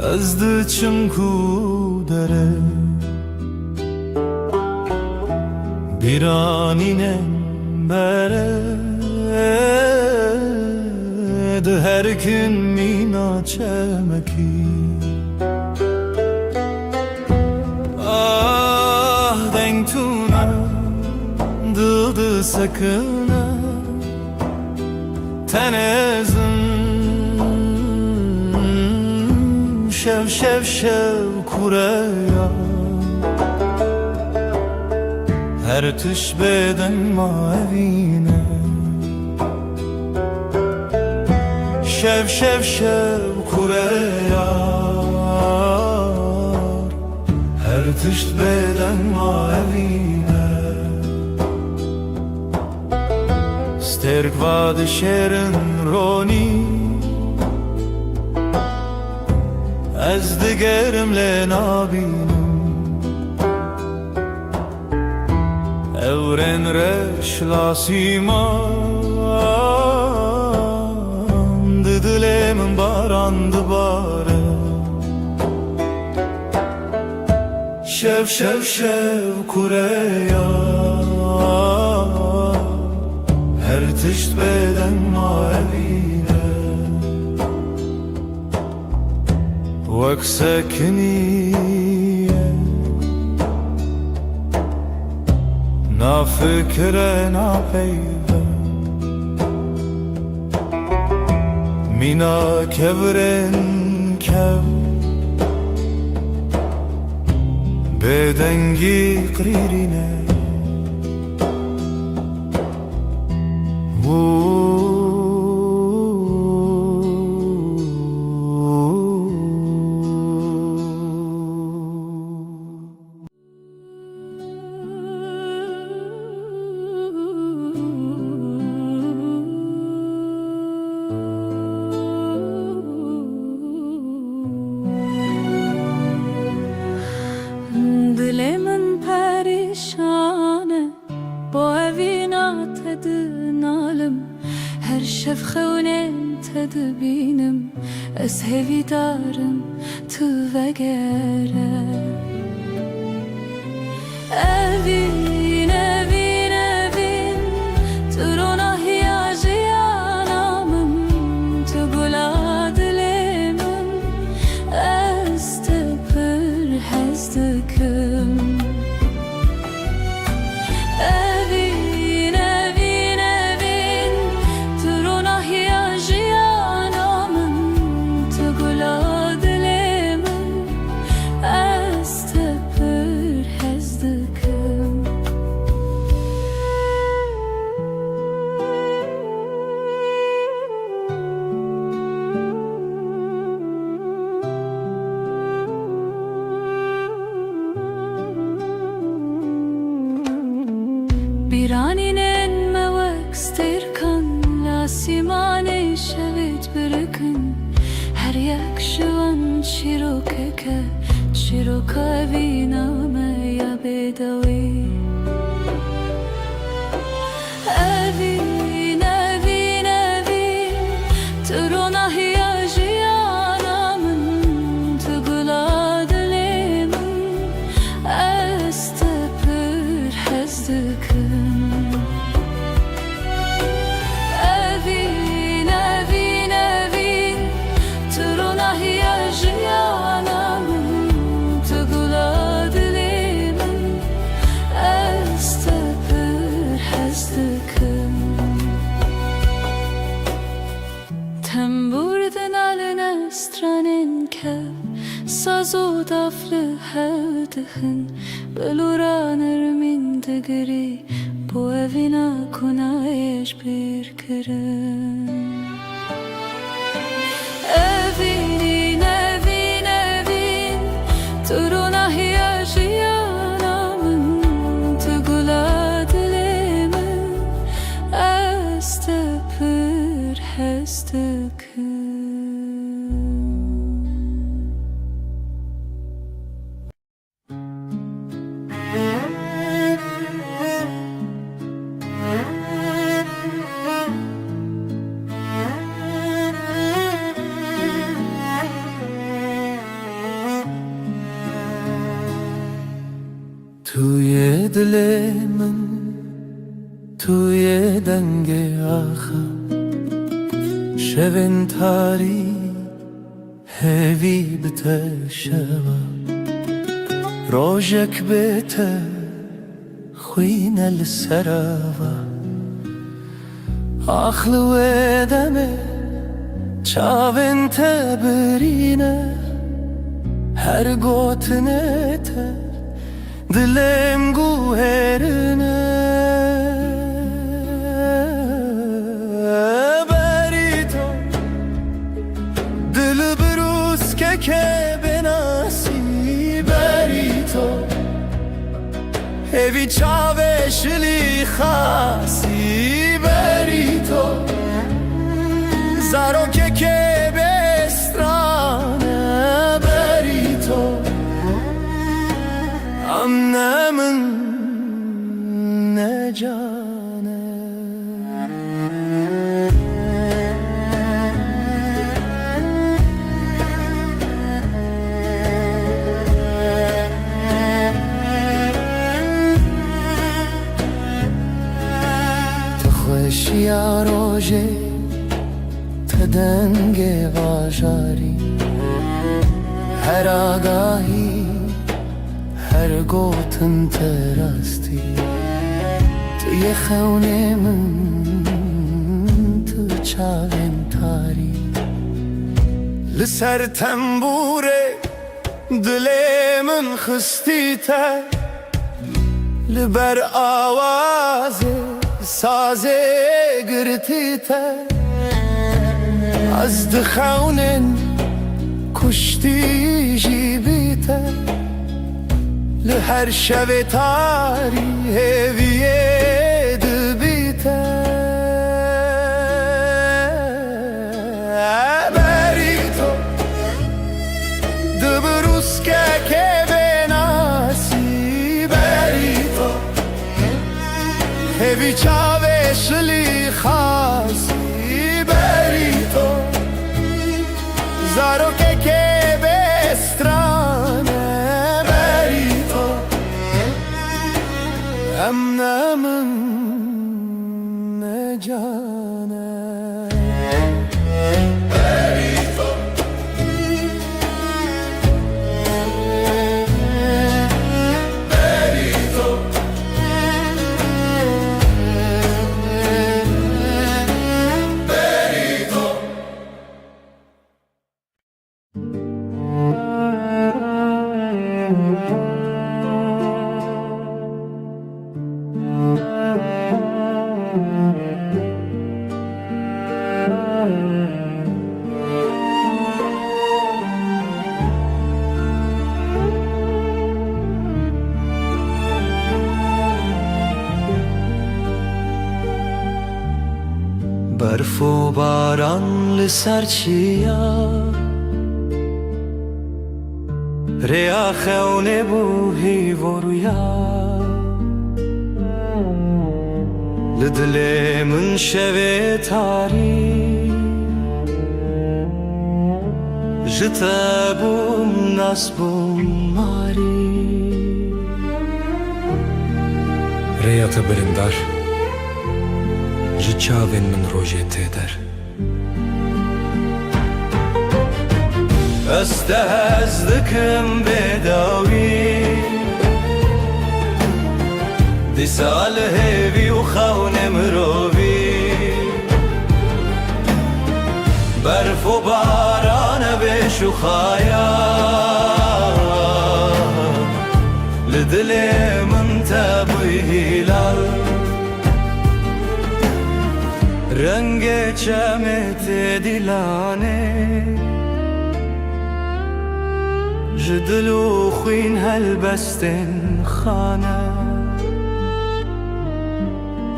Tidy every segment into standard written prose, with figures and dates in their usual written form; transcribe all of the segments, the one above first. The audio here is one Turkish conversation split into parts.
ezdiçim ku dere biranine bere de her gün mina çemeki ah denk tuna dıldı sakına tenezim şev şev şev kureya her tış beden mavine şev şev şev kureya her tış beden mavine sterk vad şerin roni ez digerim le nabinim evren reş lasiman didilemin barandı bare şev şev şev kureya her tışt beden mavine vak sekniye na fikre na peyve mina kevren kev bedengi qririne Dilemin perişane bu evina tedinalım her şef xewnen tedbinim ez hevidarım tu vegere evin evin evin turuna hiyajiyanamım tu gula dilemin ez tepir hezdikim evin evin evin turuna hiyajiyanamın tu gula dilemin ez tepir hezdikim biraninen mevek sterkan lasimane şevit birikin her yak şuan şirokeke şiroka viname ya bedavi evin evin evin turuna hiyajiyanamın tugula dilemin ez tepir hezdikim evin evin evin turuna hiyajiyanamın tugula dilemin ez tepir hezdikim temburdin aline stranin kev sazo daflı hevdihin beluranır min digri bu evina kunayeş bir kirin evin evin evin turuna hiyajiyanamın tugula dilemin ez tepir hezdikim دل من توی دنگ آخر شبن تاری هوی بتشوا روجك بيته خوينا السراوة آخل ودمه چاوين تبرينه هر گوتنته دلم گوهرنه بری تو دل بروز که بناسی بری تو هوی چاوشلی خاصی بری تو زارو که بسترانه بری تو امنه من نجانه تخوش یا روژه تدنگ واجاری هر آگاهی هر گوتن تراستی توی خونه من تو چاویم تاری لسر تنبوره دل من خستی تر لبر آوازه سازه گرتی تر از دخونن کشتی جیبی تر لهر شب تاری هویه دبیته بری تو دبروز که بناسی بری تو هوی چاوشلی خاصی بری تو زارو که بسترانه امنه من نجانه بری تو بری تو بری تو برف و باران لسر چیا ریا خونه بوهی و رویا لدل من شوه تاری جتا بوم ناس بوم ماری ریا تبرندار جچاوین من روژه تیدر استهزدكم بداوي دي سال هيفي وخون مروبي برف وباران بيشو خايا لدلي من تابي هلال رنگ چمت دلانه جدلو خوين هالبستن خانه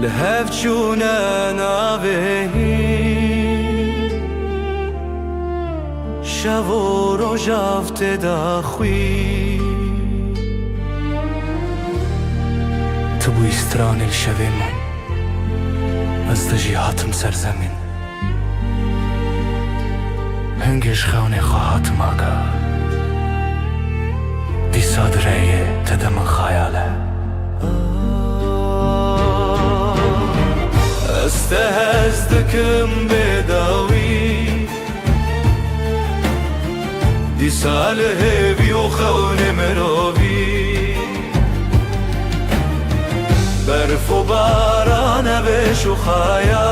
لهف چونه ناوهی شو رو جافت داخوی تبو استران الشبه من از دجیهاتم سرزمین هنگش خونه خواهاتم آگاه دی صادره تدم خیاله استهزدكم بداوي دي ساله بيوخون مروبي برف و باران بشو خايا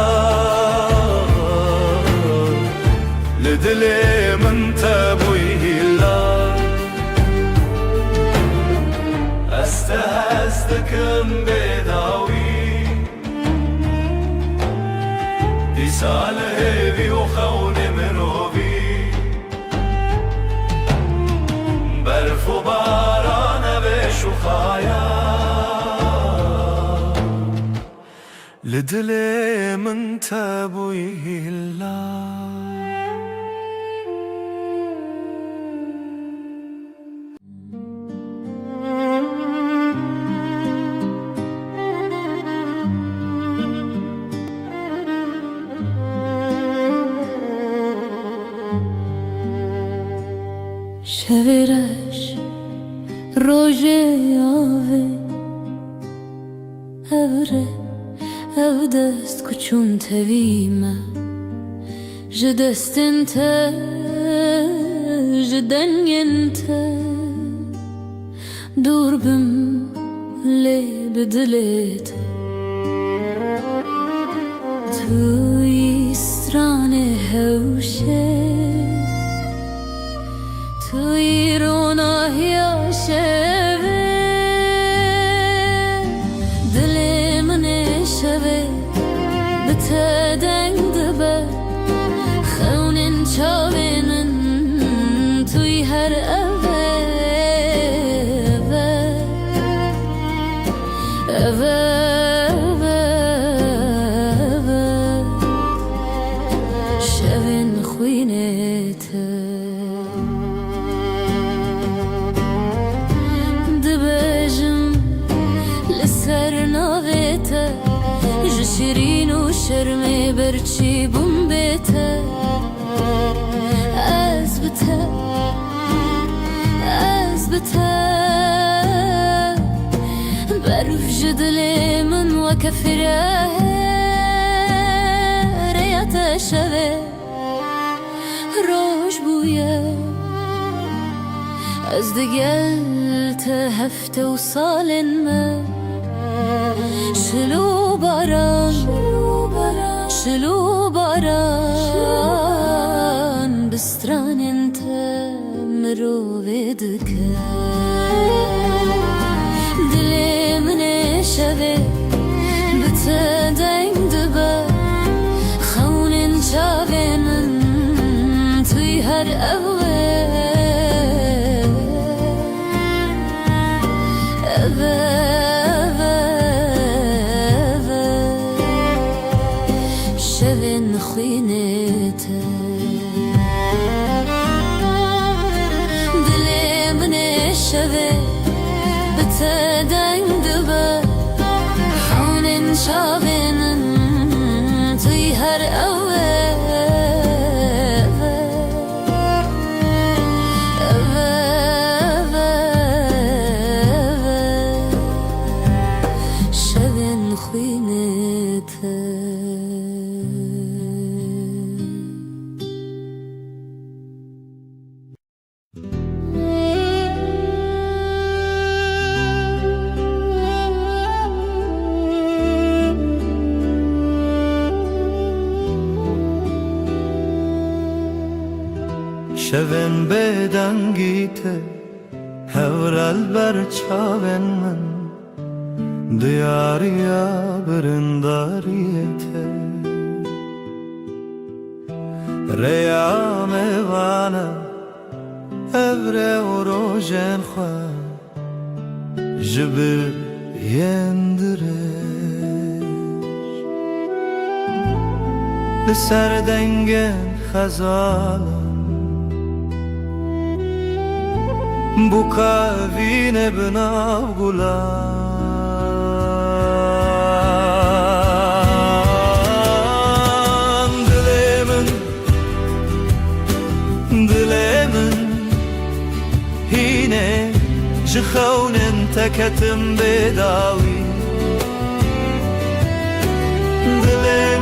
لدلي من تبوي هلا استهزدكم بداوي دي ساله بيوخون مروبي برف و باران بشو خايا لدلي من تبوي هلا شویرش روژه آوه اوره او دست کچون تویمه جدستن تا جدنین تا دور بم لی بدلیت توی استرانه هوشه توی روناهی شوه دل من شوه بتدنگ دبه خونن چاوینن توی هر اوه شوین خوینت شیرین و شرم برچی بوم بیته از بته برف جدل من و کفره ریت شوه روش بویه از دگل تا هفته و سال من شلو باران بستران انت مرو بدك دلي من شوه بتدنگ دبا خونن شاوینن توی هر شوین خوینت دل من شوه بتدنگ دبا خونن شاوینن توی هر شوین خوینت شوین بدنگیته هورال بر چاوین من دیاریا برنداریته ریام وانا ابره و روژن خواه جبر یندرش لسر دنگن خزالم bu kavine binav gulan dilemin hine jkhaunen takatim bedawi dilemin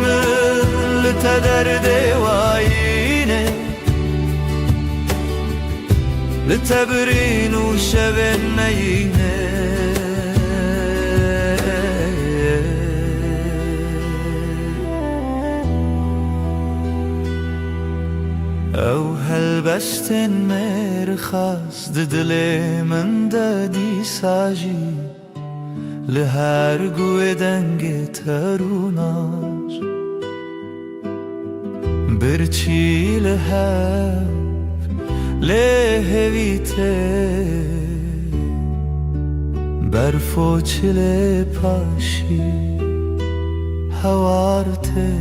te derde vayine لتبرين وشبن مينه او هلبستن مرخص ددل من دادی ساجی لهر گوه دنگ تروناش برچی لهر لهویته برفو چله پاشی هوارته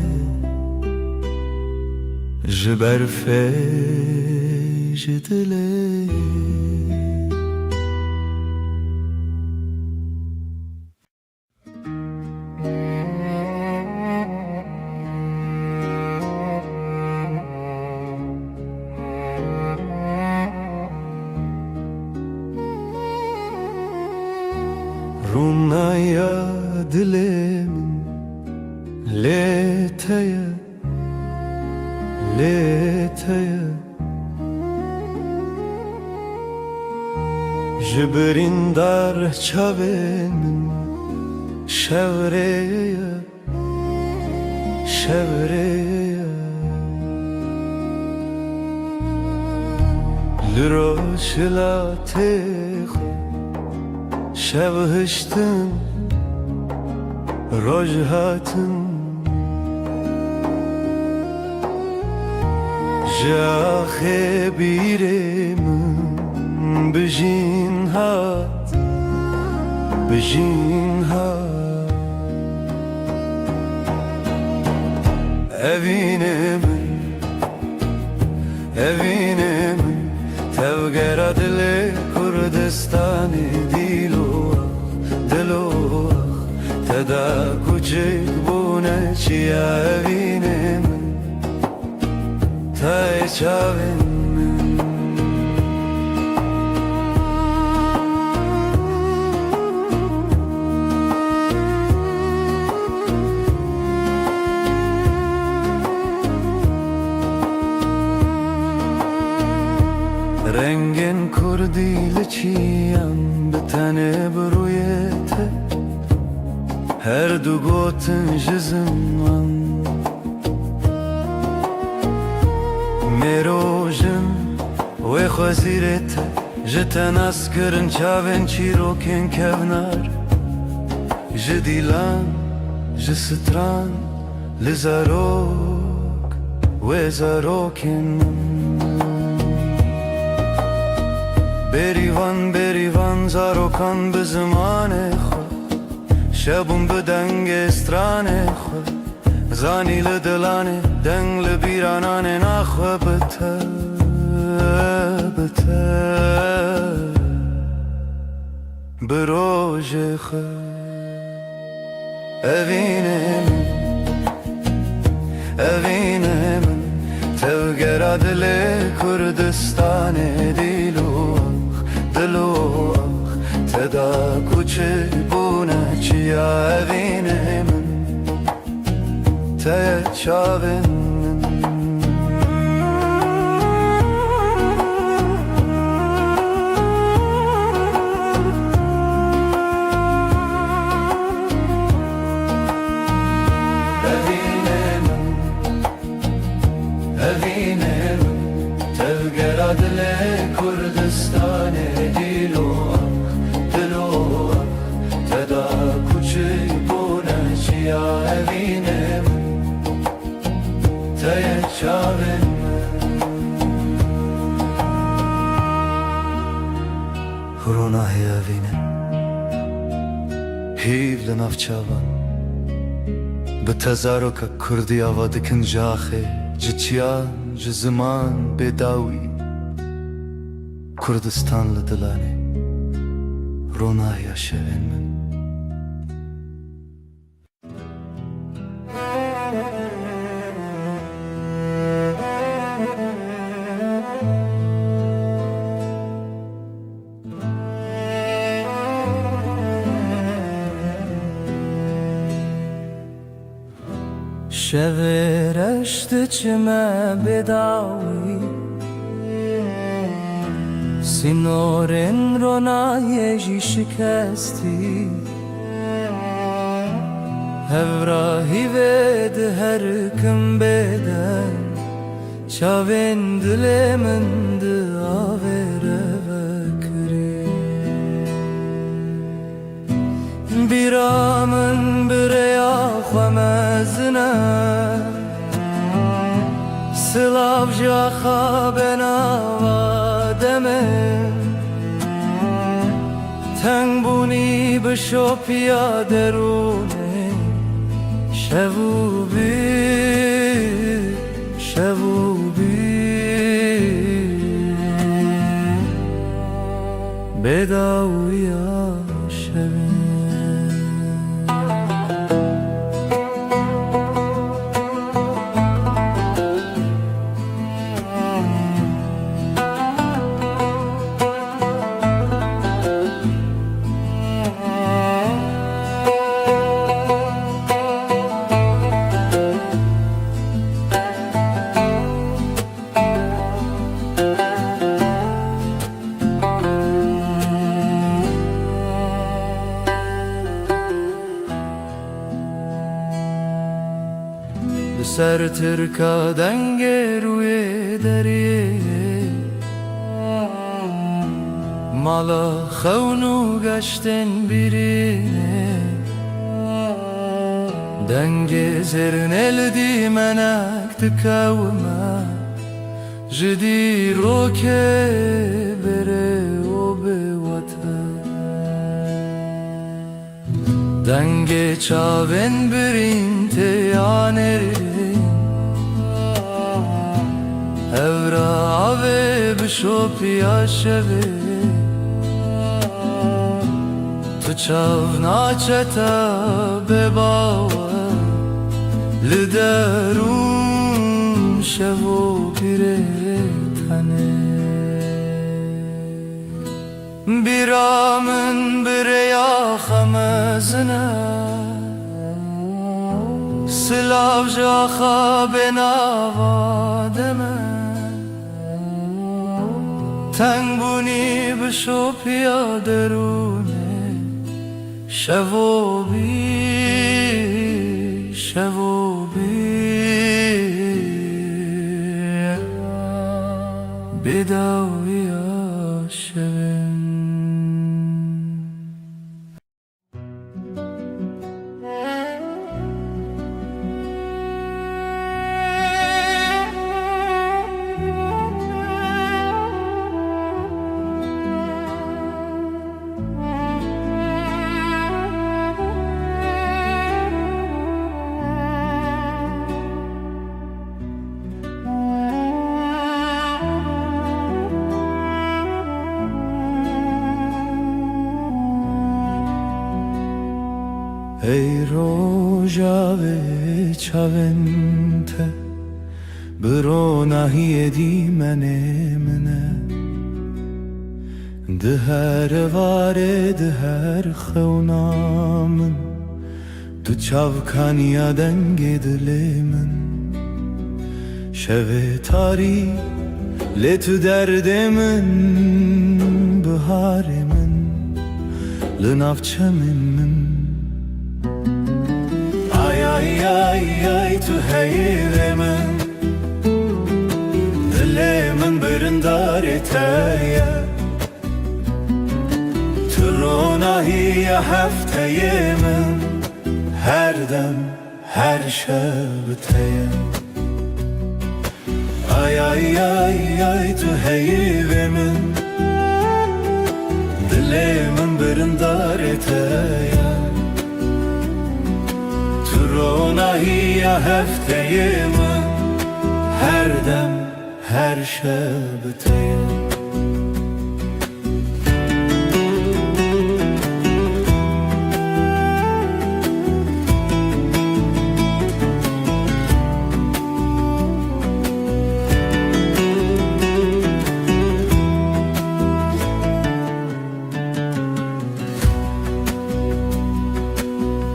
جبرفه جدله Rumnaya dilim leteye leteye Jibrin dar çaven şevreye şevreye Liroşla tex شبهشتن رجهاتن جاخ بیرم بجین هات بجین هات evinem tevger adlı Kurdistan'ı تدا کوچک بونه چیا evine من تای چاوین رنگن کردی لچیم بتنه برویته Her du gotin jizman Merojim ve xwaziret Jiten askirin çavên çîrokên kevnar Ji dîlan, ji stran Li zarok ve zarokên Berivan berivan zarokan bi zimanê xwe شبم به دنگ استرانه خو زانی لدلانه دنگ لبیرانانه نخو بته بته بروج خو evine من توگر دل کردستانه دلو تدا کوچه بونه چیا evine من te çavin evine tevger adle Kurdistan'e dilo تدا کوچک بونه چیا evine te çavin Ronahê evine hîv li nav çavan bi te zaroka Kurdî ava dikin jaxê ji çiyan ji ziman bêdawî Kurdistan li dilanê Ronahê şevên min شورشت چمه بداوی سینورن رو نایجی شکستی هفراهی ود هر کم بدن چاوین دل من داوره بکری بیرامن بریا خمزنه سلاف جا خوابنا وادمن تنگ بونی بشو پیادرونه شبو بی بداوی شبین سر ترکا دنگ روی دریه مالا خونو گشتن بیرینه دنگ زرن الدی منک تکاوما جدی رو که بره و به وطن دنگ چاون برین تیانری هورا آوه بشو پیا شوه تو چاو ناچتا بباوه لدرون شوو پیره تنه بیرامن بریا خمزنه سلاف جا خوابنا وادمه تنگ بونی بشو پیادرونه شوو بی بداوی شبین ای روژا و چاونته برو نهی دی منه ده هر واره ده هر خونامن تو چاوکانیا دنگ دل من شو تاری لتو درد من بهار من لناف چمن من ay tu heyre من دل من برندار تایا تو روناهی هفته من هر دم هر شب تایا ay tu heyre من دل من برندار تایا روناهی هفته من هر دم هر شب تایم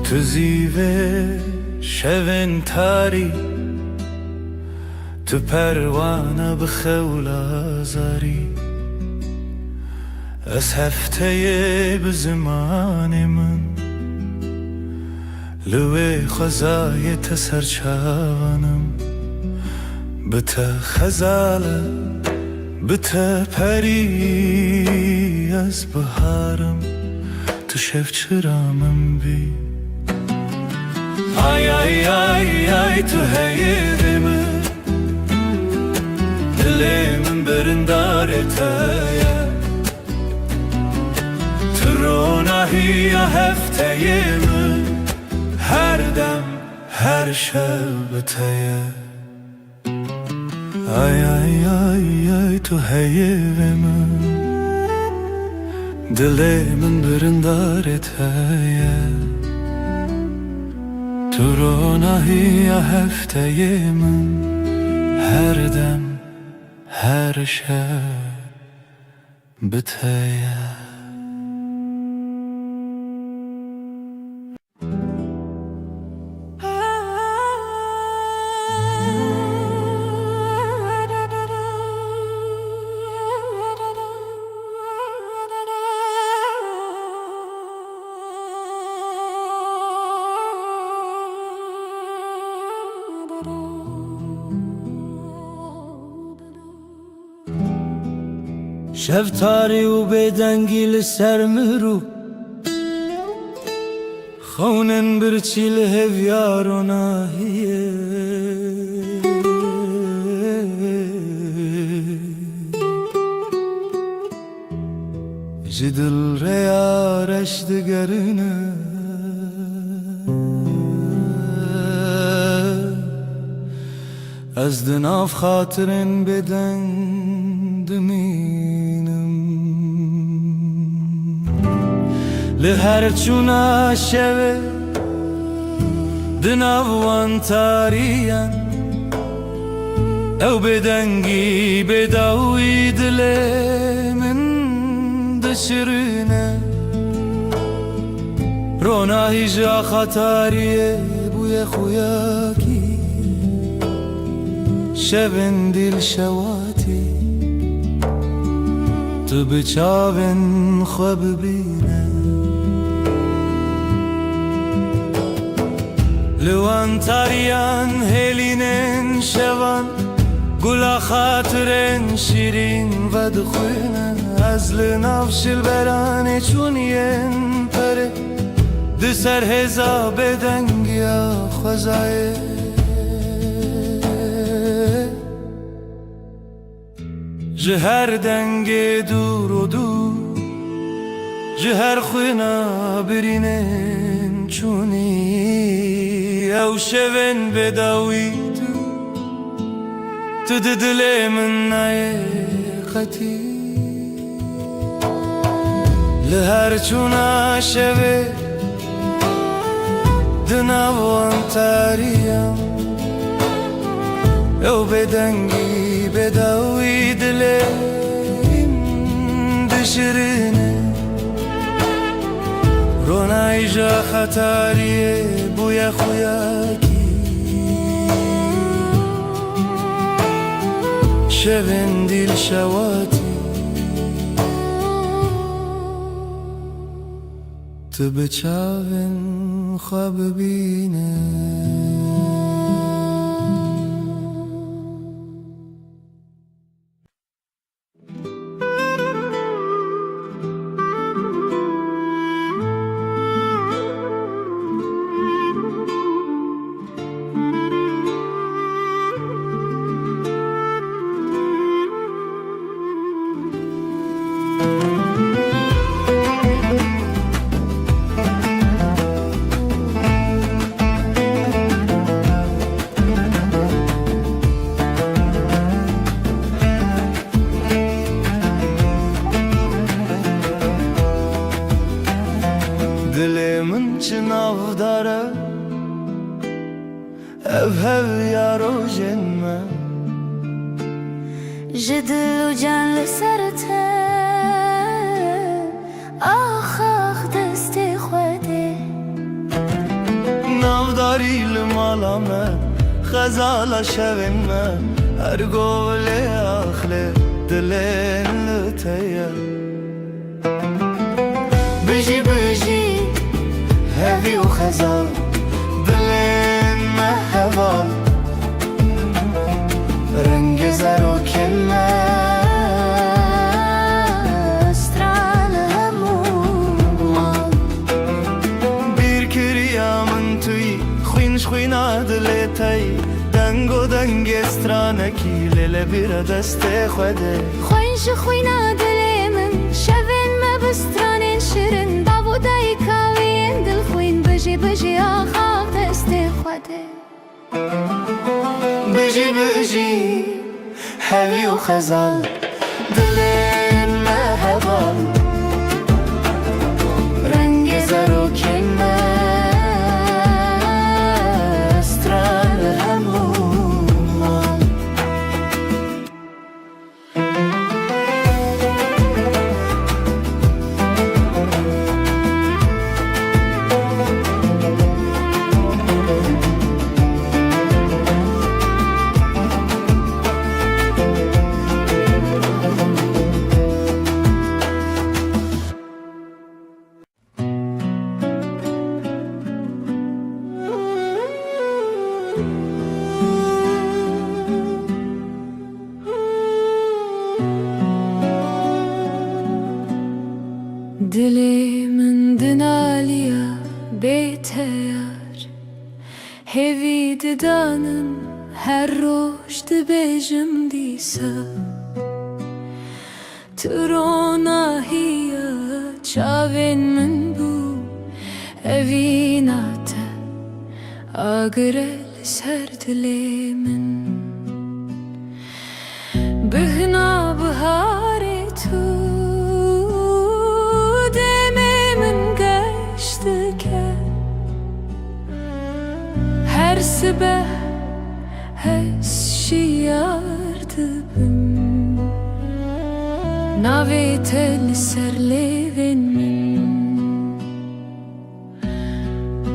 تو زیوه شون تاری تو پروانه بخول آزاری از هفته به زمان من لوی خزای تسر چوانم بتا خزاله بتا پری از بهارم تو شف چرامم بی آی آی آی آی تو هیرم دلم برندار تایا ترونهی هفته من هر دم هر شب تایا آی آی آی آی تو هیرم دلم برندار تایا ترونهی هفته من هر دم هر شب بتایا شب تاری و بدنگی لسر مرو خونن برچی لهویار و ناهیه جدل ریارش دگرنه از دناف خاطرن بدن دمینم لهر چونا شوه دناوان تاریان او بدنگی بداوی دل من دشرنه روناهی جا خطاریه بوی خویاکی شبن دل شواتی تو بچاون خواب بینه لوان تاریان هلینن شوان گلا خاطرن شیرین و دخوینن از لناف شلبران چونین پره دسر هزا بدنگیا خوزایه جهر دنگ دور و دور جهر خوینا برینن چونی او شون بداوی تو دل من نای خطی لهر چونا شوه دناوان تاریم او بدنگی بداوی دلم دشرنه رونای جا خطاریه بوی خویاکی شبن دیل شواتی تو بچاون خواب بینه دلمن چناو داره هف یارو جنمه جدل و جان لسرته آخ دست خوده ناو داری لمال خزال شویم هر گول آخله دلین لطیه بجی بجی هوی و خزال دلین مهوال رنگ زر و کلمه استرال هموم bir kiryamın tüy خوینش خوینا دلتای دنگ و دنگ استرانکی لیل بیر دست خوده خوینش خوینا دل من شوین ما بسترانین شیرین داوودای کاوین دل خوین بجی بجی آخاف دست خوده بجی بجی هوی و خزال دلین مهوال رنگ زر و کلمه استرال همومان Dilimin dinaliya beteyar Hevi didanın her roş dibejim disa Trona hiya çavin min bu Evinate agrel ser dilimin Bihna bahari tu her sabah hesşiyardı bim Navetel serlevin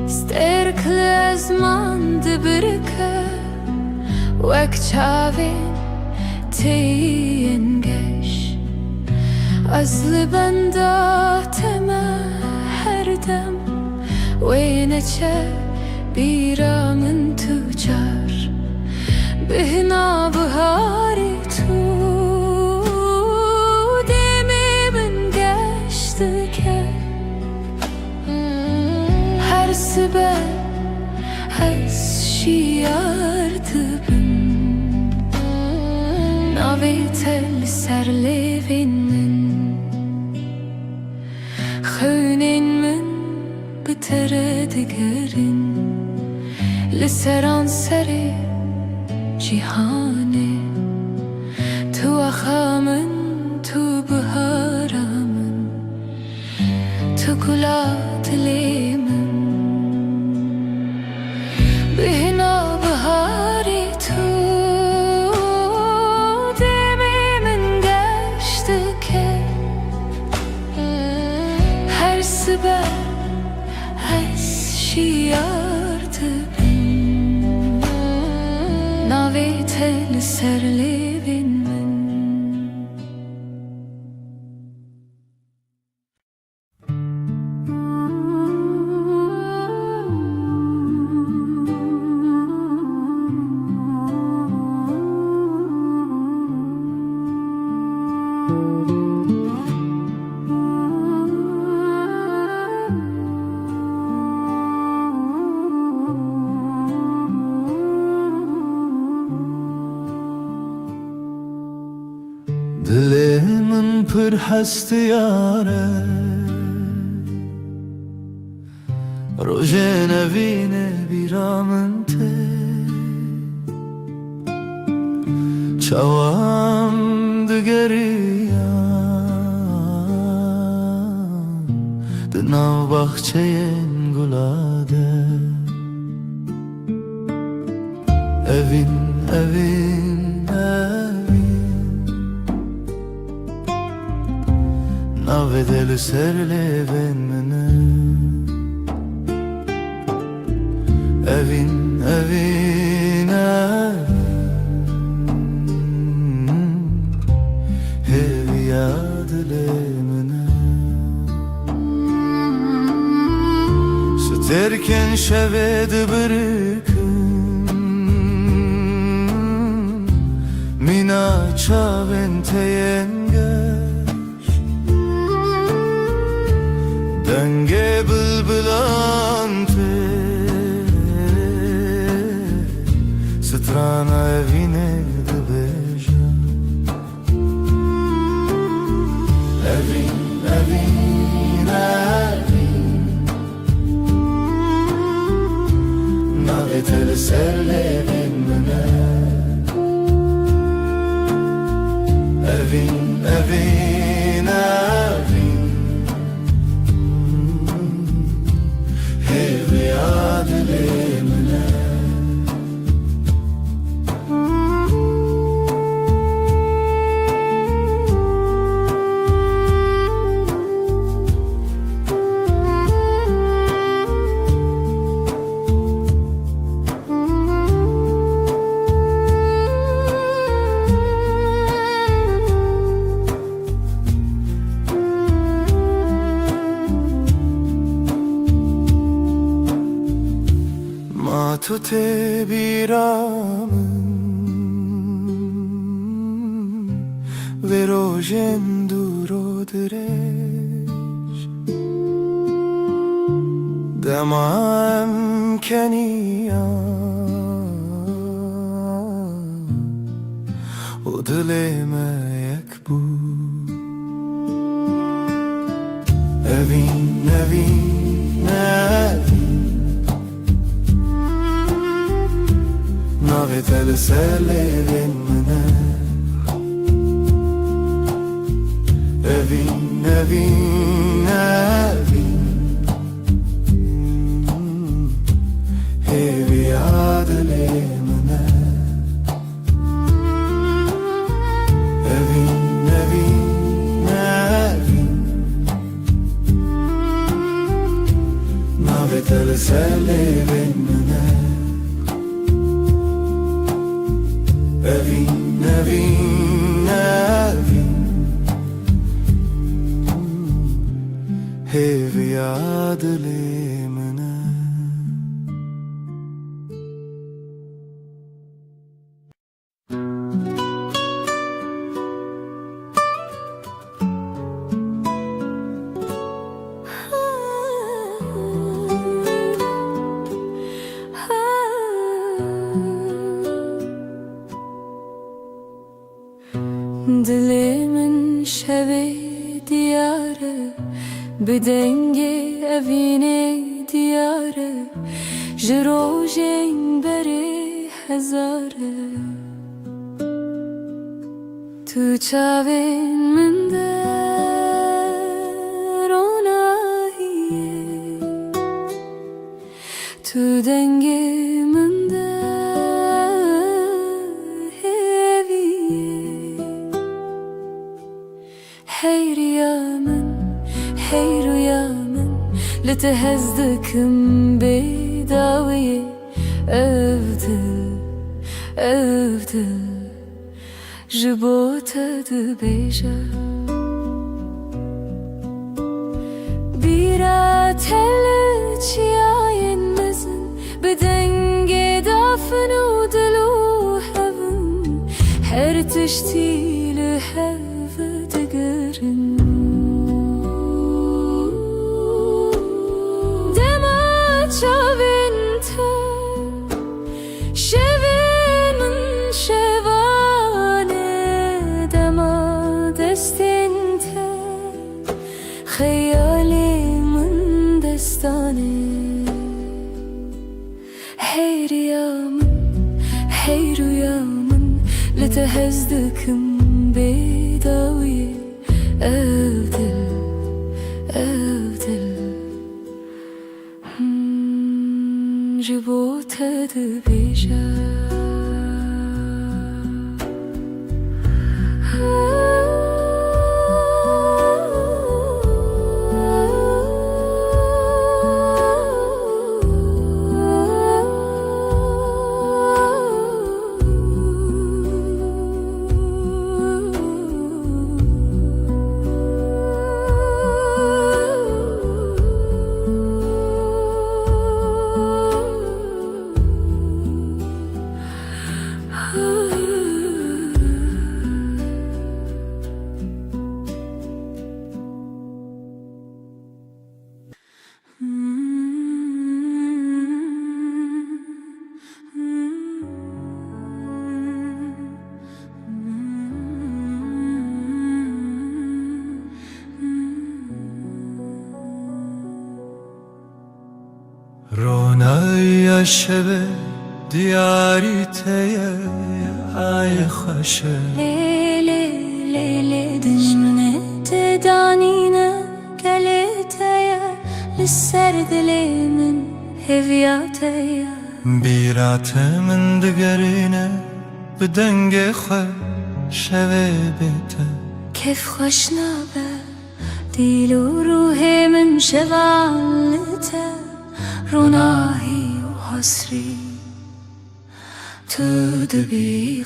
sterkle azmandı birke Vek çavin teyin geş Azlı banda tema her dem Veyneçe بیرامن تجار بهنا بهاری تو دمی من گشت که هر سبه از شیار دبم ناوی تل سر لیوین من خونین من بتره دگرین لسران سری جیهانه تو آخامن تو بهارامن تو گلا دلیمن بهنا بهاری تو دمی من گشت که هر سبب از شیار Navetel serlevin min دلمن پر هست یاره روژه نوینه بیرامن ته چوام دگریم دناو بخچه گلاده evin evin Navedeli serleven mene Evin evin هویا دل منه سترکن شود برکن مینا چاون تینگش دنگه بلبلان سترانا evine de beja evin evin navetel serlevin mene evin evin hevi adile mene تو ته بیرامın ve rojen duro direş demam keniya o dileme yakbu evin evin evin navetel serlevin mene evin evin evin hevi adile mene evin evin evin navetel serlevin mene evin evin evin hevi adile mene Dilimin şevi diyarı Bedenge evine diyarı Jirojen beri hezarı Tu çavin min der onahiye Tu denge min der heviye Hey rüyamın, hey rüyamın لتهزدكم بداوية أفضل جبوتها دبيجة بيرات هلتش ياين مزن بدنجي دافن ودلو هفن هرتشتي لهف دقرن شاوینته شوین من شوانه دما دستنته خیالی من دستانه هی رüyamın لتهزدكم بداوية أفضل جبوتها دبيجة شب دیاری تیه ای خوشه لیلی لیلی دجمنه تدانینه گلیتیه لسر دلی من هویاتیه بیرات من دگرینه بدنگ خواه شوه بیته كيف خوش نابه ديل وروحي من شغالته روناهي وحسري تدبي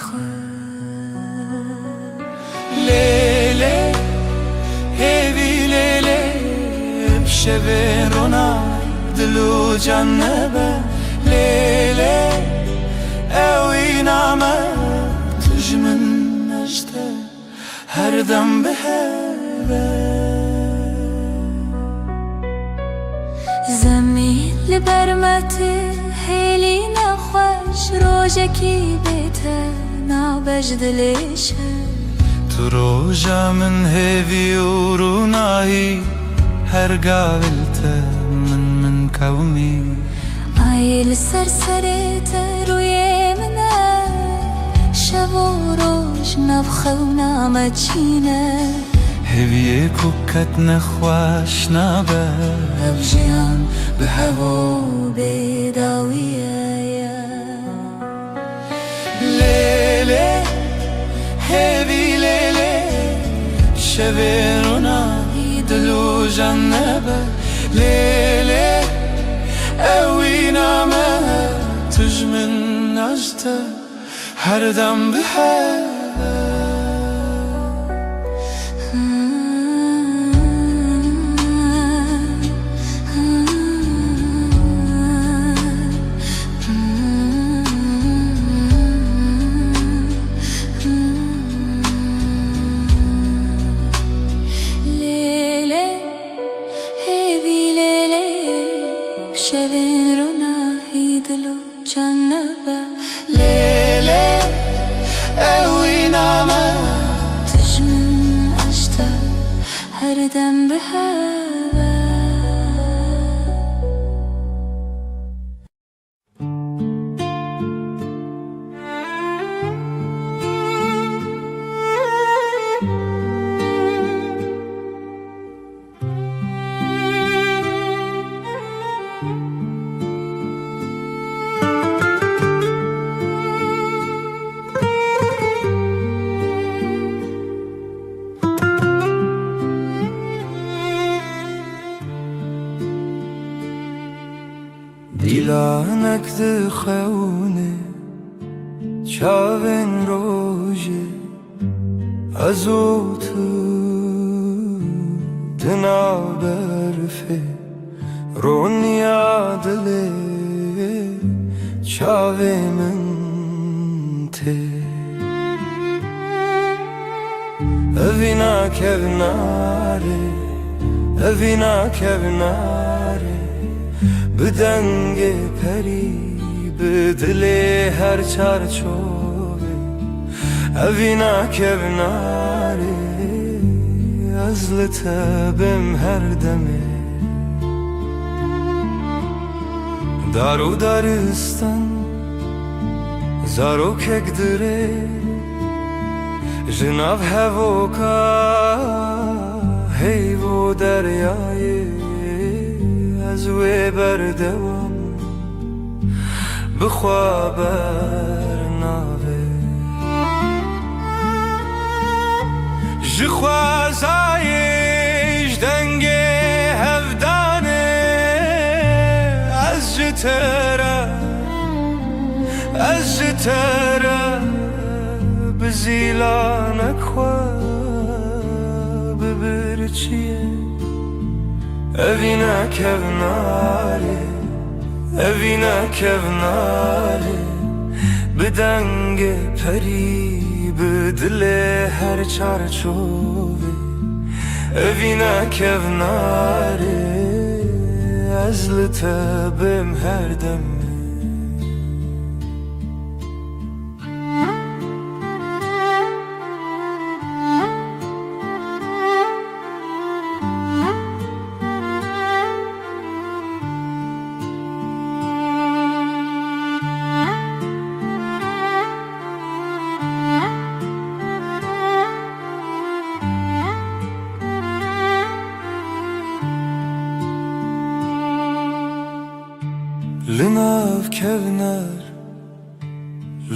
لیلی هیوی لیلی بشوه رونای دلو جنبه لیلی اوی نامه تجمن نجده هر دم به زمین لبرمتي هيلي نخوش روجكي بيته نابجد ليشه تو روژا من هیوی و رونایی هر قابلته من کومی عيل سرسرته روی منه شب و روش نبخه و نامچینه هیوی کوکت نخواش نبه ابجیان به هوا و بیداویه لیلی هیوی لیلی شوه رونایی دلو جنبه لیلی اوی نامه تجمن نجده هر دم به شبین روناهی دلو جنبه لیلی اوی نامه تجمن عشته هر دم به هوا دیلانک دخونه چاوین روژه ازو تو دنا برفه رونیا دله چاوی من ته اوینا کوناره اوینا کوناره بدنگ پری بدل هر چارچوبه اوینا کوناره از لطبم هر دمه دارو دارستان زارو کک دره جناب هوکا هیو دریای از وی بردوام بخوا برناوه جخوازایش دنگ هفدانه از جتره بزیلانک خواه ببرچیه اوینا کوناره اوینا کوناره بدنگ پری بدل هر چارچوبه اوینا کوناره از لطبم هر دمه kevner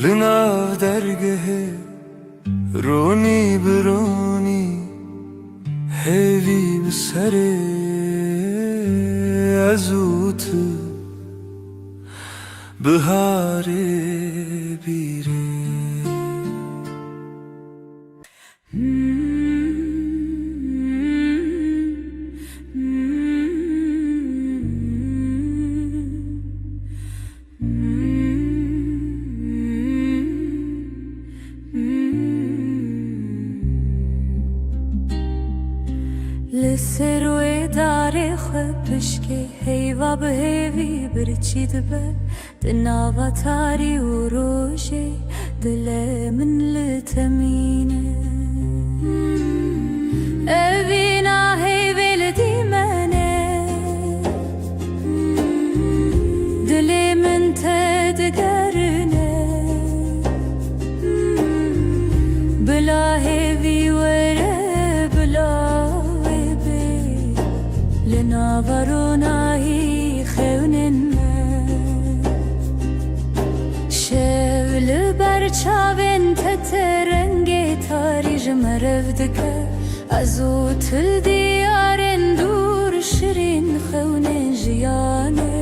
Linav dergehe Roni bironi Hevi bsere Azutu Bihare bire لسروی داره خبشکی هیوا به هیوی برچید به دناوا تاری و روشی دل من لتمینه اوینا هیویل دیمنه دل من تدگرنه بلا هیوی وره بلا ناورونایی خونن شول برچاوین تترنگی تاری جمرفدکه ازو تل دیارن دور شرین خونن جیانه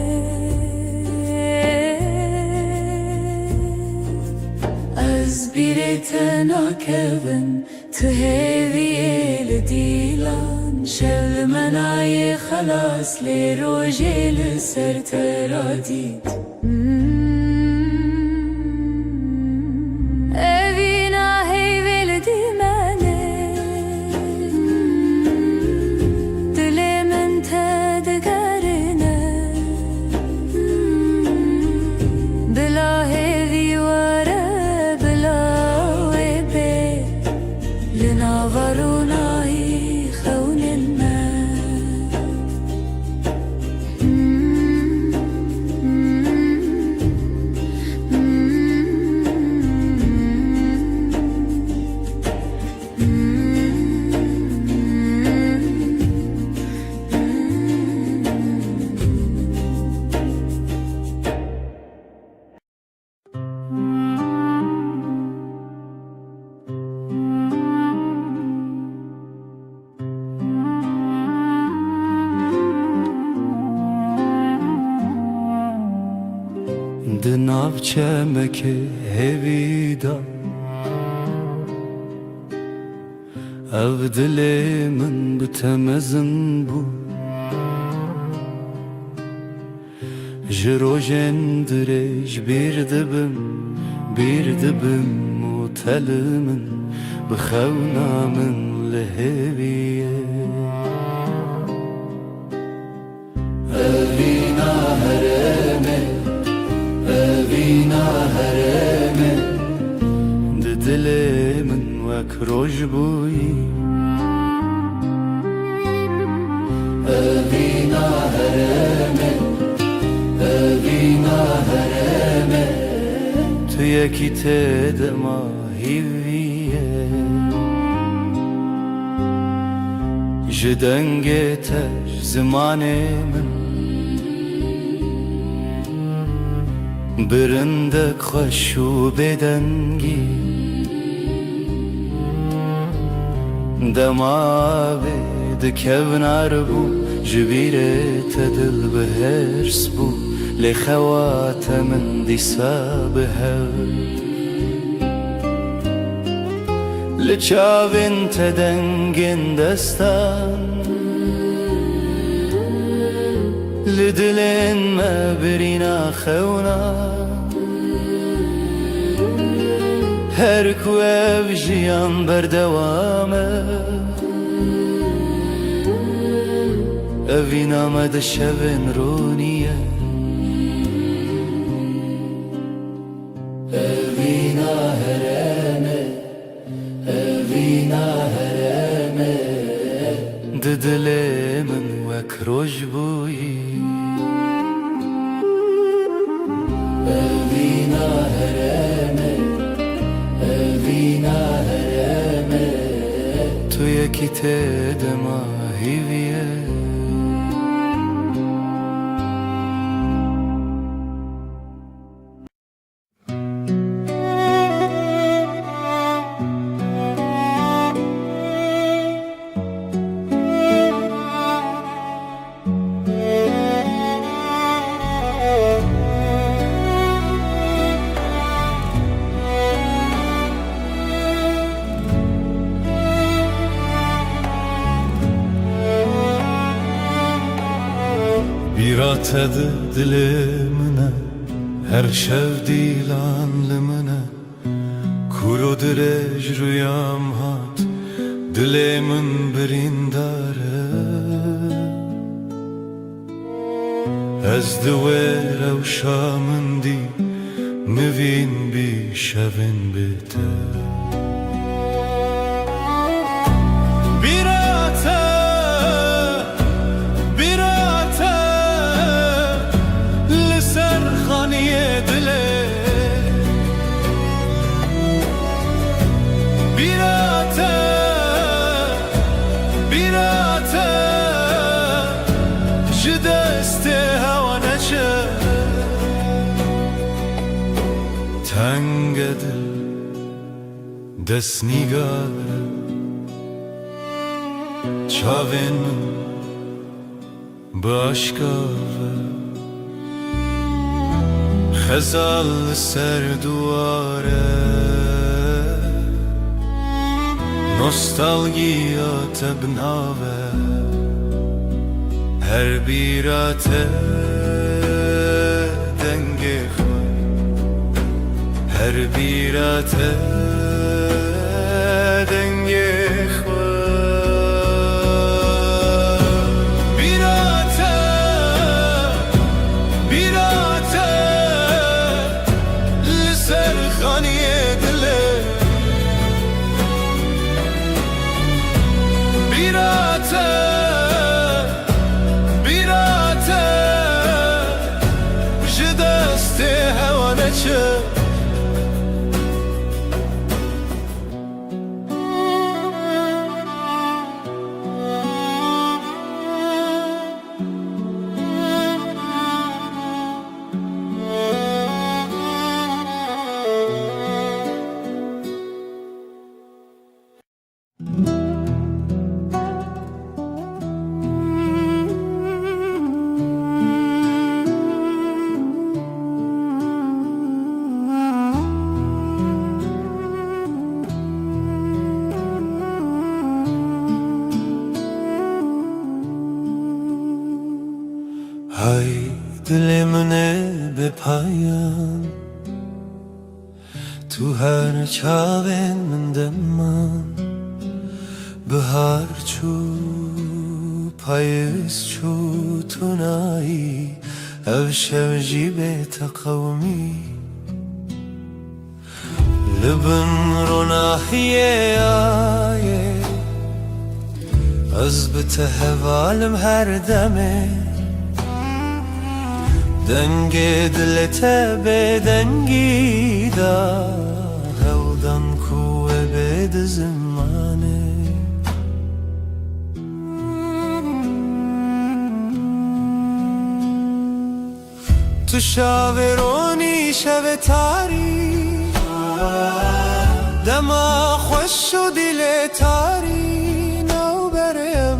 از بیرت ناکبن تهوی لدیلان شل منای خلاص لی روژی لسر ترادید اوینا هیویل دیمنه دل من تدگرنه بلا هیوی وره بلا ویبه لناورونایی خونن دناف چمک هویدا او دل من بتمزن بو جروجن درج بیر دبم و تل من بخونا من لهویه اوینا هرمه اوینا هرمه دل من وک روش بویی اوینا هرمه اوینا هرمه تو یکی تدما هیویه جدنگ تش زمان من برندک خوش و بدنگی دماغی دکونار بو جبیرت دل بهرس بو لخوات من دیسا بهر لچاوین تدنگین دستان لدلين ما برينا خونا هركو بجيان بردوامه أفينا مدى الشبن رونية أفينا هرامه أفينا هرامه ددلي من وكروج بوي أفينا هرامه أفينا هرامه تو يكي تدما هيويه Biratadı dilimine her şev dilanlımına Kuru direj rüyam hat dilimin birindare Ez divêre û şamın dî mivîn bî şevên bite Tengedil desnigare çavên min başkave xezal li ser duware nostalgiya te binave her bîra te dengê her bîra te dengê xwe bîra te li ser xaniyê dilê bîra te ji destê hewa neçe Hay dilimine be payan Tu her çavên min deman Bihar çû payîz çû tu nayî Ev şev jî bê teqewmî Li bin ronahiyê ayê Ez bi te hevalim her demê Dengê dilê te bêdengî da Hewdan ku we bê di zimanê Tu şavê ronî şevê tarî Dema xweş û dilê tarî Newberê em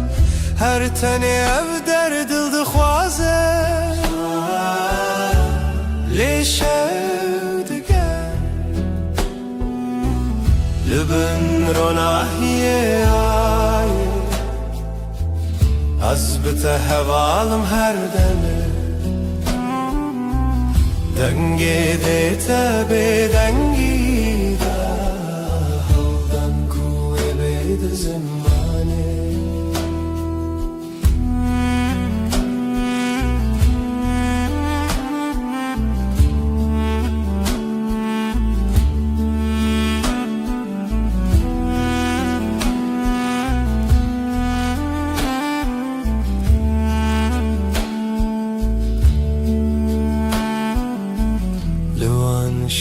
her tenê ev derdil dixwaze Lê şev diger Li bin ronahiyê ayê Ez bi te hevalim her demê Dengê dê te bêdengî da Hewdan ku wê bê di zimanê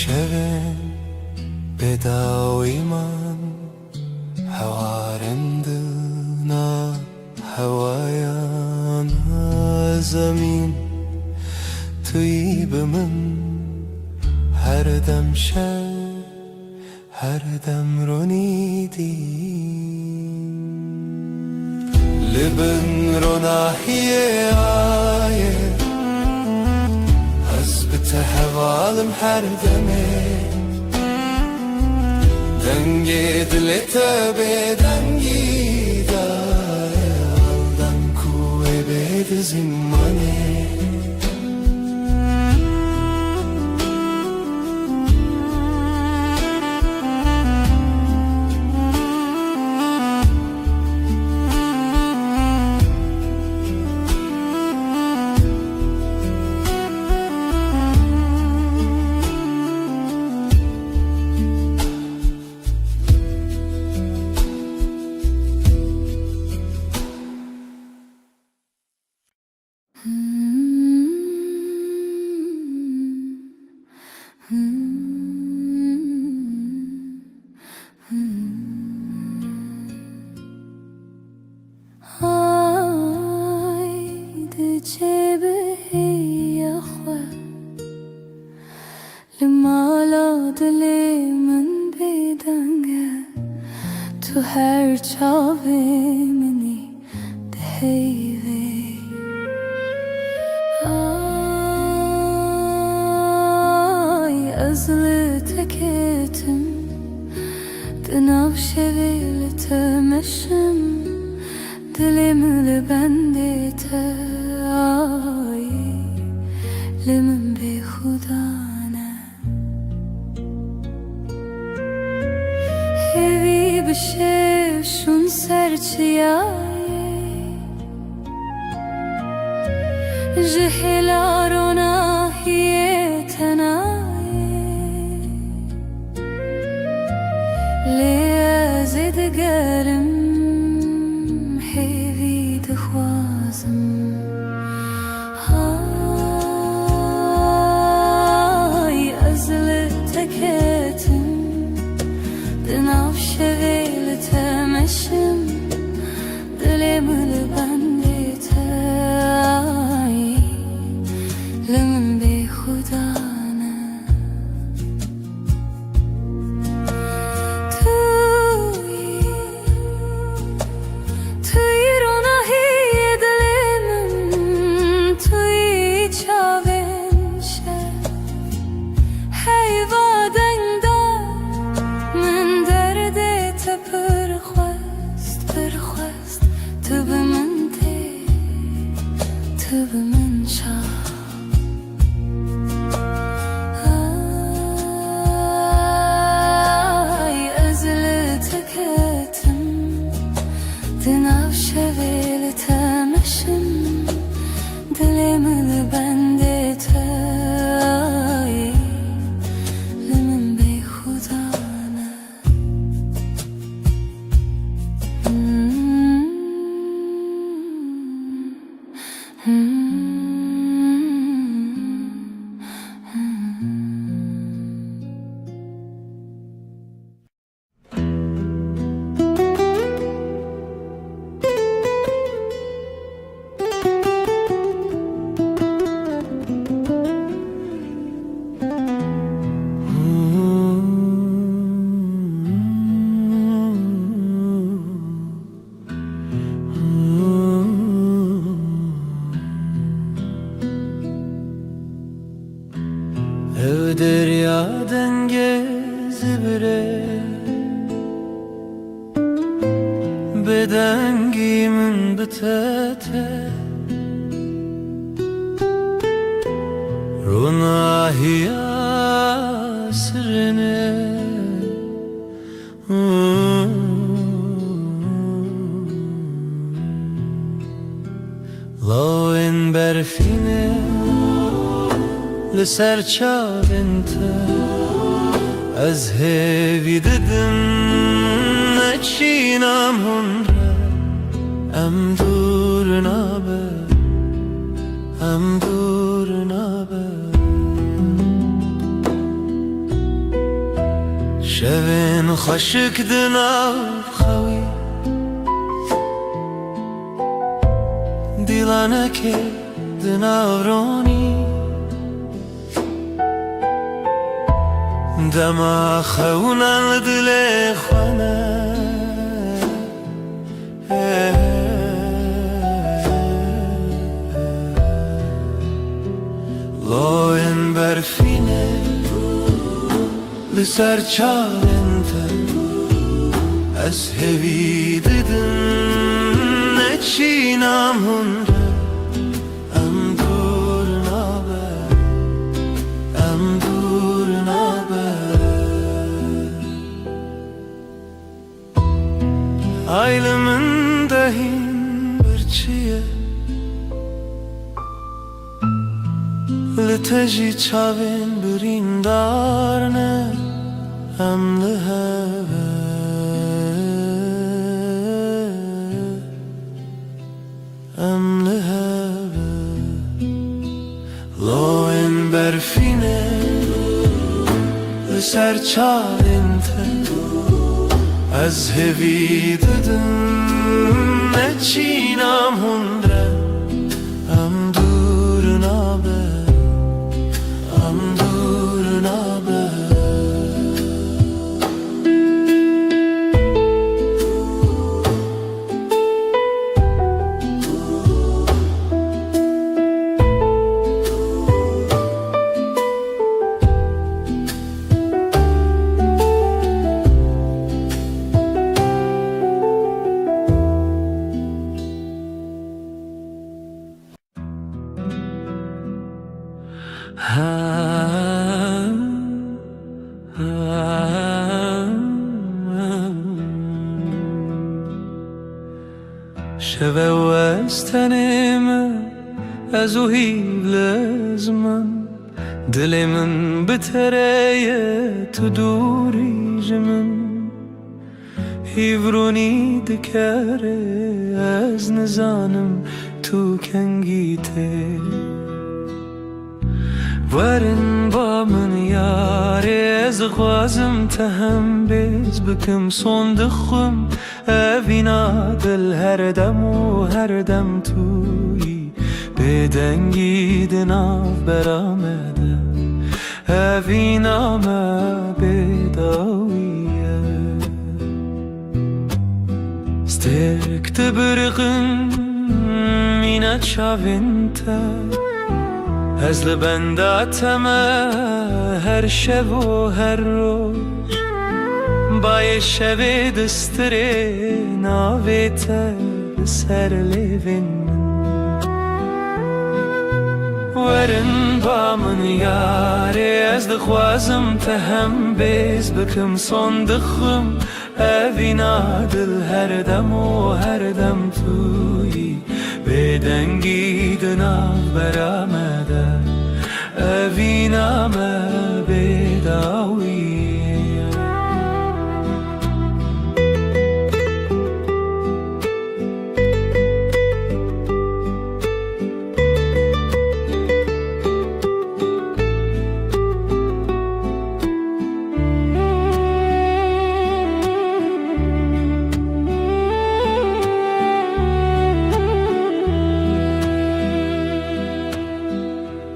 şevên bêdawî man Hewarên dina hewayan zemîn Tuyî bi min her dem şev her dem ronî dî Li bin ronahiyê ayê Ez bi te hevalim her demê Dengê dilê te bêdengî da Hewdan ku wê bê di zimanê جيبه يا خوا لما لا دلی من بدنگه تو هر چاوه منی دهیوه آی ازل تکتم دناو شویل تمشم دلم لبنده تا آی لمن به خدانه هیوی بشه شون سرچیای جهلارونا هیه تنای لیازد گرم هیوی دخوازم های ازل تکتم دناف شویل تمشم دلم لبنده تای لمن به خدانه توی روناهی دلم توی چاوین شد حیوادن دا من درد تا پرخواست تو به من ده تو به من شد دناو شویل تمشم دلم لبنده تای لمن به خدانه Ev derya dengez bire Bedengimin bitete Runahiya sirine Lawen berfine لسر چاوینت از هیوی ددم نچینم هنره ام دور نابه ام دور نابه شوین خشک دناو خوی دیلانه که دناو رونی دما خونن دل خانه لاین برفینه لسر چالنت از هوی ددن نچینم هنره ام دور نابه ام دور نابه Aylımın dahin birçiye Liteji çavin birindarne Em liheve Em liheve Loin berfine Liser çavinte از هوی ددن نچینم هندره ام شبه وستنم از او هیو لزمن دل من بتره تو دوری جمن هیورونی دکره از نزانم تو کنگیته ورن با من یاره از خوازم تهم بیز بکم صندخم اوینا دل هر دم و هر دم توی بدنگی دناف برامده اوینا ما بداویه سترکت برقم مینت شاوینته از لبنداتم هر شب و هر روز بای شب دستره ناویت سر لیوین ورن با من یاره از دخوازم تهم بیز بکم صندخم اوینا دل هر دم و هر دم توی بدنگی دناف برامده اوینا ما بداویه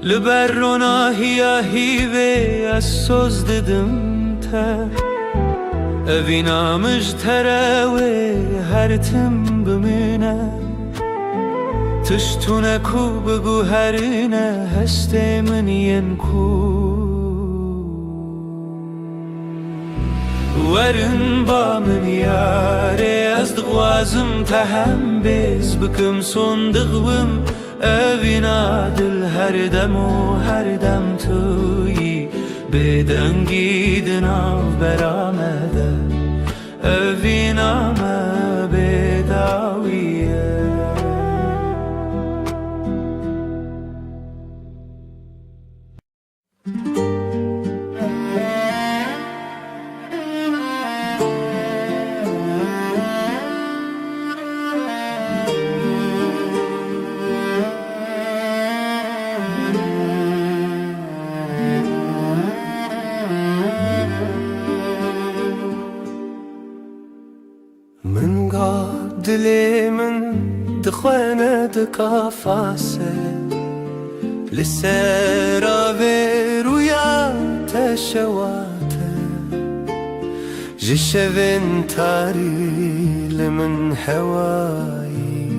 لبرنا هیا هیوه از سوز ددم تر اوینا مجتره و هر تم بمینه تشتونه کو بگو هرینه هسته من ین کو ورن با من یاره از دغوازم تهم بیز بکم صندقوم اوینا دل هر دم و هر دم توی بدنگی دناف برامده اوینا ما بداویه من قاد دلي من دخوانة دكافاسة لسيرا ويا تشواته جشفن تاري لمن هواي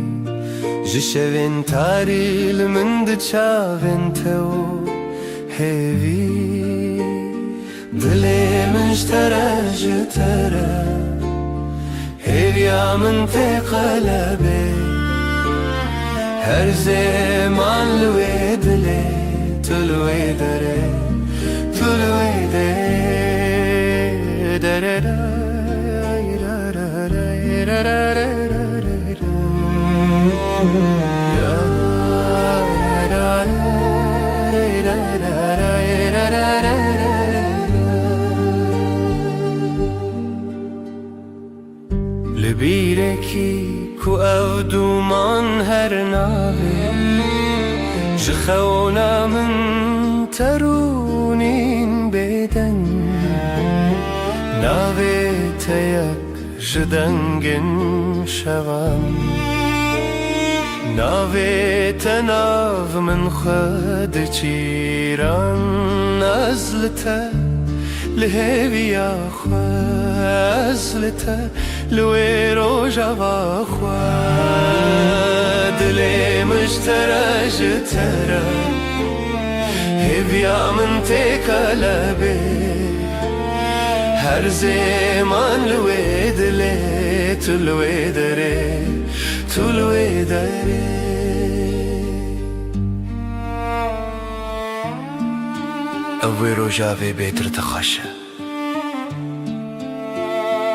جشفن تاري لمن دشافن تو هيفي دلي من اشترى جترى هيريا من في قلبي هر زمان لويد لي تلويد ري تلويد لبيركي كو او دومان هر ناوي جخونا من ترونين بدن ناوي تيك جدنگن شوام ناوي تناف من خد چيران نزلته لهوي يا خزلته لوي روجا باخوا دلي مشترى جترى هبيا من تقلبي هر زمان لوي دلي تلوي دري تلوي دري اوی روژاوی بیتر تخاشه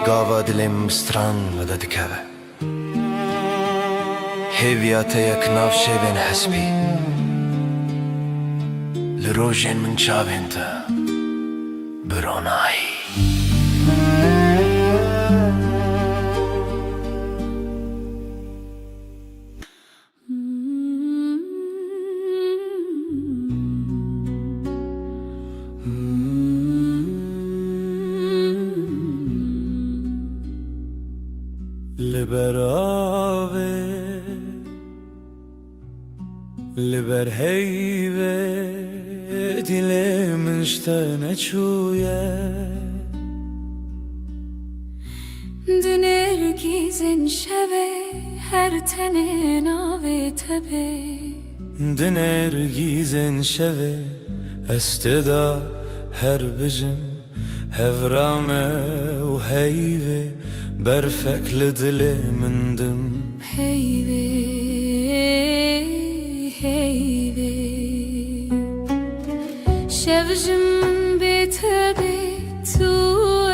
گاوا دلیم مستران ودا دکاوه هیویات یک ناف شبین حسبی لروجين من شاب انت بروناي لبراوه لبر هیوه دل من شتنه چویه دنرگیزن شوه هر تنه ناوه تبه دنرگیزن شوه استدا هر بجم هفرامه و هیوه برفک لدل من دم هیوه هیوه شوجم بتبه تو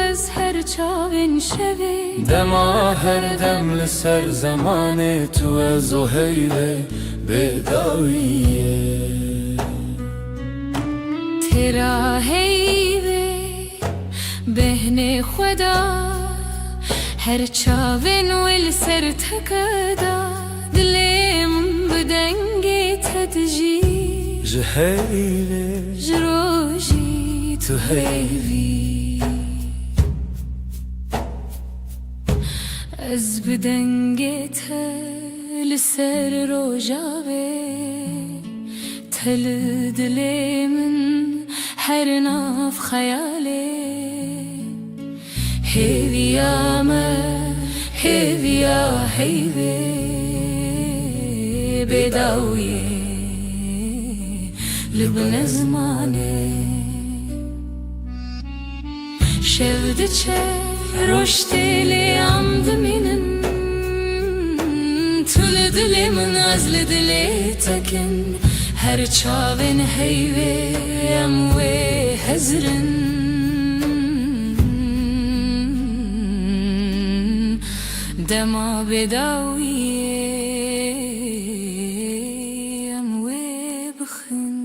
از هر چاوین شوه دما هر دم لسر زمان تو از و هیوه بداویه ترا هیوه بهن خدا هر چاوین ول سر تکدا دلیم بدنگی تدجی جهیوه جروجی تو هیوی از بدنگی تل سر روجاوه تل دلی من هر ناف خیاله هیویا ما هیویا هیوی بداویه لبن زمانه شفت چه رشتیلی عمد منن طول دلی من از دلی تکن هر چاوین هیوی اموی هزرن دما بداویه اموی بخن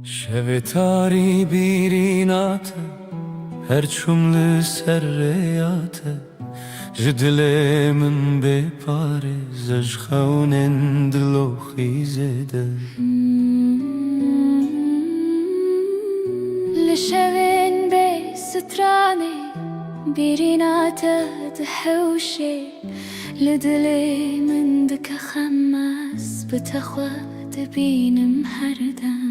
شب تاری بیرینات هر چوم لسر ریات جدل من بپاره زج خونن دلو خیزده لشوين بي ستراني بيرينات دحوشي لدلي من دك خماس بتخوى تبين محردم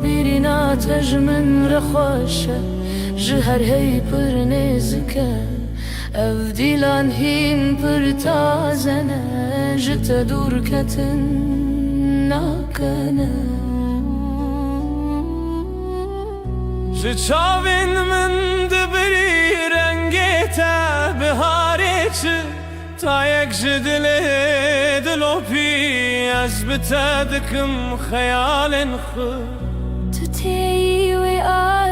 بيرينات من رخوشة جهر هي پر نزكا افديلان هين پر تازنه جت دور كتن ناكنه چاوین من دبری رنگیتا بهارچ تا یک جدله دلو پی از بتدکم خیال خود تو تی و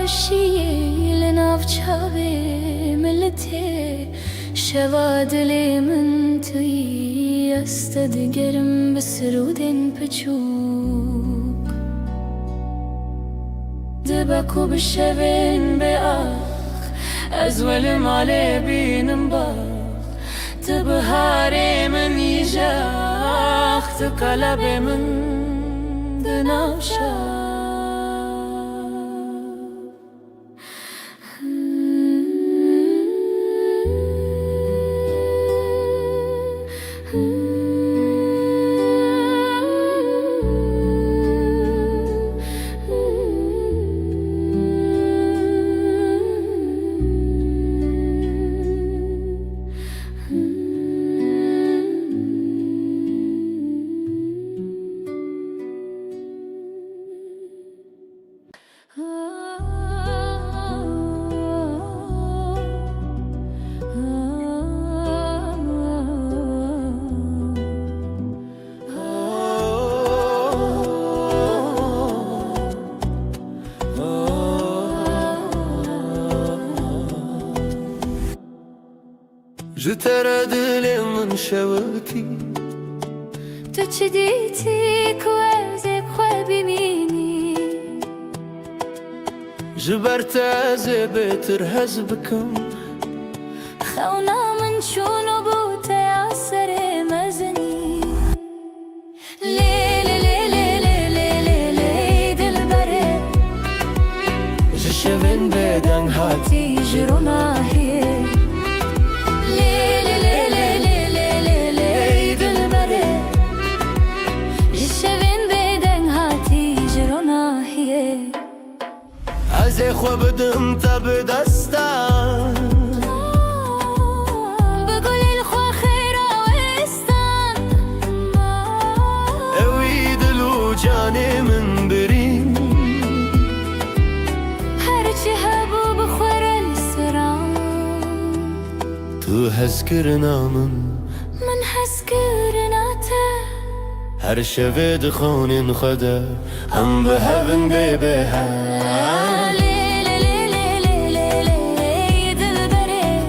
آشیه لناف چاوی ملتی شوا دلی من توی است دگرم بسرودن پچوک دبکو بشوین به آخ از ول ماله بینم باخ تبهاری من یجاخ تقلب من دناشا جتر دل من شوکی تو چی دیتی که ازک خواه ببینی جبرت از بهتر هز بکم خونا من شونو بوته اثر مزنی لیلی لیلی لیلی لیلی دل بره جشوین بدن هاتی جرونا هیه لیلی لیلی لیلی لیلی دل بره جشوین بدن هاتی جرونا هیه از خو بدم تا به دستم بگل الخوا خیرا وستان اوی دلو جان من برین هرچی هبو بخور سران تو هز کرنا من حس کرناته هر شب دخون خدا هم به هون به لیلی لیلی لیلی لیلی دل بره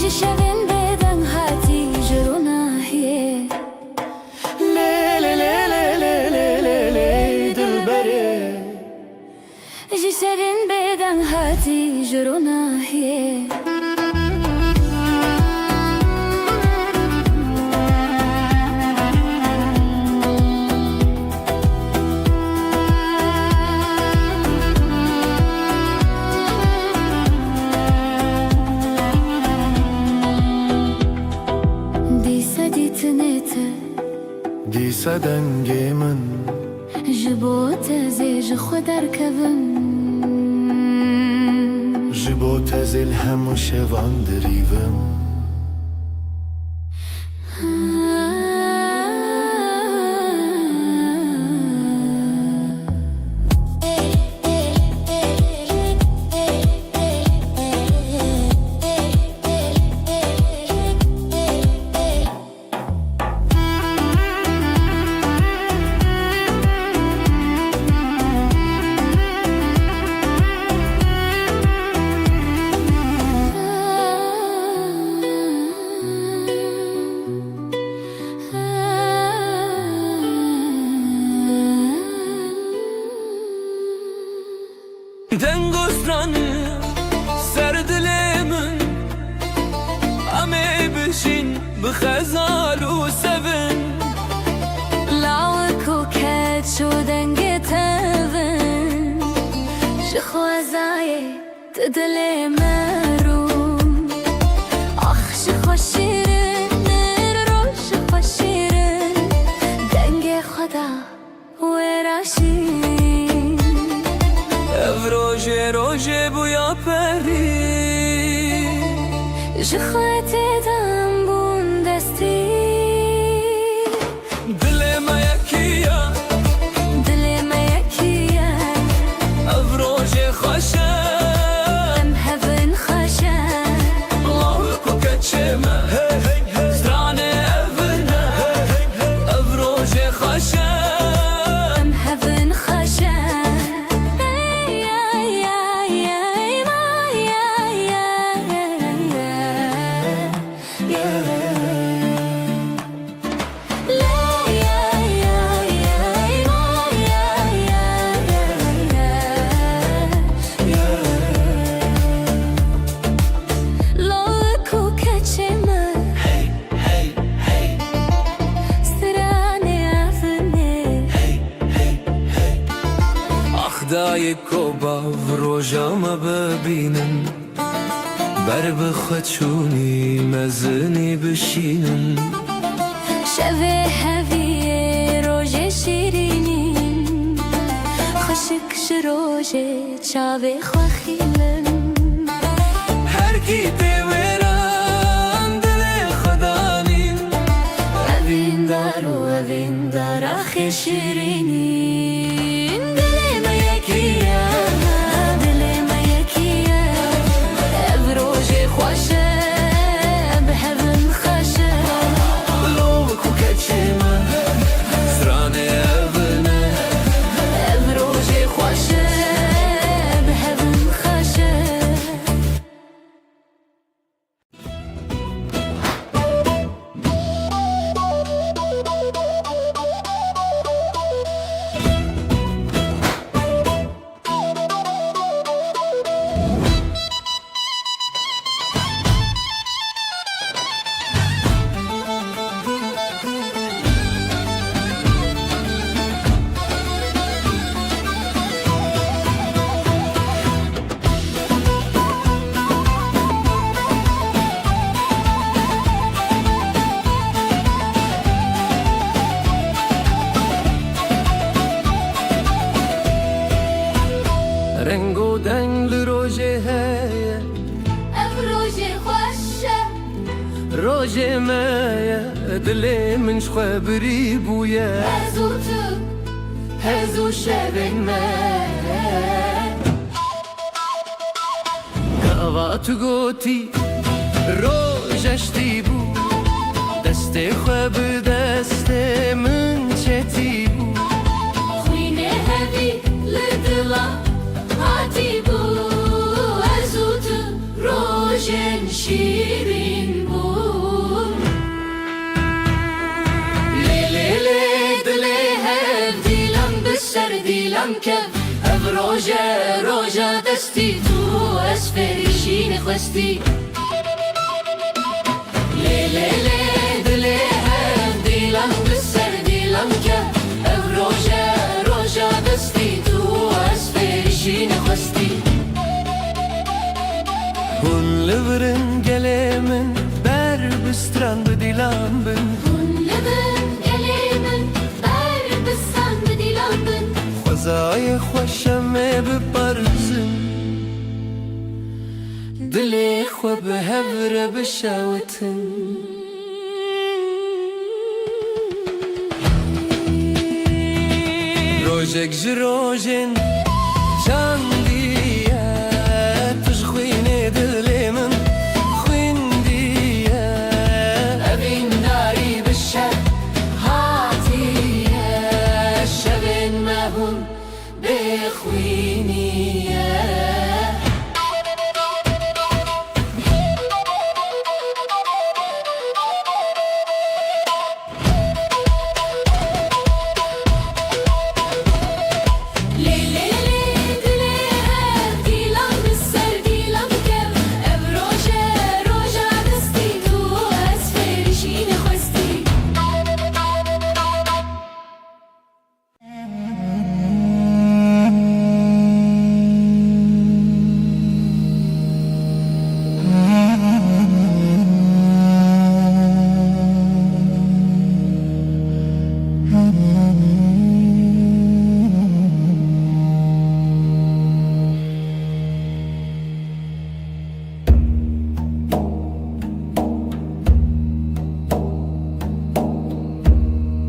جشوین بدن هاتی جرونا هیه لیلی لیلی لیلی لیلی دل بره جشوین بدن هاتی جرونا هیه دیسا دنگ من جبوت زیج خود ارکبم جبوت زل هم شوان دریوم دنگسترانı سر دلمن امه بشین بخزال و سبن لاوك وكات شو دنگه تبن شخوازاي تدلي مروم اخ شخو شیرن رو شخو شیرن دنگه خدا وراشین ev roje roje bu ya peri جخواتي دنبون دستي dileme yakiya دلي ما يكيا ev roje xoşe ام هفن خشا Allahu ku keçeme strane evine ev roje xoşe ام هفن خشا يا يا يا ما يا يا يا لا يا يا يا ما يا يا لوك وكاتشما ستراني عفني Axdayı koba vrojama bebinin Ber bixweçûnî mezinî bişînin شبه هویه روژه شیرینین خشک شروژه چاوه خواخیلن Her gide veran dile xedanîn اوین دار و اوین دار آخی شیرینین دل ما یکی رنگ و دنگ لروجه هیه ام روژه خوشه روجه مایه دلی من شخوا بری بویه هزو تو هزو شبن من تو گوتی روژشتی بو دست خوا به دست من چتی بو خوینه هبی لدلا هاتی بو هزو تو روژن شیرین بو لیلی دلی هب دیلم بسر دیلم کف اف روژه دستی تو اسفریشین خواستی لیلی دلی هب دیلم بسر دیلم کف اف روژه دستی تو اسفریشین خواستی هون لبرن گله من بر بستران بدیلم بن هون لبن گلیمن بر بسان بدیلم بن خوزای خوشم بپرزن دلی خو به هبر بشوتن روژک جروجن چندیه تش خوینه دلی من خویندیه اوین داری بشه هاتیه شبن مهون بخوینیه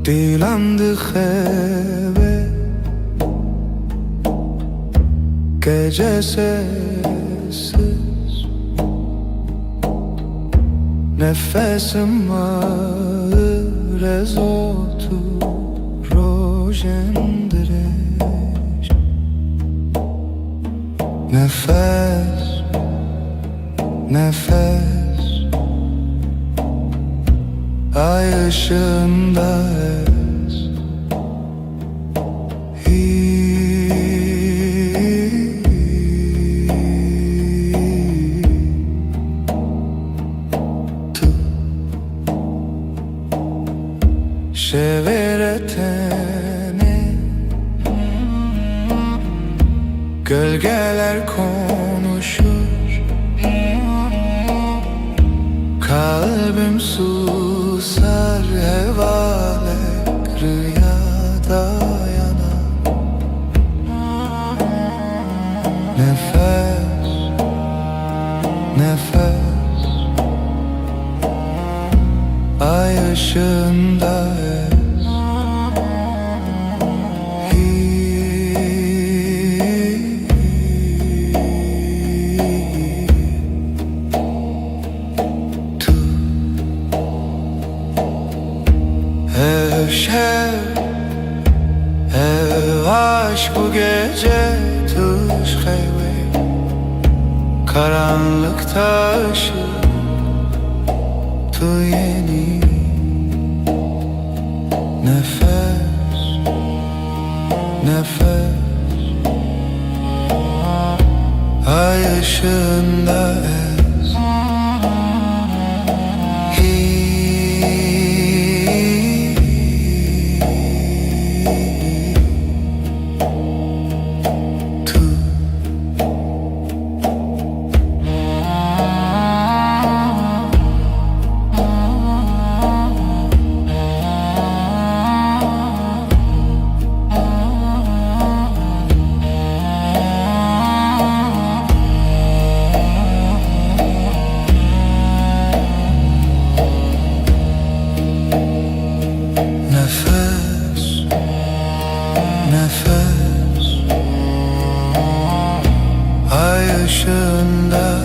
دیلم دخبه gecesiz Nefesim ağır ez otur rojendireş Nefes, nefes Ay ışığında ez Şeveretene Gölgeler konuşur Kalbim susar hevalek rüyada yanar Nefes, nefes Ay ışığında ez Ev şev, ev aşk bu gece tuş heyve Karanlıkta ışık tu yeni Nefes, nefes Ay ışığında ez ışığında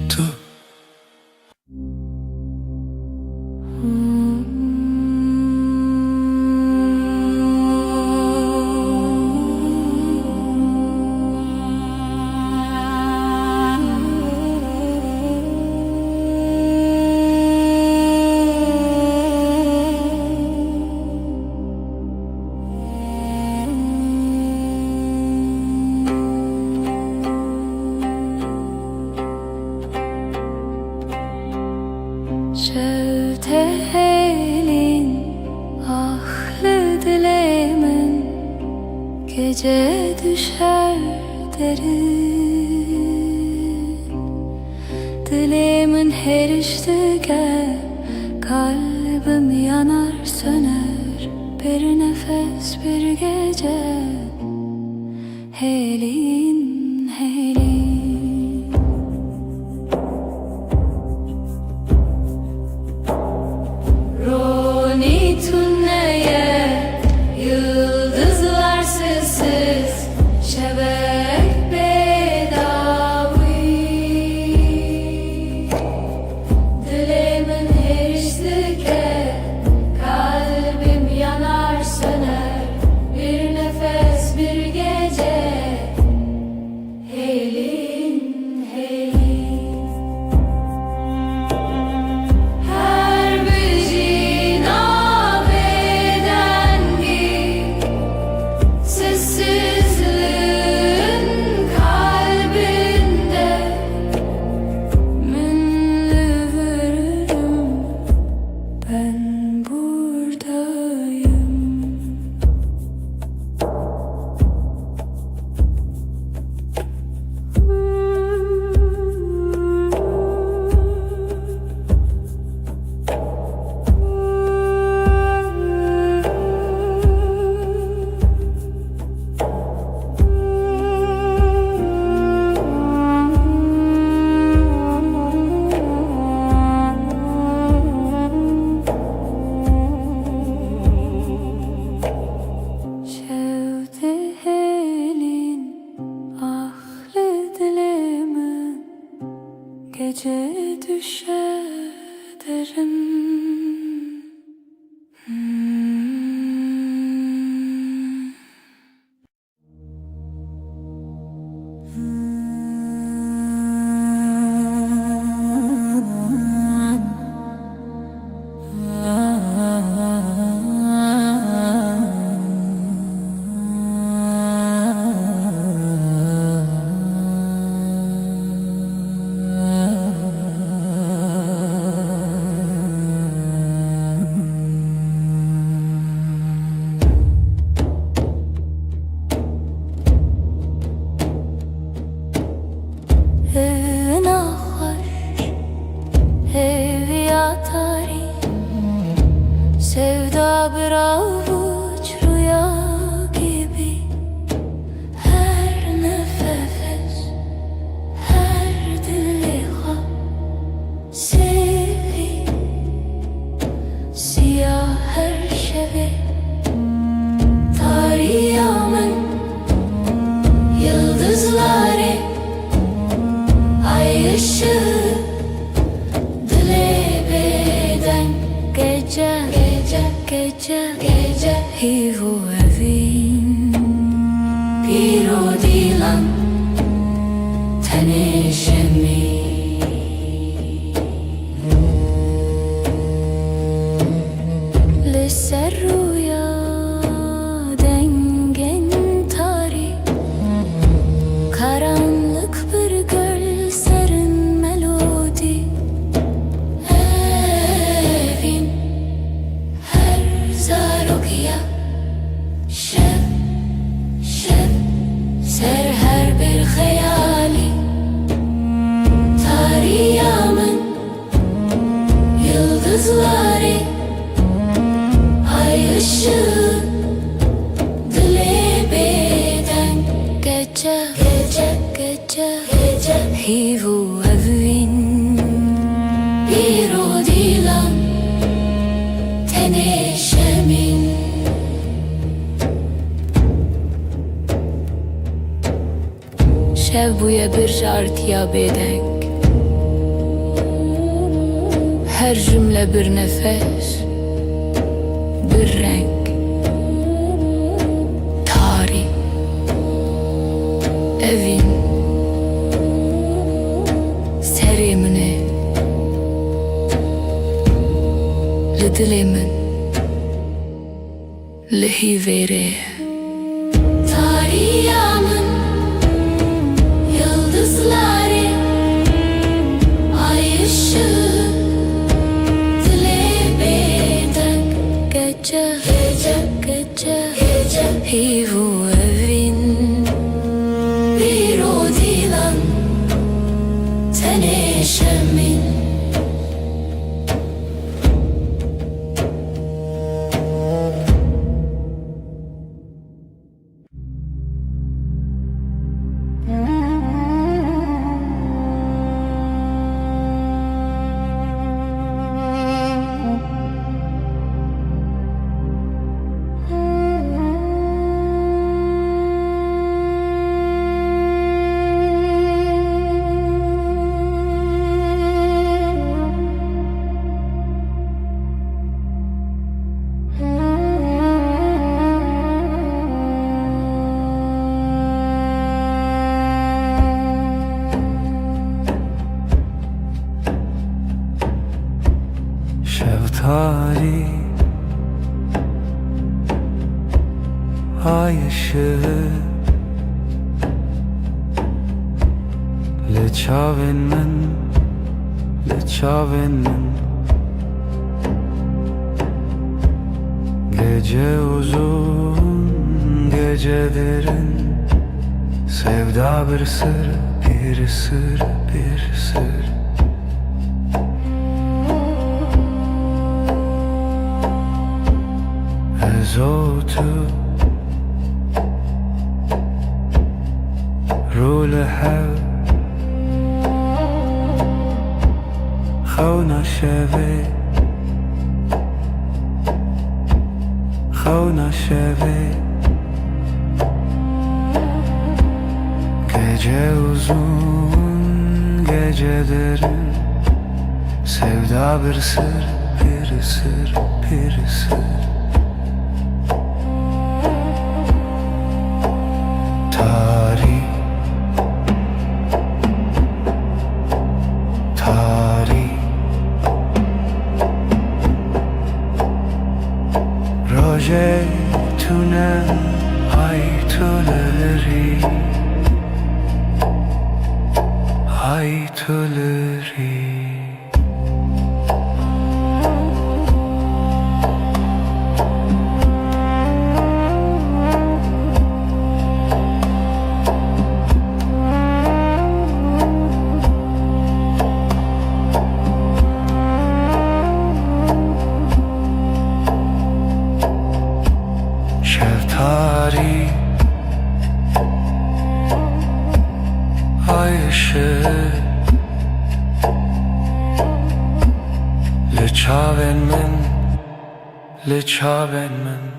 tu. Şevte elin ahlı dilemin gece düşer derin. Dilimin her iştige kalbim yanar söner bir nefes bir gece. Helin helin Roni tünneye yıldızlar sessiz şebek bedavi. Dilimin her iştike kalbim yanar söner bir nefes bir gece. Helin helin her bir nabedengi sessizliğin kalbinde minli veririm ben buradayım. Şevte elin ahlı dilimin gece düşer derin. Sevda bir avuç rüya gibi her nefes, her diliha sevi siyah her şevi tarihımın yıldızları ay ışığı dile beden gece gece hivu evin piro dilan tanışemi lise rüya dengen tarih karanlık bir göl serin melodi evin her zarokya jartiya bedenk. Her cümle bir nefes, bir renk. Tarih, evin, serimini, lidilimin, lihivere. Tarihimın yıldızları, ay ışığı, dile beden. Gece, gece, gece, gece. Hivu evin, bir o dilan, teneşemin. Şeftali ay ışığı Leçavin min, leçavin min. Gece uzun, gece derin. Sevda bir sır, bir sır, bir sır. Ezotu رول هوا خونا شوی خونا شوی Gece uzun, gece derin. Sevda bir sır, bir sır, bir sır. Tarih, tarih. Roje tune ay tuleri, ay tuleri. Şeftali ay ışığı Leçavin min, leçavin min.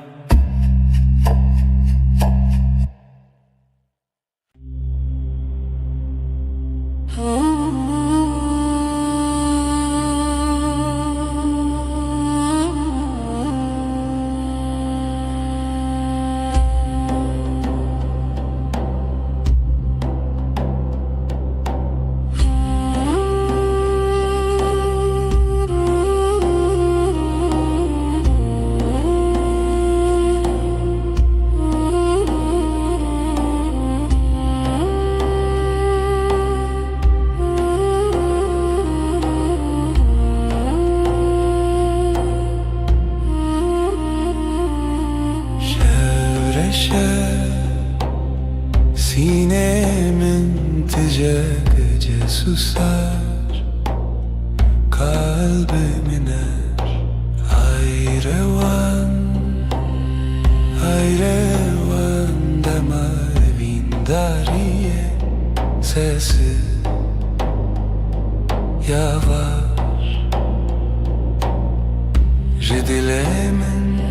Sinemin gece gece susar, kalbim iner. Hayrevan, hayrevan deme evin dariye. Sesi yavaş, dilemin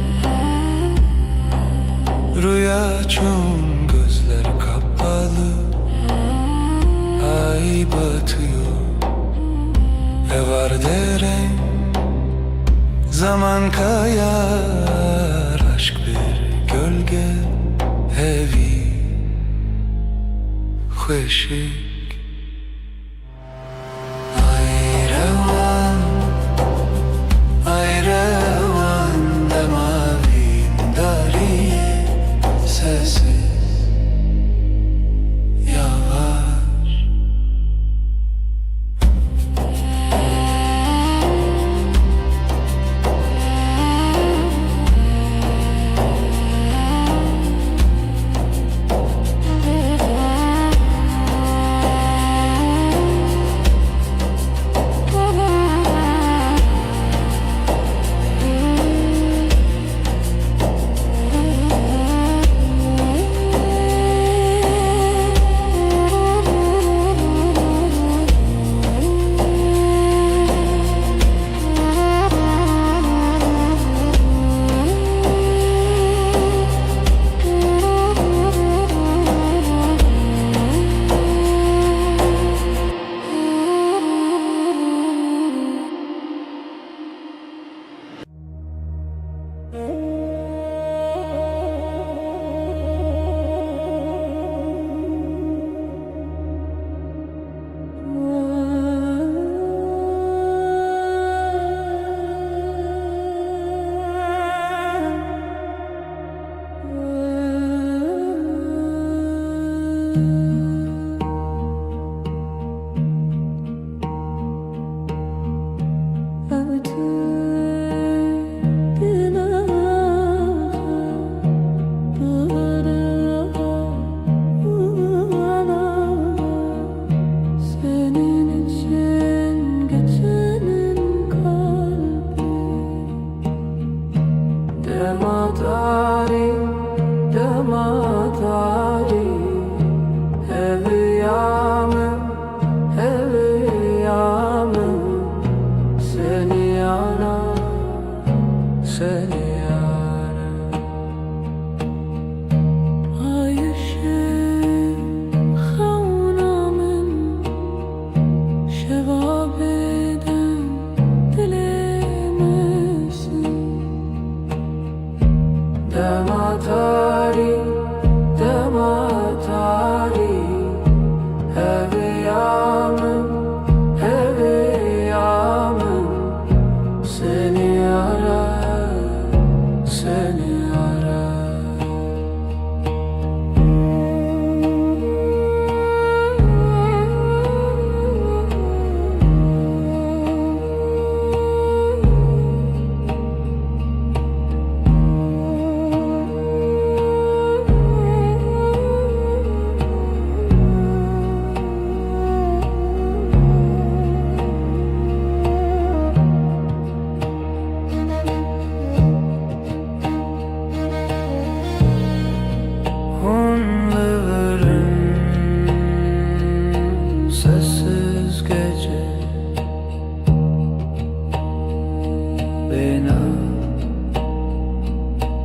rüya çun gözler kapalı. ay batıyor, var derim. Zaman kayar, aşk bir gölge evi خوشک ay revan demavin dari sessiz yavaş. Sessiz gece bina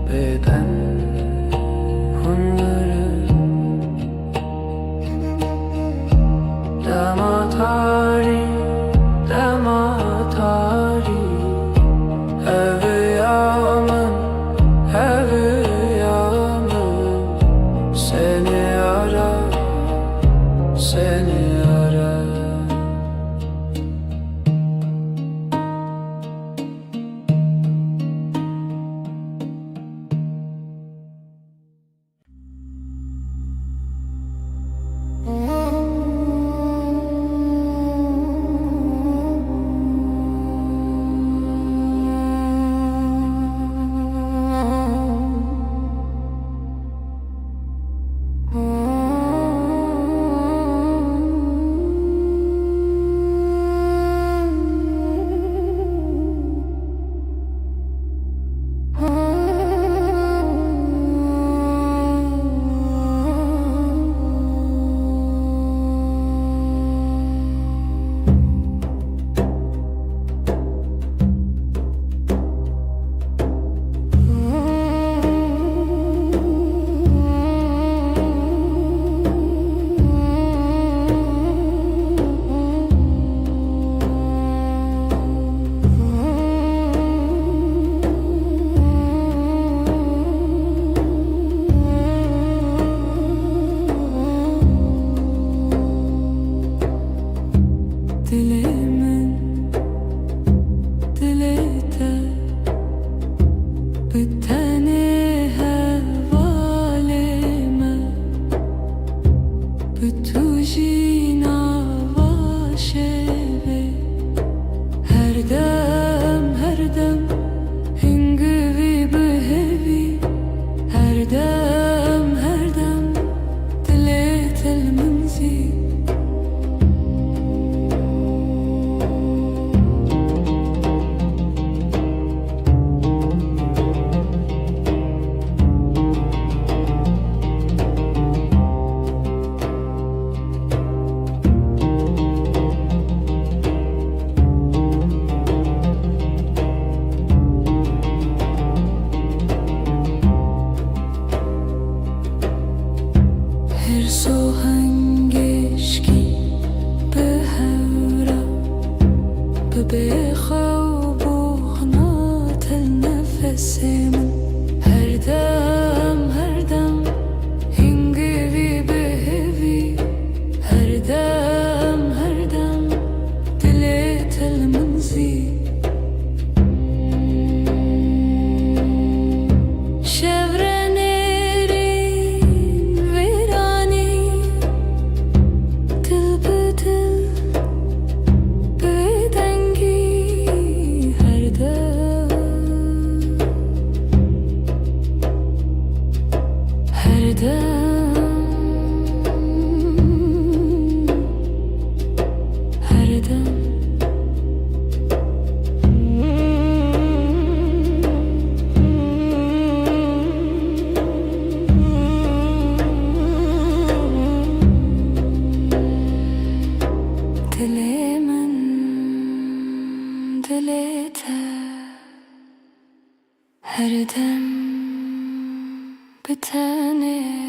beden hunları damatari eviyamın seni arar seni arar. her dem Hingvi behevi Her dem Dilet el منزي Her sohangeşki behevra Bebeğe buğna tel nefesimin Her dem hingivi behevi Her dem dilet el منزي Her dem bitene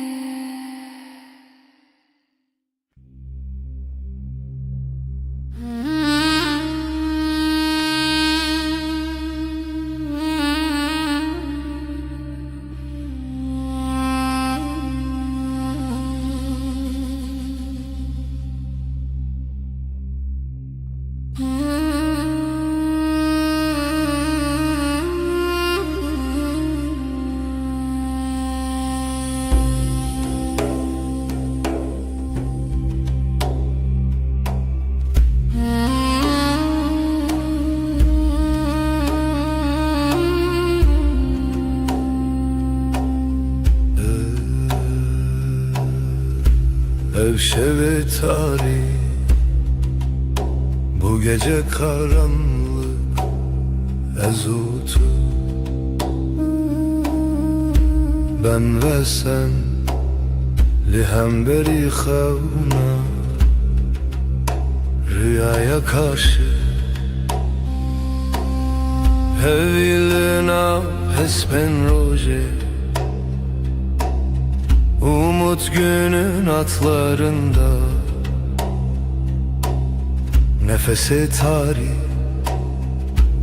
Evşeve tarih bu gece karanlık ezutu Ben ve sen lihemberi xevna Rüyaya karşı Hevilina hespen roje Umut günün atlarında Nefesi tarih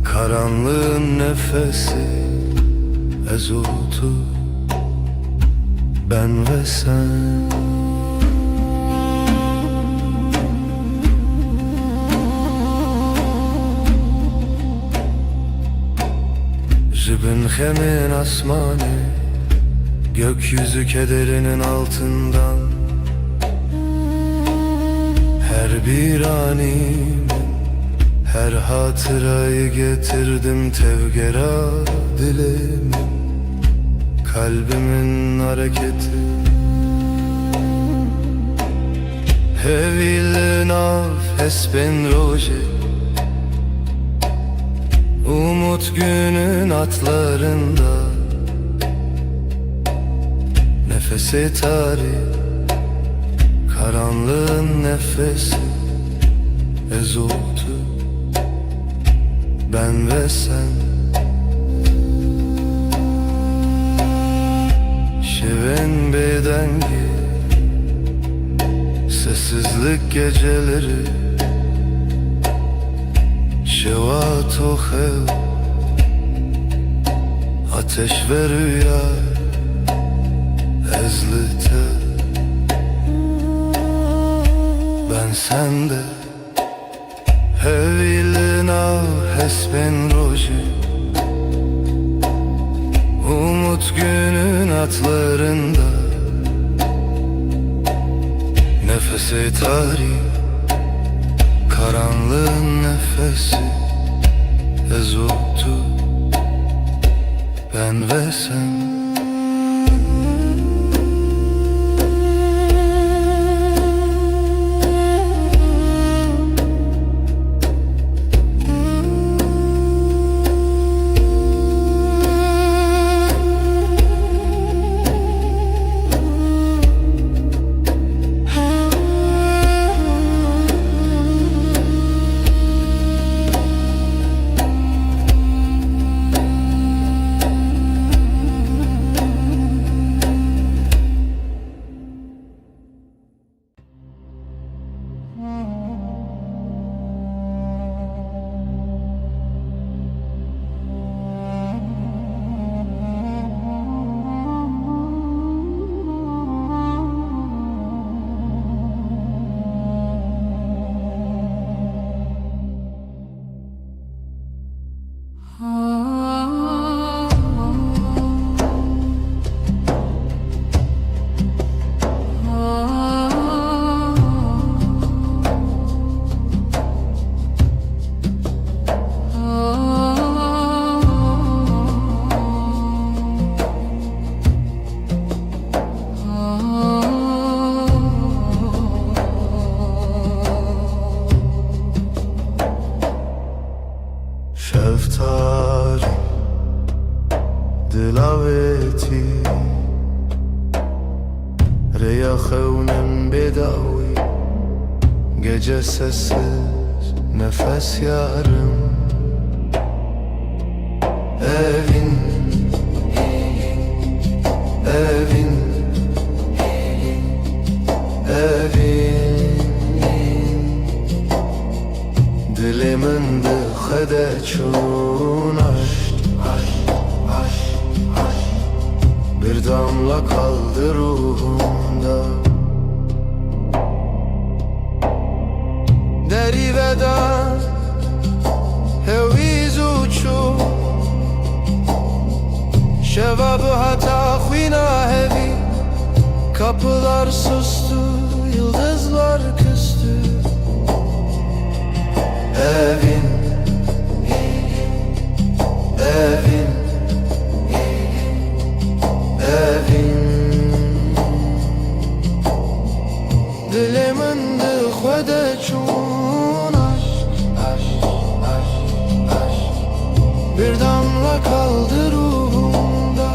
Karanlığın nefesi Ezutu Ben ve sen Jibin hemin asmanı Gökyüzü kederinin altından Her bir anim Her hatırayı getirdim tevgera dilimin Kalbimin hareketi Hevilin af espen roje Umut günün atlarında Nefesi tarih Karanlığın nefesi Ezutu Ben ve sen Şiven bedengi Sessizlik geceleri Şevat o hev Ateş ve rüya Ezlite Ben sende Hevilina hespen roji Umut günün atlarında Nefesi tarih Karanlığın nefesi Ez o tu, ben ve sen. Şeftali, dilaveti, reyahevnem bedavi, gece sessiz, nefes yarım. Evin, evin, evin, dilimin dıxede çun aşk, bir damla kaldı ruhumda. Deri veda, heviz uçu, şevabı hata khvina hevi. Kapılar sustu, yıldızlar küstü. Evin, evin, evin, dilimin dıxvede çun aşk, bir damla kaldı ruhumda.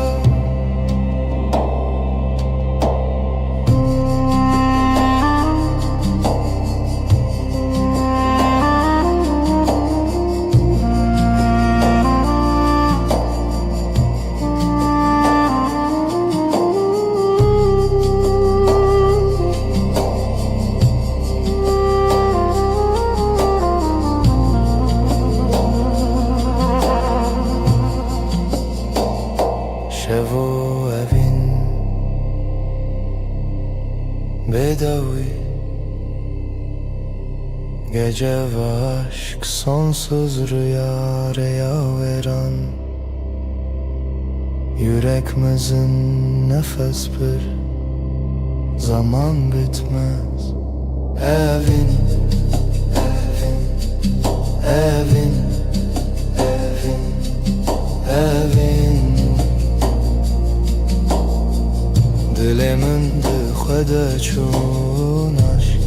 Şevo evin bedavi, gece ve aşk sonsuz rüya veren. Yüreğimizin nefes bir zaman bitmez. Evin, evin, evin, evin, evin, dilimin dıxvede çun aşk,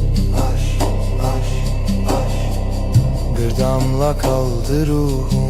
bir damla kaldı ruhumda.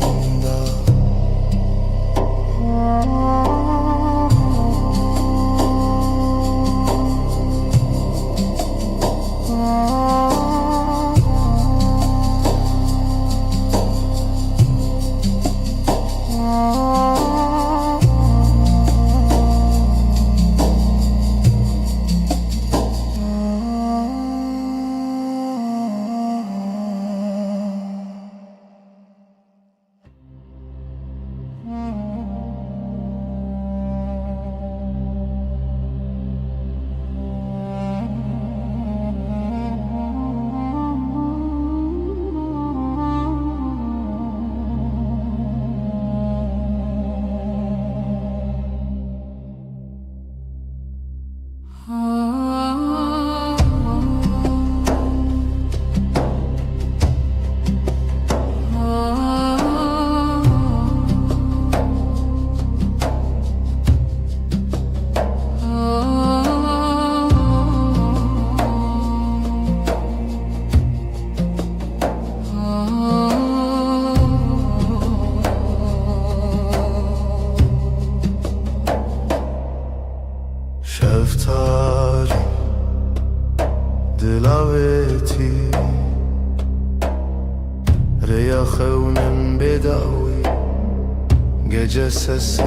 Gece sessiz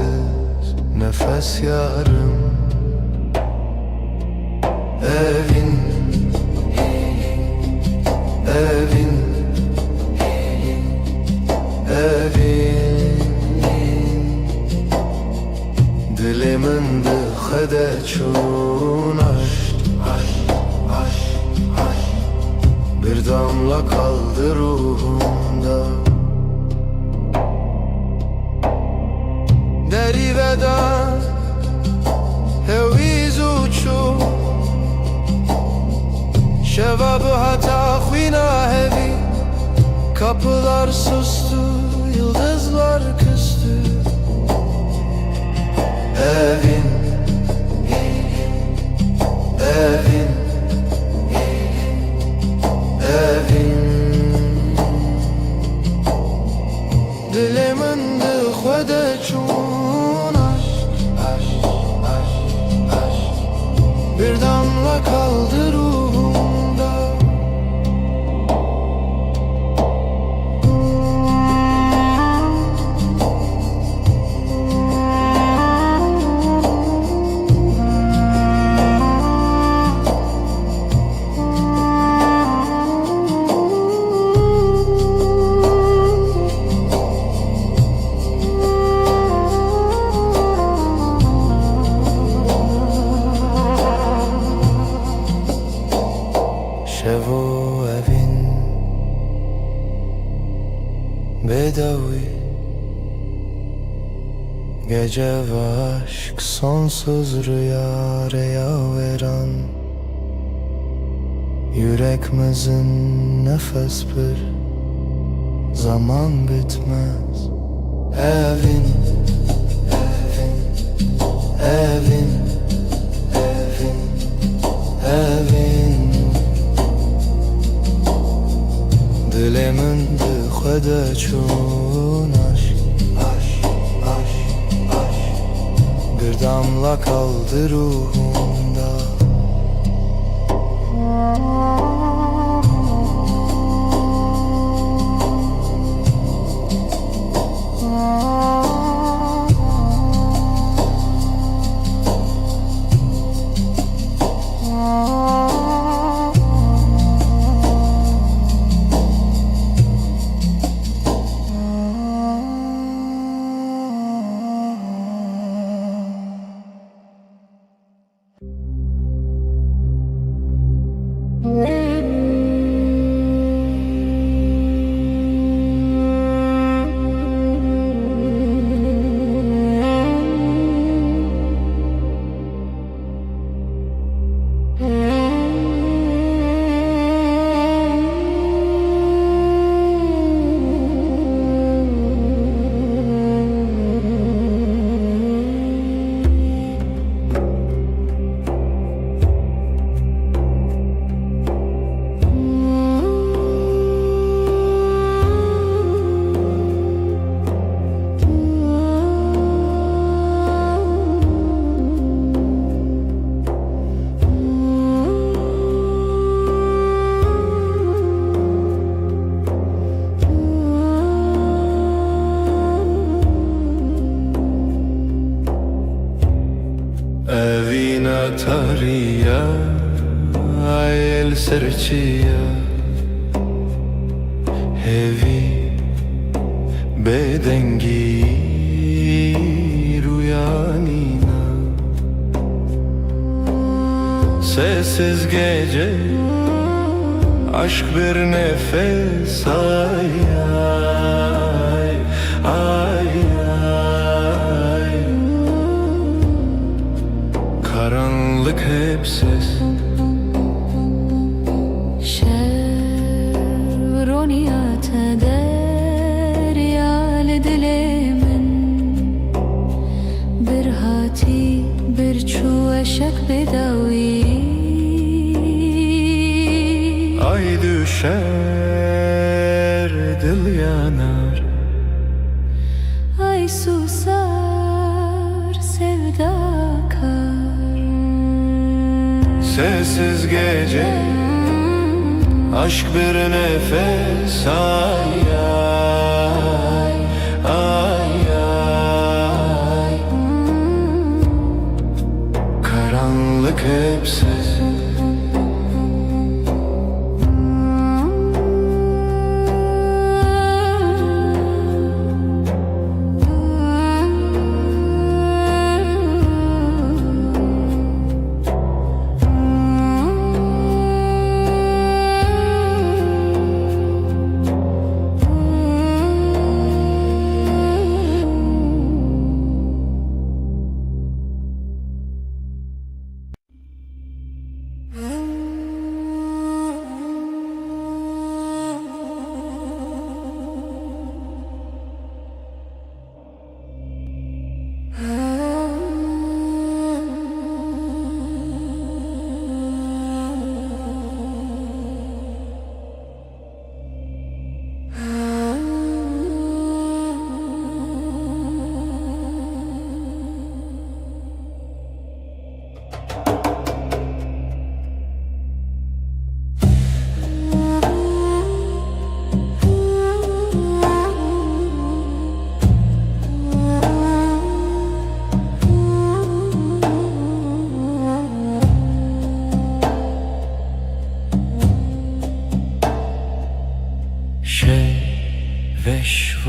nefes yarım. Evin, evin, evin. Dilimin dıxede çun aşk. Bir damla kaldı ruhumda. Deri veda heviz uçu şevabı hata khvina hevi. Kapılar sustu, yıldızlar küstü. Evin, evin, evin. Dilimin dıxede çun aşk. Bir damla kaldı ruhumda. Şevo evin bedavi. Gece ve aşk sonsuz rüya veren. Yüreğimizin nefes bir zaman bitmez. Evin, evin, evin, evin. Dilimin dıxede çun aşk. Bir damla kaldı ruhumda. Evina tariya el serçiya hevi bedengi rüyanina. Sessiz gece aşk bir nefes ay ay ay ay. Karanlık hep ses. شرونيات دريال دليمن برهاتي برچو اشک بداوی. Ay düşer dil yanar. Ay susar sevda kar. Sessiz gece aşk bir nefes ay ay ay ay.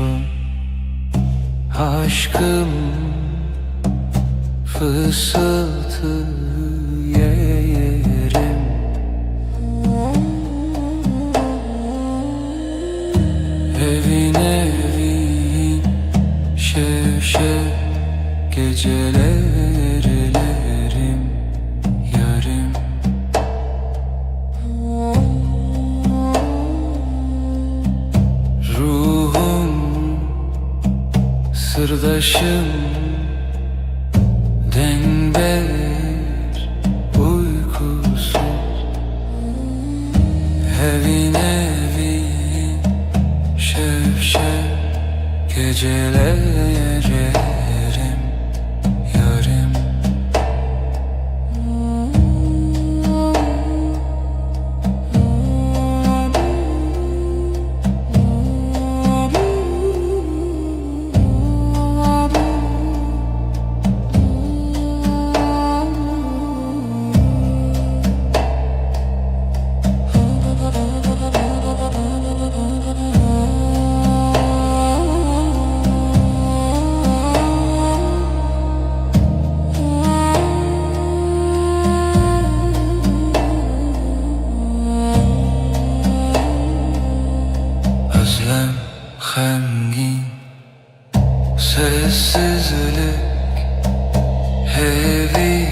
şu aşkım fısıltı yerim. Evin evin şevşev gecelerlerim yarım. Ruhum sırdaşım denber uykusuz. Evin evin şevşev gecelerlerim yarım. Özlem hemgin sessizlik heavy.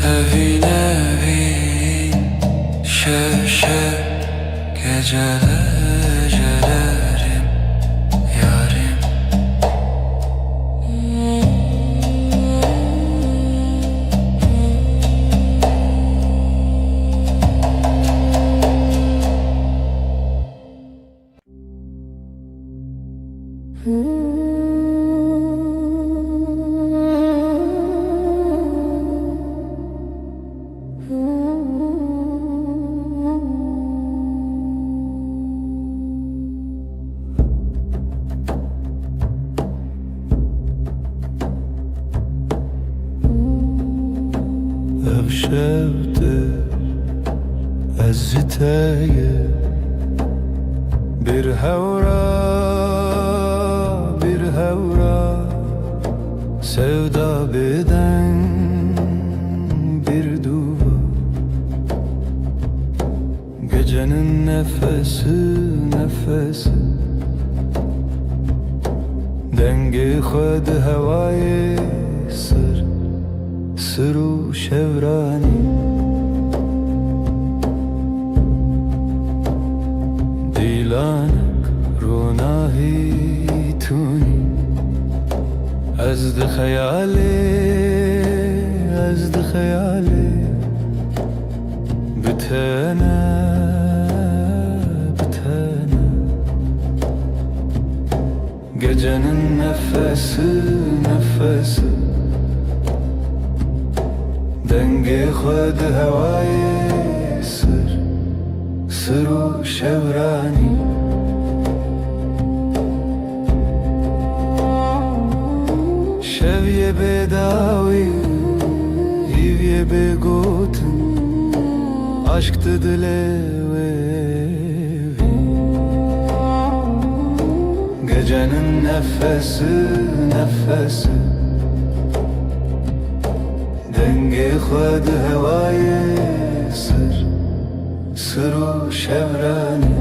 Evin evin şevşev gecelerlerim yarım. Ev şevdir eziteye bir hevra sevda beden bir duva. Gecenin nefesi dengi khud havayı sır şevrani. Dilanak runahi tuni azd khayali bitana gecenin nefesi dengi khud havayı sır şevrani. Şevye bedavi hivye begotin aşktı dilevi. Gecenin nefesi dengi khud havayı sır şevrani.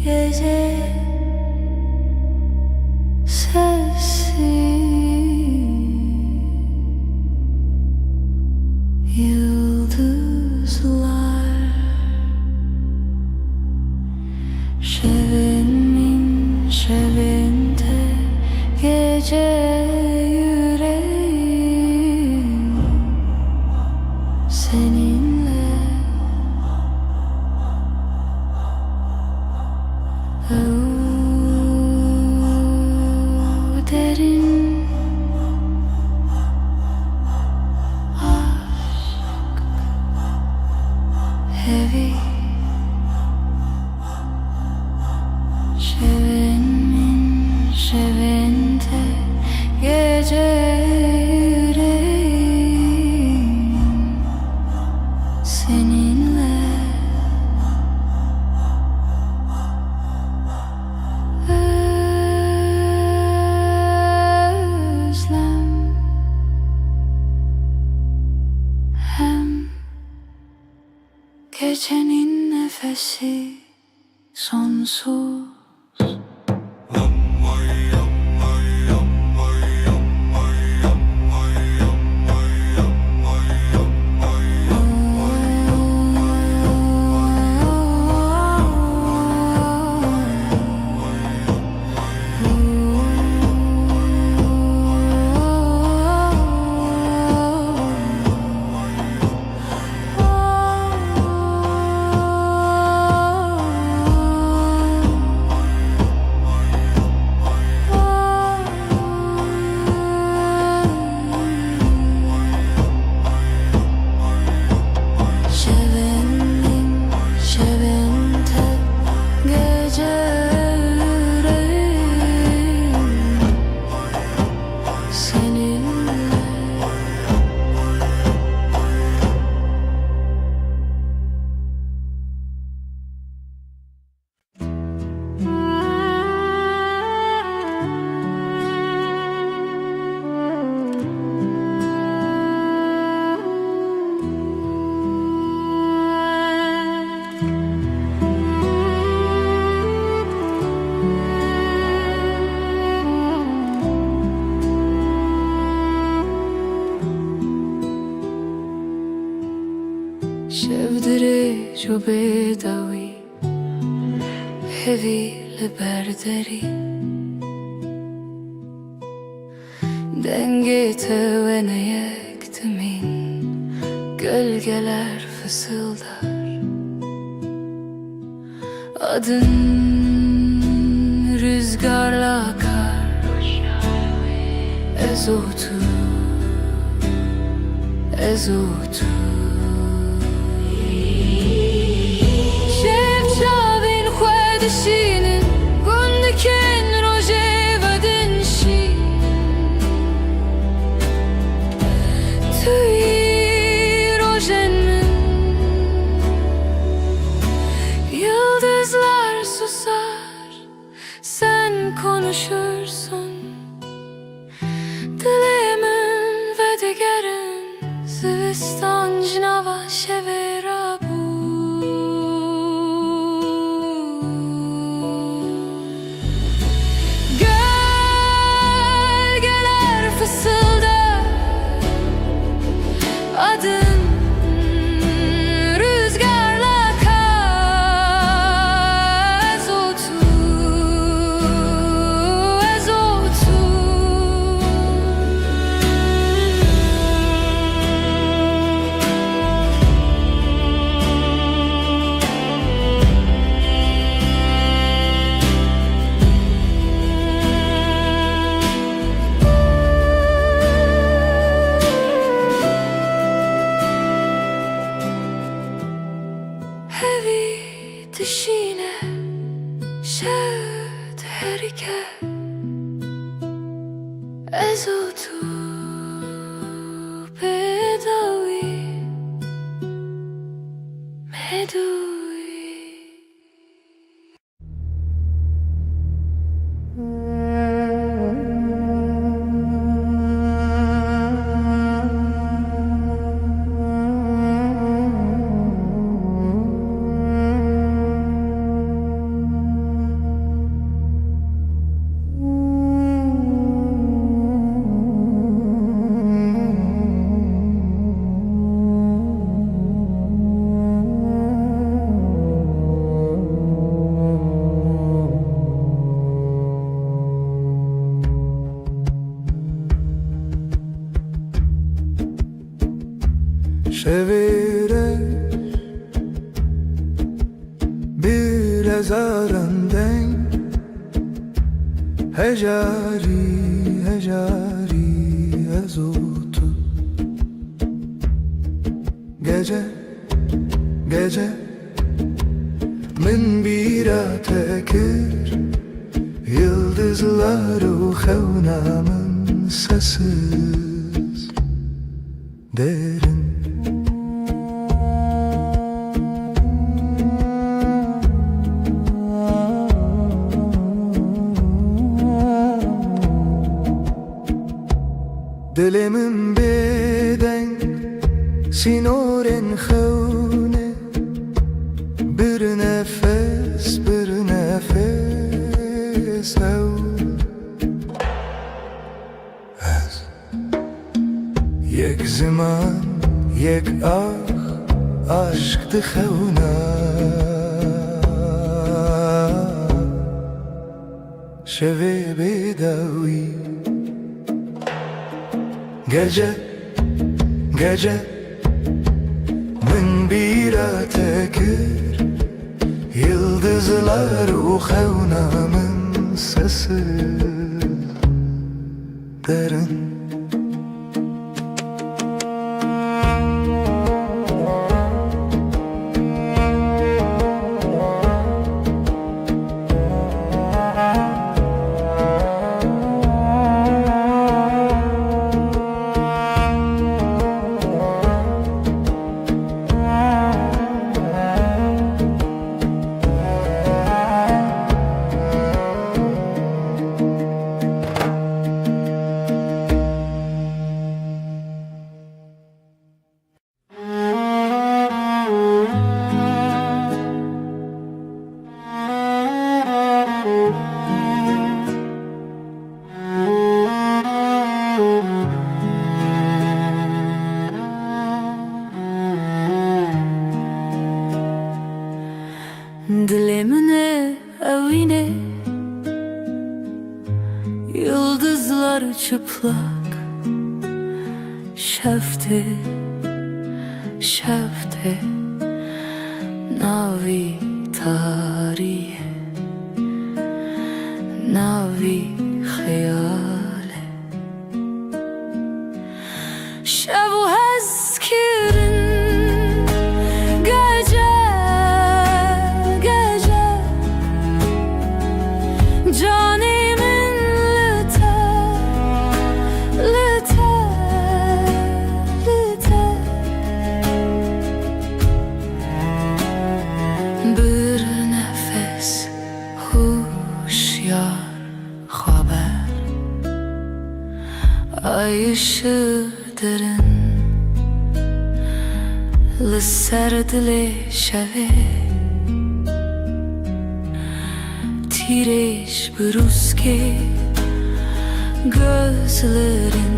gece sessiz yıldızlar şevenin şevinde gece yüreğim seninle derin aşk heavy şevenin şevinde gece yüreğim seninle özlem hem gecenin nefesi sonsuz. Şevenin şevinde gece yüreğim seninle شفدري جو بدوي heavy لبردري Denge tevene yektimin Gölgeler fısıldar Adın rüzgarla akar Ezotu Ezotu شافين خوادشين قلنا كان روجي بدنشي توي روجن من yıldızlar susar sen konuşursun dilimin ve digerin zivistan cinava şevera bu gölgeler fısıldar adın rüzgarla akar ezotu ezotu heavy dışine şad herike ezotu bedawi medui zarandeng Hecari hecari ezotu Gece gece min bira tekir Yıldızları xevnamın sessiz derin Dilimin beden sinoren xevne Bir nefes ev Ez yek zaman yek aşk dixevna Şevi bedavi Gece gece min bira tekir Yıldızlar uxevnamın sesi derin Dilimine evine Yıldızlar çıplak Şefte şefte Navi tarihe Navi hayale Şevu hezkirin Canimin lüter Bir nefes huşyar haber Ay ışığı derin Lisser dile şeve Tireş bruske gözlerin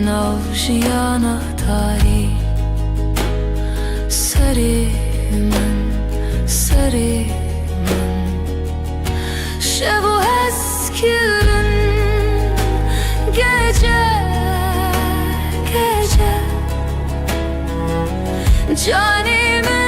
Navjiyana tari Sarımın Şevu eskirin gece Canimin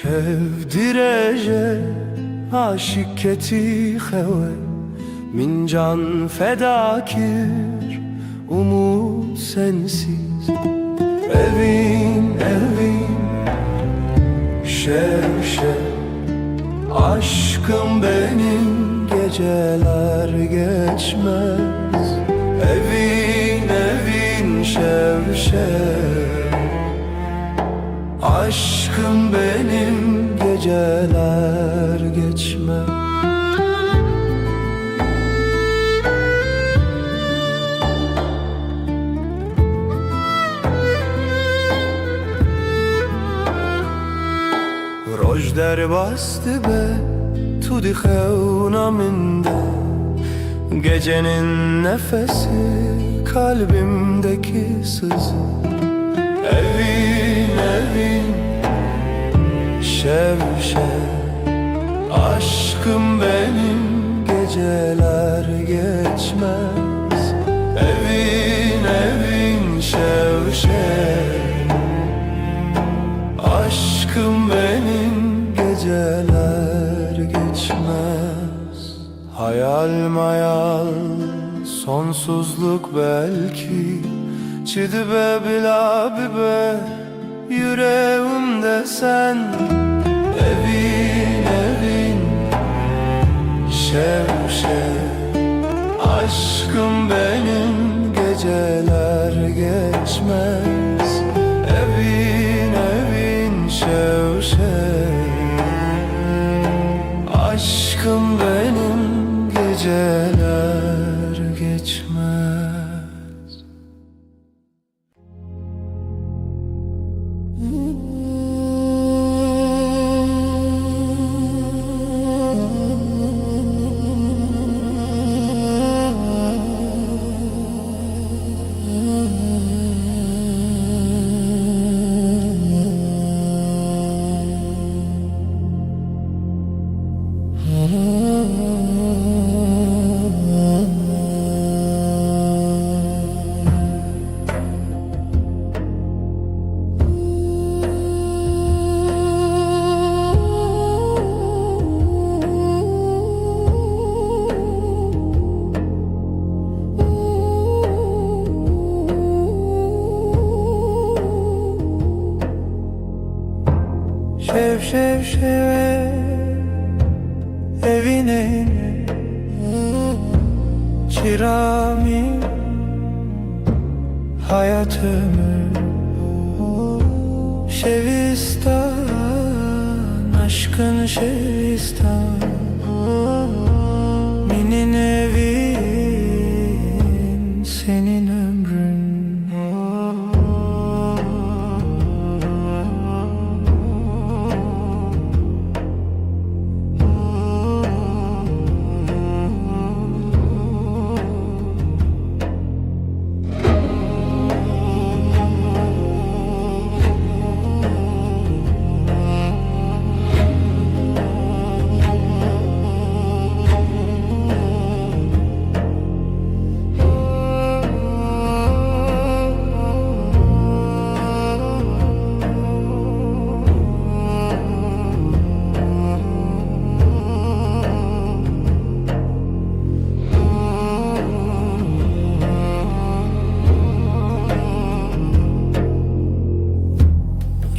Şevdirece aşık keti xewe Min can fedakir umut sensiz Evin şev Aşkım benim geceler geçmez Evin şev Aşkım benim geceler geçmez Rüzgar bastı be tudi xevnamında, gecenin nefesi kalbimdeki sızı. Evin evin şev şev, aşkım benim geceler geçmez. Evin evin şev şev, aşkım benim geceler geçmez. Hayal mayal sonsuzluk belki, çidibe bila bibe yüreğimde sen. Evin evin şev şev, aşkım benim geceler geçmez. Evin evin şev şev, aşkım benim geceler geçmez. Şev şev şev evine çırami hayatımı şevistan, aşkın şevistan. Minin evin senin ömrün.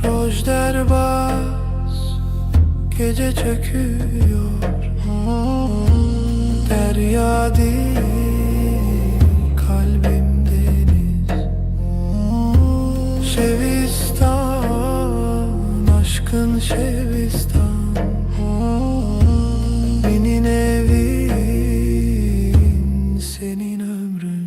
Rojderbaz gece çöküyor, derya değil kalbim deniz. Şevistan, aşkın şevistan. Benim evin senin ömrün.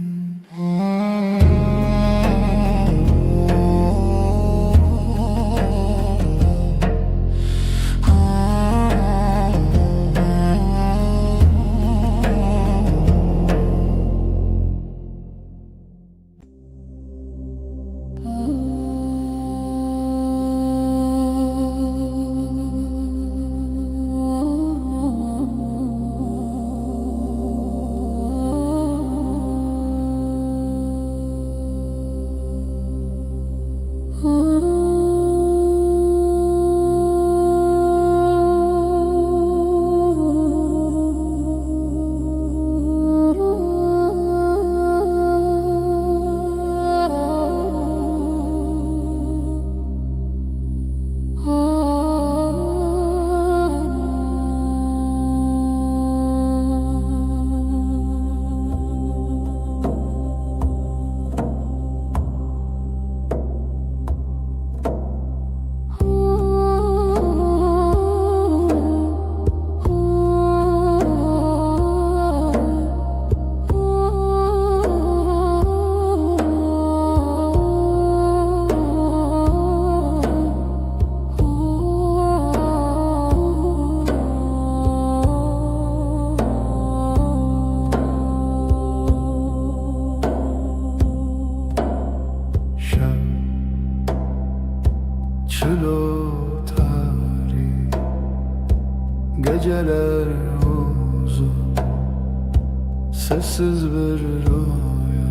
sessiz bir rüya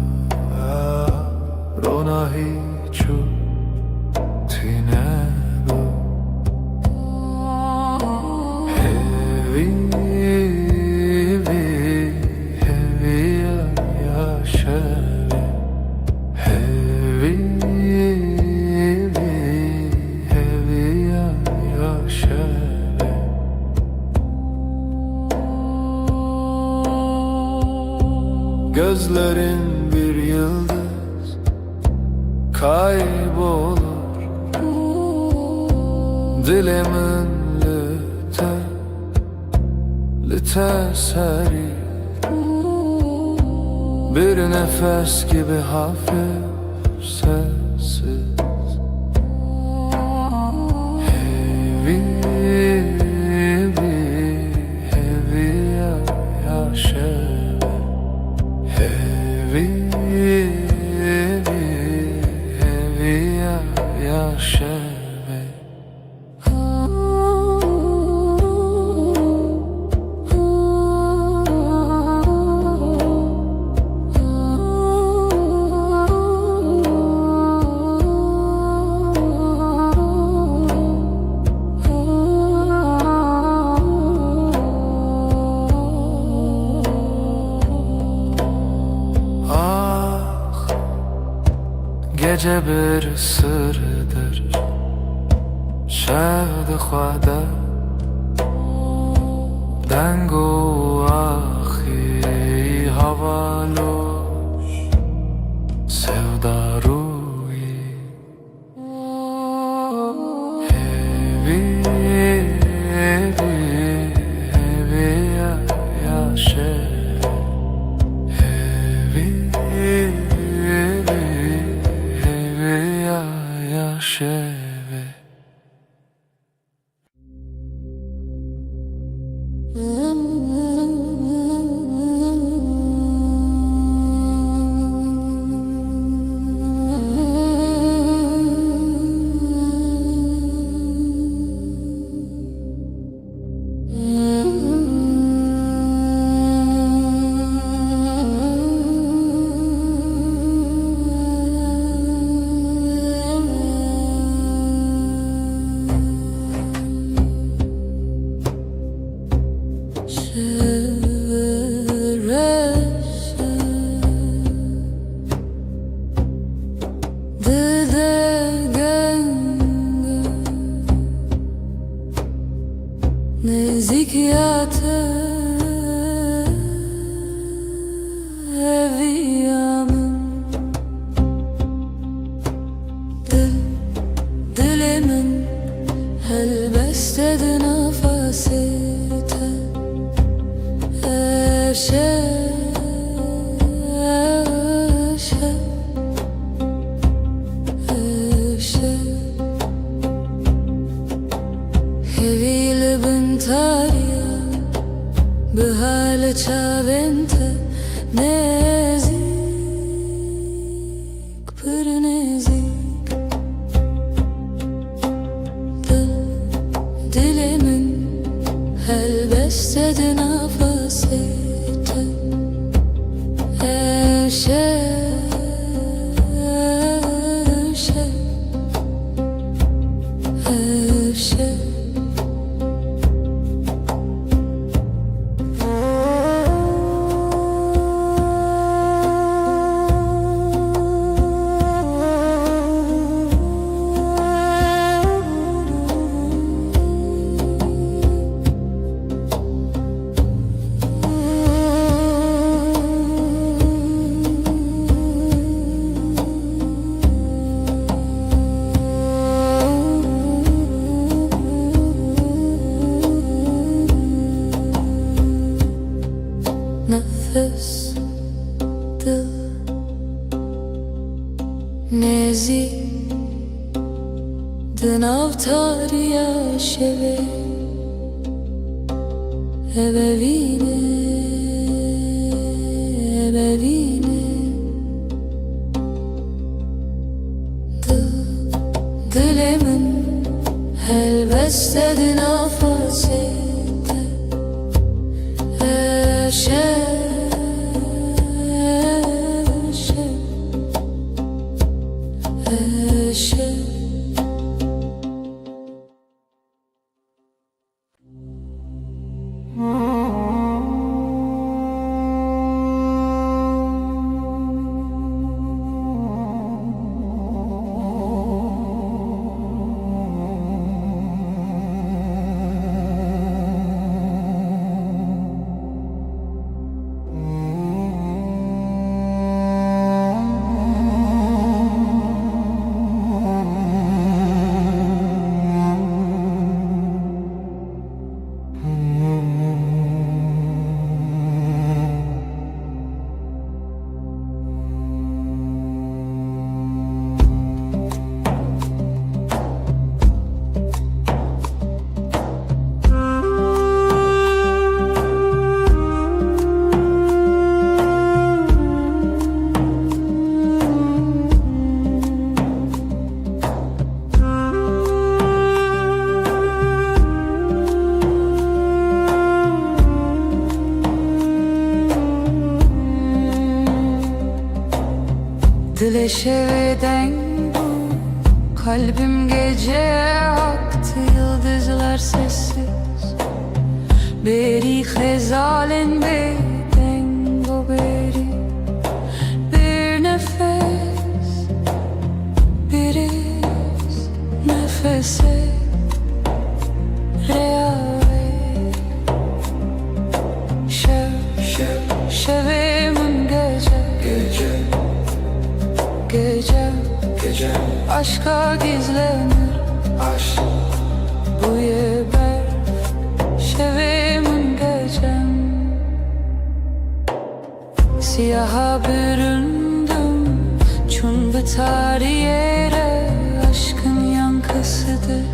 Rona hiçu tine bu Hevi yaşevi Hevi yaşevi Gözlerin bir yıldız kaybolur Dilimin lüte seri Bir nefes gibi hafif sessiz Hevi yaşa Hevi yaşa Gece bir sırdır Şevd-i Xuda Dengu ahi havaloş Sevdaruyi Hevi yaşa Hevi yaşeve Nezikiyate eviyamın dilimin helbestedi nefasite eşe Hevi bintarya bihale çavente nezik pır nezik dilimin helbestedi nefasite eşe Nefes dil nezi dinavtar yaşeve ebevine dilimin helbestedi nefasite eşe Dile şeveden bu kalbim gece aktı, yıldızlar sessiz. Beri xezalen beden bu beri. Bir nefes, bir iz nefese reave. Şevimin gece Gece aşka gizlenir. Aşk Bu yeber şevimin gecem. Siyaha büründüm, çün biter yere. Aşkın yankısıdır,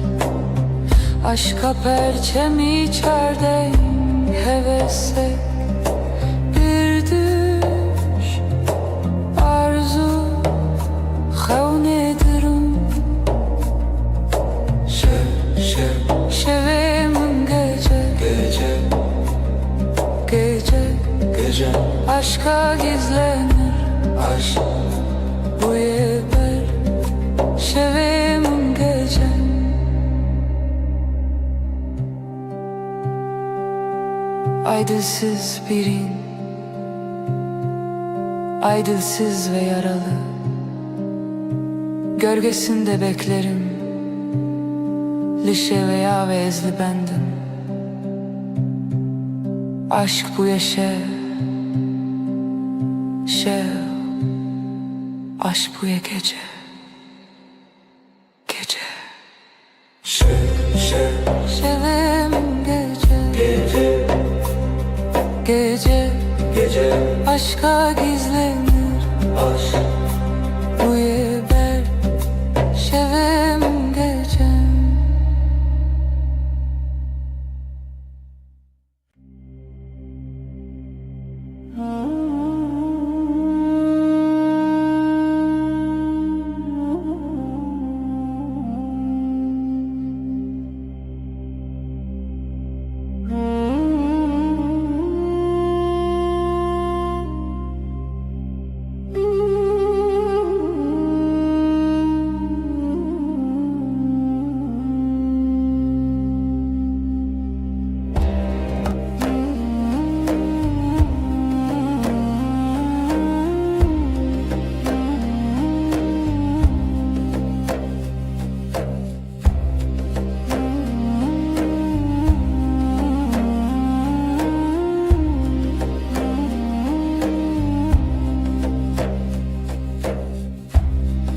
aşka perçem içerden hevese. Bir düş arzu xevnedirim. Şevimin gece aşka gizlenir. Aşk Bu yeber şevimin gecem. Aydılsız birin, aydılsız ve yaralı, gölgesinde beklerim. Lişe veya vezli bendim. Aşk bu yaşa aşk bu ya gece. Şevim gece aşka gizlenir. Aşk Bu yeber şevim gecem.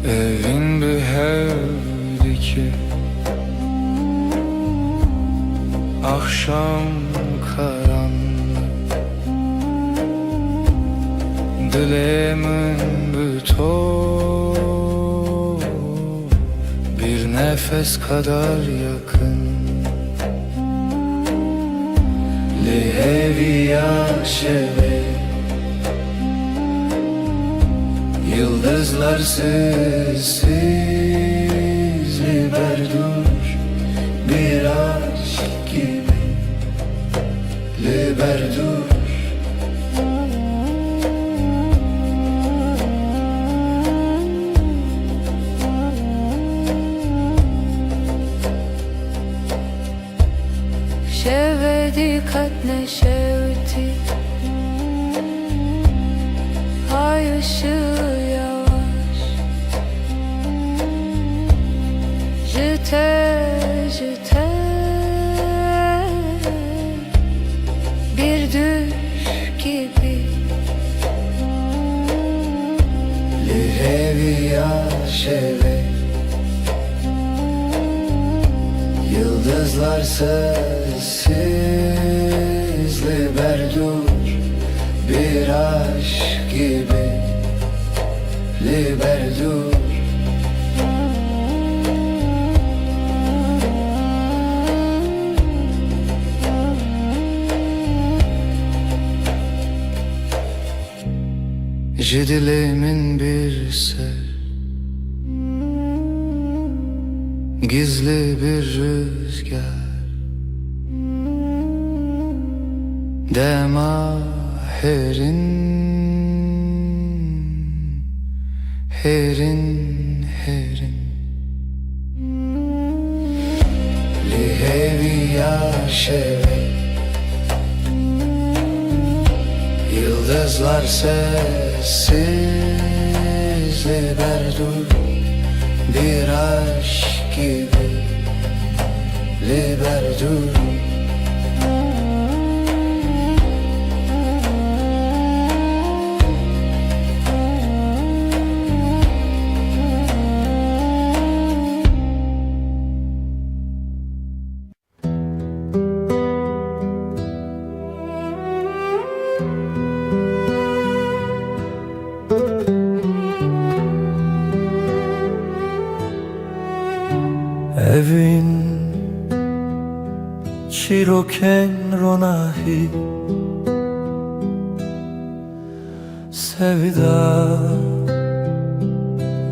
Evin bir hevdiki akşam karanlık. Dilimin bütün bir nefes kadar yakın. Liheviya şevi yıldızlar sessiz liberdur. Bir aşk gibi liberdur. Şevdi katne şevdi, ay ışığı yavaş. Jüte bir düş gibi. Liheviya şevi yıldızlar sessiz liberdur. Bir aşk gibi liberdur. Dilimin bir ser, gizli bir rüzgar. Demaherin herin herin li heviya şeve Yıldızlar sessiz liberdur bir aşk gibi liberdur Evin çiroken ronahi Sevda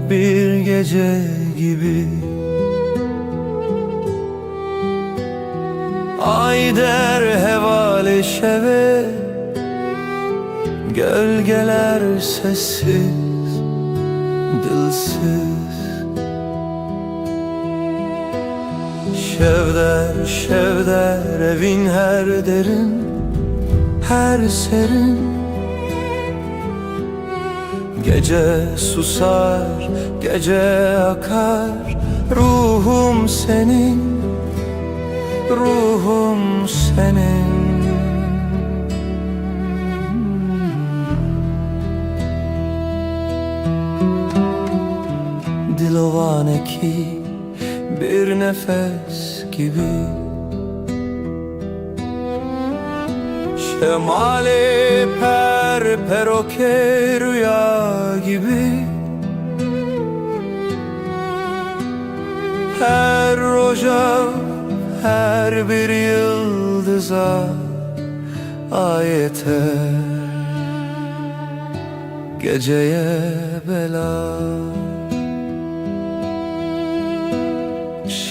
bir gece gibi Ay der hevale şeve Gölgeler sessiz, dilsiz Şevder, şevder evin her derin, her serin Gece susar, gece akar Ruhum senin, ruhum senin Dilovane ki bir nefes gibi Şemali per peroke rüya gibi Her roja, her bir yıldıza ayeter Geceye bela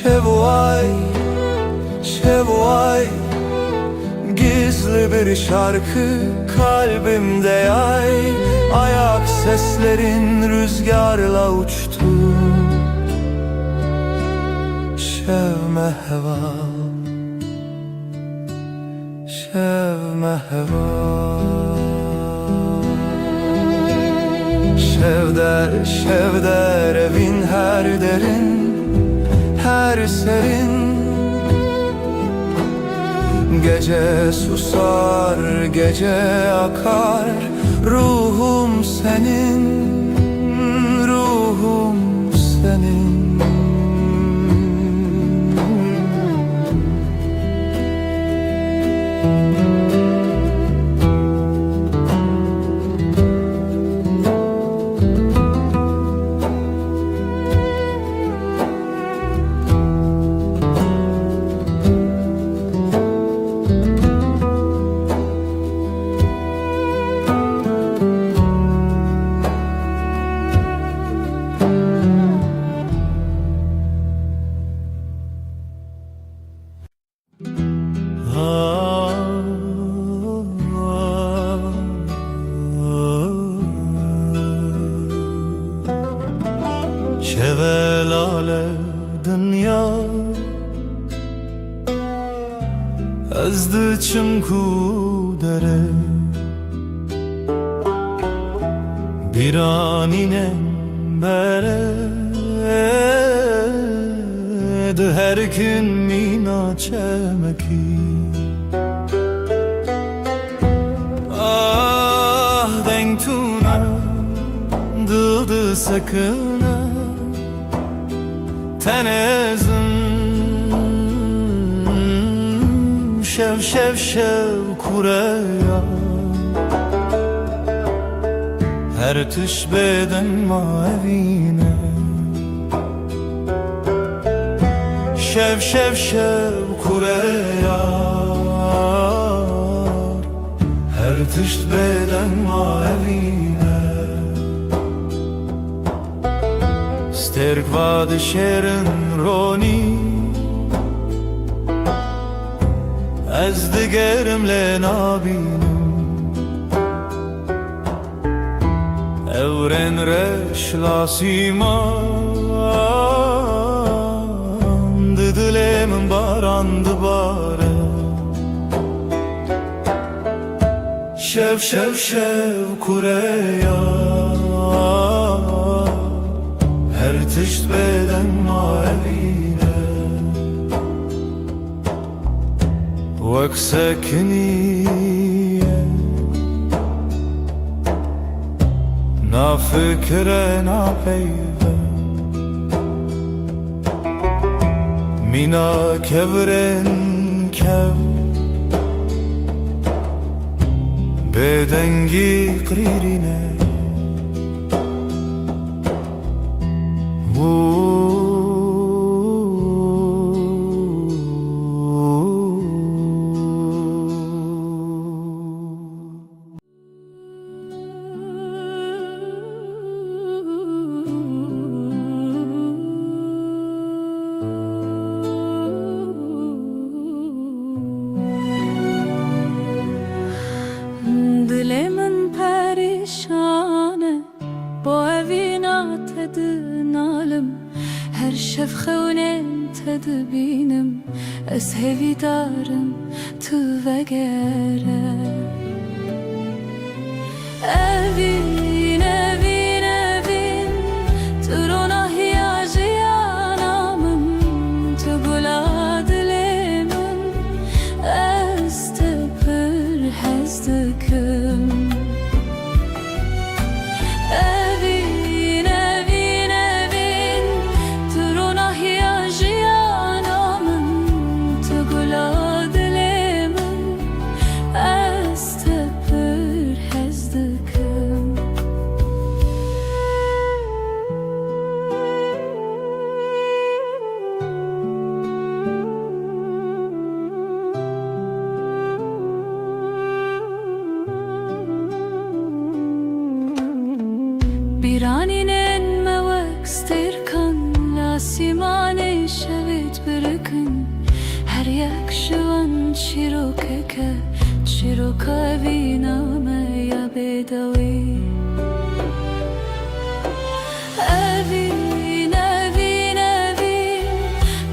Şevvay, şevvay Gizli bir şarkı kalbimde yay Ayak seslerin rüzgarla uçtu Şevme heva Şevme heva Şevder, şevder evin her derin her serin Gece susar, gece akar Ruhum senin, ruhum senin Şevelale dünya Ezdi çimku dere Bir aninen bere Her gün mina çemeki Ah dengtuna Dıldı sakına Tenezim Şev şev şev kureya Her tüş beden mavine Şev şev şev kureya Her tüş beden mavine Sterk vad şerin roni Ez digerim le nabinem Evren reş lasiman Didilemin barandı bare Şev şev şev kureya Her tişt beden maevine Vek sekniye Na fikre na peyve Mina kevren kev Bedengi qririne Dilemin perişane Bu evina tedinalım Her şef xewnen tedbinim Ez hevidarım tu vegere Evin evin evin Turuna hiyajiyanamın Tu gula dilemin Ez tepir hezdikim Evin evin evin Turuna hiyajiyanamın Tu gula dilemin Ez tepir hezdikim Biraninen mevek stirkan Lasimane şevit birikin Her yak şivan çirokeke Çiroka viname ya bedavi Evin evin evin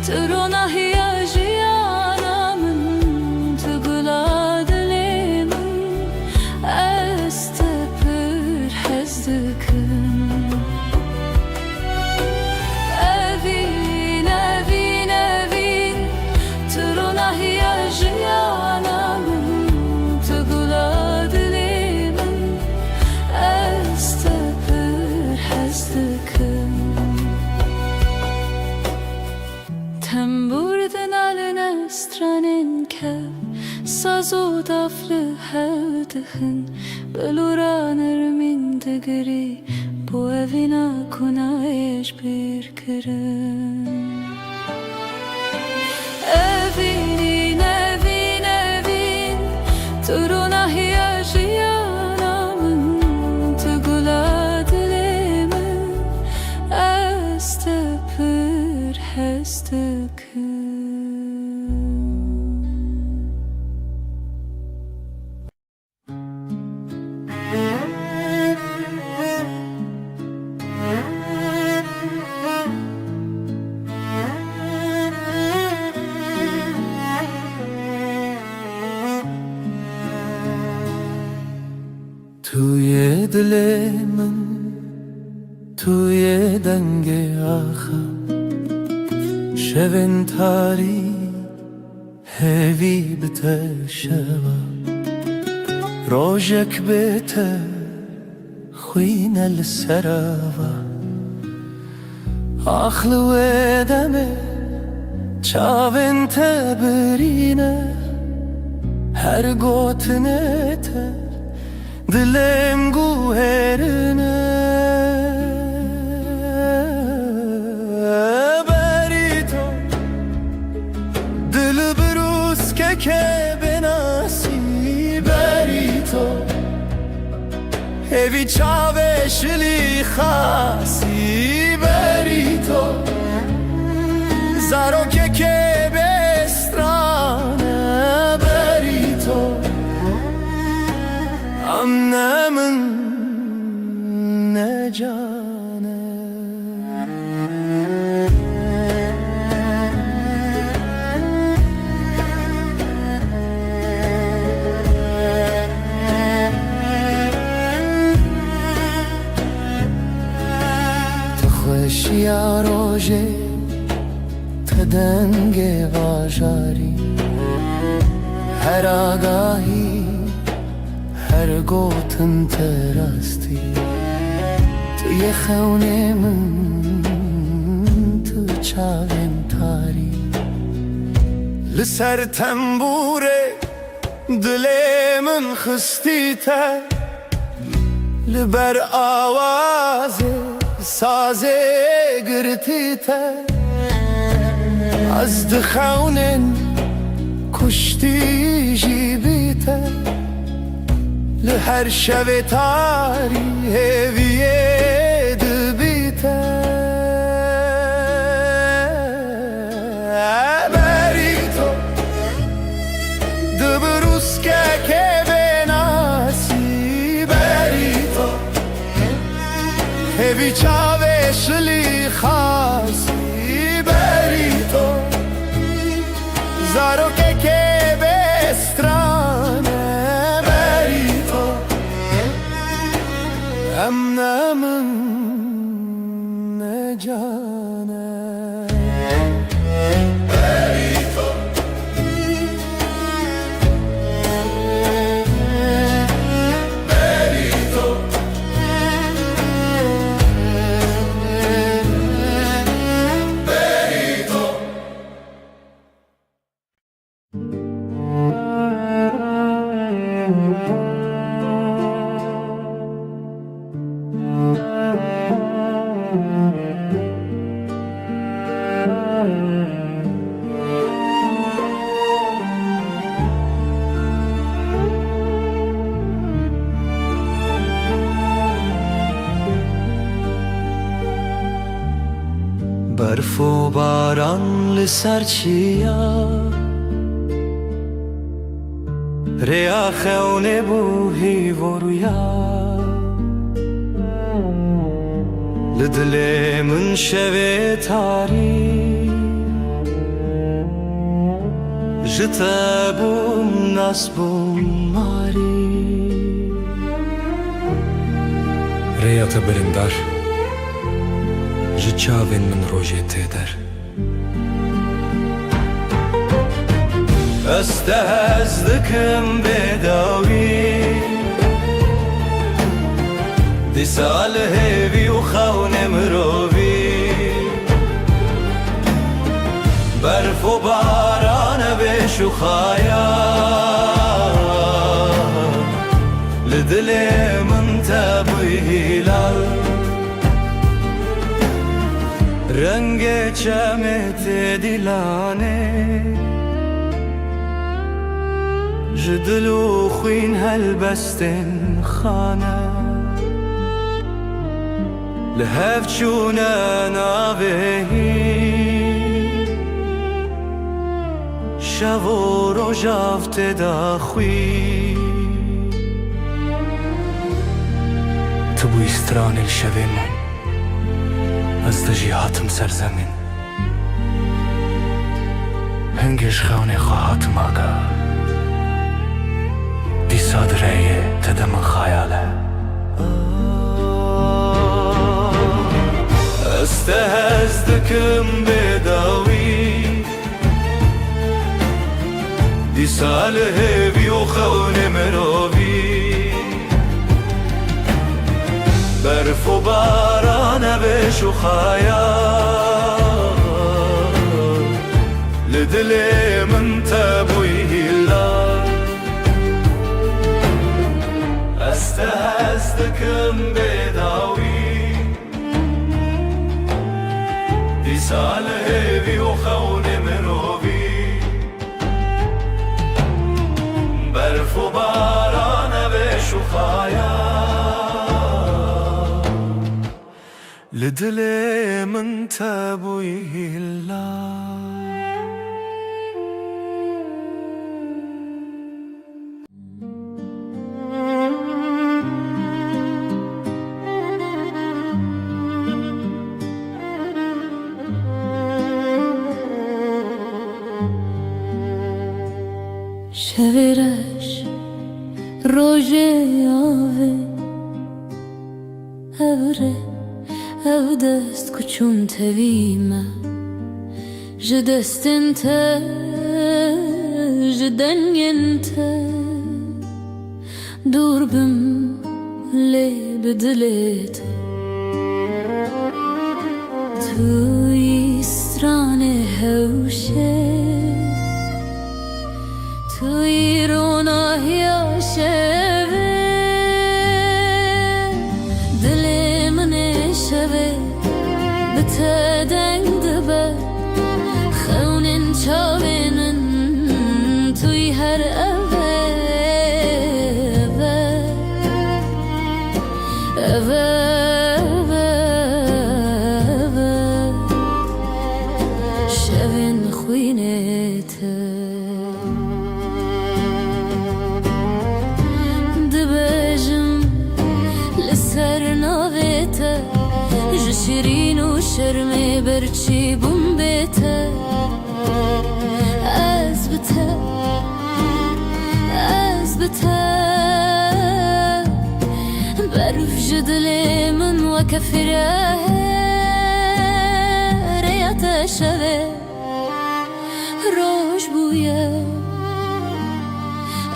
Turuna hiyajiyanamın Tugula dilemin Ez tepir hezdikim Evin evin evin Turuna hiyajiyanamın Tugula dilemin Ez tepir hezdikim Temburdin aline stranin kev Sazo daflı hevdihin Beluranır min digri Bu evina kunayeş bir kirin Evin evin evin Turuna hiyajiyanamın Tugula dilemin Ez tepir hezdikim توی دل من توی دنگ آخر شبن تاری هوی بته شوا روژک بته خوین السراوا آخل و دمه چاون تبرینه هر گوتنه ته Dilem guherine Berito Dil brus ke benasi Berito Evi çave şili khasi Berito Zaro ke bestrane Berito Annemin جانه تو خوشی روژه تدنگ واژاری هر آگاهی هر گوتن تراستی توی خونه من تو چاوین تاری لسر تنبوره دل من خستی تر لبر آواز سازه گرتی تر از دخونن کشتی جیبی تر لهر شب تاری هویه دبی تر بری تو دبروس که بناسی بری تو هوی چاوشلی خاصی بری تو زارو که بسترانه بری تو امنا من نجانه بری تو بری تو بری تو برف و باران لسر چیا ریا خونه بوهی و رویا لدل من شوه تاری جتا بوم ناس بوم ماری ریات برندار جچاوین من روژه تیدر استهزدكم بداوي دي سال هيفي وخون مروبي برف وباران بشخايا لدلي من تابي هلال رنگ چمت دلانه جدلو خوين هالبستن خانه لهف چونه ناوهی شو رو جافت دا خوی تو بوی استران الشوه من از دجی هاتم سرزمین هنگش خانه خواهاتم آگا دی صادره تدم خیاله استهزدكم بداوي دي سال هيفي وخون مروبي برف وباران بشخايا لدلي من تابوي هلا استهزدكم بداوي دي سال هيفي وخون مروبي برف وباران بشخايا لدلي من تابوي هلا شویرش روژه آوه اوره او دست کچون تویمه جدستن تا جدنین تا دور بم لی بدلیت توی استران هوشه توی روناهی شوه دل من شوه بتدنگ دبه خونین چاوینن توی هر اوه اوه شوین خوینت دبجم لسر ناویت جشرین و شرمی برچی بوم بیت از بتا برف جدلی من و کفره ریت شوه روش بویه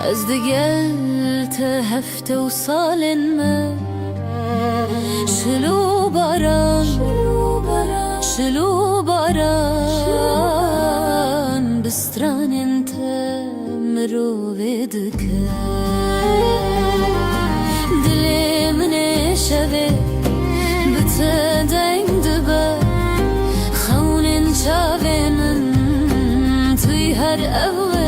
از دگل تا هفته و سالن من شلو باران بستران انت مروه دکه دلی من شوه بتدنگ دبه خونین چاوینن توی هر اوه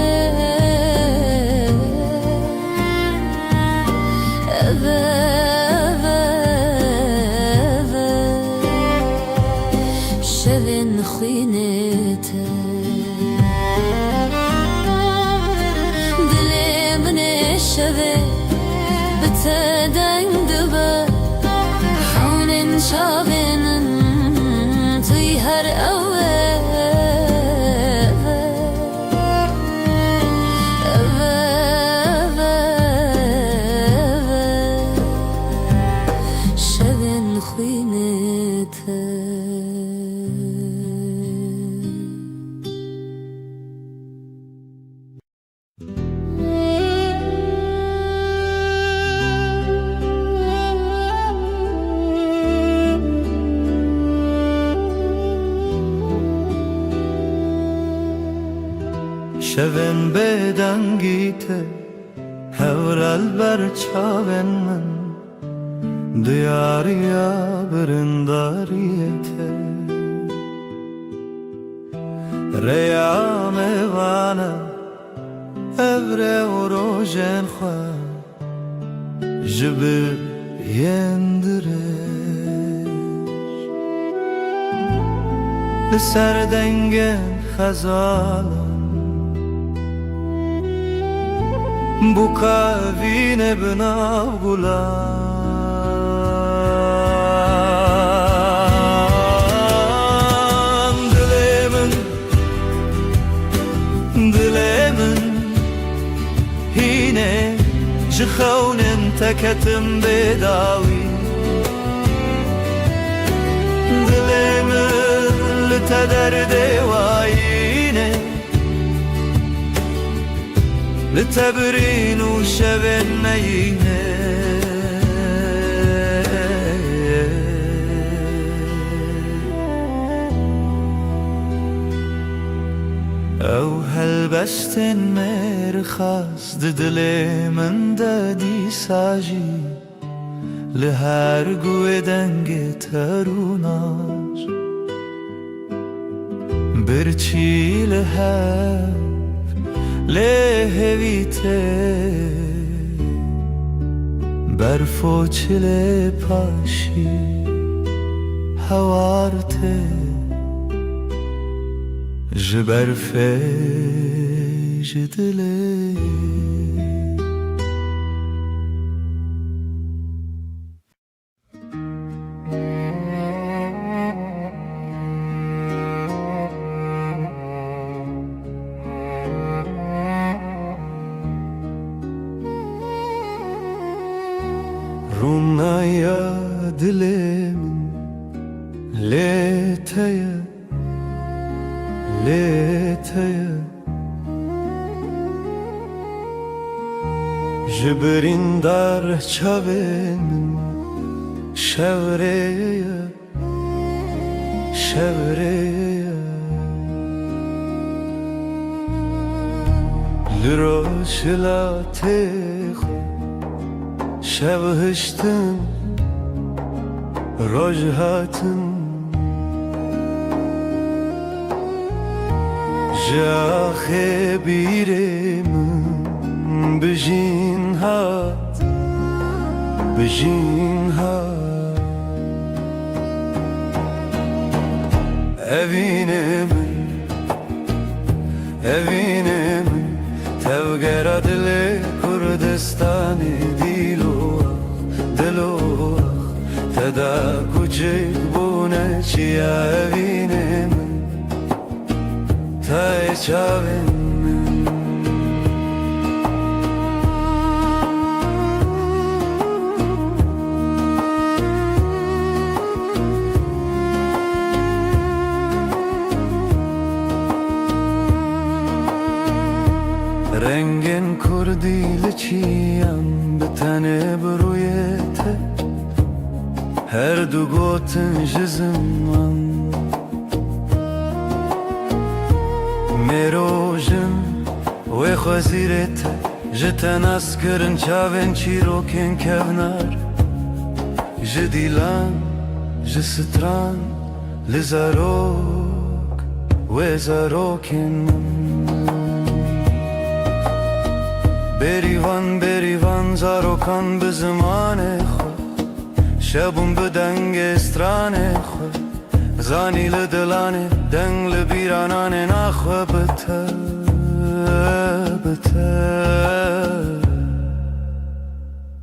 شوین خوینت دلی من شوه بتدنگ دبه خونین چاوینن توی هر اوه شوین خوینت شوین بدنگیت هورال بر چاوین من دیاریا برنداریت ریام وانا ابره و روژن خواه جبر یندرش لسر دنگن خزالم بو کاوین بناو گلان دلمن هینه جخونن تکتم بداوی دلمن لتدر دیوایینه لتبرين وشبن مينه او هلبستن مرخص ددلي من دادي ساجي لهر قوي دنگ تروناش برچي لهر لهویته برفو چله پاشی هوارته جبرفه جدله دلم ليتيا ليتيا جبرين دار çavên şevreye şevreye لروشلا تخ شب هشتن روجهاتن جاخه بیرم بجین هات بجین هات evine min tevgera dile Kurdistani dilo teda kucik bune çiya evine min tay çavin رنگین کردی لچیم به تنه برویته هر دو گوتن جزمان میروژن و خوزیرته جتن اسکرن چاوین چیروکن کونار جدیلان جستران لزاروک و زاروکن بریوان زاروکان به زمان خود شبون به دنگ استران خود زانی لدلانه دنگ لبیرانان نخواه بته بته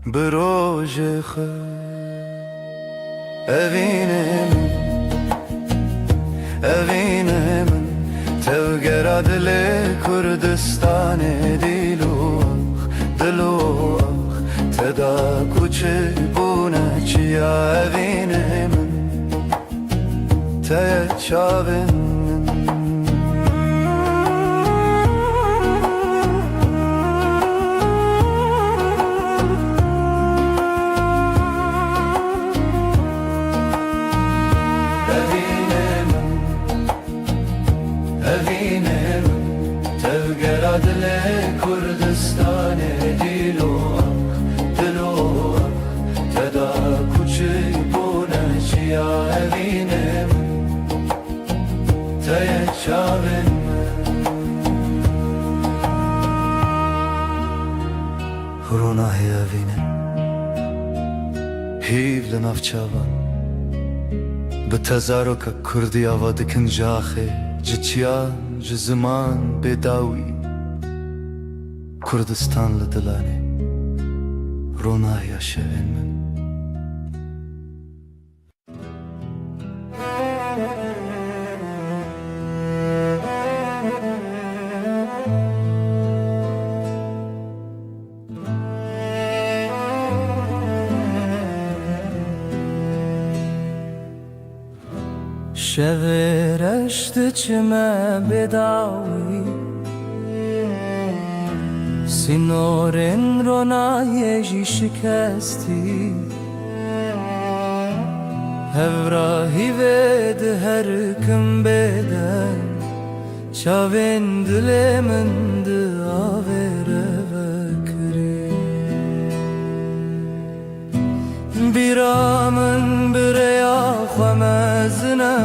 بروژ خود evine min tevgera dile Kurdistan dilu teda kuçik bune çiya evine min te çavin evine min tevgera dile Kurdistan dilu teda kuçik bune çiya evine min te çavin Runahi evine hiv lenavçavan بتزارك كردي آوادك نجاخي جتيان جزمان بداوي كردستان لدلاني رونايا شوين من شورشت چمه بداوی سینورن رونایجی شکستی هوراهی ود هر کم بدن چاوین دل من داوره بکری بیرامن بریا خمزنه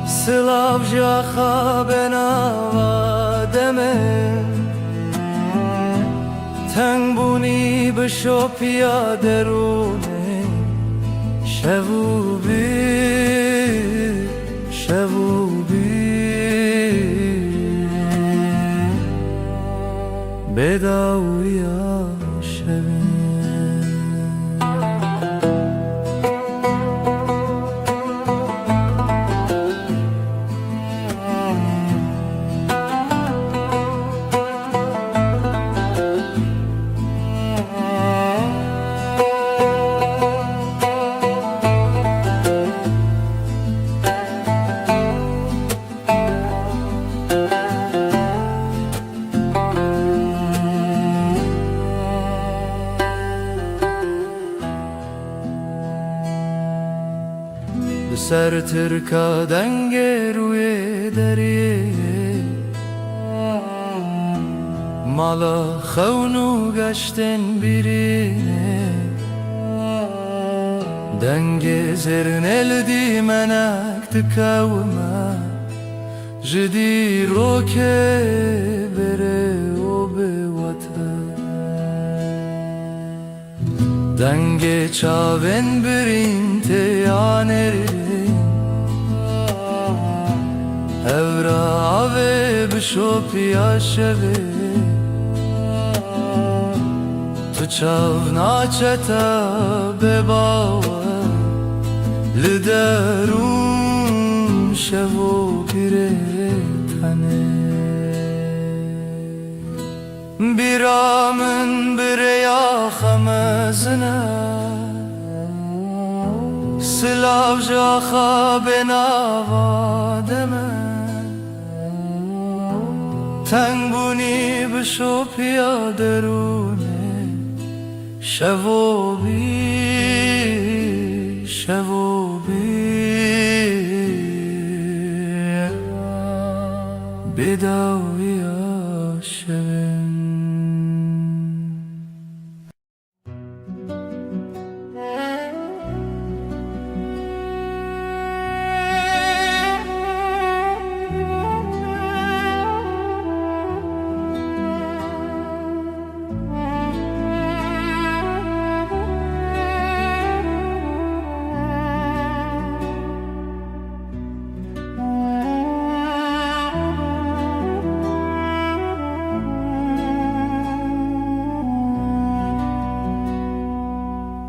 سلاف جاخا بناوا دمن تنگ بونی بشو پیا درونه شبوبی بداویا شبین سر ترکا دنگ روی دریه مالا خونو گشتن birine دنگ زرن الدی منک دکاوما جدی روکه بره و به وطن دنگ چاون برین تیانرین evra ave bişopya şeve tu çav naçeta bebava liderun şevo pire tane biramın bireya xamezine Slav jaha benava deme Tangbuni bishopia derune Shavobi Bedawiya shavin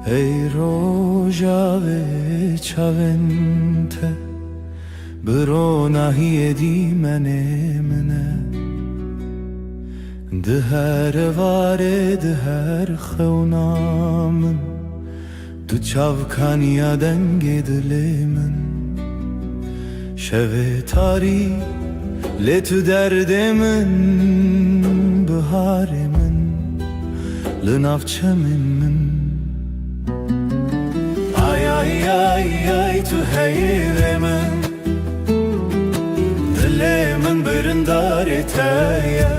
Ey rojave chavente Bro nahiye di mene De her vare de her xewnamın Du çavkaniya denge dilemin Şeve tari letu derdemin Biharemin Linavçemin Ay tu heyremin Dilemin birindar eteye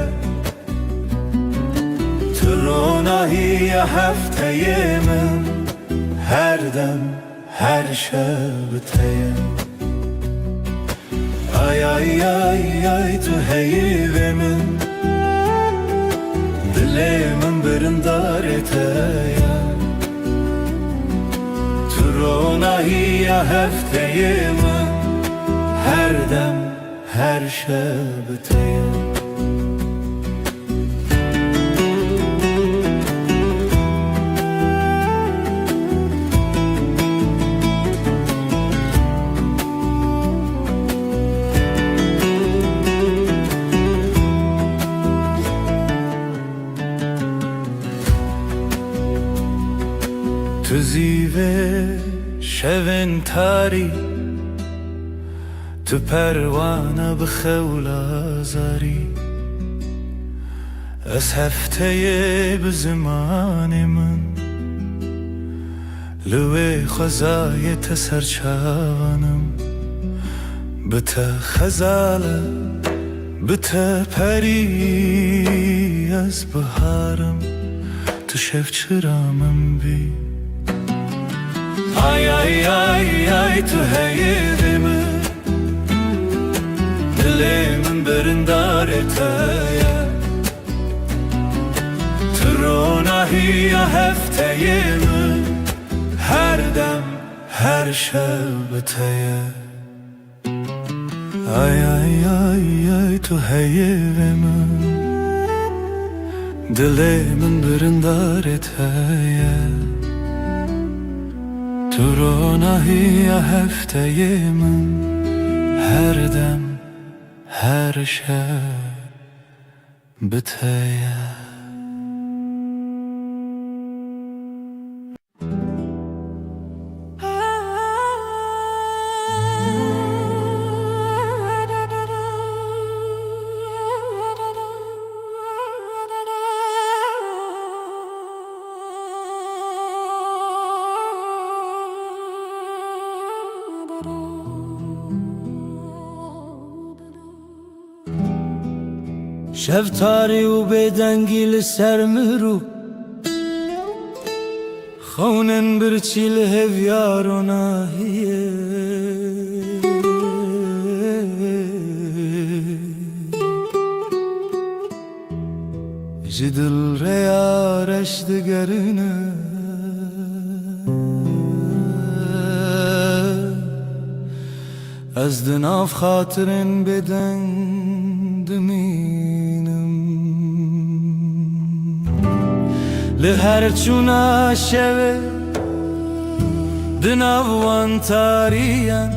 Turonahiye hefteyemin Her dem her şebteye Ay tu heyremin Dilemin birindar eteye Turonahiye hefteyemin Her dem her şebteye Tu zive şevin tari Tu pervane bixewla zari Ez hefteye bi zimanê min Li wê xwezayê te serçavanım Bi te xezale bi te perî ez biharim Tu şevçira min bî Ay tu heyrimin Dilemin birindar eteye Turonahiye hefteyemin Her dem her şebteye Ay tu heyrimin Dilemin birindar eteye Turonahiye hefteyemin Her dem her şebteye da da شفتاری و بدنگی لسر مرو خونن برچی لهویار و ناهیه جدل ریارش دگرنه از دناف خاطرن بدن دمینم لهر چونا شوه دناوان تاریان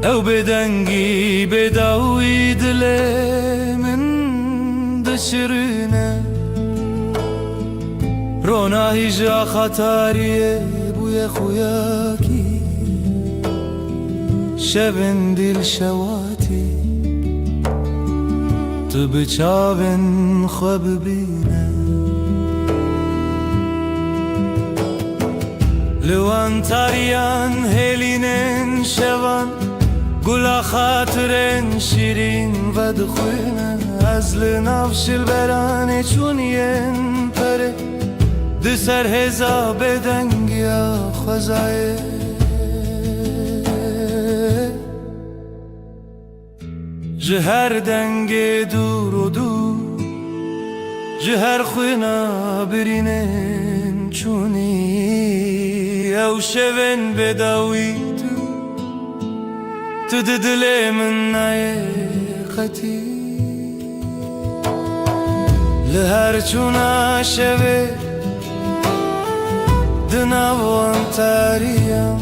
او بدنگی بداوی دل من دشرنه روناهی جا خطاریه بوی خویاکی شبن دل شواتی تو بچاون خواب بینه لوان تاریان هلینن شوان گلا خاطرن شیرین و دخوینه از لنافش البرانه چونین پره دسر هزا بدنگیا خوزایه جهر دنگ دور و دور جهر خوینا برینن چونی او شون بداوی تو دل من نای خطی لهر چونا شوه دناوان تاریم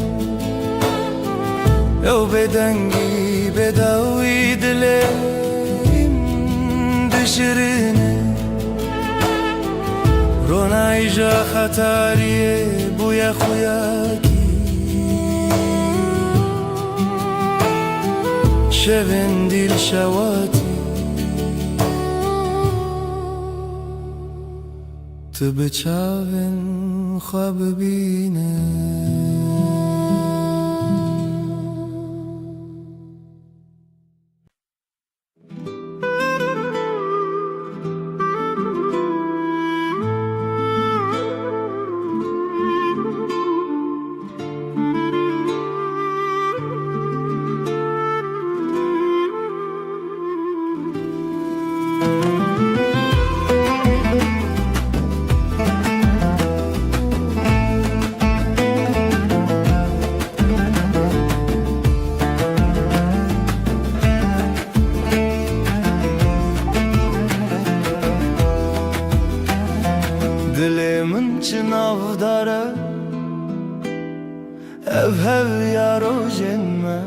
او بدنگی بداوی دلیم دشرینه رونای جا خطاریه بوی خویاکی شون دیل شواتی تو بچاون خواب بینه دل من چناو داره او یارو جنمه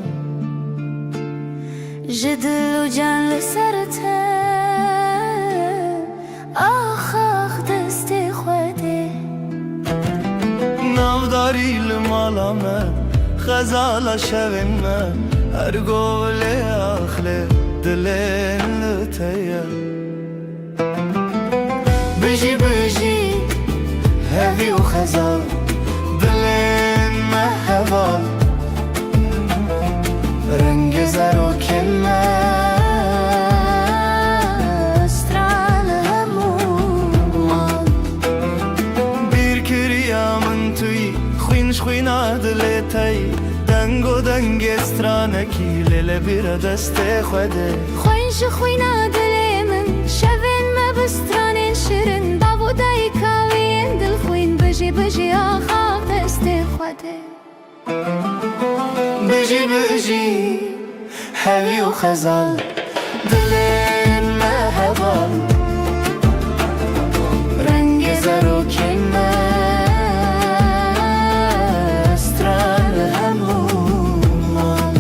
جدل و جان لسرته آخ آخ دست خوده ناوداری لمالامه خزالا شوینمه هر گول آخله دلین لطیه بجی بجی هوی و خزال دلین محوال رنگ زر و کلمه استرال همومان بیر کریا من توی خوینش خوینا دلتای دنگ و دنگ استرانکی لیل بیر دست خوده خوینش خوینا دل من شوین مبسترانین شیرین داودای کاوین دل خوین بجی بجی آخاق دست خوده بجی بجی هوی و خزال دلین محوال رنگ زر و کلمه استرال همومان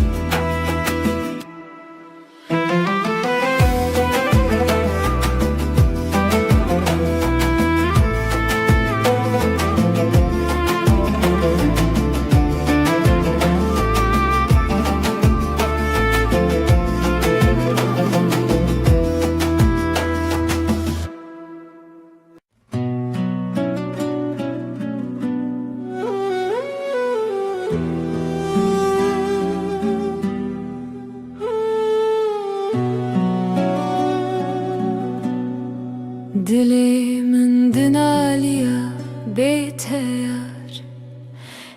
yar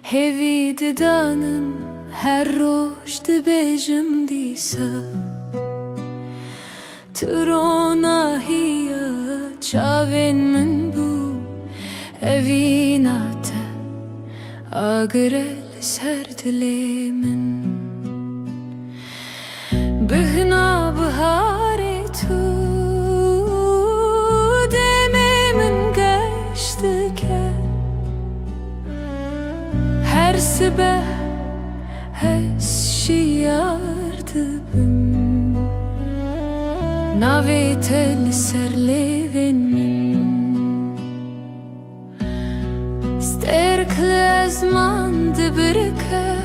Hevi didanın her roş dibejim disa Trona hiya çavin min bu Evinate agrel ser dile min Bihna bihari tu Dememin geçti ke Her sibeh hes şiyardı bim Navetel serlevin Sterkle zman dibirke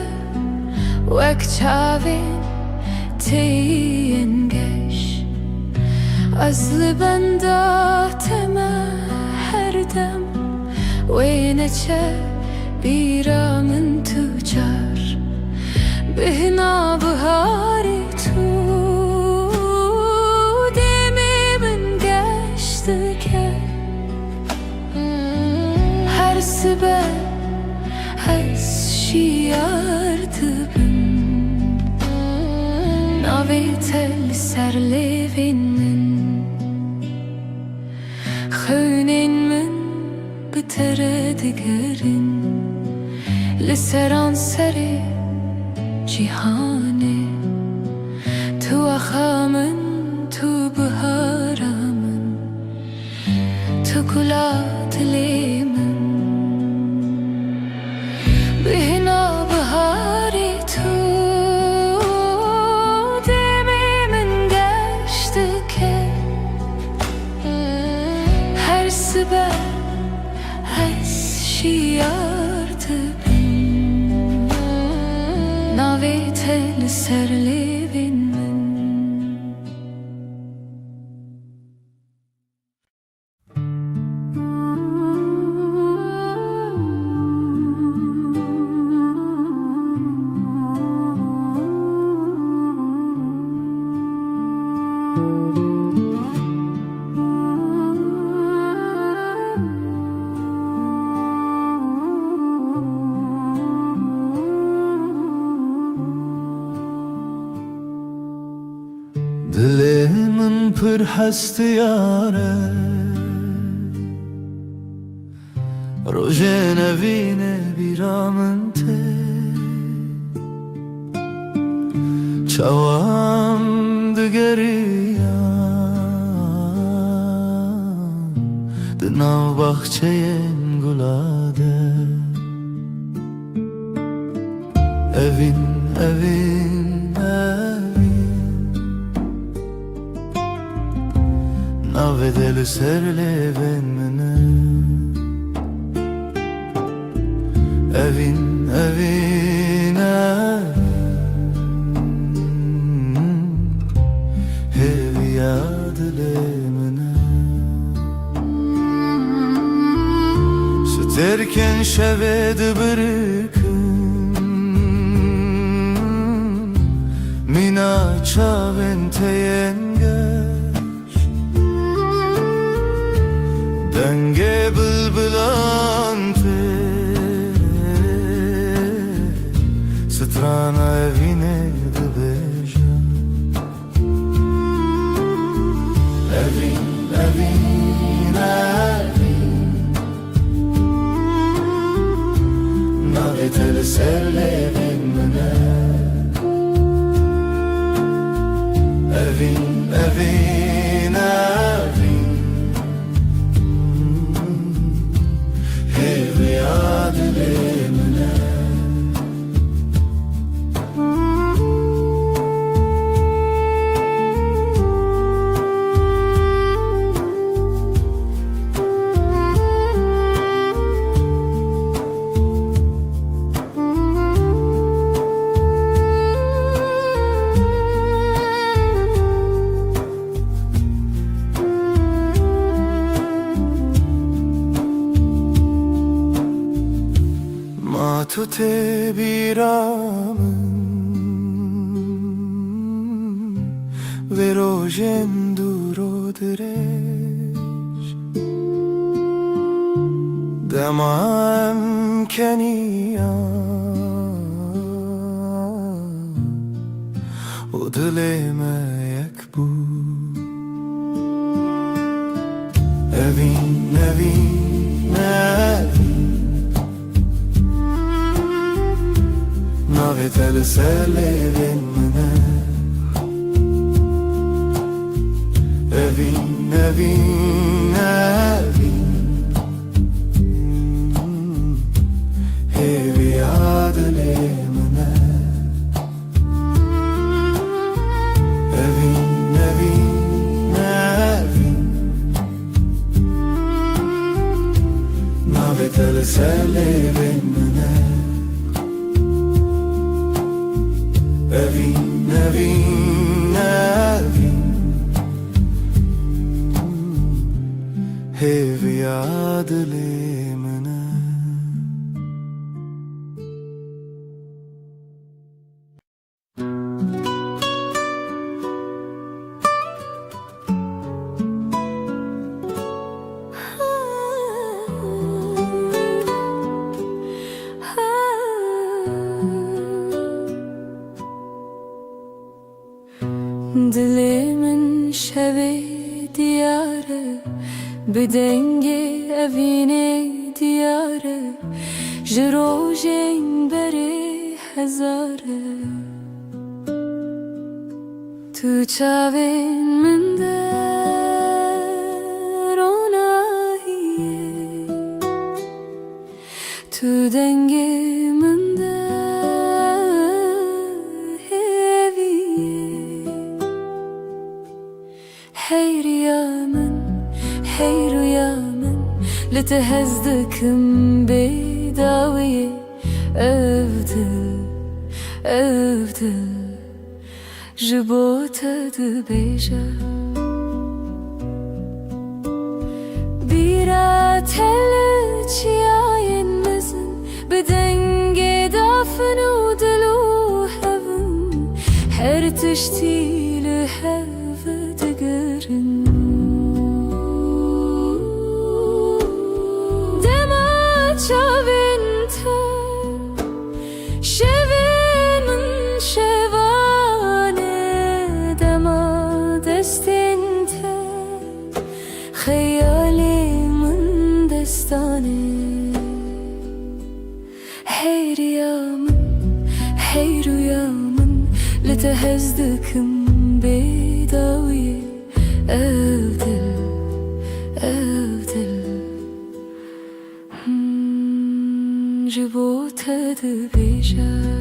Wek çavin تینگش از لبنده تمه هر دم وینه چه بیرامن تو جار بهنا بهاری تو دمی من گشته که هر سبه از شیارده Navetel serlevin min Khönin min bitere digerin Liseran seri cihane Tu akhamın tu baharamın Tu kulat limin Bihna bahari tu Sibel hes şiyardı bim Navetel serlevin min Dilimin pır hesti yare Rojen evine biramın te Çavam digeriyan Dinav bahçeyen gulade Evin, evin, Navedel serleven mine Evin, evin, Hevi yadile mine Süterken şevedi bırıkın Mina çaven teyenge Denge bülbülan te Strana evine dibeja Evin, evin, evin Navetel serlevin mine Evin, evin, evin Tu te biramın Ve rojen duro direş تمام کنیا و دلم یک بود evin evin evin navet el selevin mene evin evin evin hevi adele mene evin evin evin navet el selevin mene evin evin evin hevi adele mene Dilimin şevi diyarı Bidengi evine diyarı Jirojeng beri hezarı Tu çavin minde ronahiye Tu dengi minde Hey rüyamın لتهزدكم بداوية أفضل جبوتة دبيجة بيرات هلتشياين مزن بدنجي دافن ودلو هفن هرتشتي لهف دقرن شاوینته شوین شوانه دما دستینته خیالی من دستانه هی رüyamın لتهزدكم بداوية أفضل جبوتة دبيجة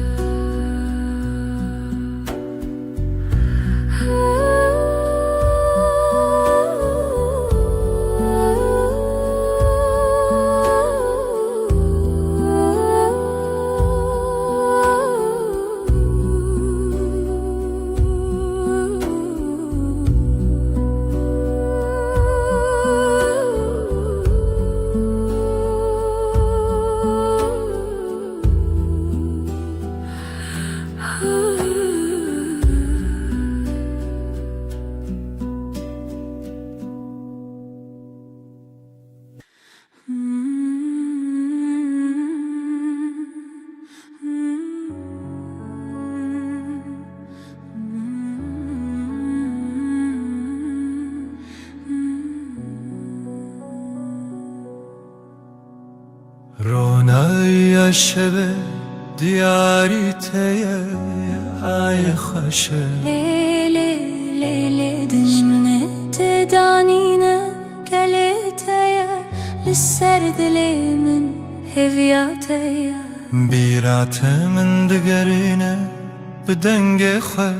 رونای شب دیاری تیه ای خوشه ليلة دجنة تدانينا قلتايا للسرد لمن هفياتايا بیرات من دگرینه بدنگ خواه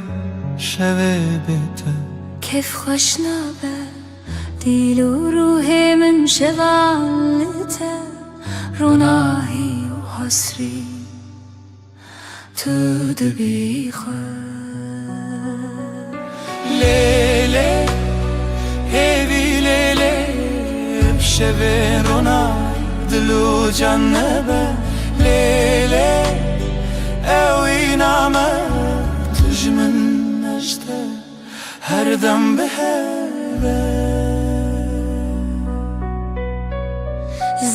شوه بیته كيف خشنا با ديلو روحي من شغالته روناهي وحسري تدبي لیله هیوی لیله بشوه رونای دلو جنبه لیله اوی نامه تجمن نجده هر دم به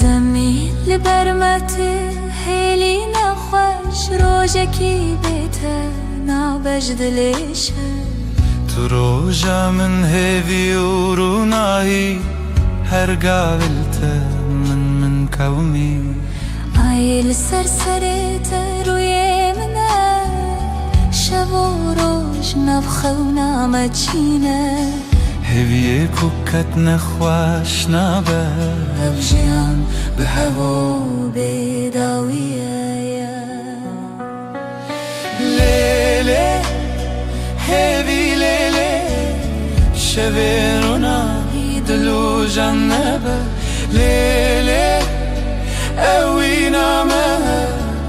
زمین لبرمت هیلی نخوش روژکی بیته نابجد لیشه تو روژا من هیوی و رونایی هر قابلته من کومی آیل سرسرت روی منه شب و روش نبخه و نامچینه هیوی کوکت نخواش نابه ابجیان به هوا و بیداویه لیلی هیوی لیلی شبه رونایی دلو جنبه لیلی اوی نامه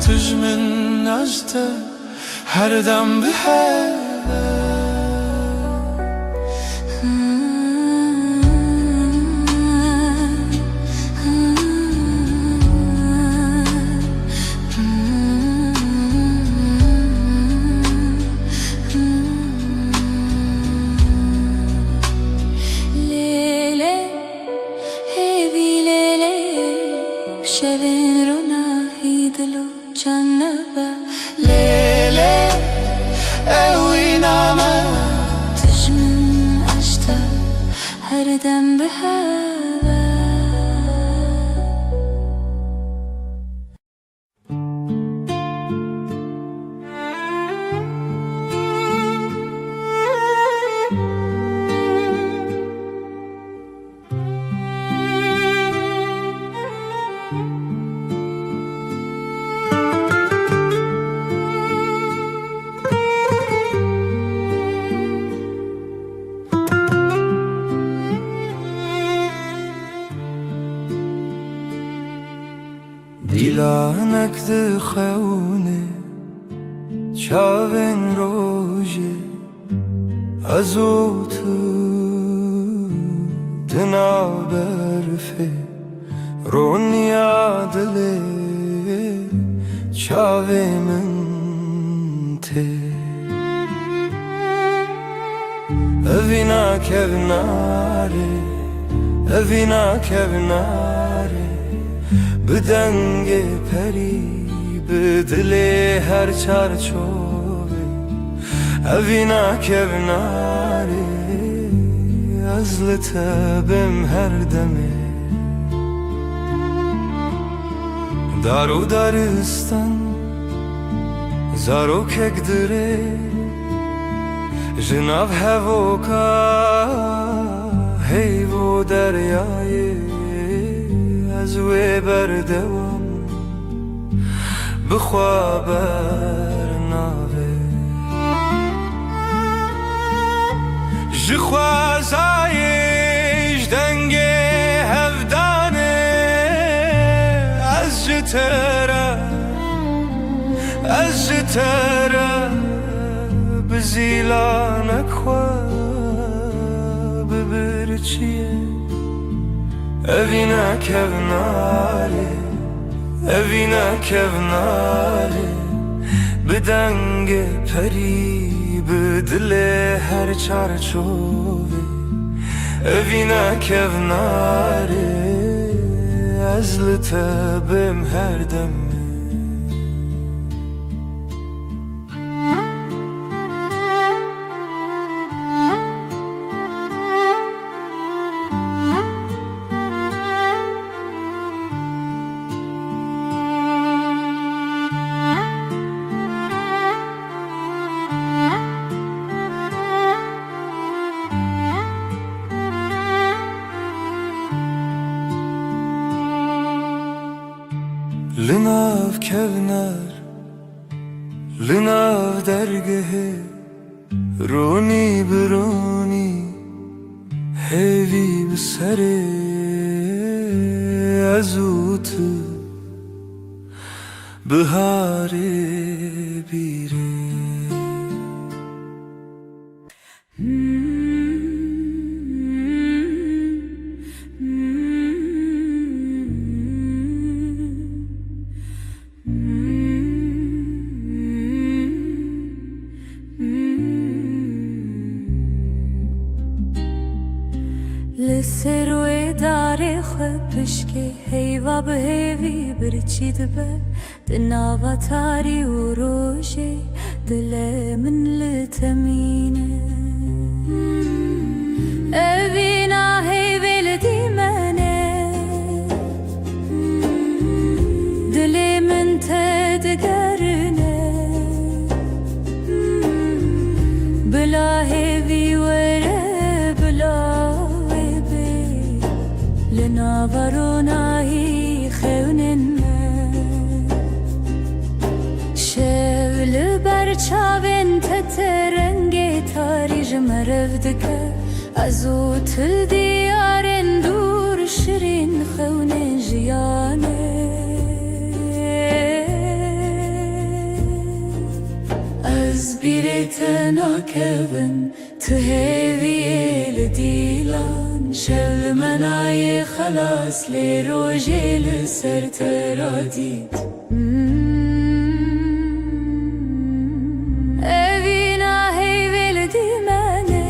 تجمن نجته هر دم به شبین رو نهی دلو جنبه لیلی اوی نامه تجمن عشته هر دم به هوا دیلانک دخونه چاوین روژه ازو تو دنا برفه رونیا دله چاوی من ته اوینا کبناره اوینا کبناره بدنگ پری بدل هر چارچوبه اوینا کبناره از لطبم هر دمه دارو دارستان زارو کک دره جناب هوکا هیو دریای از وی بردوام بخوا برناوه جخوازایش دنگ هفدانه از جتره بزیلانک خواه ببرچیه اوینا کوناره بدنگ پری بدل هر چارچوبه اوینا کوناره از لطبم هر دمه لناف کونر لناف درگه رونی برونی هیوی بسره ازوت بهاره بیره لسروی داره خب پشکی هیوا به هیوی برچید به دناوا تاری و روشی دل من لتمینه اوینا هیویل دیمنه دل من تدگرنه بلا هیوی وره بلا ویبی لناوروناهی خونن شول برچاوین تترنگی تاری جمرفدکه ازو تل دیارن دور شرین خونن جیانه از بیرت ناکبن تهوی لدیلان شل منای خلاص لی روژی لسر ترادید اوینا هیوی لدیمنه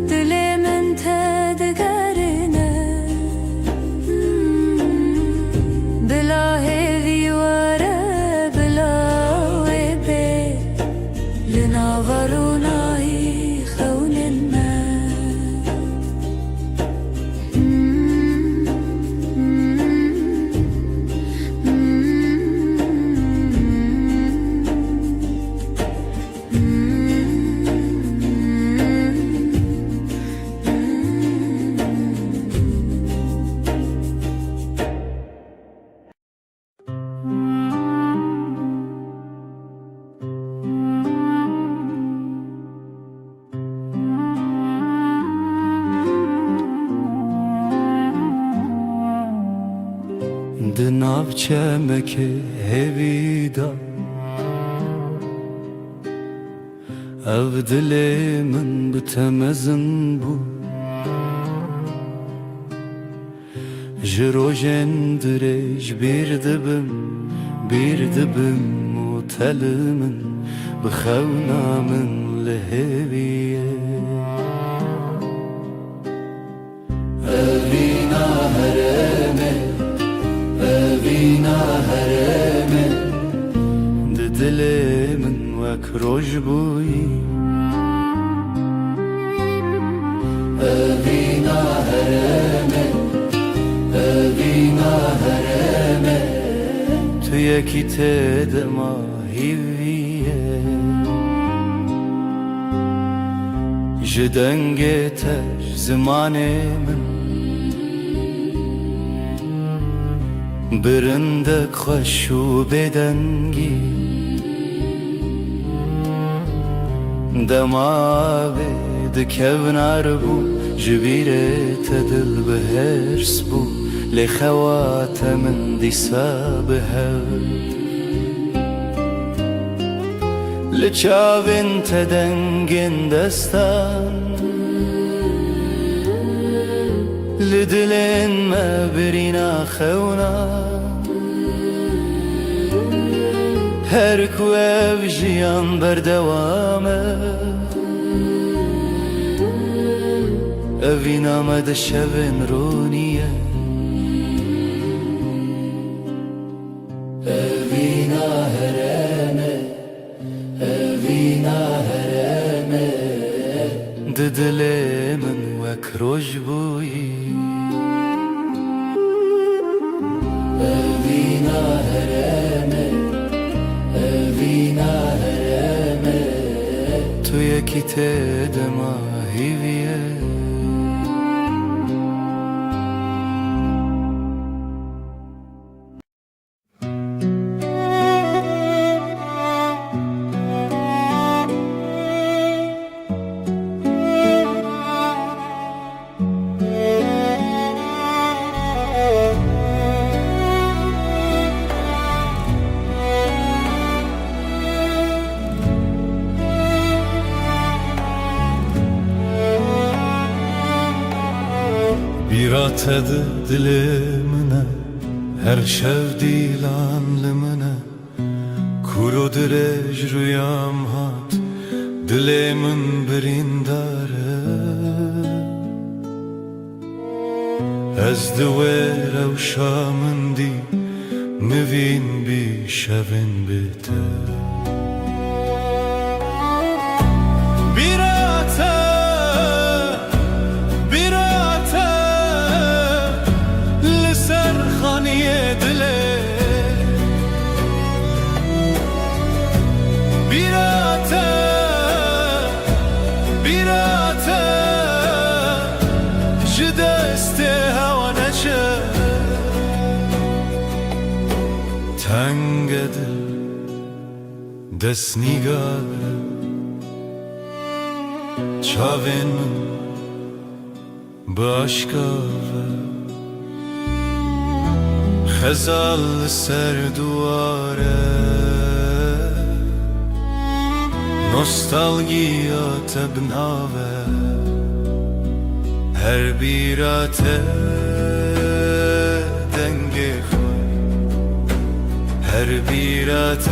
دل من تدگرنه بلا هیوی وره بلا ویبه لناوروناهی خونن دناف چمک هویدا او دل من بتمزن بو جروجن درج بیردبم و تل من بخونا من لهویه اوینا هرمه اوینا هرمه دل من وک روش بویی اوینا هرمه اوینا هرمه تو یکی تدما هیویه جدنگ تش زمان من برندک خوش و بدنگی دماغی دکونار بو جبیرت دل بهرس بو لخوات من دیسا بهر لچاوین تدنگین دستان لدلين ما برينا خونا هركو بجيان بردوامه اوینا مد شبن رونیه اوینا هرمه اوینا هرمه ددل من وک روش بویی اوینا هرمه اوینا هرمه تو یکی تدما هیویه بیراتد دل منه هر شب دیلان لمنه کورو درج رویام هات دل من برین داره از دویر و شامندی مبین بی شوین بهتر دست نیگاه چاوین من باشکاوه خزال سر دواره نوستالژیا تبناوه هر بیرات دنگی خوی هر بیرات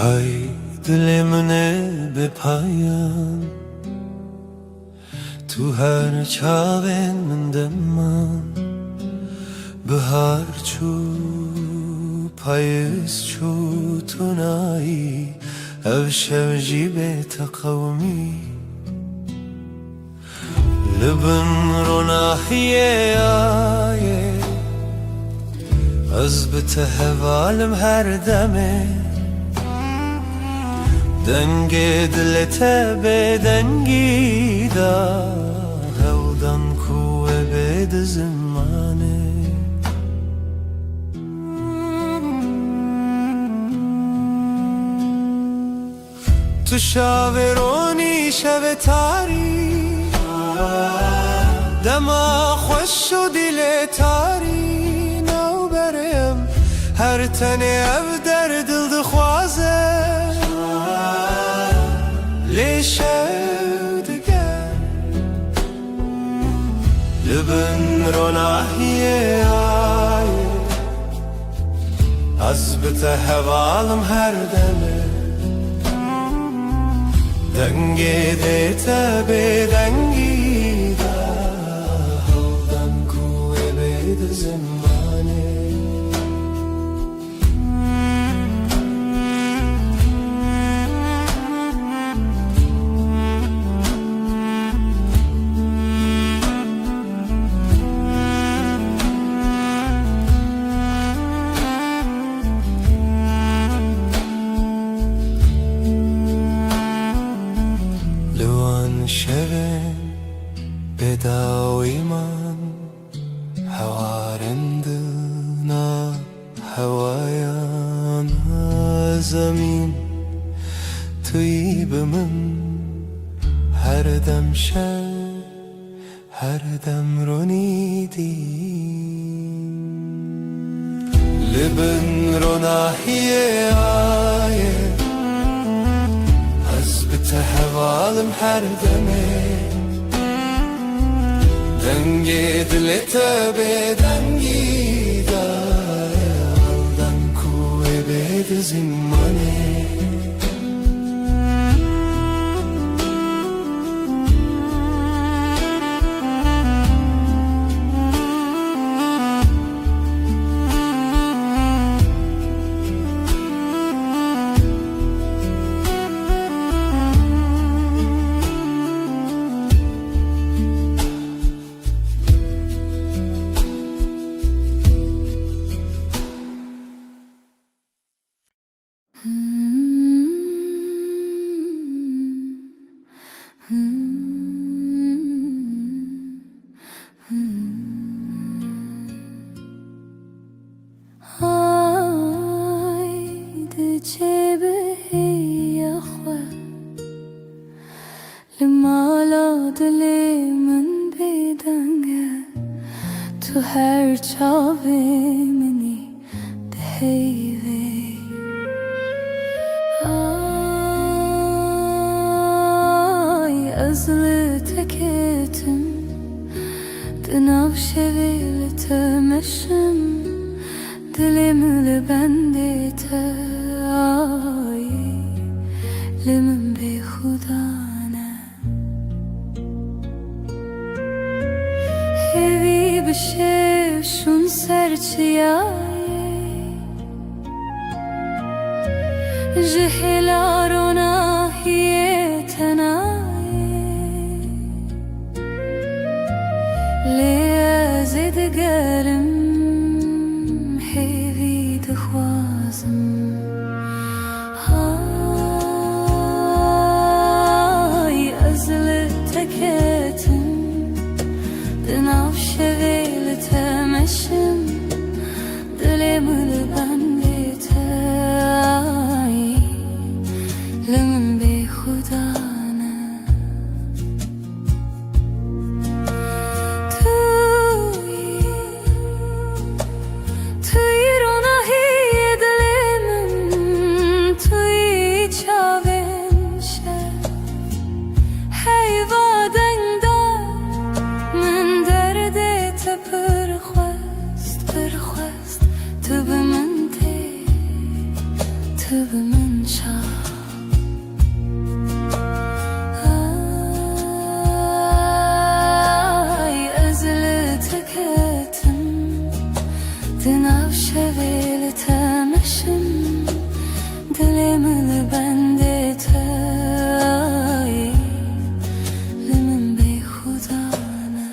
های دل منه به پایان تو هر چاوین من دمان بهار چو پاییز چو تو نایی او شب جیب تقومی لبن رو ناحیه آیه از بتهوالم هر دمه دنگ دلت به دنگی دا هودان کوه بد زمانه تو شاورونی شب تاری دما خوش و دل تاری نو برم هر تنه او در دل دخوازه لیشو دگر لبن رو ناحیه آیه از بته هوالم هر دمه دنگی دیتا به دنگی دا هودن کوه بید زمانه شبن بداوی من هوارندنا هوایان زمین توی به من هر دم شب هر دم رو نیدیم لبن رو ناحیه آیه تهوالم هر دمه دنگی دلت به دنگی داره هودن کوه بید زمانه Haydi cebe ya khwa Limala dilimin bedenge Tu her çave meni behave Ay azlı teketim Dınav şevil temeşim Dilimle bende te ay Limin be khudane Hevi bişev şun serçiyaye Jihilarona hiye tenaye Le zedgerim Hevi dixwazim Hay azlı teketim Dınav şevil temeşim Dilimli bende te ay Limin be khudane Tübümün çağ Ay özlü teketim Dınav şevil temeşim Dilimli bende te ay Limin be khudane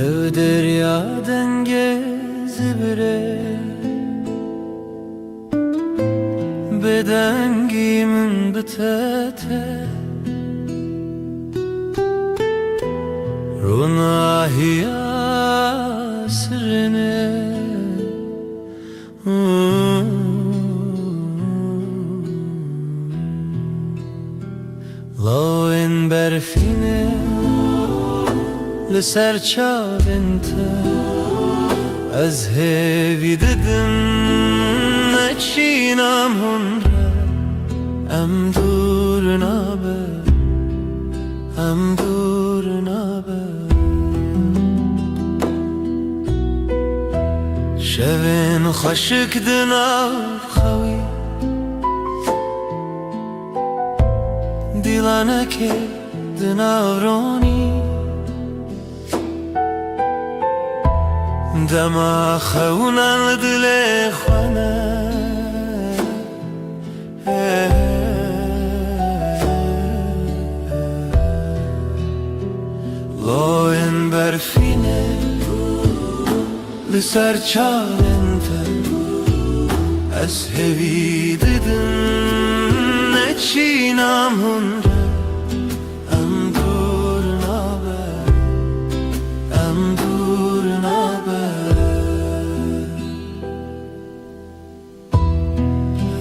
Ev deryadan gezibire Beden giyimin bitete Runahiya sirine Lawen berfine لسر چاوینت از هیوی ددم نچینم هنره ام دور نابه ام دور نابه شوین خشک دناو خوی دیلانه که دناو رونی دما خونن دل خانه لاین برفینه لسر چالنت از هوی ددن نچینم هنره ام دور نابه ام دور نابه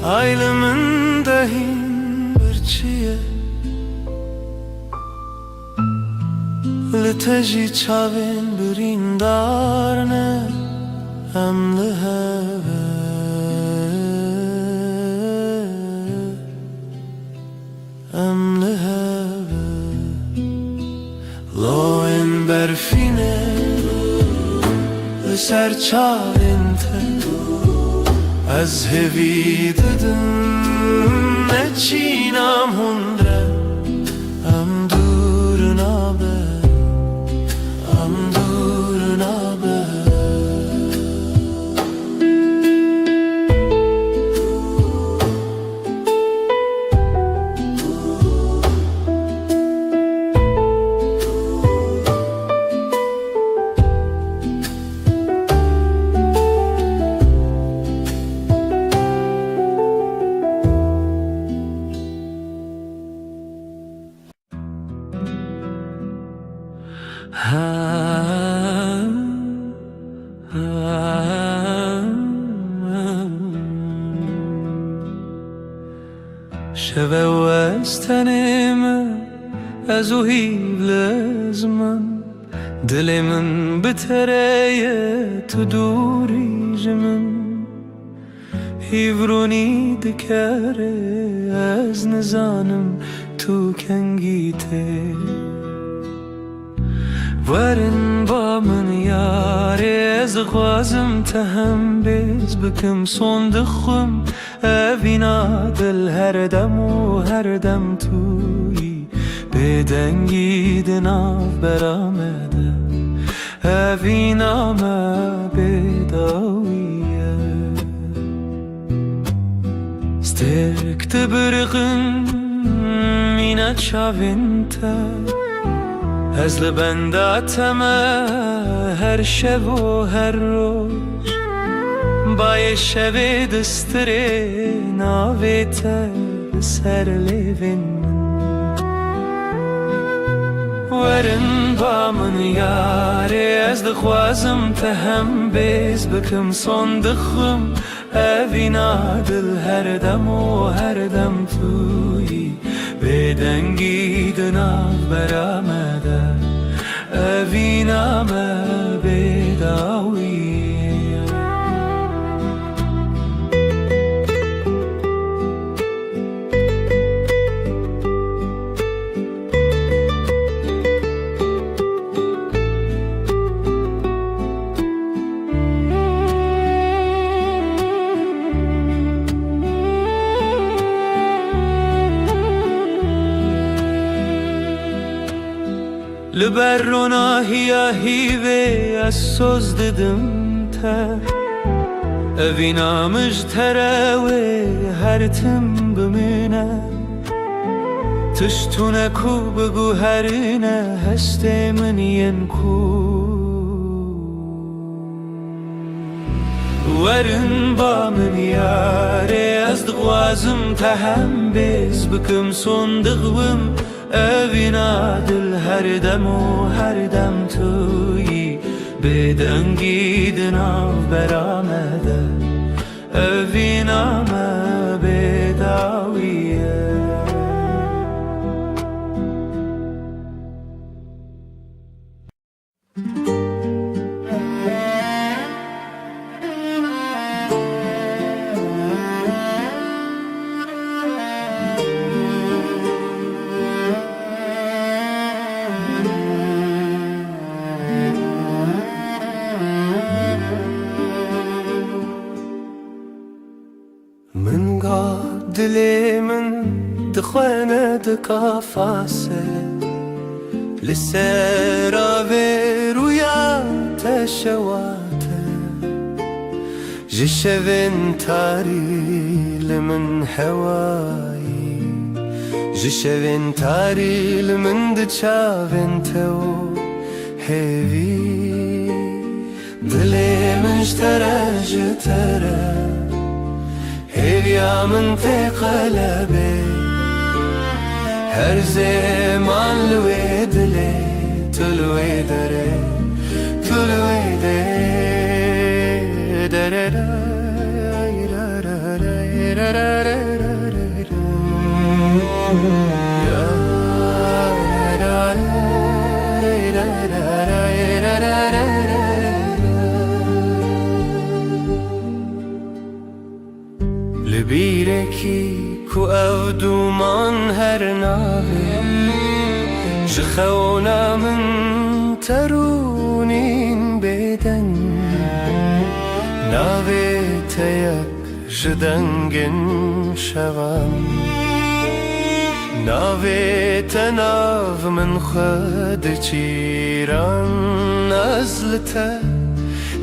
Aylımın dahin bir çiye Liteji çavin birin darne Em liheve Em liheve Loin berfine بسر چاوینته از هوی ددم نچینم هندره ام دور نابه ام دور نابه شوه و از تنم از او لازمم دل من بتره تو دوری جمن هیورونی دکاره از نزانم تو کنگیته ورن با من یاره از خوازم تهم بیز بکم صندخم اوینا دل هر دم و هر دم توی بدنگی دناف برامده اوینا ما بداویه سترکت برغم مینا چاوینته از لبنداتم هر شب و هر روز بای شب دستره ناویت سر لیوین ورن با من یاره از دخوازم تهم بیز بکم صندخم اوینا دل هر دم و هر دم توی بدنگی دناف برامده اوینا ما بداویه لبر رو ناهیا هیوه از سوز ددم تر اوینا مجتره هر تم بمینه تشتونه کو بگو هرینه هست من ین کو ورن با من یاره از دغوازم تهم بیز بکم صندقوم اوینا دل هر دم و هر دم توی بدنگی دناف برامده اوینا ما بداویه من قاد دلي من دخوانة دكافاسة لسيرا ويا تشواته جشفن تاري لمن حواي جشفن تاري لمن دشافن تو هيفي دلي مشترى جترى هيا من في قلبي هر زمان لويد لي تلوي دري تلوي دري لبيركي كو او دومان هر ناوي جخونا من ترونين بدن تيك جدنگن شوم ناویت ناو من خود چیران نزلته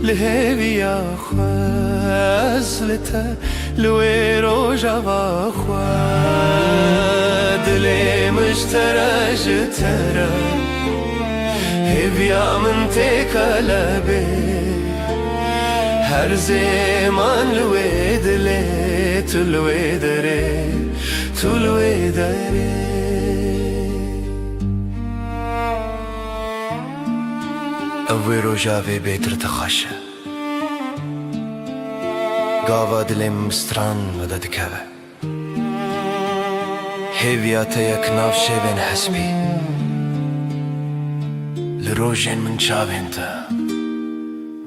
لهویا خود ازلته لوی روژا خود دلی مشترج ترى هویا من تکلبه هر زمان لوی دلی تلوی دره تلوی دره اوی روژاوی بیتر تخاشه گاوا دلیم مستران مدد کبه هیویات یک ناف شبین حسبی لروجين من شابين تا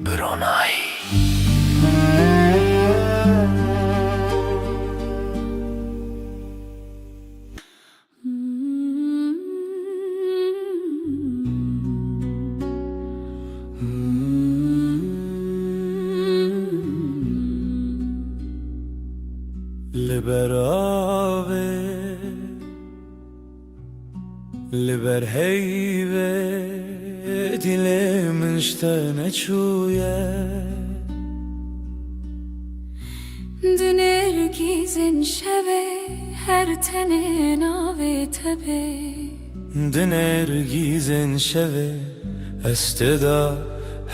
بروناي لبر هيبه دل من شتنه چويه Döner gizin şeve her tene nave tebe دنر گیزن شوه استدا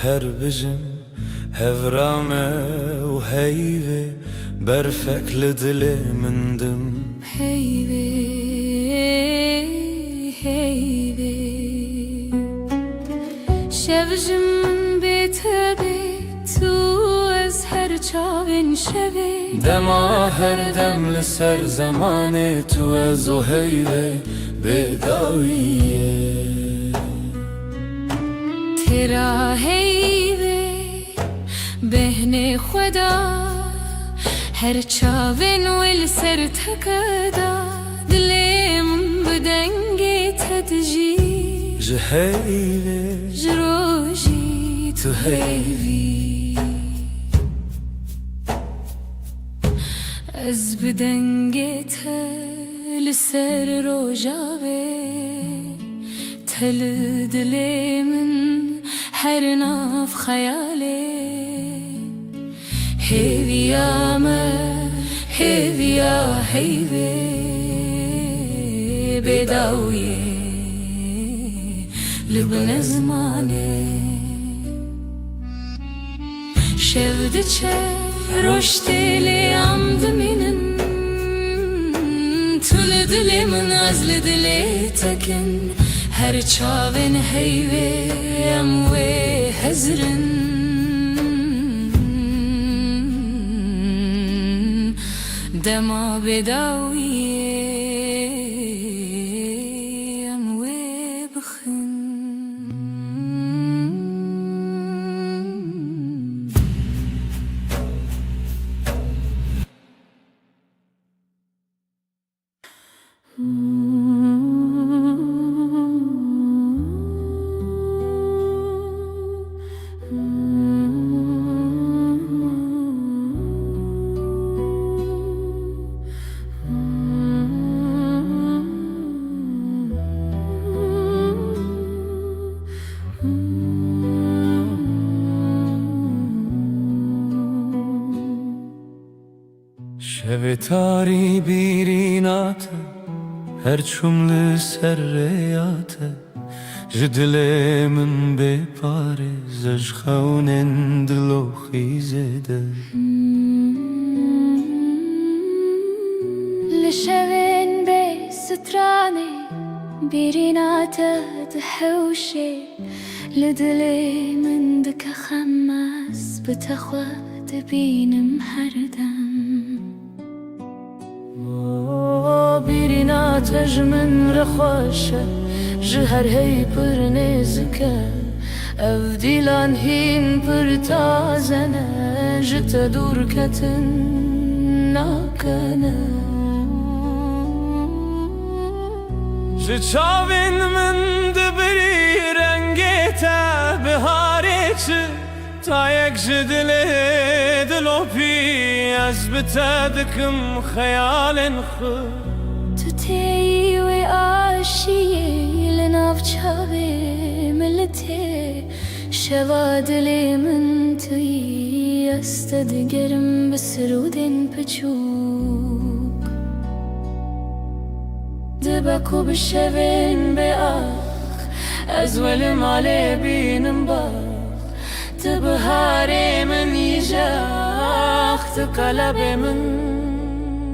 هر بجم هفرامه و هیوه برفک لدل مندم Heyve heyve Şevjim betebe tu ez her çavin şeve دما هر دم لسر زمان تو از و هیوه بداویه ترا heyve behne خدا her çavin vel ser takada dilim bedenge tedji جهیوه jroji tu heyvi ez bedenge tel ser rojave tel dilimin her naf khayale هيفيا ما هيفيا هيفي بداوية لبن زماني شفدتشي رشتي لي عمد منن تل دلي من عزل دلي تكن هر چاوين هيفي اموي هزرن دما بداویه اموی بخن شب تاری بیرینات هر چومل سریات جدل من بپاره زج خونن دلو خیزده لشوين بستراني بيريناته تحوشي لدلي من دك خماس بتخوى تبين محردم بيريناته جمن رخوشه جهر هي پر نزكه افديلان هين پر تازنه جت دور كتن ناكنه جچاوین من دبری رنگیتا بهاری چه تا یک جدلی دلو پی از بتدکم خیال خود تو تی و عاشیه لناف چاوه ملته شوا دل من توی است دگرم بسرودن پچوک دبکو بشوین به آخ از ول ماله بینم باخ تبهاري من يجاخ تقلب من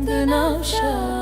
دناشا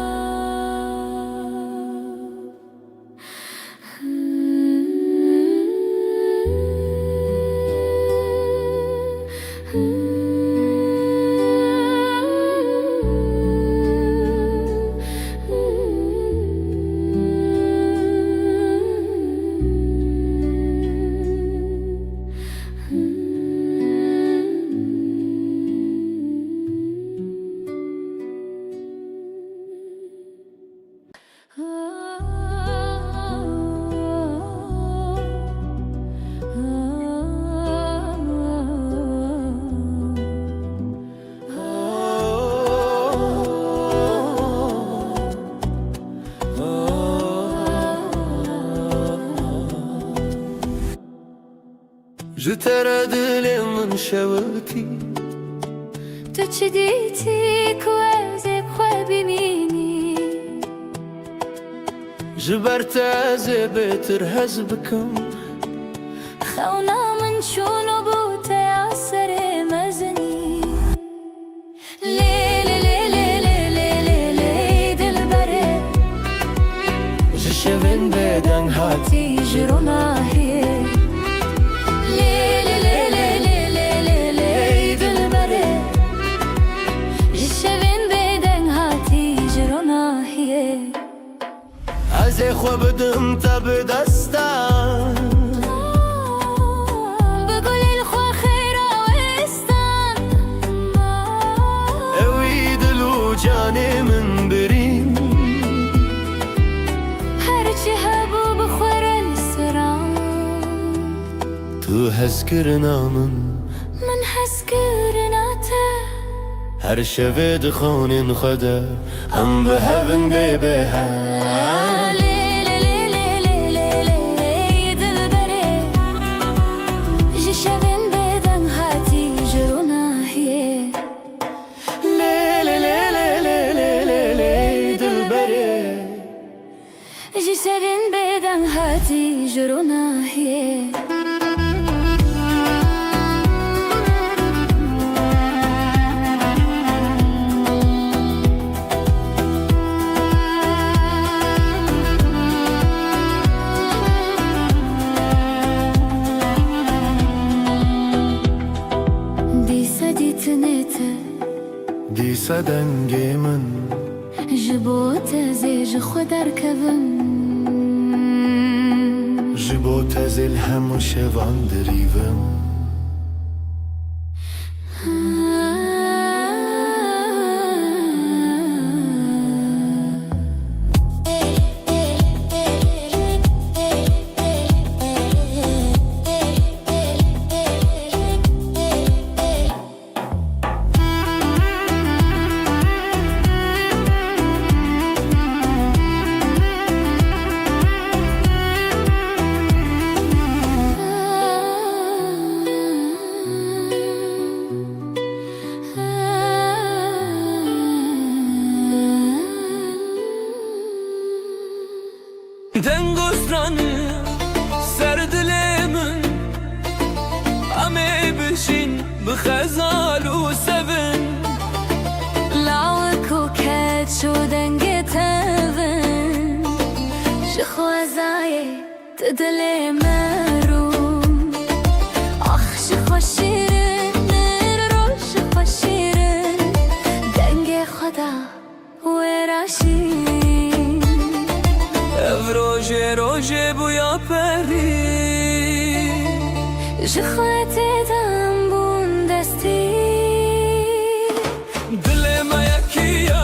جتر دل من شوكي تشديتي كوازي بخوابي ميني جبرت زبتر هزبكم خونا من شونو بوتا يعسر مزني ليلي ليلي ليلي ليلي دلبري جشوين بدن هاتي جرونا هي ليلي ليلي ليلي ليلي دلبري جشوين بدن هاتي جرونا هي از خو بدم تا بدستان بقول الخو خيرا وستان اوي دلو جاني من برين هرچی هبو بخور السران تو هزكرنا من هزكرناته هر شوه دخون خدا هم بهبن ببها ليلي ليلي ليلي ليلي دلبري جشوين بدن هاتي جرونا هي ليلي ليلي ليلي ليلي دلبري جشوين بدن هاتي جرونا هي دیسا دنگ من جبوت زیج خود ارکبم جبوت زل هم شوان دریوم دنگسترانı سردلمن امي بشين بخزال وسبن لاوك وكات شو دنگتن شخوازاي تدلي مروم اخ شخو شيرن روش شخو شيرن دنگ خدا وراشين روژه روژه بویا پری جخوات دم بون دستی دل ما یکیه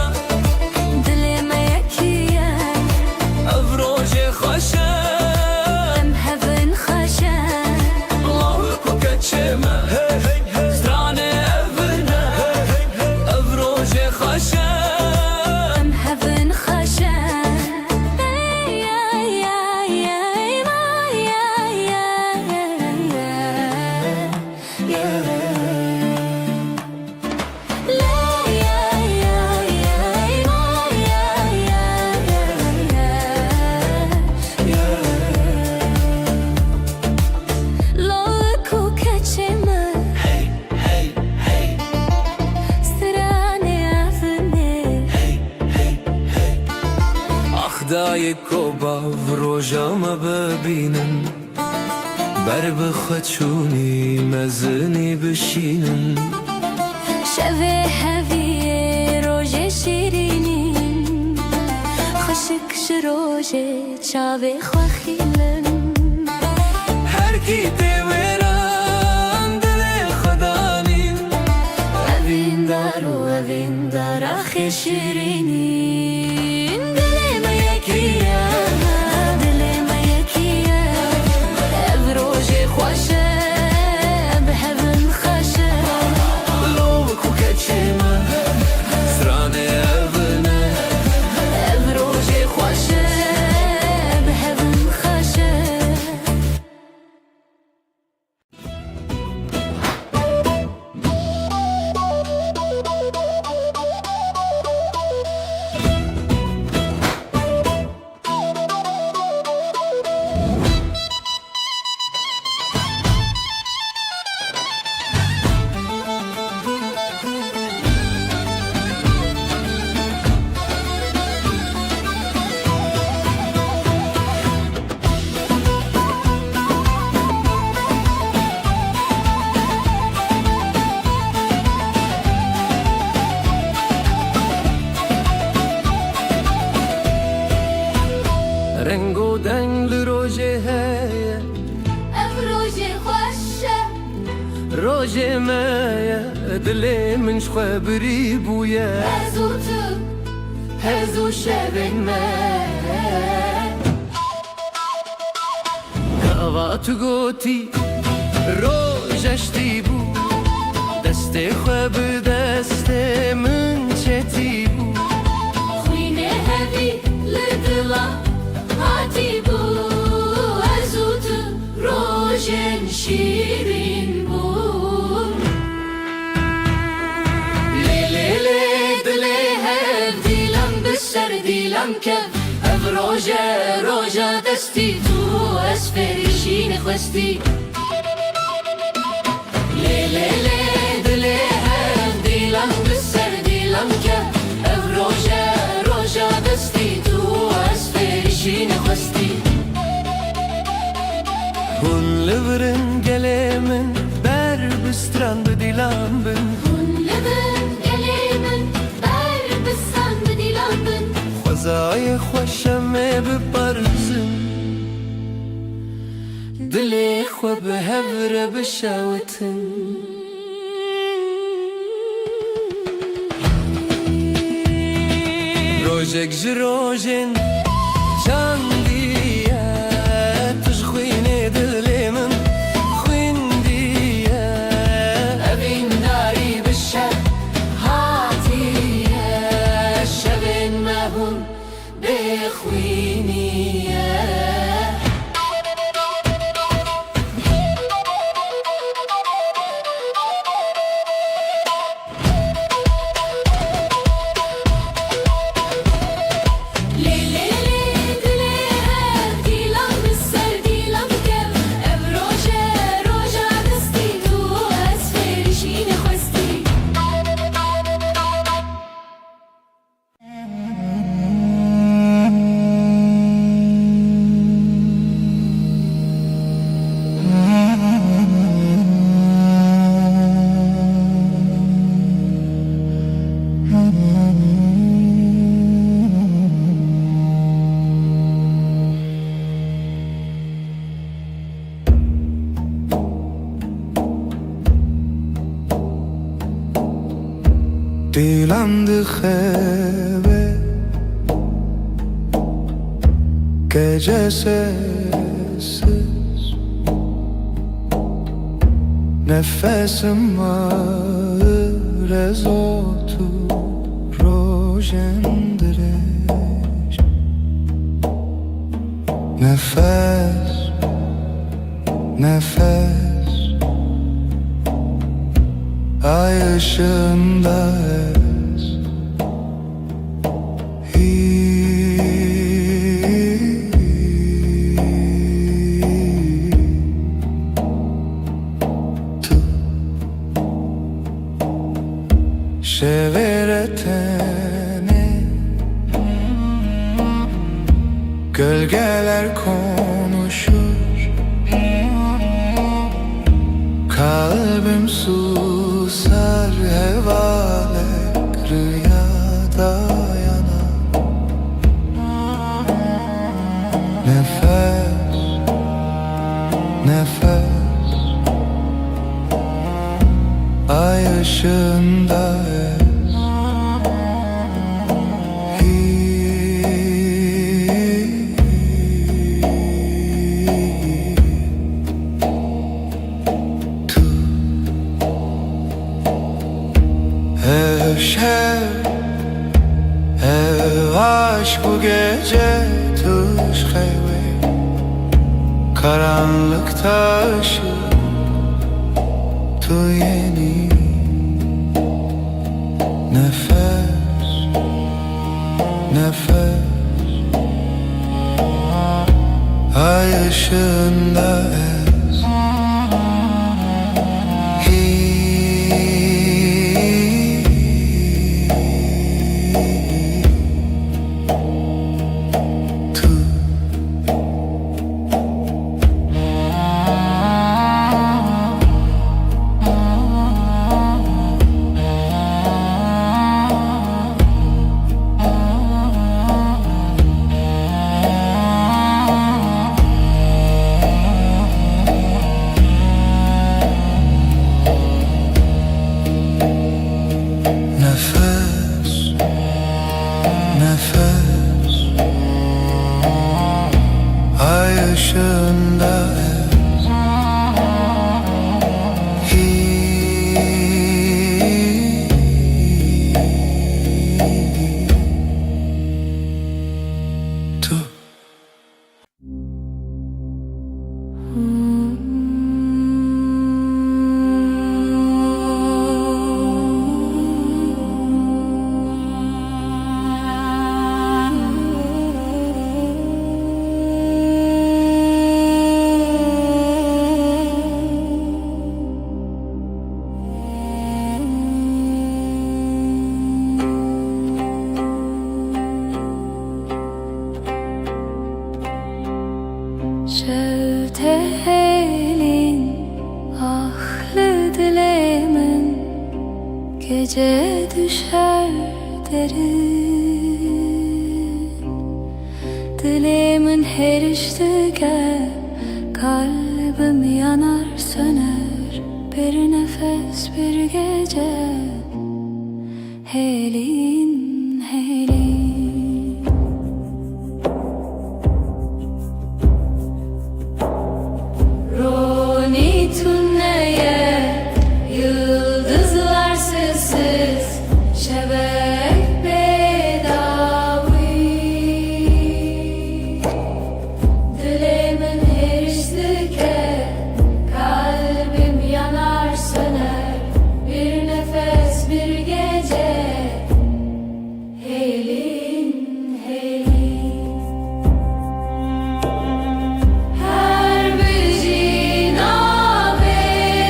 دل ما یکیه او روژه خوشه ام هفن کو باو روژام ببینم بر بخچونی مزنی بشینم شوه هوی روژه شیرینین خشک شروژه چاوه خواخیلن هر کی دیوران دل خدانین اوین دار آخی شیرینین دلم یکیه دلم یکیه او روژه خوشه به هون خوشه لو کو کچما سرانه اونه او روژه خوشه به هون خوشه رنگ و دنگ روژه هیه او روژه خوشه روژه مایه دل من شخوا بری بویه هزو تو هزو شبن من کاوات گوتی روژشتی بو دست خوا به دست من چتی بو خوینه هوی لدلا هاتی بو هزو تو روژن شیرین بو لیلی دلی هف دیلم بسر دیلم کف او روژه دستی تو اسفریشین خواستی لیلی دلی هف دیلم بسر دیلم کف او روژه دستی تو اسفریشین خواستی هون لبرن گله من بر بستران بدیلم بن هون لبن گلیمن بر بسان بدیلم بن خوزای خوشم بپرزم دلی خو به هفره بشوتن روژک جروژن چندیه تش خوینه دلی من خویندیه اوین داری بشه هاتیه شبن مهون بخوینیه دیلم دخبه gecesiz Nefesim ağır ezotu rojendireş Nefes, nefes Ay ışığında es Şeveretene Gölgeler konuşur, kalbim susar, hevaler rüyada yanar. Nefes, nefes, ay ışığında ez. Ev aşk bu gece tuş hayve, karanlıkta ışık tu yeni. Nefes, nefes, ay ışığında ez. Nefes, nefes, ay ışığında ez. Tu. Şevte elin ahlı dilemin, gece düşer derin. Dilimin her iştige kalbim yanar söner, bir nefes bir gece. Helin, helin, Roni tünneye yıldızlar sessiz, şebek bedavi. Dilimin her iştike kalbim yanar söner, bir nefes bir gece. Helin, helin, her bir nabedengi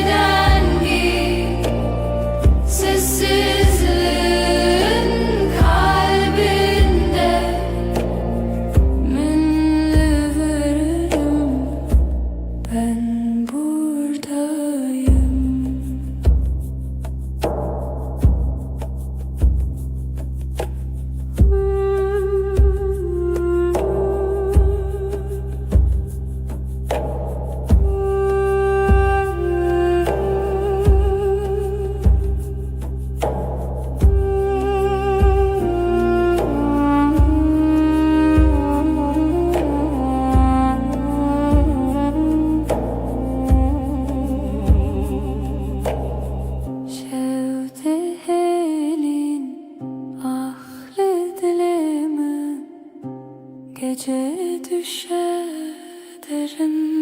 sessizliğin kalbinde minli veririm, ben buradayım. Şevte elin ahlı dilimin, gece düşer derin.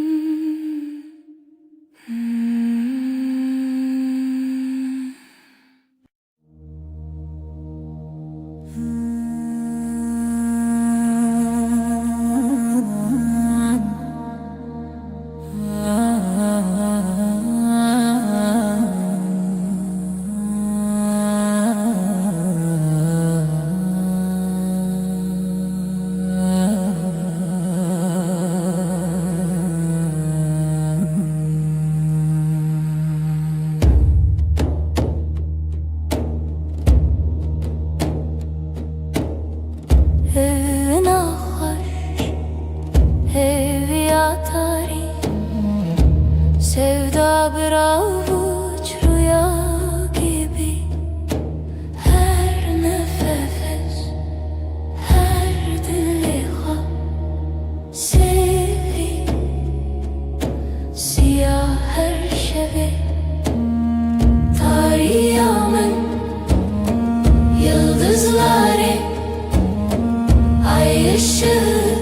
ışığı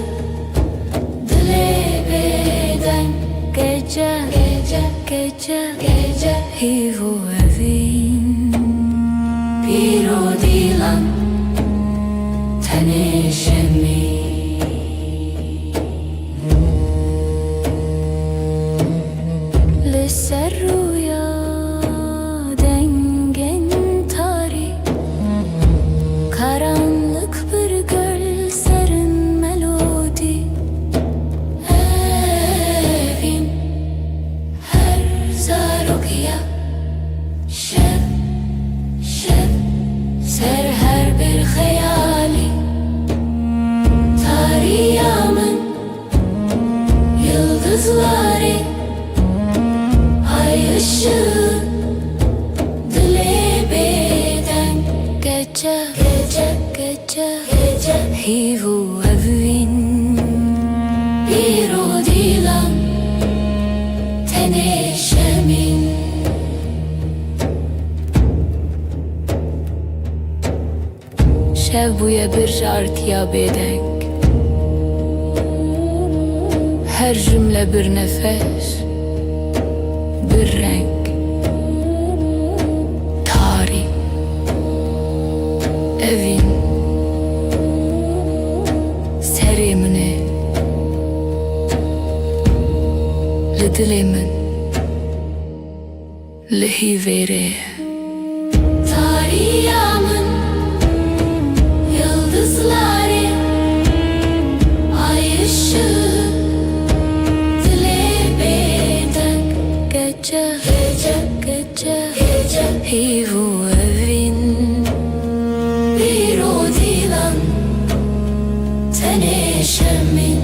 dile beden gece gece gece gece hivu evin bir o dilan tenişemi لسه الرؤيا dengen tarih karanlık bir göl serin melodi evin her zarokya şeb şeb ser her bir hayali tarihımın yıldızları ay ışığı dile beden gece gece gece gece hivu evin bir o dilan teneşemin şev buya bir şartıya bedenk her cümle bir nefes bir renk tarih evin serimini lidilimin lihivere tarihımın yıldızları ay ışığı dile beden gece gece gece gece hivu evin bir o dilan teneşemin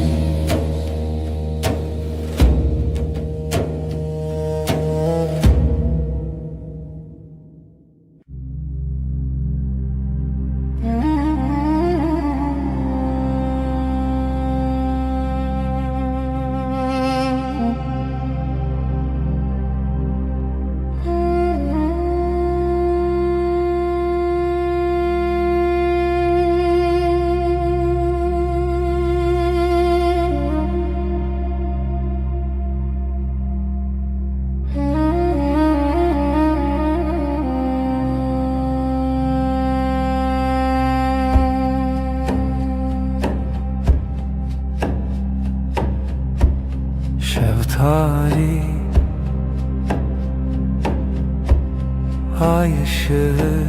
Şeftali ay ışığı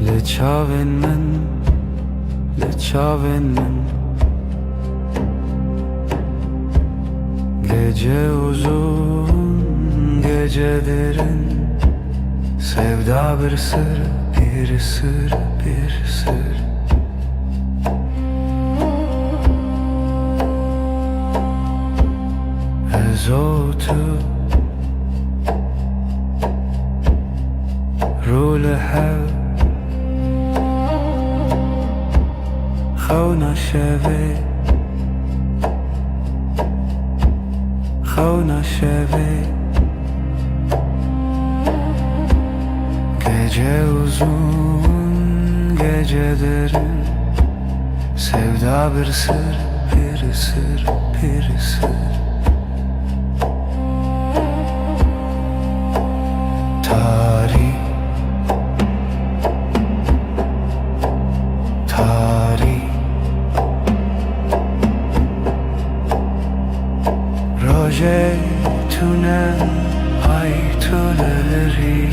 لچاوین من gece uzun gece derin sevda bir sır bir sır bir sır ezotu رول هوا خونا şeve gece uzun gece derin sevda bir sır bir sır bir sır tarih projetüne haytüleri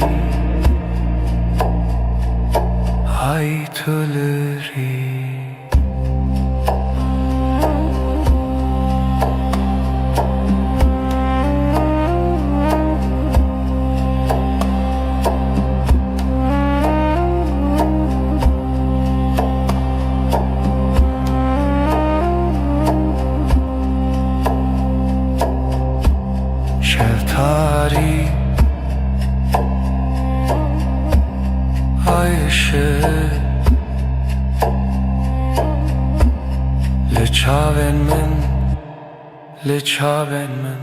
şeftali ay ışığı لچاوین من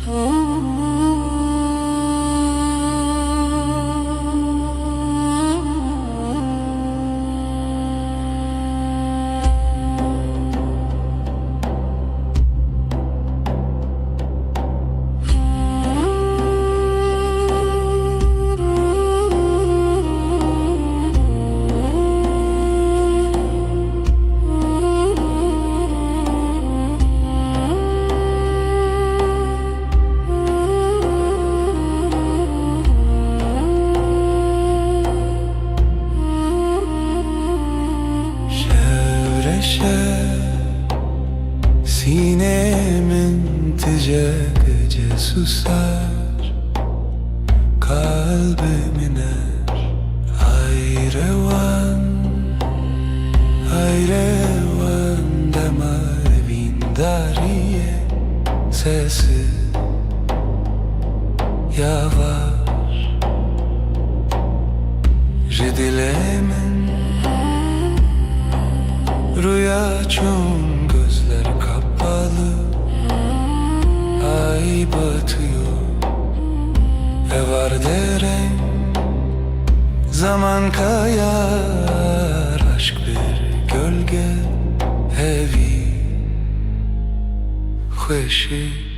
Oh neşe Sinemin ticece susar Kalbim iner hayrevan Demar vindariye Sesi yavaş Jidilemin Rüya çun gözler kapalı Ay batıyor Ve var derem Zaman kayar Aşk bir gölge Hevi Hoşik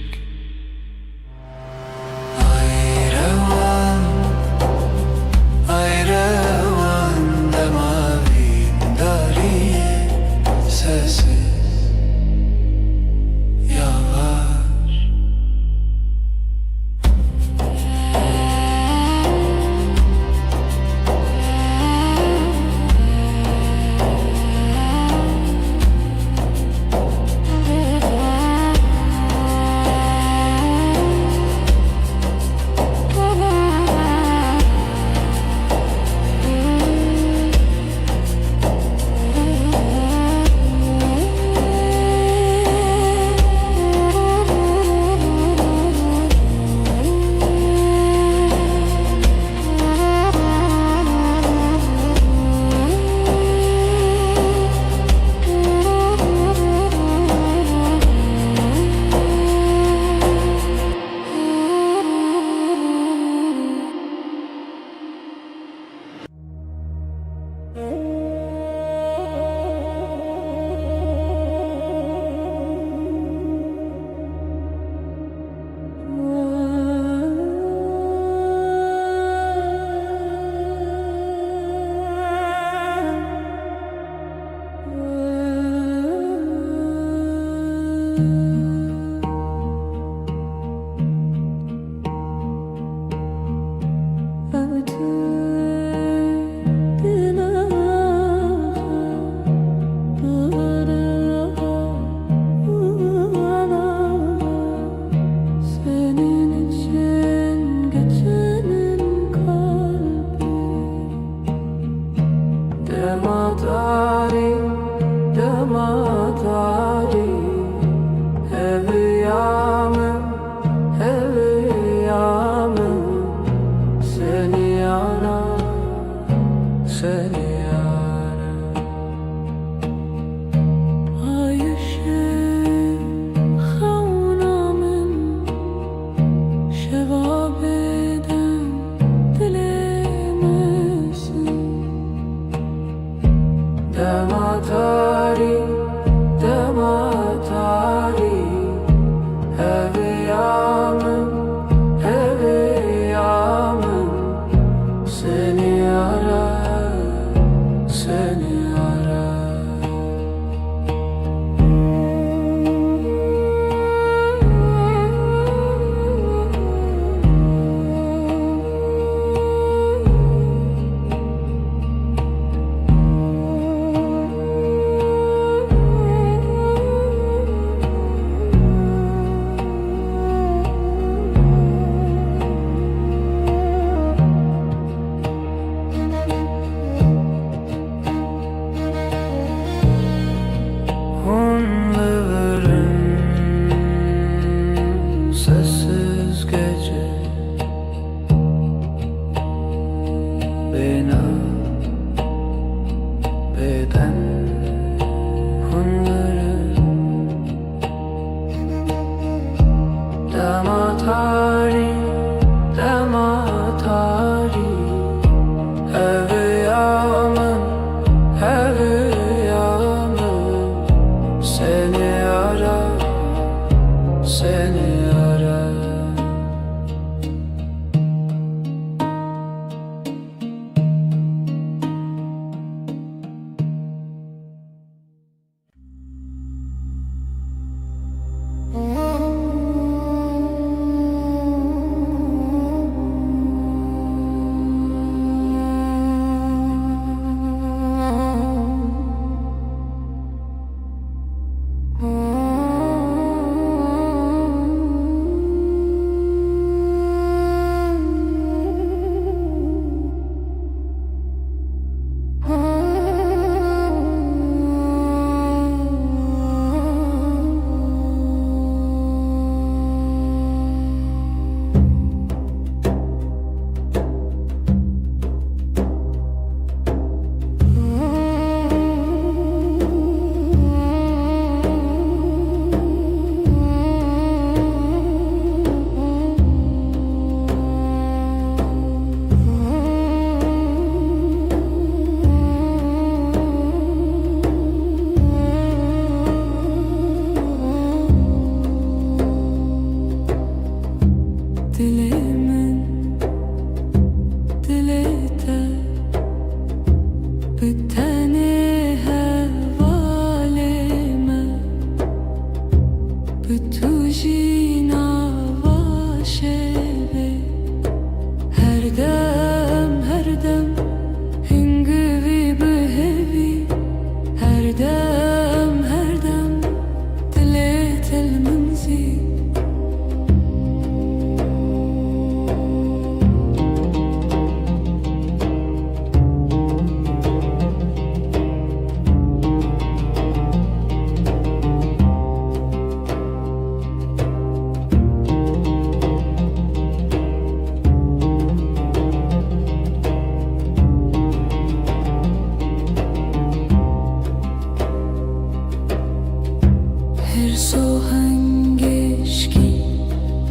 سوهنگشکی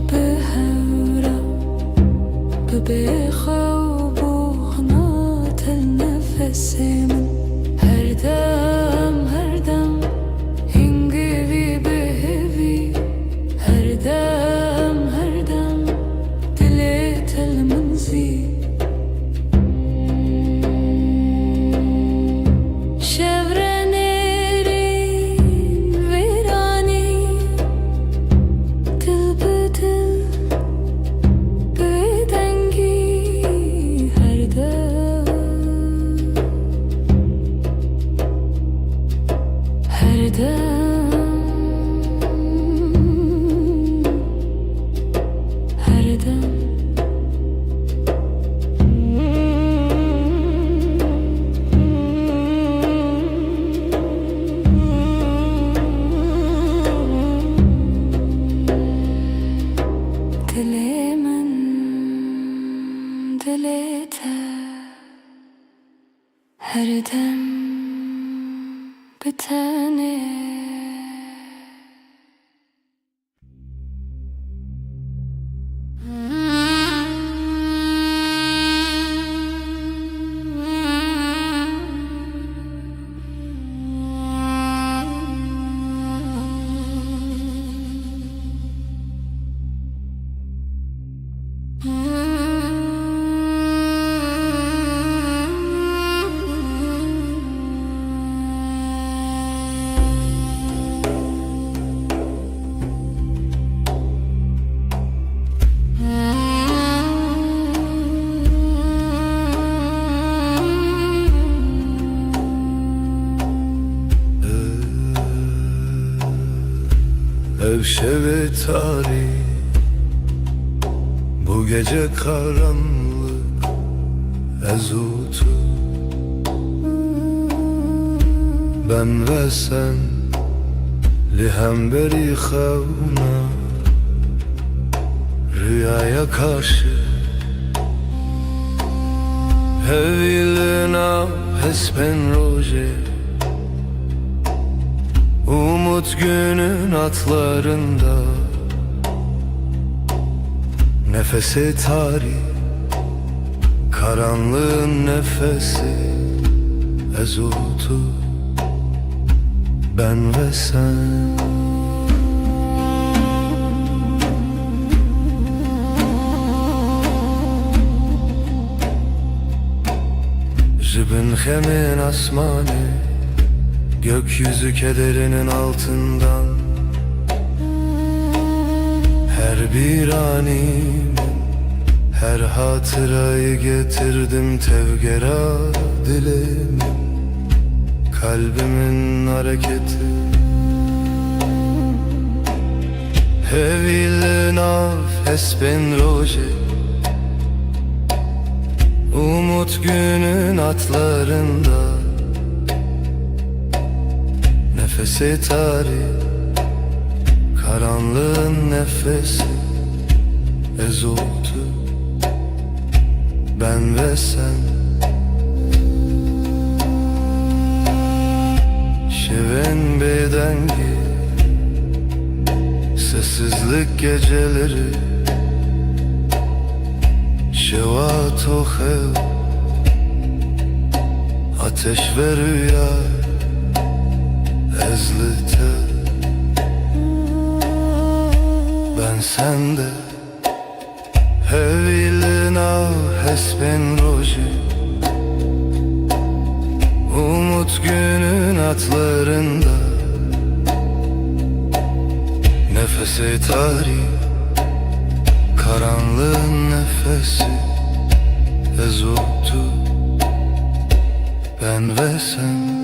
به هورا ببخو بوخنات النفس من هر دم هنگوی بهوی هر دم دلت المنزی her dem bitene Ev şevi tarih, bu gece karanlık ezutu. Ben ve sen lihemberi xevna rüyaya karşı hevilina hespen roje umut günün atlarında nefesi tarih karanlığın nefesi ezutu ben ve sen. Jibin hemin asmanı gökyüzü kederinin altından her bir anim her hatırayı getirdim tevgera dilim kalbimin hareketi hevilin af hesben roje umut günün atlarında nefesi tarih karanlığın nefesi ezutu ben ve sen. Şeven bedengi sessizlik geceleri şevat o hev ateş ve rüya ezlite ben sende hevilina hesben roji umut günün atlarında nefesi tarih karanlığın nefesi ezutu ben ve sen.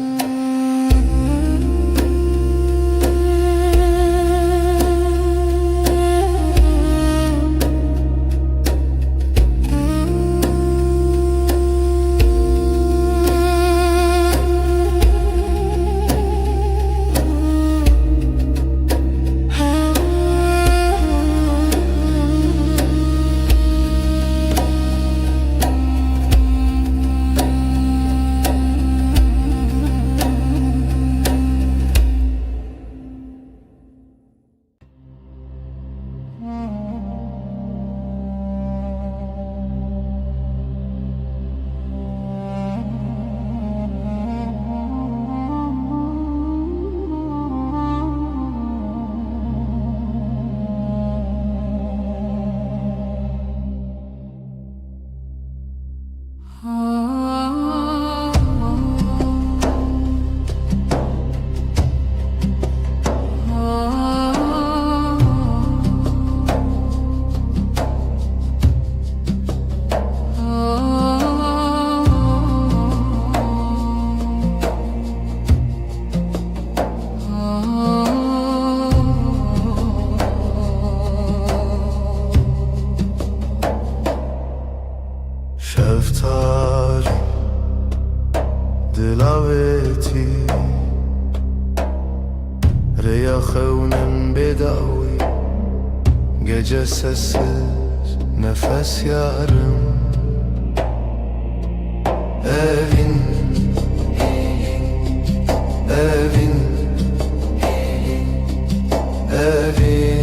Rüya xevnin bedavi, gece sessiz, nefes yarım. Evin, evin, evin,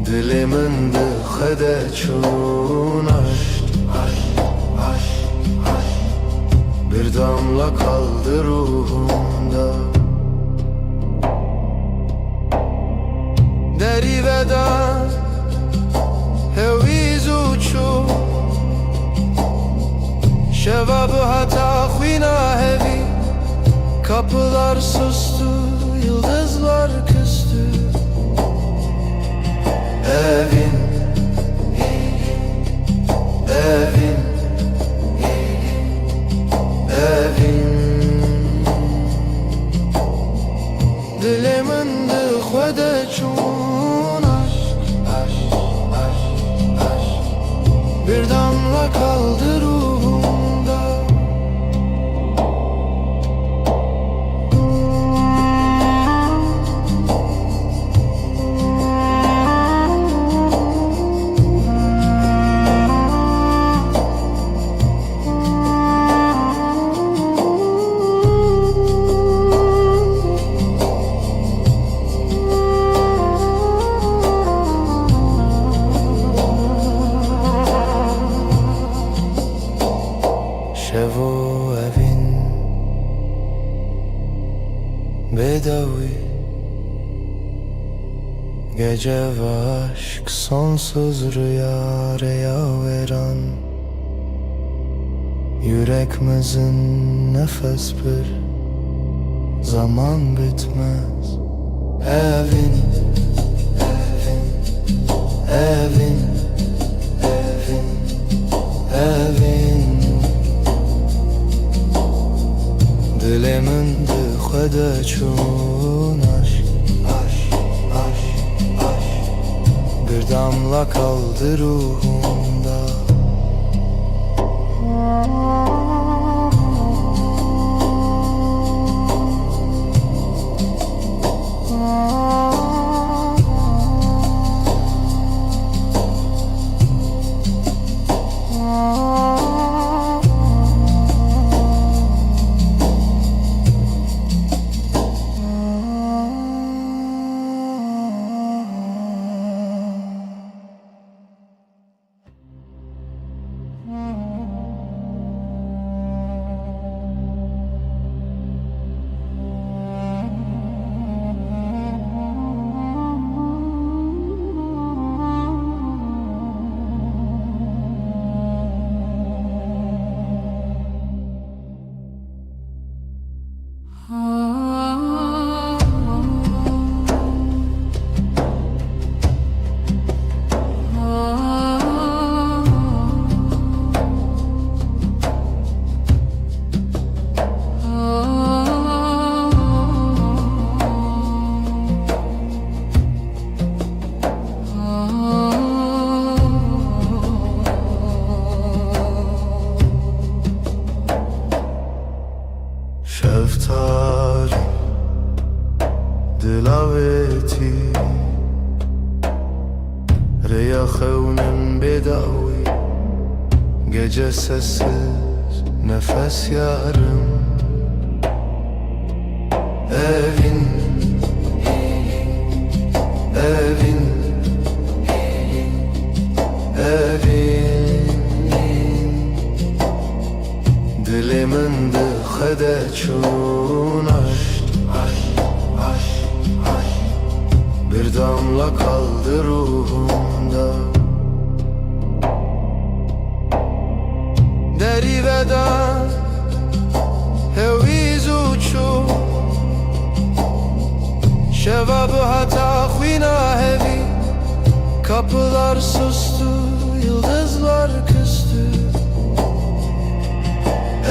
dilimin dıxede çun aşk, bir damla kaldı ruhumda. Deri veda, heviz uçu, şevabı hata khina hevi. Kapılar sustu, yıldızlar küstü. Evin, evin, evin, dilimin dıxede çun aşk, bir damla kaldı ruhumda. Şevo evin bedavi, gece ve aşk sonsuz rüya veren. Yüreğimizin nefes bir zaman bitmez. Evin, evin, evin, evin, dilimin dıxede çun aşk, bir damla kaldı ruhumda. Şeftali, dilaveti, Rüya xevnin bedavi, gece sessiz, nefes yarım. Evin, evin, evin, dilimin dıxede çun aşk, bir damla kaldı ruhumda. Deri veda, heviz uçu, şevabı hata khina hevi. Kapılar sustu, yıldızlar küstü.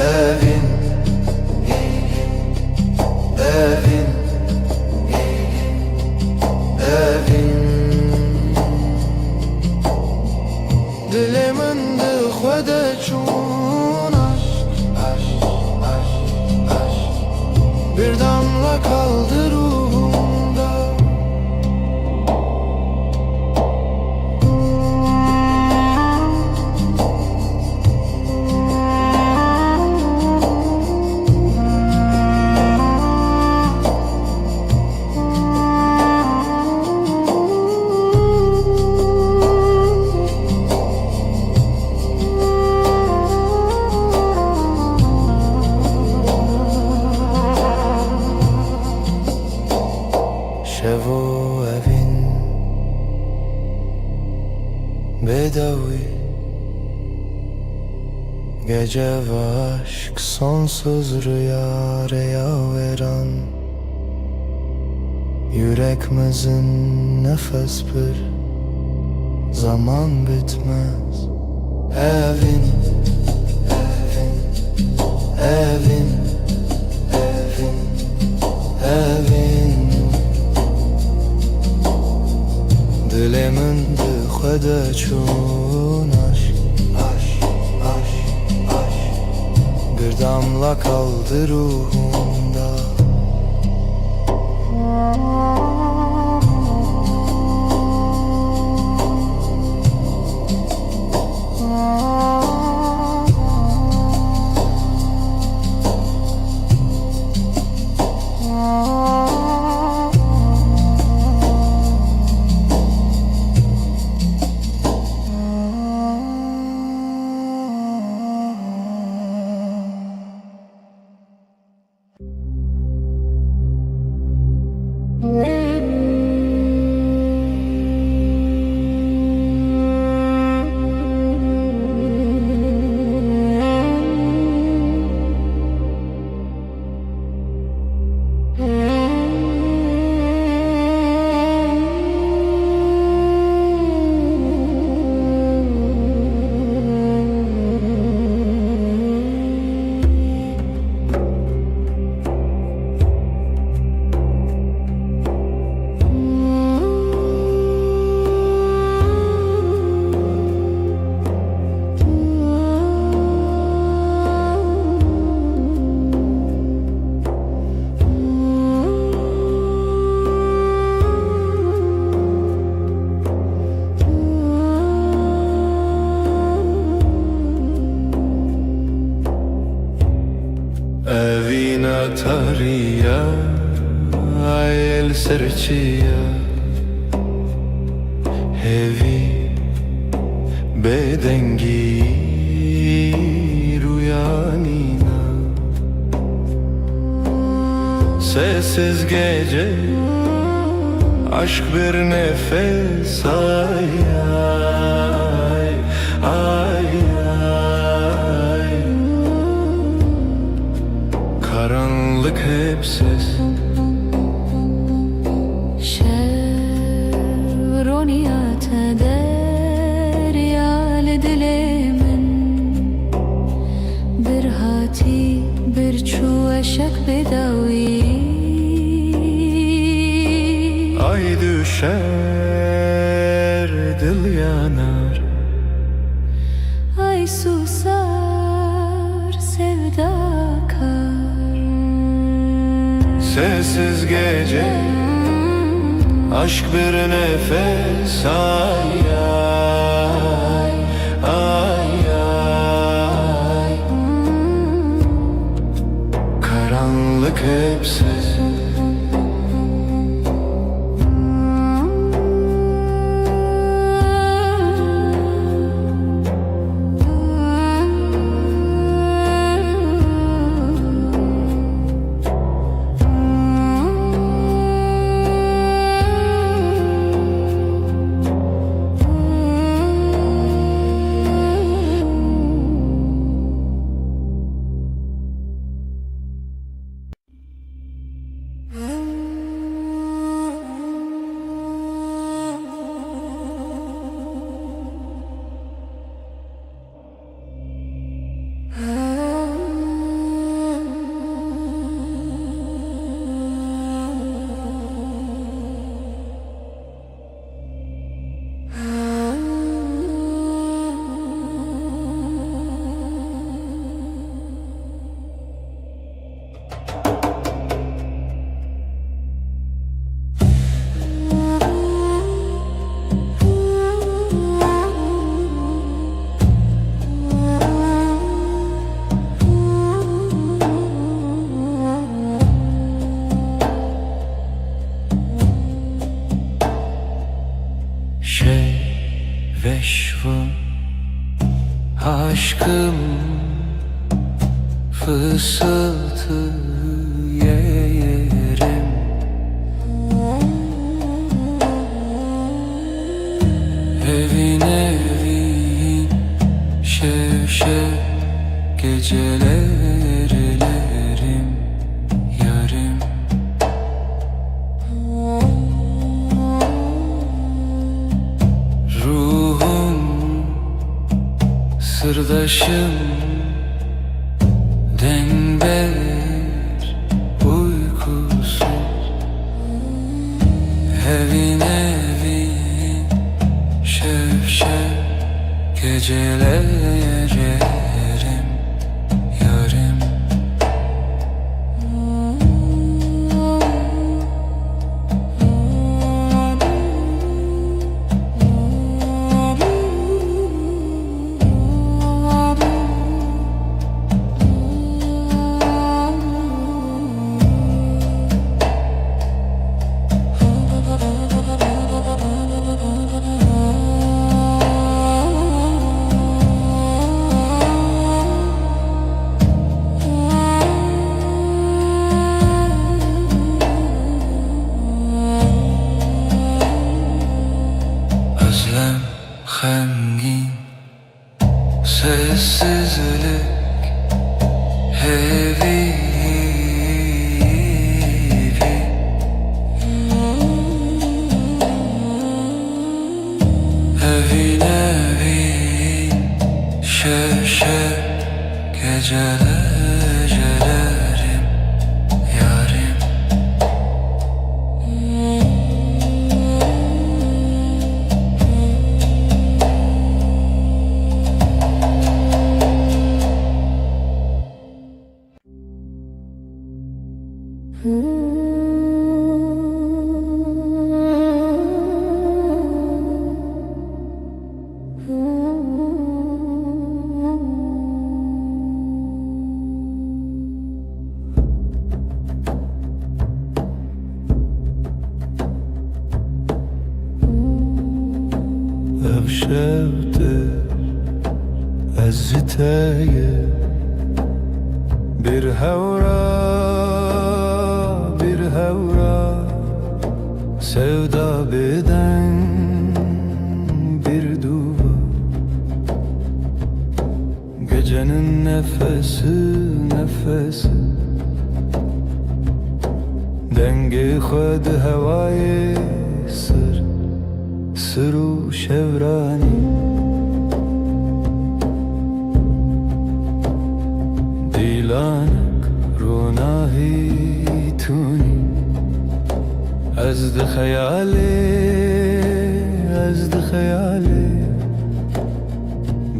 Evin, evin, evin, dilimin dıxede çun aşk, Bir damla kaldı ruhumda. Şevo evin bedavi, gece ve aşk sonsuz rüya veren. Yüreğimizin nefes bir zaman bitmez. Evin, evin, evin, evin, evin. Dilimin dıxede çun aşk, aşk, aşk, aşk. Bir damla kaldı ruhumda. Evina tariya, el serçiya, hevi bedengi rüyanina. Sessiz gece, aşk bir nefes, ay ay ay ay. Karanlık hep ses. شرونيات دريال دلمن برهاتي برچو اشک بداوی Ay düşer, dil yanar. ay susar sevdakar. Sessiz gece, aşk bir nefes, ay ay ay ay. Karanlık hep ses. ısıltı yerim. Evin evin şevşek gecelerlerim yarım. Ruhum sırdaşım denber uykusuz. Evin evin şevşek gecelerlerim yarım. Özlem hemgin, sessizlik heavy. Evin evin şevşek gecelerlerim yarım. Ev şevdir eziteye bir hevra sevda beden bir duvar. Gecenin nefesi dengi khud havayı sır şevrani. دیلانک روناهی تونی از ده خیاله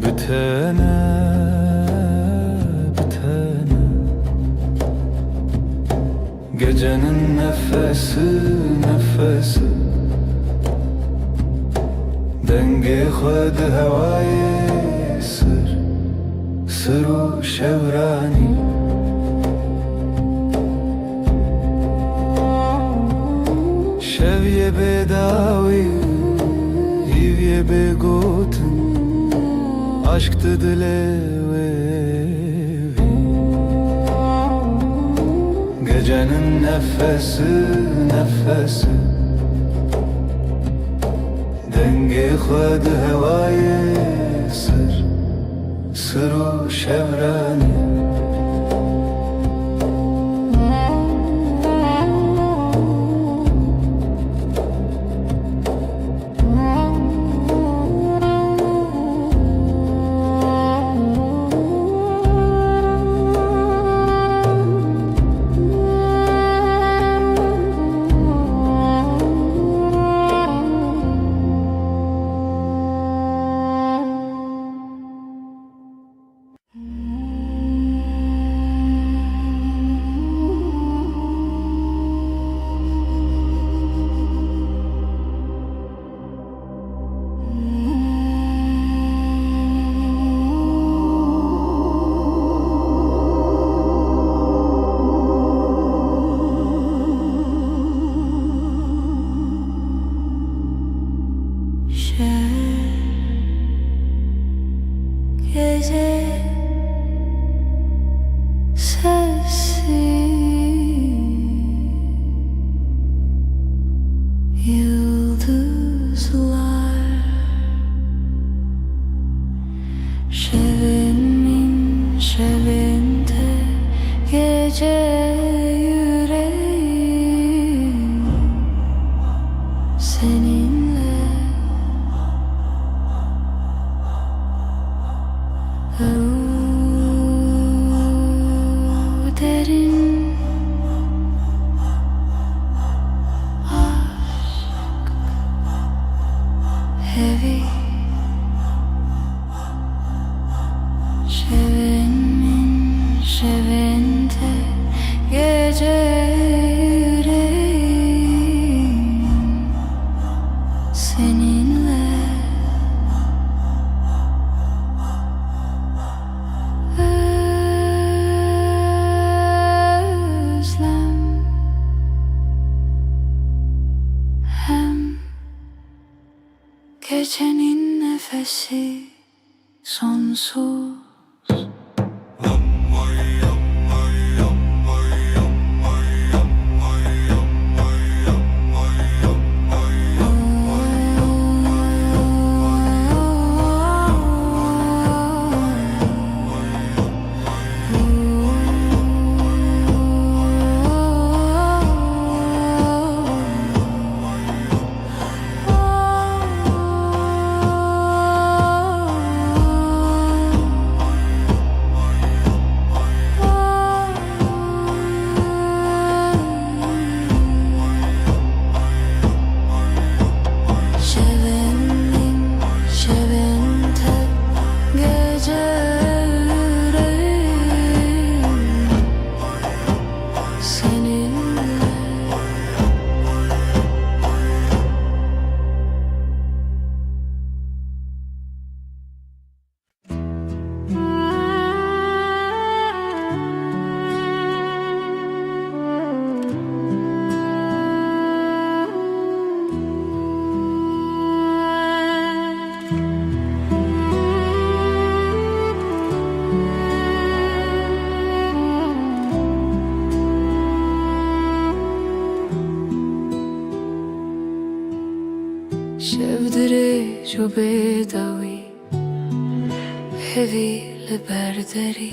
بتنه gecenin nefesi dengi khud havayı sır şevrani. شویه بداوی هیویه بگوتن عشق دلوی. Gecenin nefesi dengi khud havayı sır şevrani. Gecenin nefesi sonsuz. شفدري جو بدوي hevi لبردري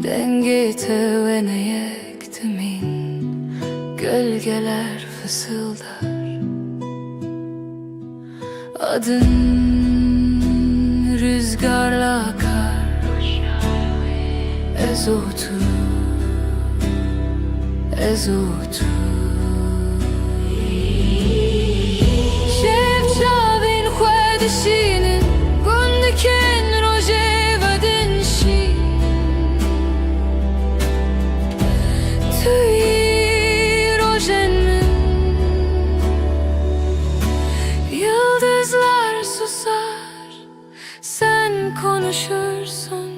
Dengete ve nektimin Gölgeler fısıldar Adın rüzgarla akar Ezotu Ezotu Şevçavin khvedişinin Gundikin roje vadin şi Tüy rojenin Yıldızlar susar Sen konuşursun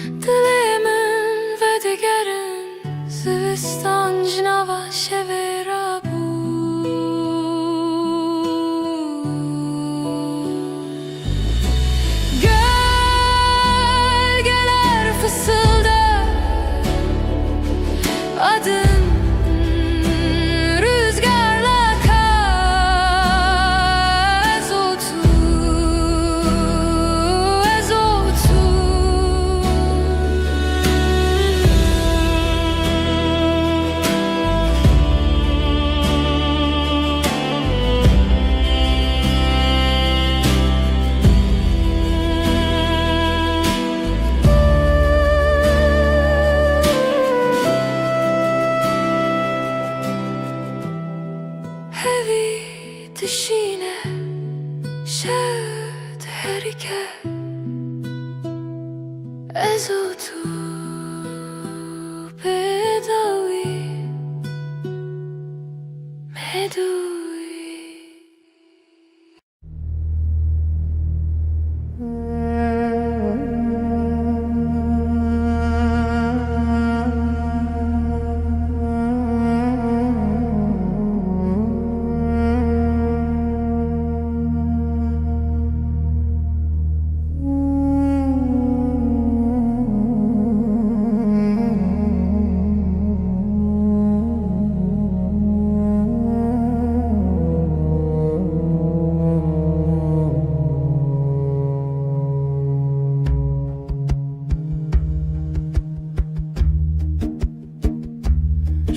Dilimin ve digerin Zivistan cinava şevera bu Gölgeler fısıldar Adın rüzgarla akar Ezotu Ezotu Hevi dişine şevd herike Ezotu bedavi medui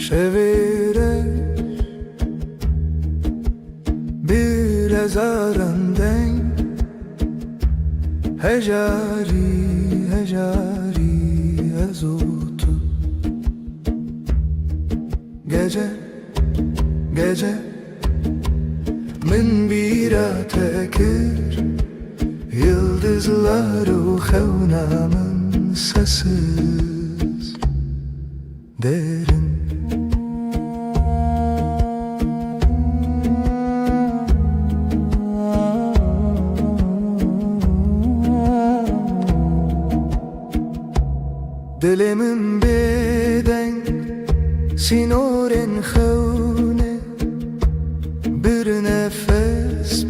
Çevirir bir ezarından Hecari, hecari ezotu Gece, gece min bira tekir Yıldızları xevnamın sessiz derin Dilimin beden sinorin xevne bir nefes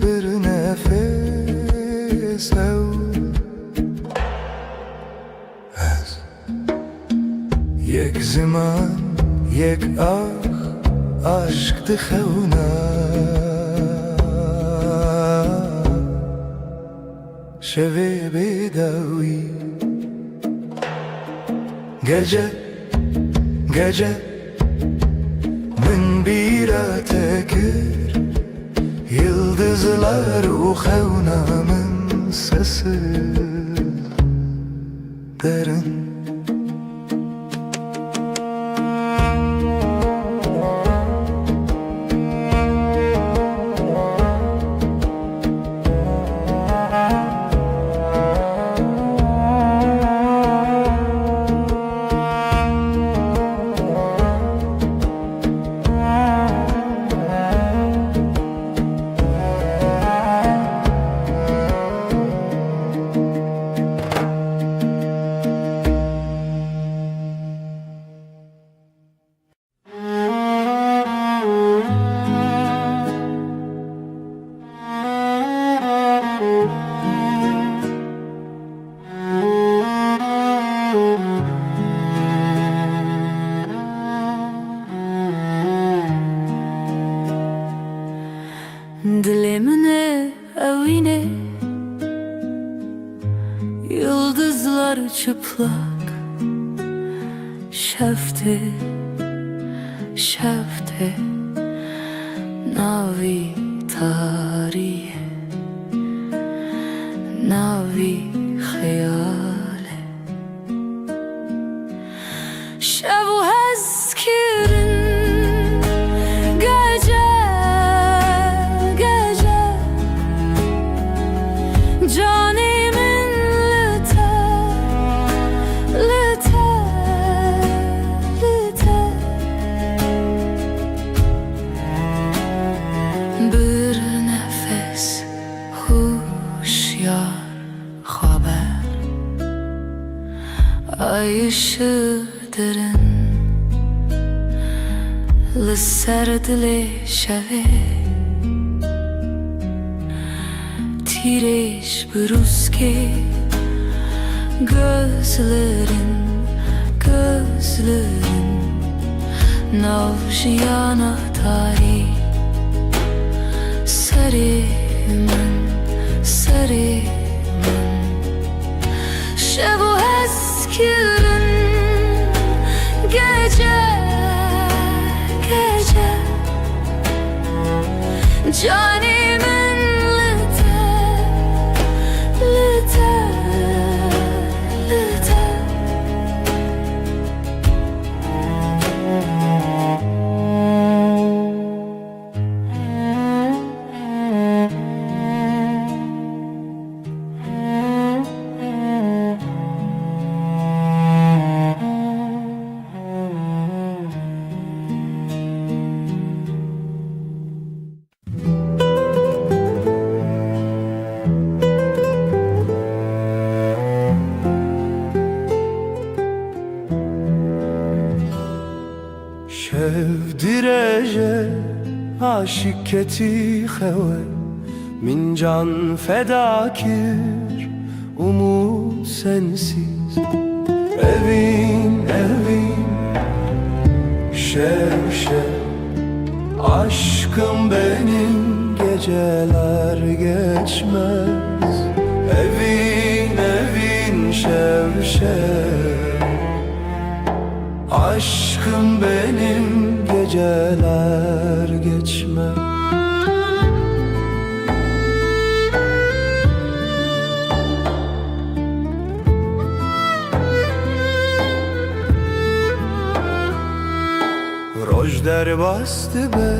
ev Ez yek zaman yek aşk dixevna şevi bedavi Gece min bira tekir Yıldızlar uxevnamın sesi derin Dilimine evine Yıldızlar çıplak Şefte Navi tarihe Navi hayale Şevu hezkirin Canimin lüter Bir nefes huşyar haber Ay ışığı derin Lisser dili şeve Tireş bruske Gözlerin Navjiyana tarih Sarımın Şevu eskirin Gece Canimin Şevdireje aşık keti xewe Min can fedakir umut sensiz Evin şev Aşkım benim geceler geçmez Evin şev Aşkım benim geceler geçmez Roj derbastı be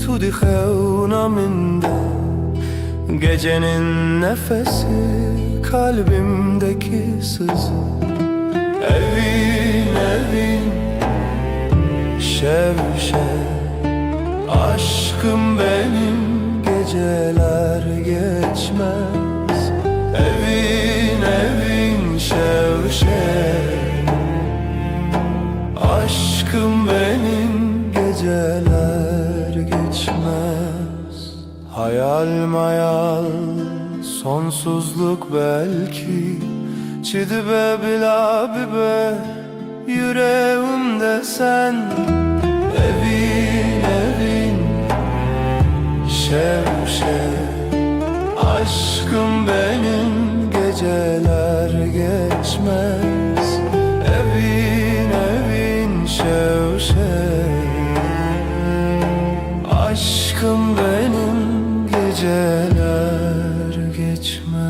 tu dixevnaminde Gecenin nefesi kalbimdeki sızı Evin şev Aşkım benim geceler geçmez Evin şev Aşkım benim geceler geçmez yalnızlık belki Çidibe bila bibe yüreğimde sen Evin evin şev şev Aşkım benim geceler geçmez Evin evin şev şev Aşkım benim geceler geçmez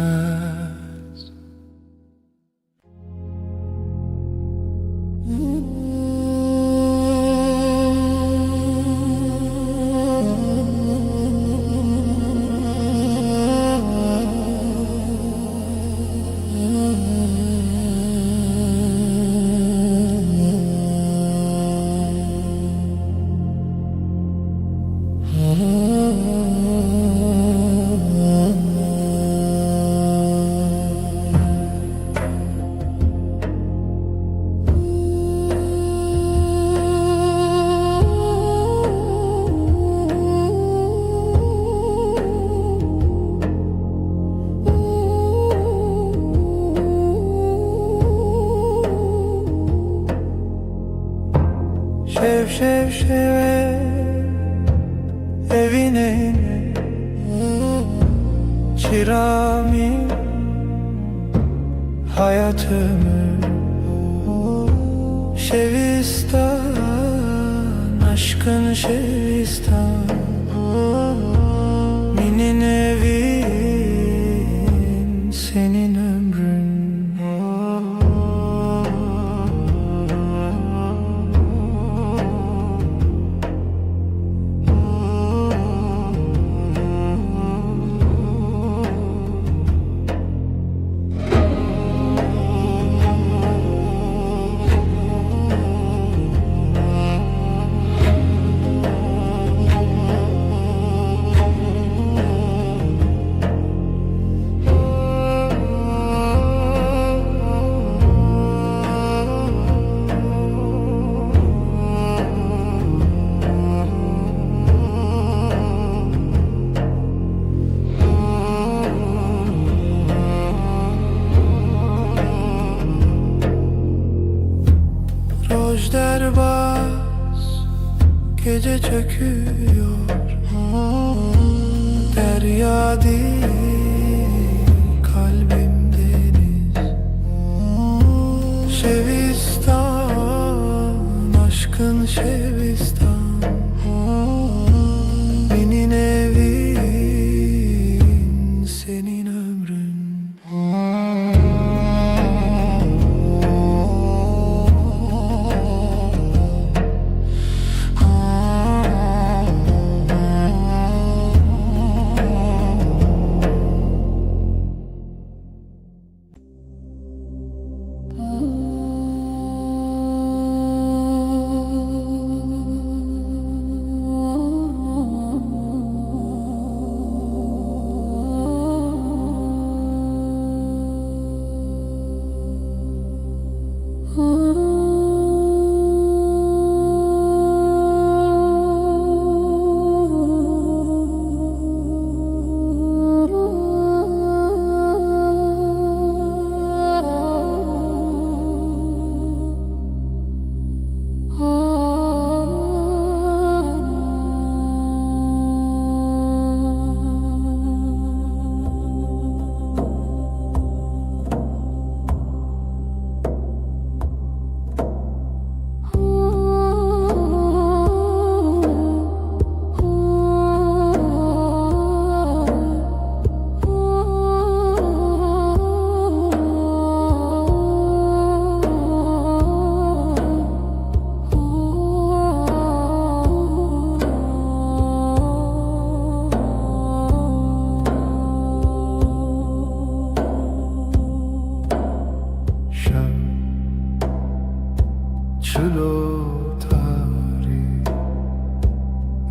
Şev şev şev evine çırami hayatımı Şevistan aşkın Şevistan Minin evin senin ömrün Rojderbaz gece çöküyor Derya değil kalbim deniz Şevistan aşkın Şevistan Benim evin senin ömrün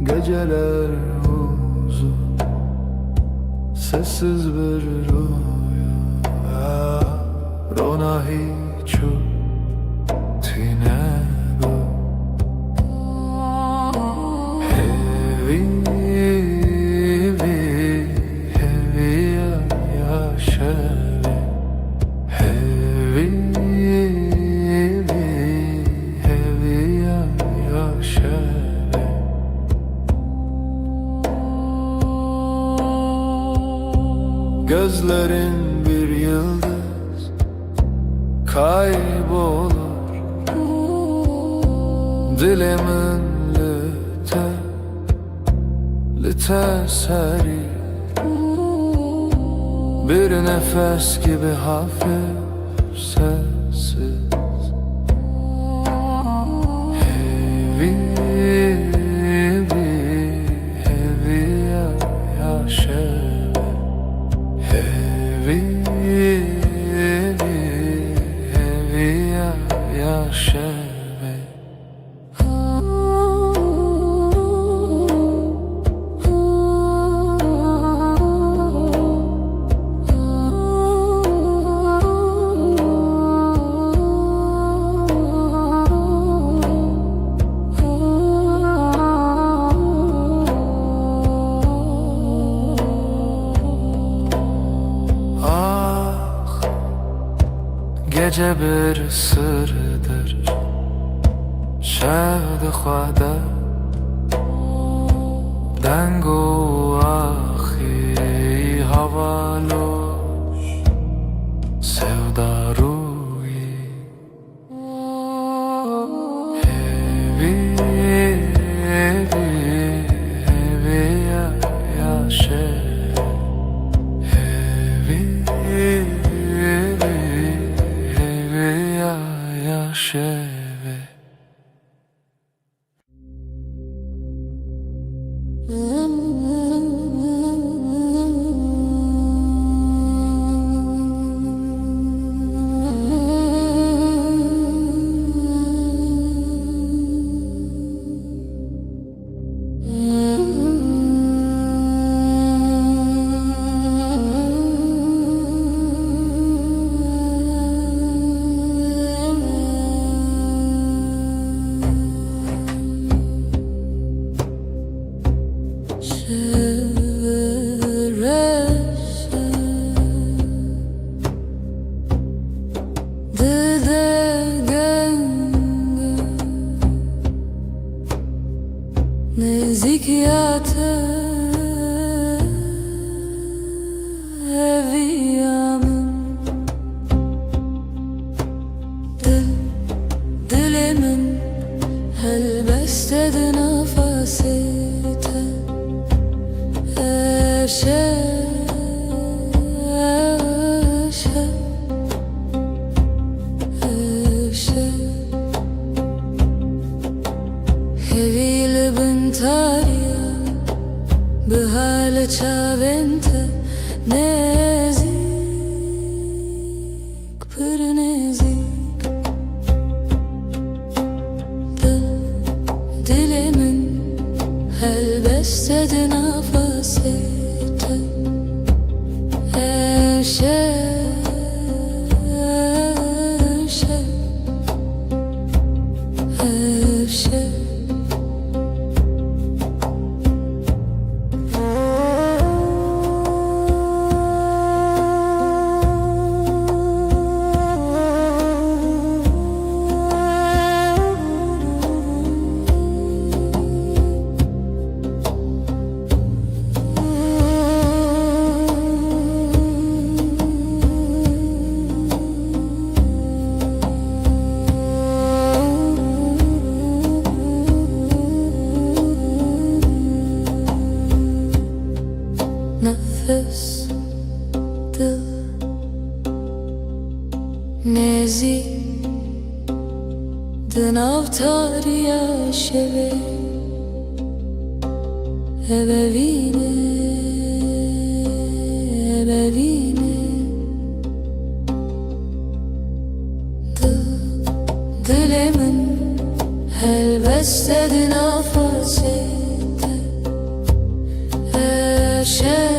Geceler uzun Sessiz bir rüya Rona hiçu Tine bu Hevi Hevi Hevi yaşa gözlerin bir yıldız kaybolur. Dilimin lite seri, bir nefes gibi hafif sessiz. Heavy, heavy ya şeve. Heavy, heavy ya şeve. Gece bir sırdır şevd-i xwada dengu axi havaloş sevdaruyi. Heavy, heavy, heavy ya şeve. Heavy, ya şeve. Nezikiyate eviyamın dilimin helbestedi nefasite eşe Hevile bintarya bihale çavente nezik pır nezik dilimin helbestedi nefasite eşe nefes dil nezi dinavtarya şeve ebevine dilimin helbestedi nefasite eşe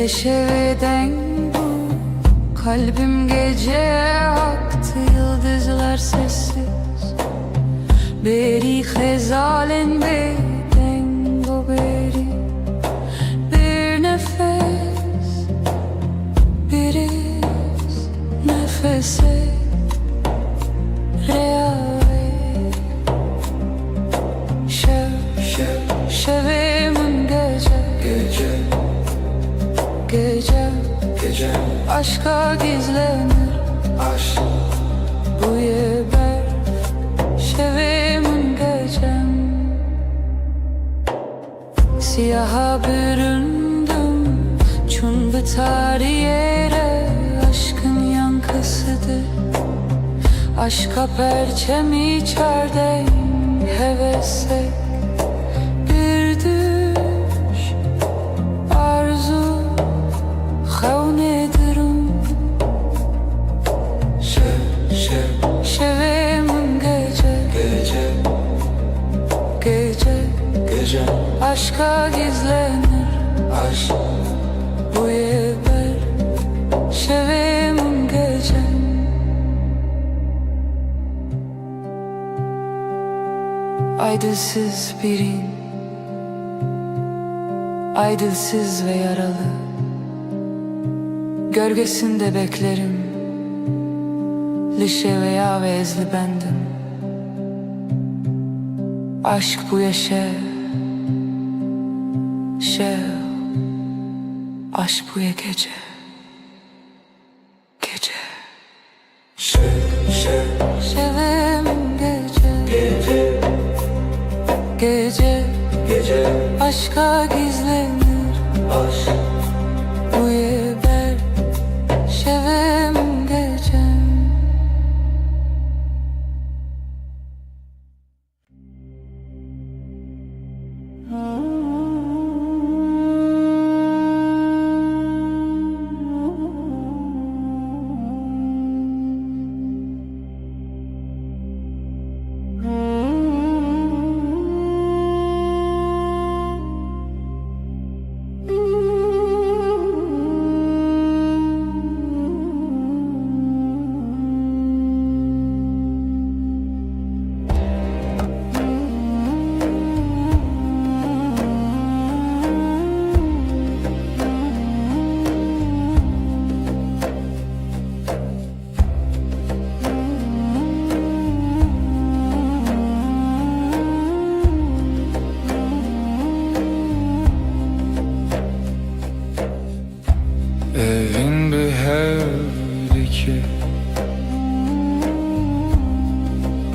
Leşeveden bu kalbim gece aktı, yıldızlar sessiz. Beri xezalen beden bu beri. Bir nefes, bir iz nefese reave. Şevimin gece Gece aşka gizlenir. Aşk Bu yeber şevimin gecem. Siyaha büründüm, çün biter yere. Aşkın yankısıdır, aşka perçem içerdeyim. Hevese bir düş arzu xevnedirim. Şevimin gece aşka gizlenir. Aşk Bu yeber şevimin gecem. Aydılsız birin, aydılsız ve yaralı. Gölgesinde beklerim, lişe veya vezli bendim. Aşk bu yaşa, aşk bu ya gece. Şevim gece aşka gizlenir. Aşk Bu yeber şevim gecem. evin bir hevdeki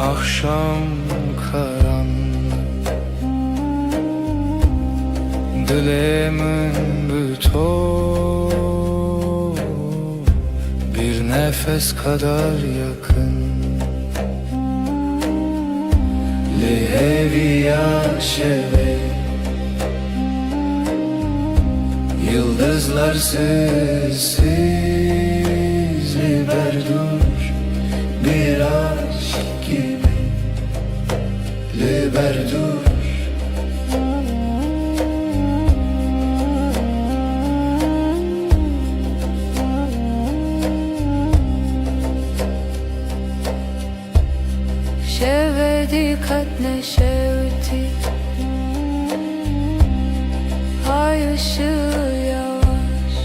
akşam karanlık. Dilemin bütor bir nefes kadar yakın. Leheviya şeve Yıldızlar sessiz liberdur. Bir aşk gibi liberdur. Şevdi katne şevdi, ay ışığı yavaş.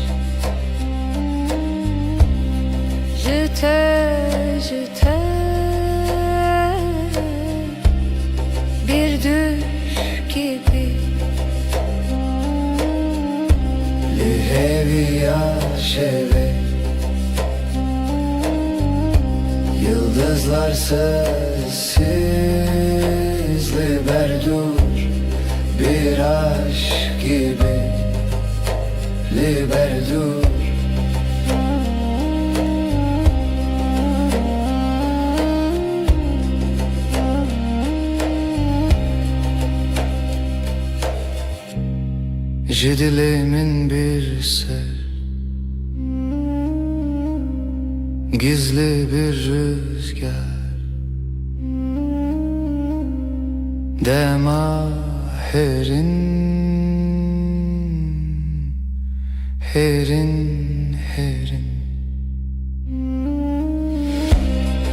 Jite bir düş gibi. Leheviya şeve Yıldızlar sessiz liberdur. Bir aşk gibi liberdur. Dilimin bir ser, gizli bir rüzgar. Demaherin herin herin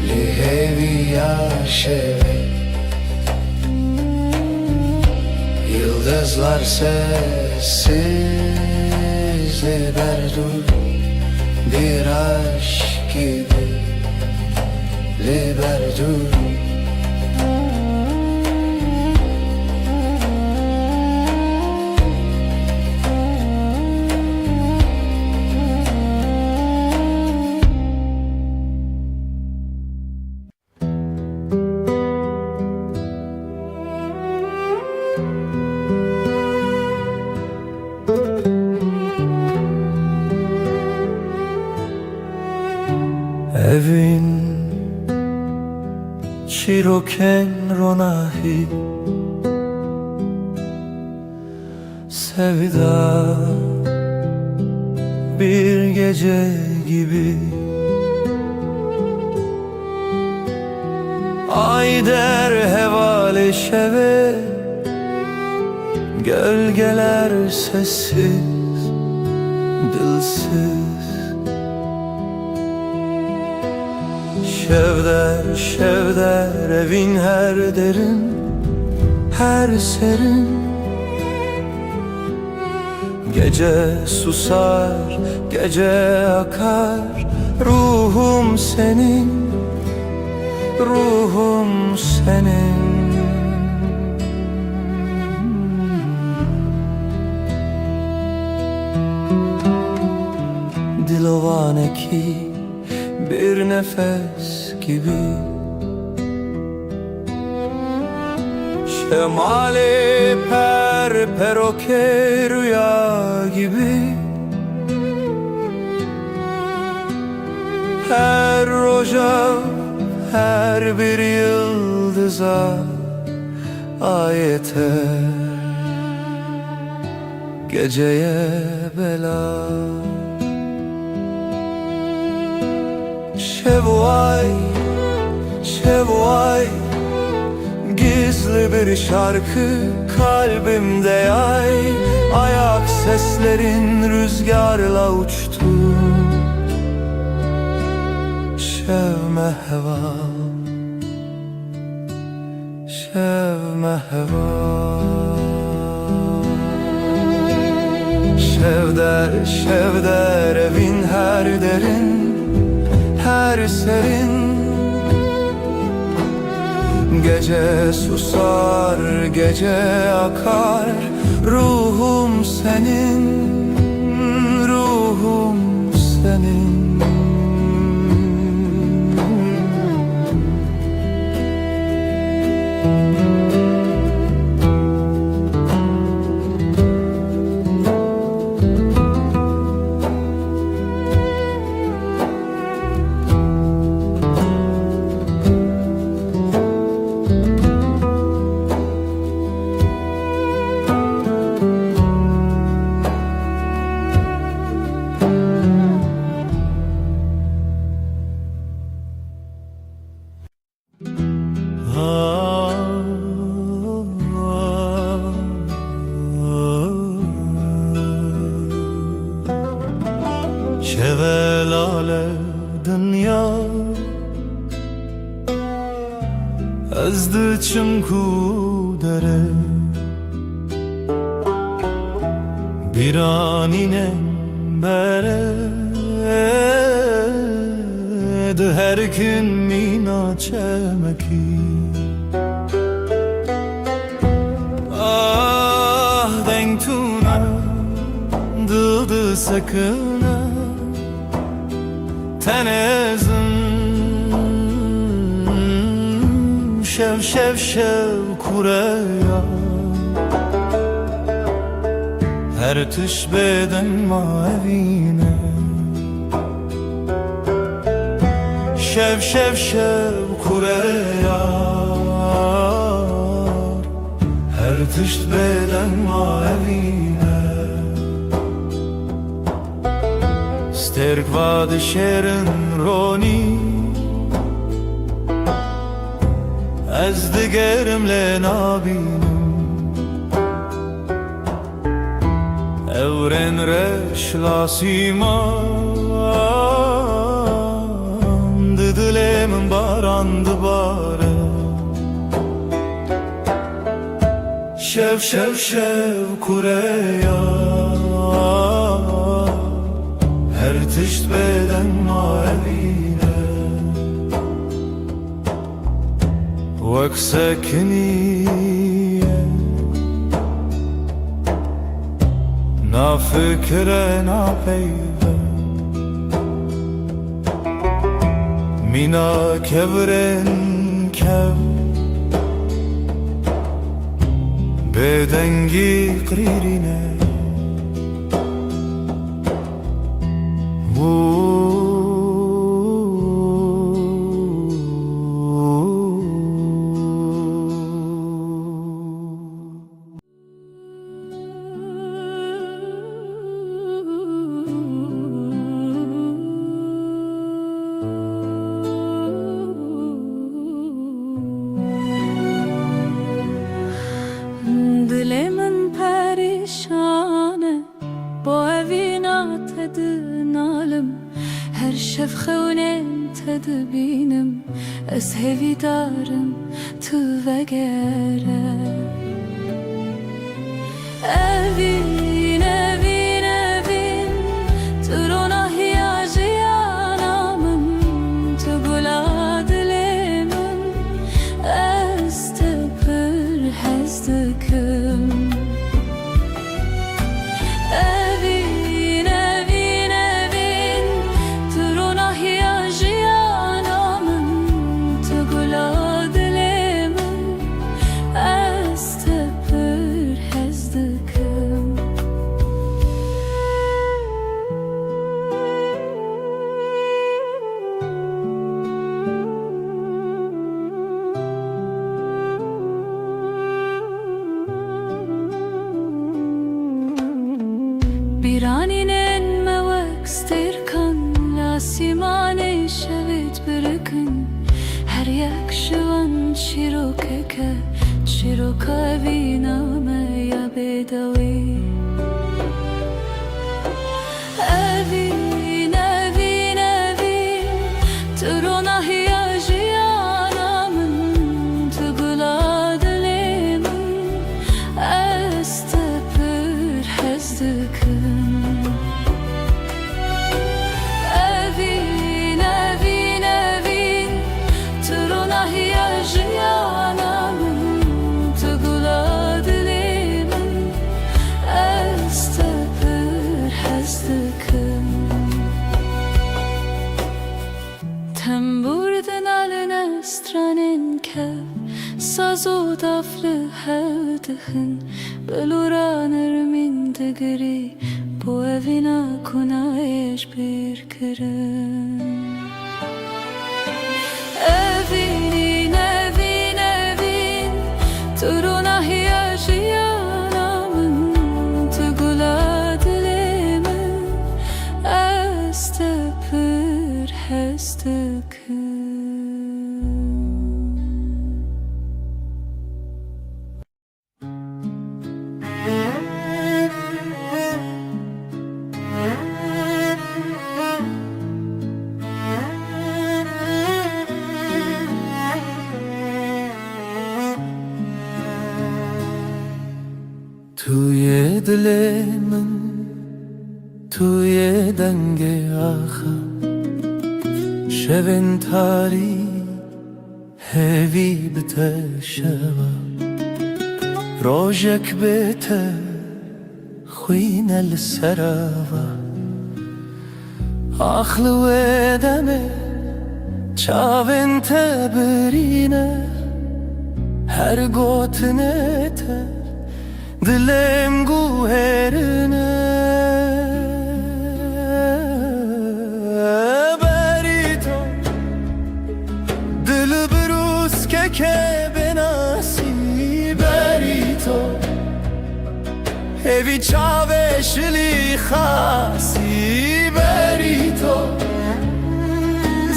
Lihevi yaşeve Yıldızlar sessiz Liberdur bir aşk gibi Liberdur Evin çiroken ronahi Sevda bir gece gibi Ay der hevale şeve Gölgeler sessiz, dilsiz Şevder evin her derin, her serin Gece susar, gece akar Ruhum senin, ruhum senin Dilovane ki bir nefes gibi Şemali peroke rüya gibi Her roja, her bir yıldıza ayete Geceye bela Şevvay, şevvay Gizli bir şarkı kalbimde yay Ayak seslerin rüzgarla uçtu Şevme heva Şevme heva Şevder evin her derin her serin Gece susar, gece akar Ruhum senin, ruhum senin Şevelale dünya Ezdi çimku dere Bir aninen bere Her gün mina çemeki Ah dengtuna Dıldı sakına Tenezim şev kureya Her tış beden mavine Şev kureya Her tış beden mavine Sterk vad şerin roni Ez digerimle nabinim Evren Koreş lasiman Didilemin barandı bare Şev şev şev kureya Her tişt beden mavine Vek sekniye Na fikre na peyve Mina kevren kev Bedengi qririne Dilemin perişane Bu evina tedinalım Her şef xewnen tedbinim Ez hevi darım tu vegere Evin evin evin Turuna hiyajiyanamın Tu gula dilemin Ez te pır hezdikim Evin evin evin Turuna hiyajiyanamın Tu gula dilemin Ez te pır hezdikim Biraninen mevek sterkan Lasimane şevit birikin Her yak şivan şirokeke Şiroka viname ya bedavi Evin evin evin Turuna hiyajiyanamın Tugula dilemin Ez te pır hezdikim Evin evin evin Turuna hiyajiyanamın Tugula dilemin Ez te pır hezdikim Temburdin aline stranin kev Sazo daflı hevdihin Beluranır min digri Bu evina kunayeş bir kirin Evin evin evin Turuna hiyajiyanamın Tugula dilemin Ez te pır hezdikim توی دل من توی دنگ آخر شبن تاری هوی بته شوا روژک بته خوین السراوا آخل و دمه چاون تبرینه هر گوتنه ته Dilem guherine Berito Dil brus ke benasi Berito Evi çave şili khasi Berito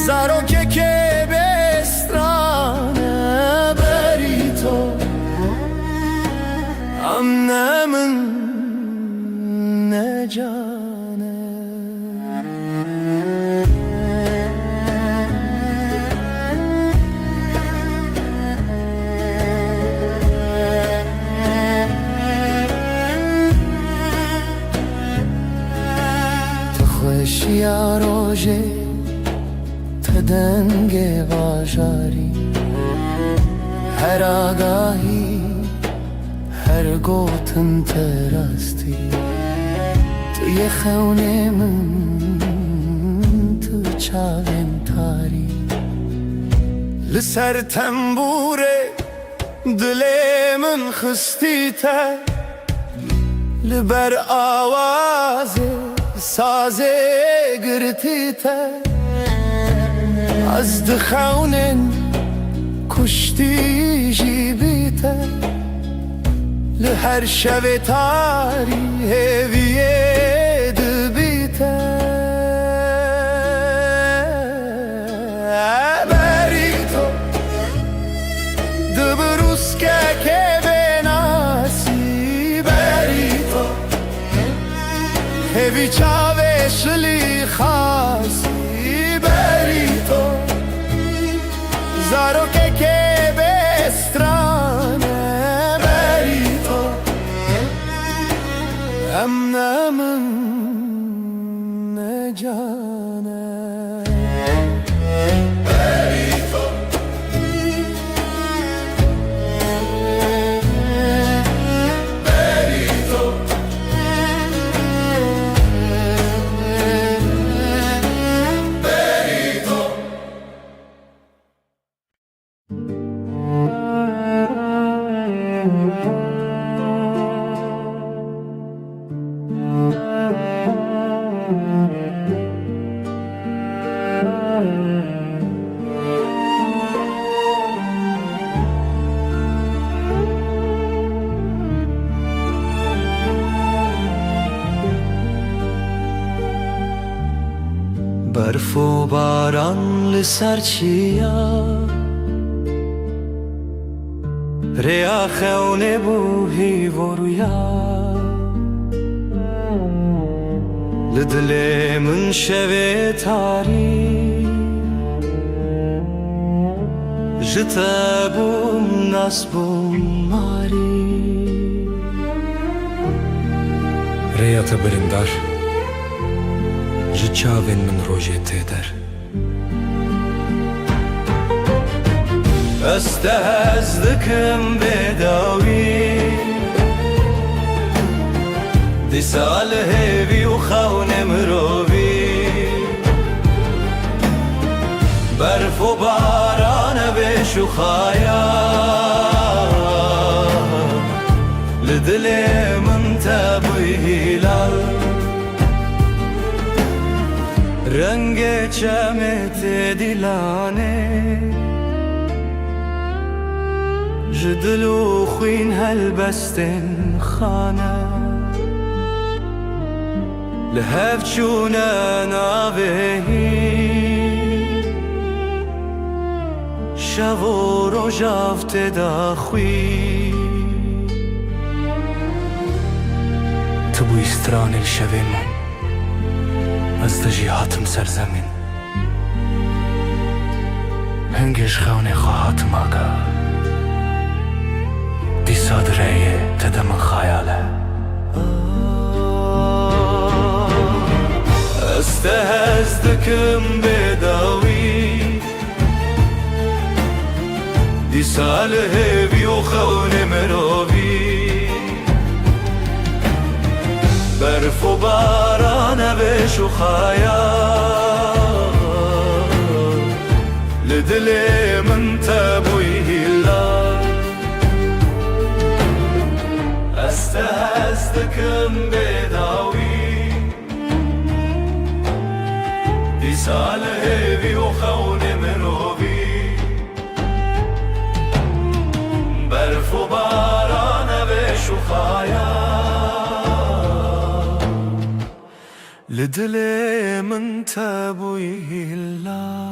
Zaro ke bestrane Berito Annemin necati دنگ باجاری هر آگاهی هر گوتن ترستی توی خونه من تو چاوین تاری لسر تنبوره دل من خستی تر لبر آواز سازه گرتی تر از دخونن کشتی جیبی تر لهر شب تاری هویه دبی تر بری تو دبروس که بناسی بری تو هوی چاوش لی خاصی بری تو زارو که بسترانه بری تو امن من نجانه بری تو بری تو بری تو برف و باران لسر چیا ریا خونه بوهی و رویا لدل من شوه تاری جتا بوم ناس بوم ماری ريات برندار جتشاوين من روجي تيدر استهزدكم بداوي دي سال هيفي وخون مروبي برف و باران بشو خايا لدل من تبوي هلال رنگ چمت دلانه جدلو خوين هالبستن خانه لهف چونه ناوهی شو رو جافت داخوی تبو استران الشبه من از تجیهاتم سرزمین هنگش خونه خواهاتم آگا دی صادره تدم خیاله استهزدكم بداوي دي ساله بيوخون مروبي برف و باران بشو خايا لدل من تبوي هلا استهزدكم بداوي دي ساله بيوخون مروبي برف و باران بشو خايا لدل من تبوي هلا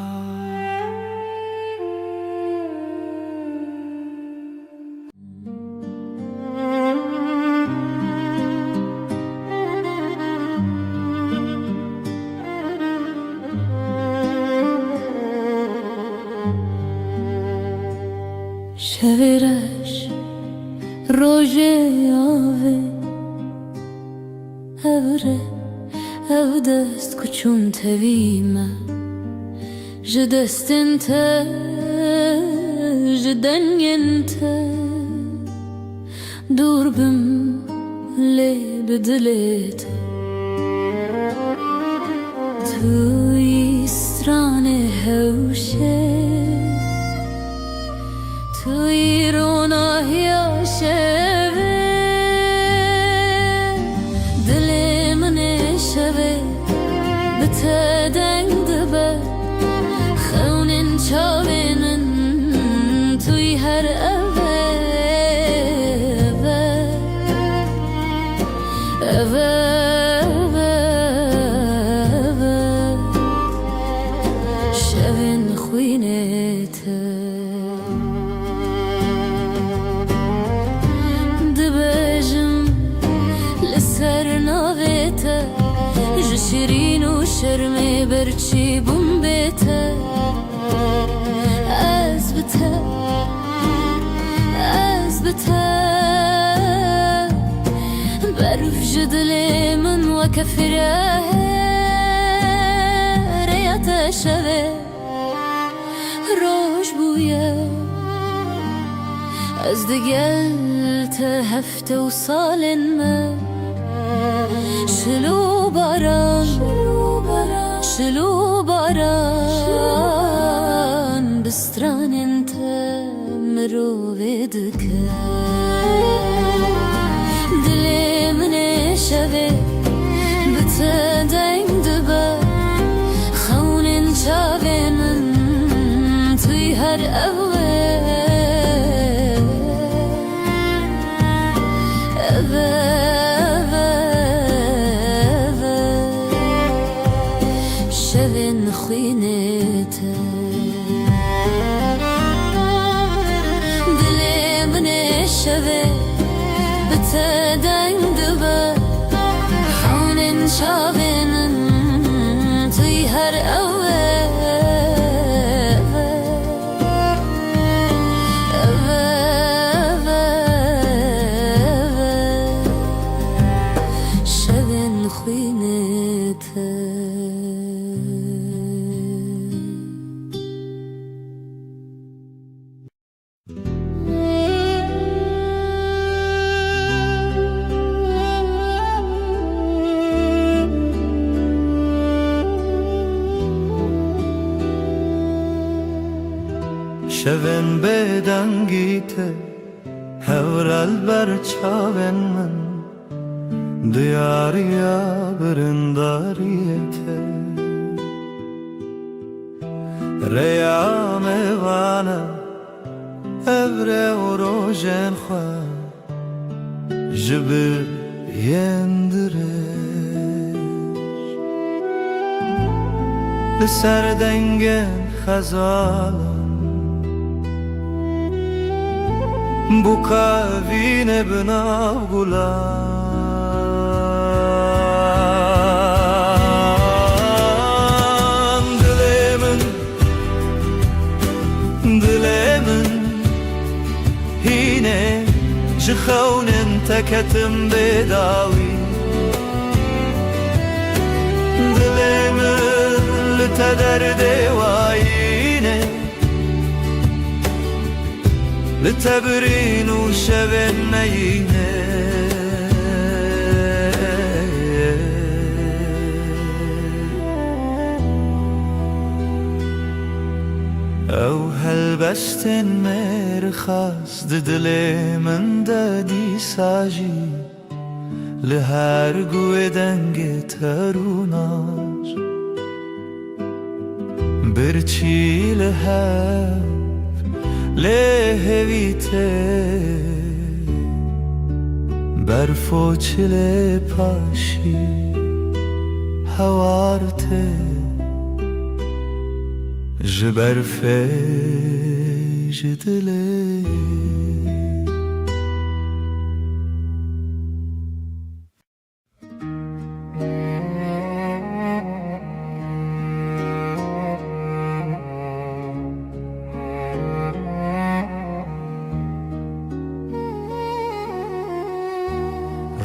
شویرش روژه آوه اوره او دست کچون تویمه جدست جدنگ دور بم لی بدلت توی استران هوشه توی روناهی شوه دل من شوه بتدنگ دبه خونن چاوینن توی هر شوین خوینت دبجم لسر ناویت جشرین و شرمی برچی بوم بیت از بته برف جدلي من وكفره ريات شوه روش بويا از دقلت هفته وصال ما شلو باران بستران انت مروفدك دلي من شوه بتدنگ دبه خونن چاوینن توی هر شوین خوینت دلي من شوه بتدنگ دبه خونن چاوینن توی هر شوین خوینت شوین بدنگیت هورال بر چاوین من دیاریا برنداریت ریام وانا ابره و روژن خواه جبر یندرش لسر دنگن خزالم bu kavine binav gulan dilemin hine jkhaunen teketim bedawi dilemin litederde wayine لتبرين وشبن مينه او هلبستن مرخص ددلي من دادي ساجي لهر قوة دنگ تروناش برچي لهر لهویته برفو چله پاشی هوارته جبرفه جدله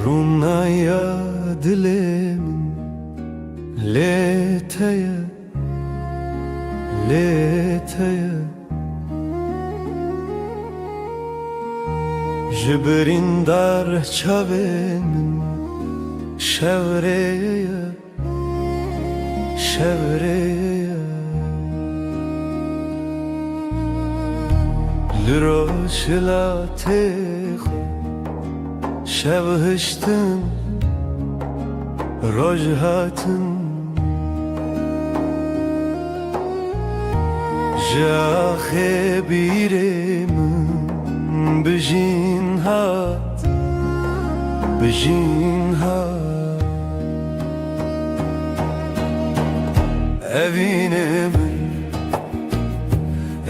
رونایا دلم لیتایا ليتيا جبرين دار çavên şevreye şevreye لروشلا تخو شبهشتن رجهاتن جاخه بیرم بجین هات بجین هات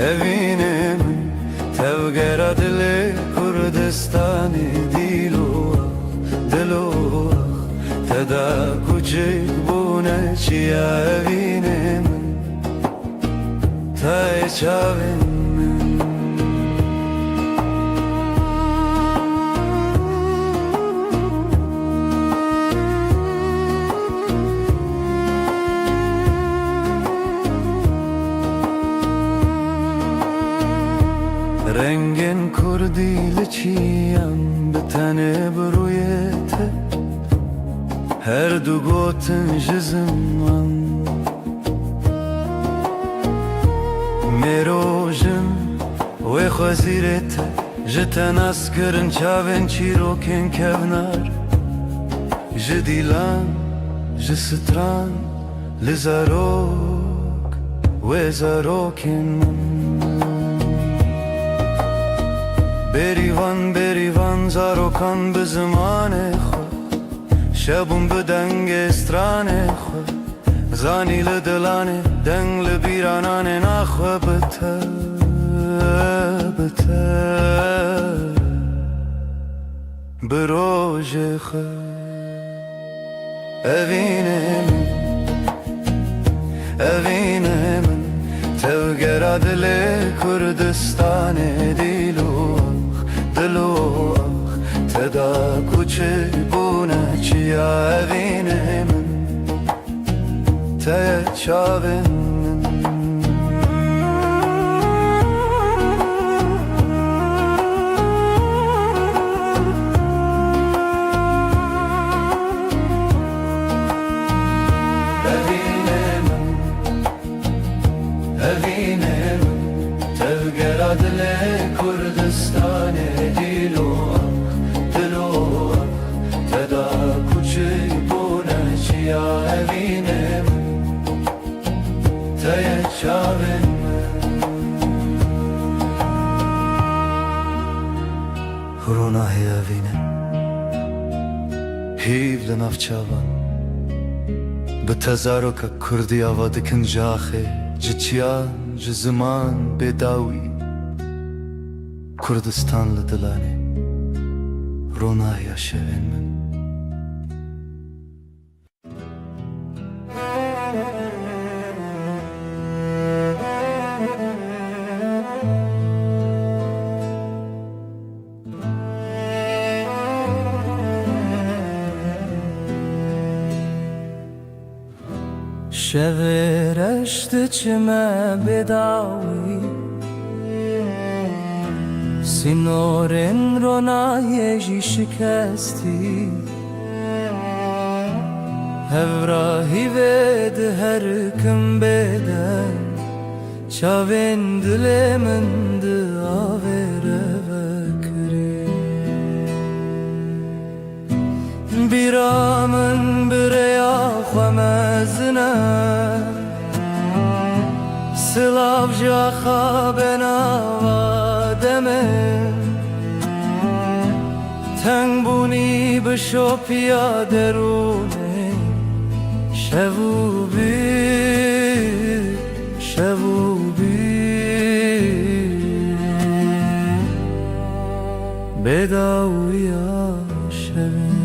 evine min tevgera dile Kurdistani dilo teda kucik bune çiya evine min tay çavin رنگین کردی لچیم به تنه برویته هر دو گوتن جزم من میروژم و خوزیرته جتن اسکرن چاوین چیروکن کونار جدیلان جستران لزاروک و زاروکن بریوان زاروکان به زمان خود شبون به دنگ استران خود زانی لدلانه دنگ لبیرانان نخواه بته بروژ خود evine min tevgera dile Kurdistan dilu teda kuçik bune çiya evine min te çavin evine min tevgera dile Kurdistan dilu teda kuçik bune çiya evine min te çavin Runahi evine hiv lenavçavan بتزارك كردي أودك نجاخي جتيان جزمان بداوي كردستان لدلاني رونايا شوين من شورشت چمه بداوی سینورن رونایجی شکستی هوراهی ود هر کم بدن چاوین دل من داوره بکری بیرامن بریا خمزنه سلاف جاخا بناوا دمن تنگ بونی بشو پیا درونه شبوبی بداویا شبین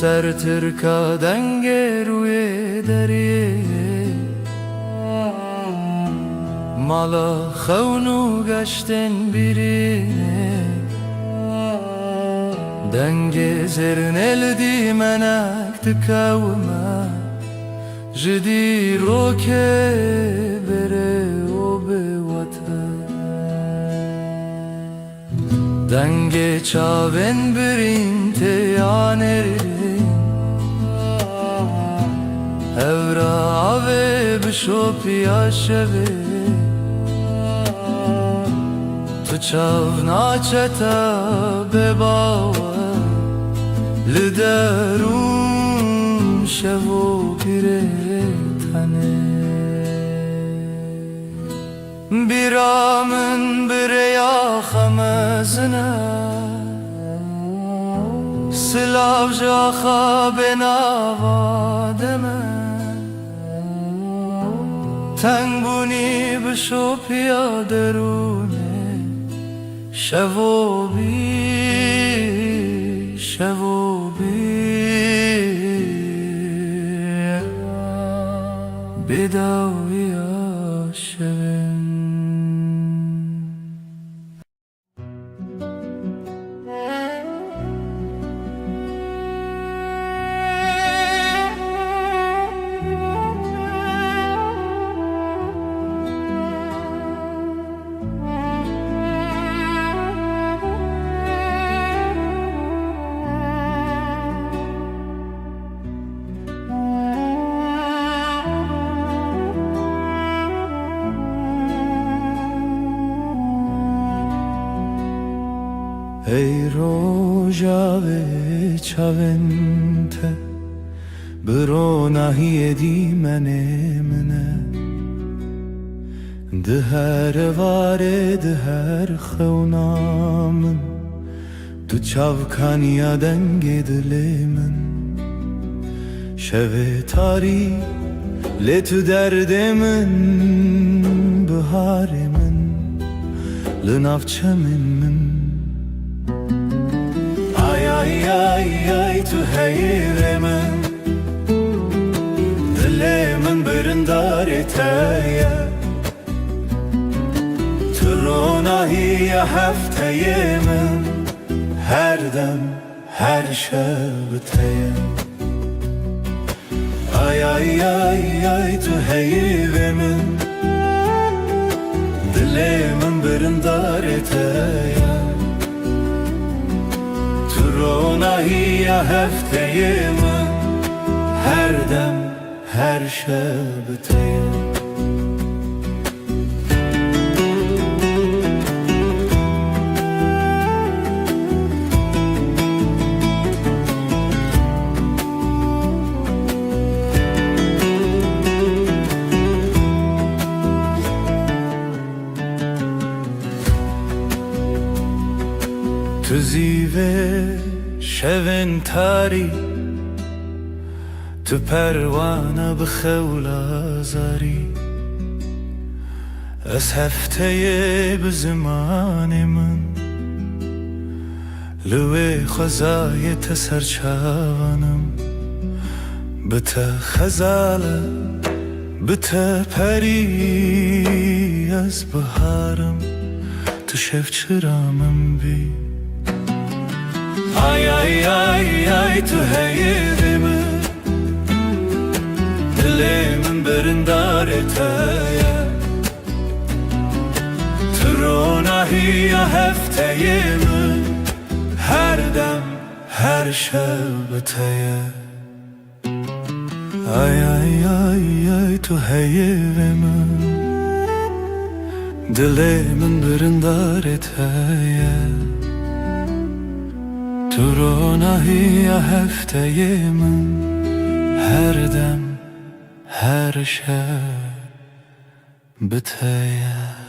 سر ترکا دنگ روی دریه مالا خونو گشتن birine دنگ زرنل دی منک دکاوما جدی روکه بره و به وطن دنگ چاون برین تیانرین اورا آوه بشو پیا شوه تو چاو ناچتا بباوه لدرون شوو پیره تنه بیرامن بریا خمزنه سلاو جاخا بناوادمه تنگ بونی بشو پیا درونه شوو بی شوو بی بداوی آشون ای روژاوه چاونته برو نهی دیمنه منه ده هر واره ده هر خونامن تو چاوکانیا دنگ دل من شوه تاری لتو درد من بهار من لنافچه من ay tu heyre من دل من برندار تایا تو روناهی هفته من هر دم هر شب تایا ay tu heyre من دل من برندار تایا روناهی هفته من هر دم هر شب تایم تو زیوه شون تاری تو پروانه بخول آزاری از هفته به زمان من لوی خزای تسر چاوانم بتا خزاله بتا پری از بهارم تو شف چرامم بی ay tu heyre من دل من برندار تایا تو روناهی هفته من هر دم هر شب تایا ay tu heyre من دل من برندار تایا تو روناهی هفته من هر دم هر شب بتایا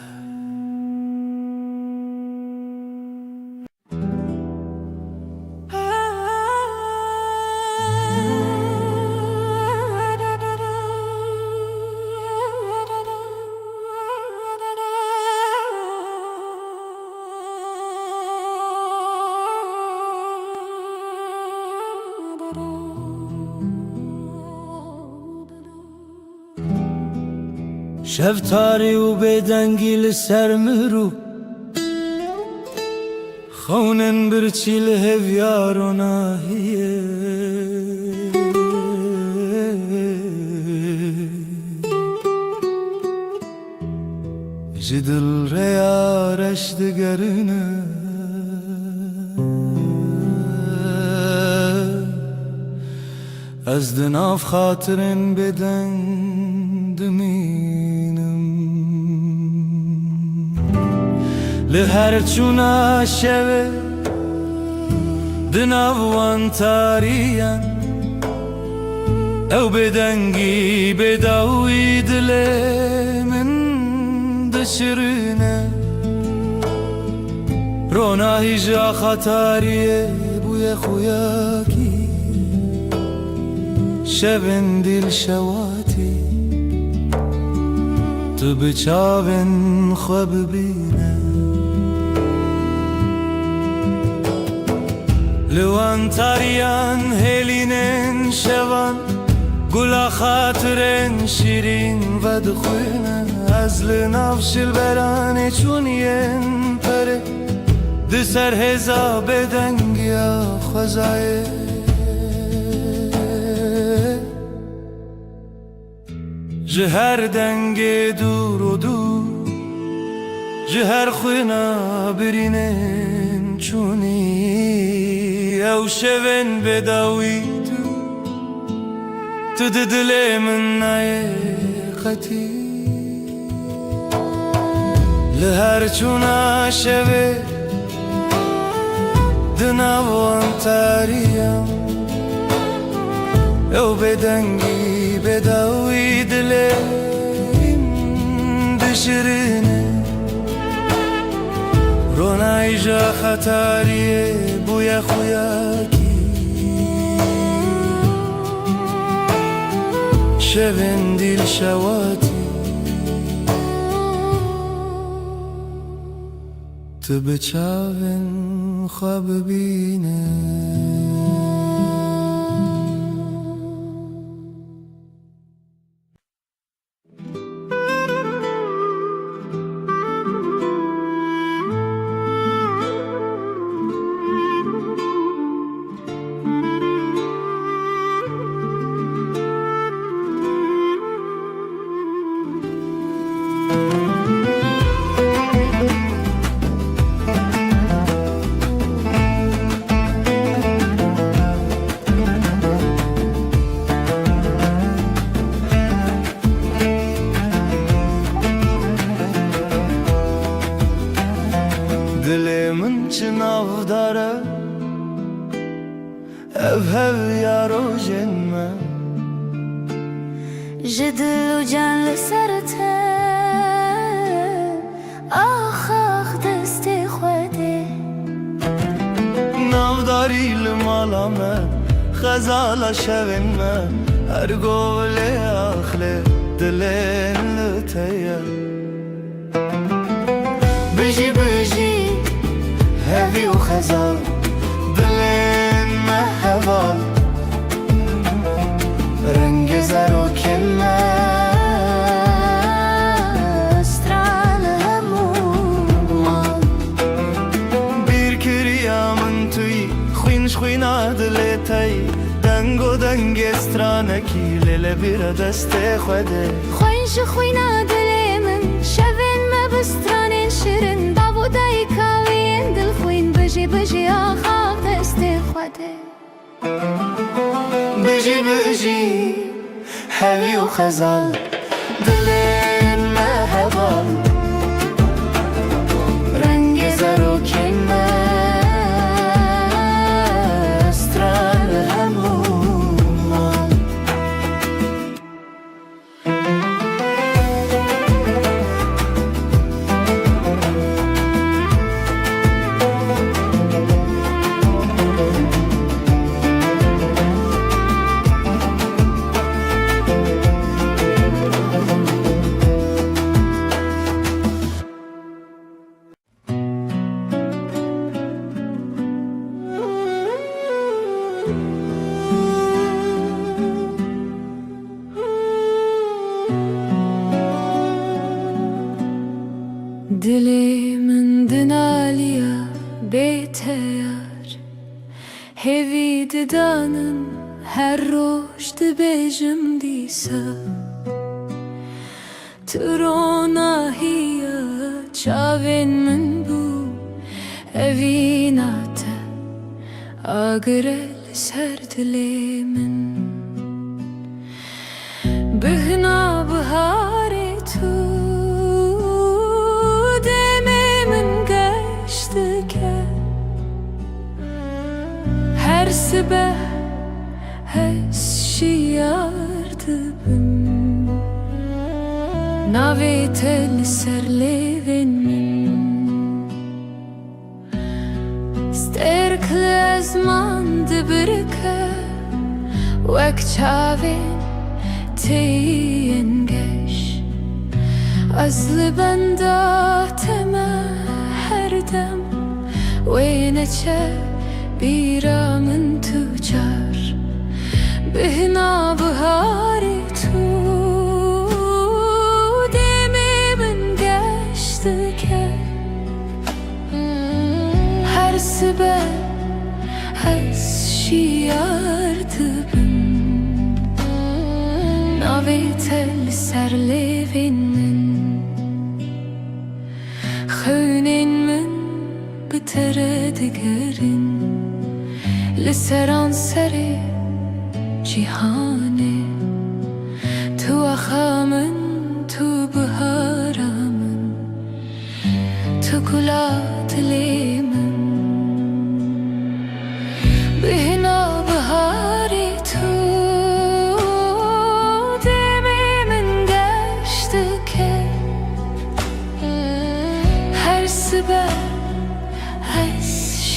da da شفتاری و بدنگی لسر مرو خونن برچی لهویار و ناهیه جدل ریارش دگرنه از دناف خاطرن بدن دمینم لهر چونا شوه دناوان تاریان او بدنگی بداوی دل من دشرنه روناهی جا خطاریه بوی خویاکی شبن دل شواتی تو بچاون خواب بینه لوان تاریان هلینن شوان گلا خاطرن شیرین و دخوینه از لنافش البرانه چونین پره دسر هزا بدنگیا خوزایه جهر دنگ دور و دور جهر خوینا برینن چونی او شون بداوی تو دل من نای خطی لهر چونا شوه دناوان تاریم او بدنگی بداوی دلیم دشرینه رونای جا خطاریه بوی خویاکی شبن دیل شواتی تو بچاون خواب بینه دلمن چناو داره اف یارو جنمه جدل و جان لسرته آخ آخ دست خوده ناوداری لمالامه خزالا شوینمه هر گول آخله دلن لتیه بجی بجی هوی و خزال دلن محوال رنگ زر و کلمه استرال همومان بیر کریا من توی خوینش خوینا دلتی دنگ و دنگ استرانکی لیل بیر دست خوده خوینش خوینا دل من شوین مبسترانین شیرین داودای کاوین دل خوین بجی بجی آخاق دست خوده بجی بجی هوی و خزال دلن محوال رنگ زر و کلمه استرال همومان Dilimin dinaliya beteyar Hevi didanın her roş dibejim disa Trona hiya çavin min bu Evinate agrel ser dilimin Bihna bahare tu Dememin geçti ke Her sibeh şiyardı bim Navetel serlevenin Sterkle ezman dibirke Vek çavin تینگش از لبنده تمه هر دم وینه چه بیرامن تو چار بهنا بهاری تو دمی من گشته که هر سبه از شیارده بم Navetel serlevinin Khönin min bitere digerin Liseran seri cihane Tu akhamın tu baharamın Tu kulat limin Bihna bahari tu Sibel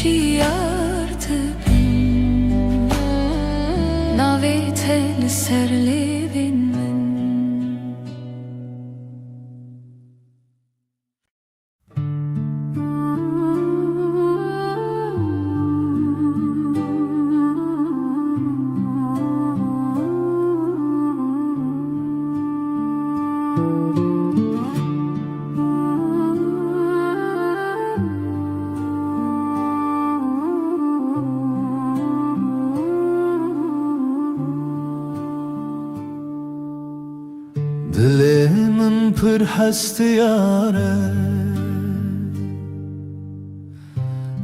şiyardı bim Navetel serlevin Dilimin pır hestiyare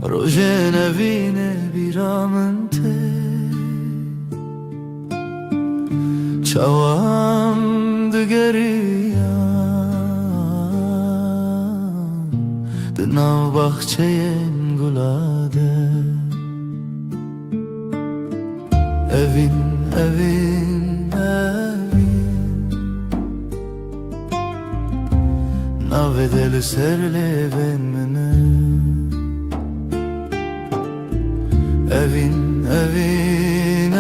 Rojen evine biramın te Çavam digeriyan Dinav bahçeyen gulade Evin, evin, Navedel serleven mene Evin, evin,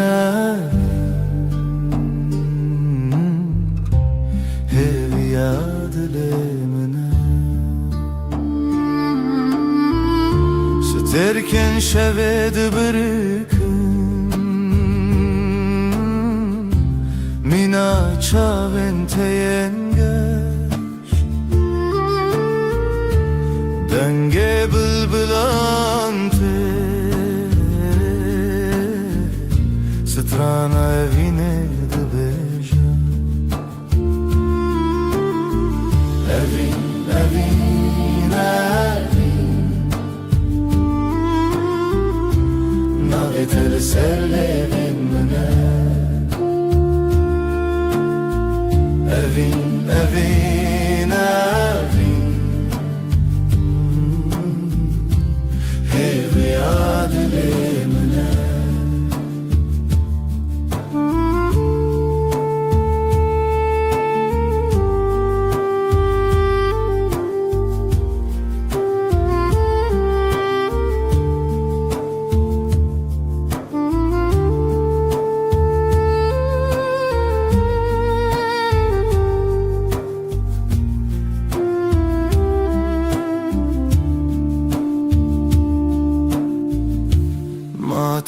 Hevi yadile mene Süterken şevedi bırıkın Mina çaven teyenge Denge bülbülante Strana evine de beja Evin, evin, evin Navetel serlevin mene Evin, evin, evin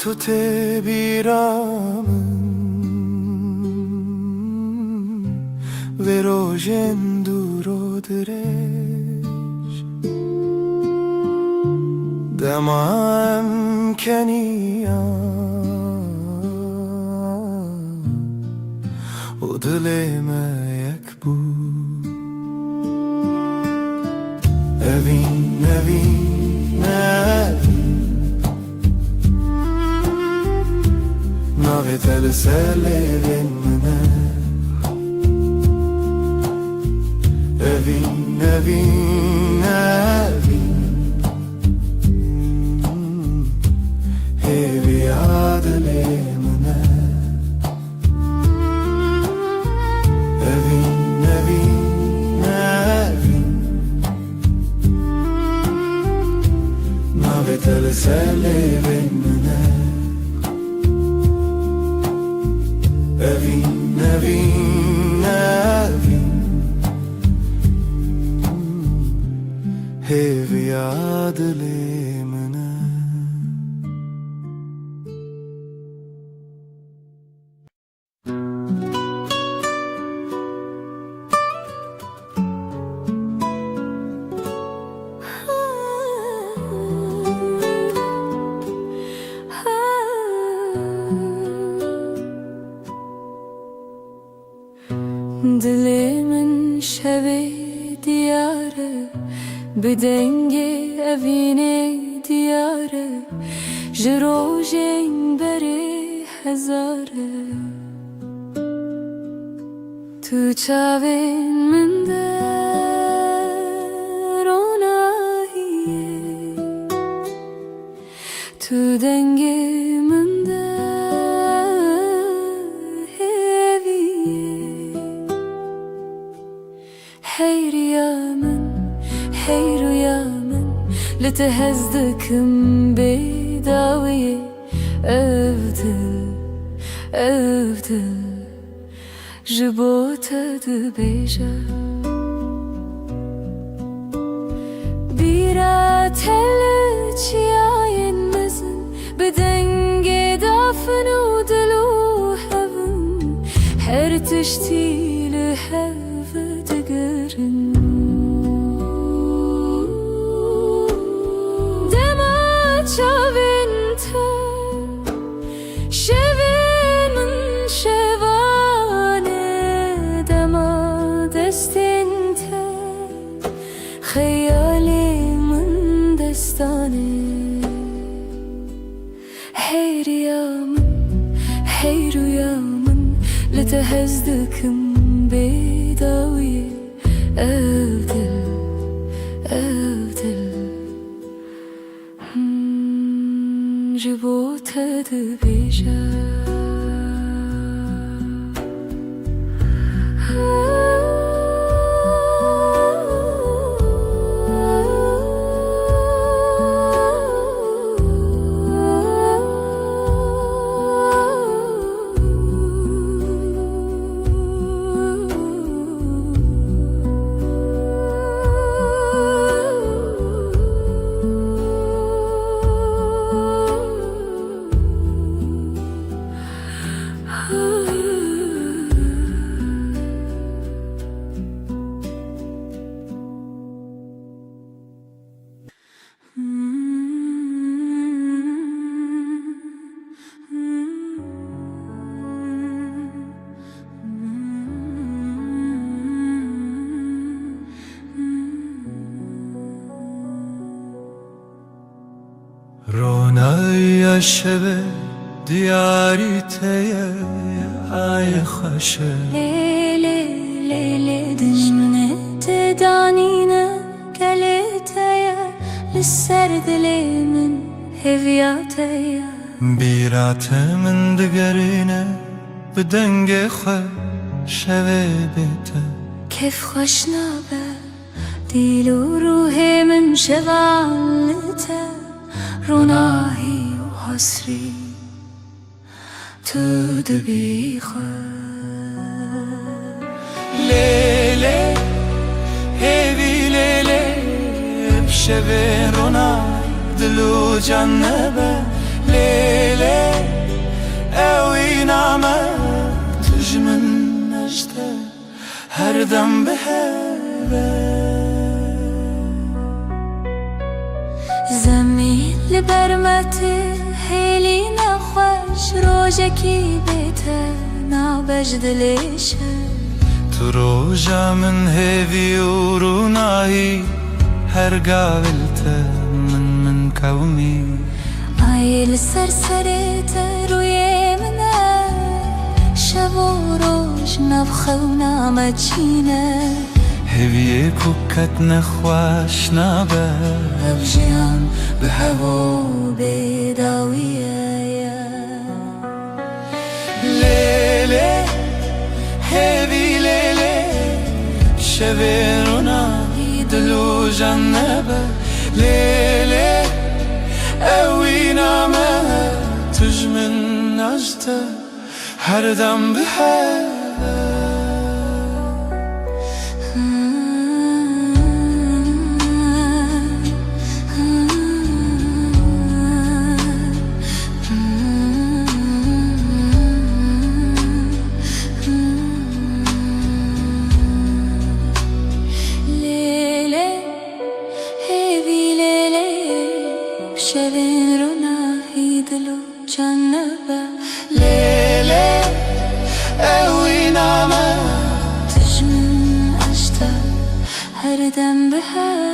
Matute biramın Ve rojen duro direş دمام کنیا و دلم یک بود اوین اوین اوین ناوی تل سلیوین منه اوین اوین اوین هیوی عادلی منه اوین اوین اوین ناوی تل سلیوین منه اوین اوین اوین هیوی عادلی منه دلمن شب دیاره به دنگ اوینه دیاره جروجین بره هزاره تو چاوین من دروناهیه تو دنگ من لتهزدكم بيداوية أفضل أفضل جبوتة دبيجة بيرا تلج ياين مزن بدنج دافن ودلو هفن هرتشتي لهف دقرن شاوینته شوین من شوانه دما دستینته خیالی من دستانه هيريا من لتهزدكم بيداوية أفضل أفضل جبوتة دبيجة رونای شب دیاری تیه ای خوشه ليلة دجمنة تدانينا قلتايا للسرد لي من هفياتايا بیرات من دگرینه بدنگ خواه شوه بیته كيف خوشنابه ديلو روحي من شغالته روناهي وحسري تدبي لیله هیوی لیله بشوه رونای دلو جنبه لیله اوی نامه تجمن نجده هر دم به زمین لبرمتي هيلي نخوش روجكي بيته نابجد ليش تروجا من هيفي وروناهي هرقابلته من كومي عيل سرسرت روی منه شب و روز نبخونا مچینه هیوی کوکت نخواش نابه ابجیان به هوا بداویه لیلی هیوی لیلی شبیرونا دلو جنبه لیلی اوی نامه تجمن نجته هر دم به شبین رو نهی دلو جنبه لیلی اوی نامه تجمن اشتا هر دم به هوا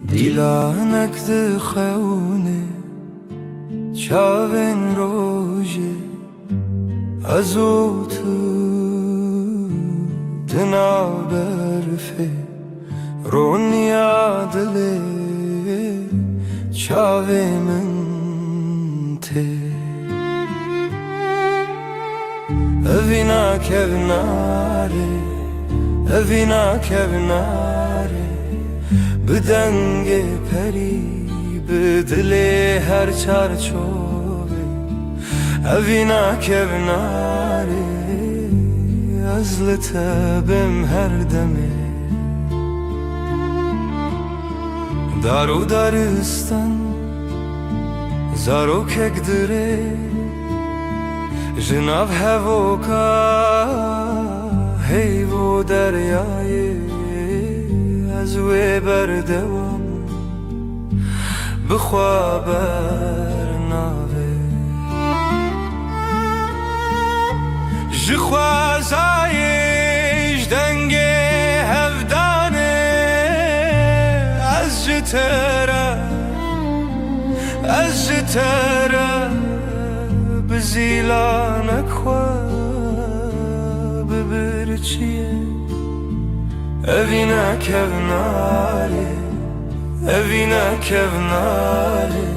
دیلانک دخونه چاوین روژه ازو تو دنا برفه رونیا دله چاوی من ته اوینا کبناره اوینا کبناره بدنگ پری بدل هر چارچوبه اوینا کبناره از لطبم هر دمه دارو دارستان زارو کک دره جناب هوکا هیو دریای از وی بردوام بخوا برناوه جخوازایش دنگ هفدانه از جتره از جتره بزیلانک خواه ببرچیه اوینا کبناره اوینا کبناره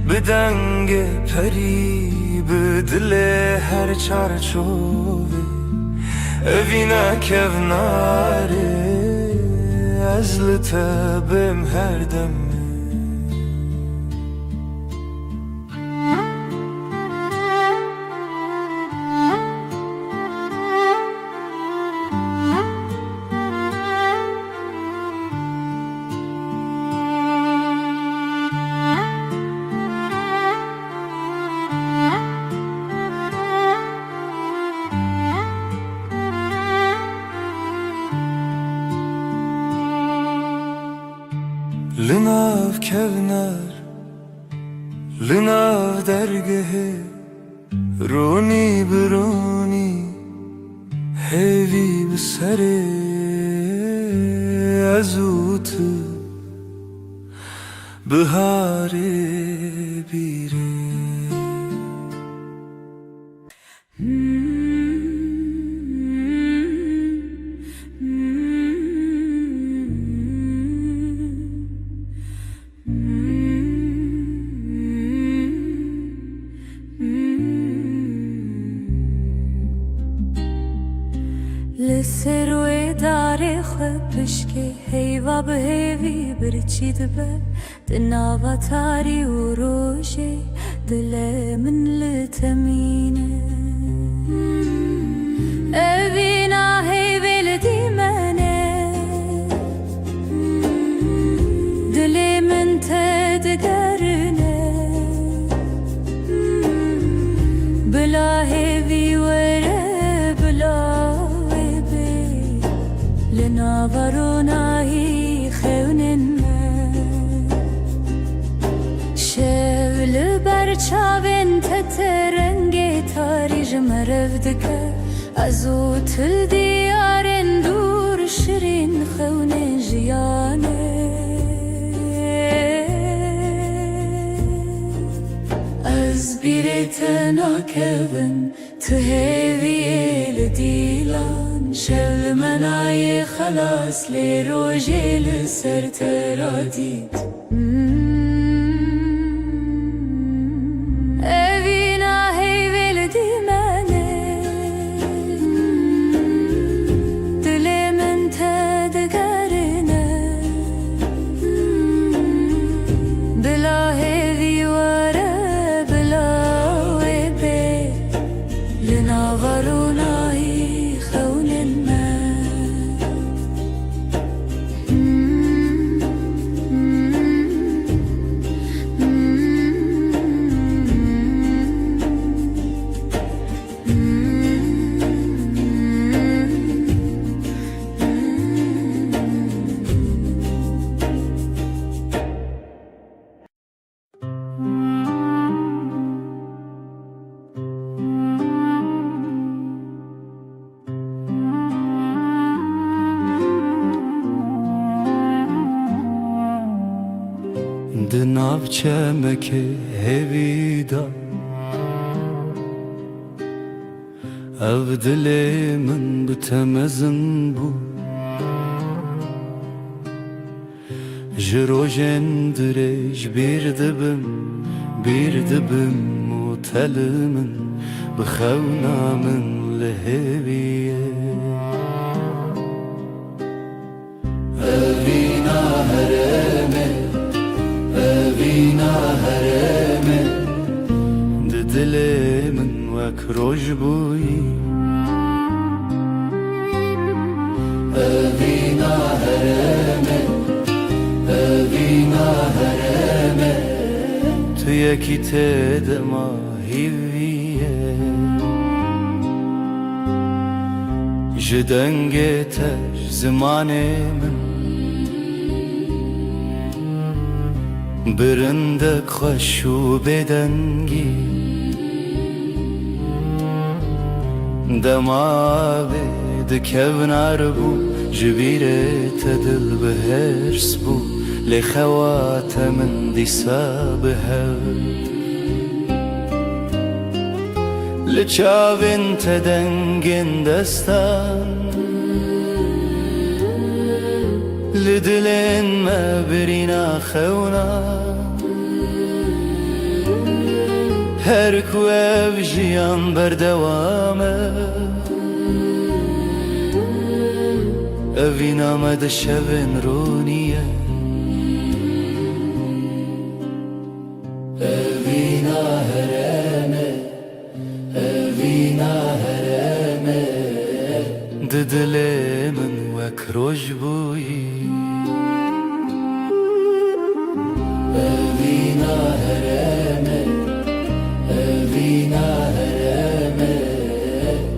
بدنگ پری بدل هر چارچوبه اوینا کبناره از لطبم هر دمه لناف کبنار لناف درگه رونی برونی هیوی بسره ازوت بهاره بیره لسروی داره خبشکه هیوا به هیوی برچید به دناوا تاری و روشه دل من لتمینه اوینا هیویل دیمنه دل من تدگرنه بلا هیوی وره بلا ناورونایی خونن شول برچاوین تترنگ تاریج مرفدک ازو تل دیارن دور شرین خون جیانه از بیرت ناکبن تهوی لدیلان شل منای خلاص لی روژی لسر ترادید اوینا هیویل دیمنه دل من تدگرنه بلا هیوی وره بلا ویبه لناورونایی دناف چمک هویدا او دل من بتمزن بو جروجن درج بیردبم متل من بخونا من لهویه اوینا هرمه اوینا هرمه دل من وک روش بویی اوینا هرمه اوینا هرمه تو یکی تدما هیویه جدنگ تش زمان من برندک خوشو بدنگی دماغی دکونار بو جبیرت دل بهرس بو لخوات من دیسا بهر لچاوین تدنگین دستان لدلين ما برينا خونا هركو افجيان بردوامه افينا ما دشبن رونيه افينا هرمه افينا هرمه ددلي من وكروج بوي اوینا هرمه اوینا هرمه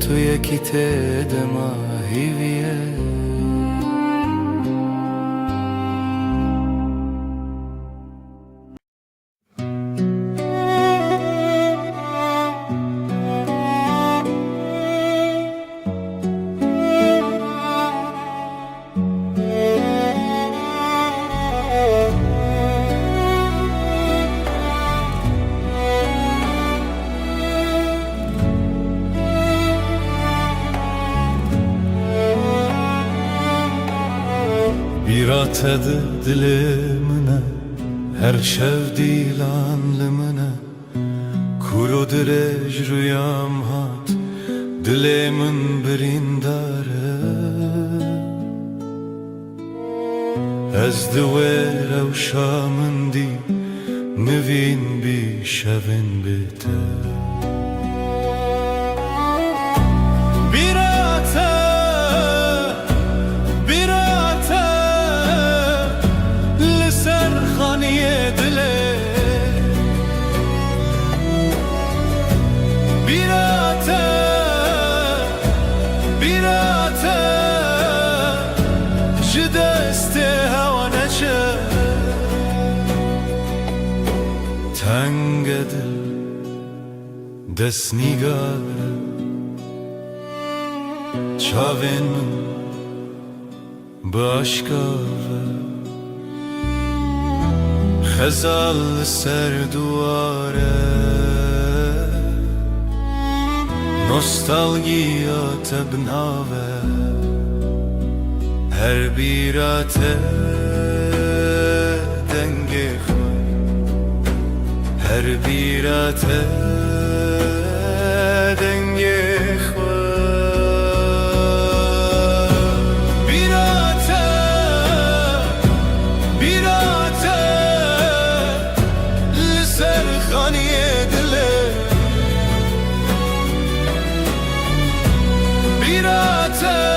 تو یکی تدما هیویه بیرات دل منه هر شب دیلان لمنه کورو درج رویام هات دل من برین داره از دوێرە و شامندی مڤین بیشەڤێن بێتە بیراتە بیراتە لەسەر خانیێ دلێ بیراتە بیراتە ji destê hewa neçe tenge dil destnîgar e çavên min bi aşka ve xezal li ser duware nostalgiya te binave her birate denge xwe her birate denge xwe birate birate li ser xaniyê dilê birate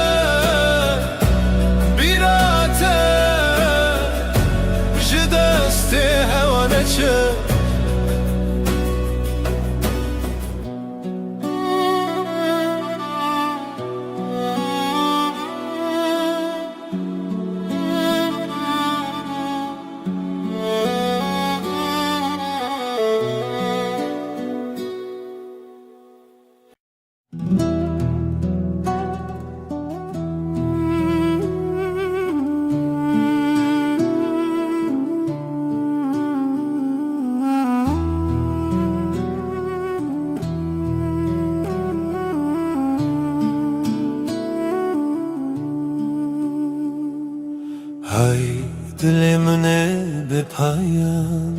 Hay dilimne be payan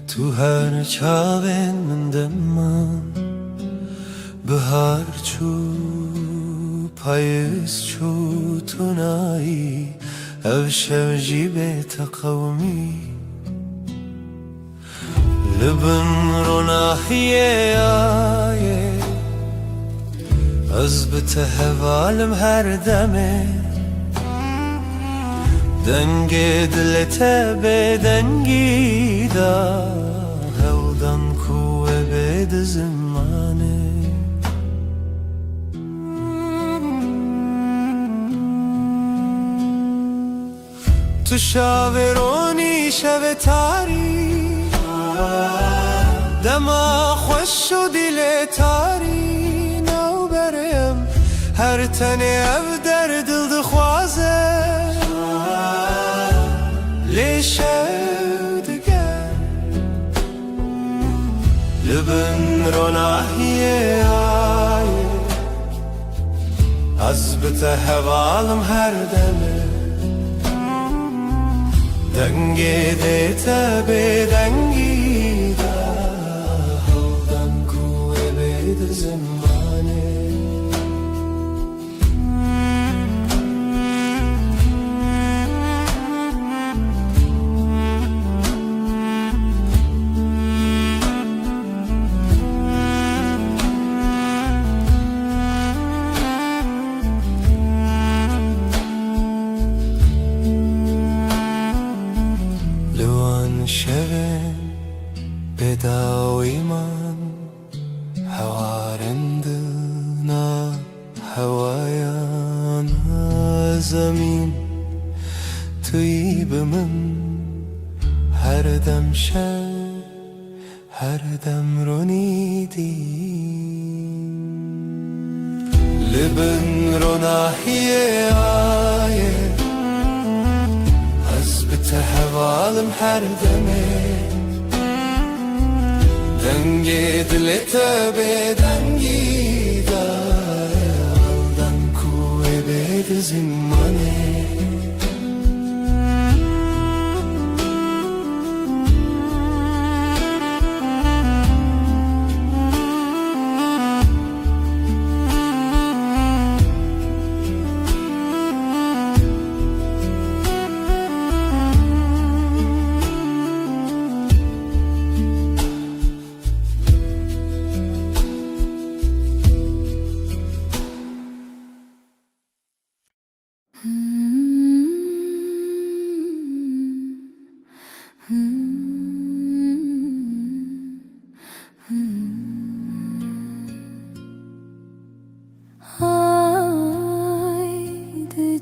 tu her çavên min deman bihar çû payîz çû tu nayî ev şev jî bê teqewmî li bin ronahiyê ayê ez bi te hevalim her demê dengê dilê te bêdengî da hewdan ku we bê di zimanê tu şavê ronî şevê tarî dema xweş û dilê tarî newberê em her tenê ev derdil dixwaze lê şev diger li bin ronahiyê ayê ez bi te hevalim her demê dengê dê te bêdengî da hewdan ku we bê di zimanê şevên bêdawî man hewarên dina hewayan zemîn tu yî bi min her dem şev her dem ronî dî li bin ronahiyê ayê te hevalim her demê dengê dilê te bêdengî da hewdan ku we bê di zimanê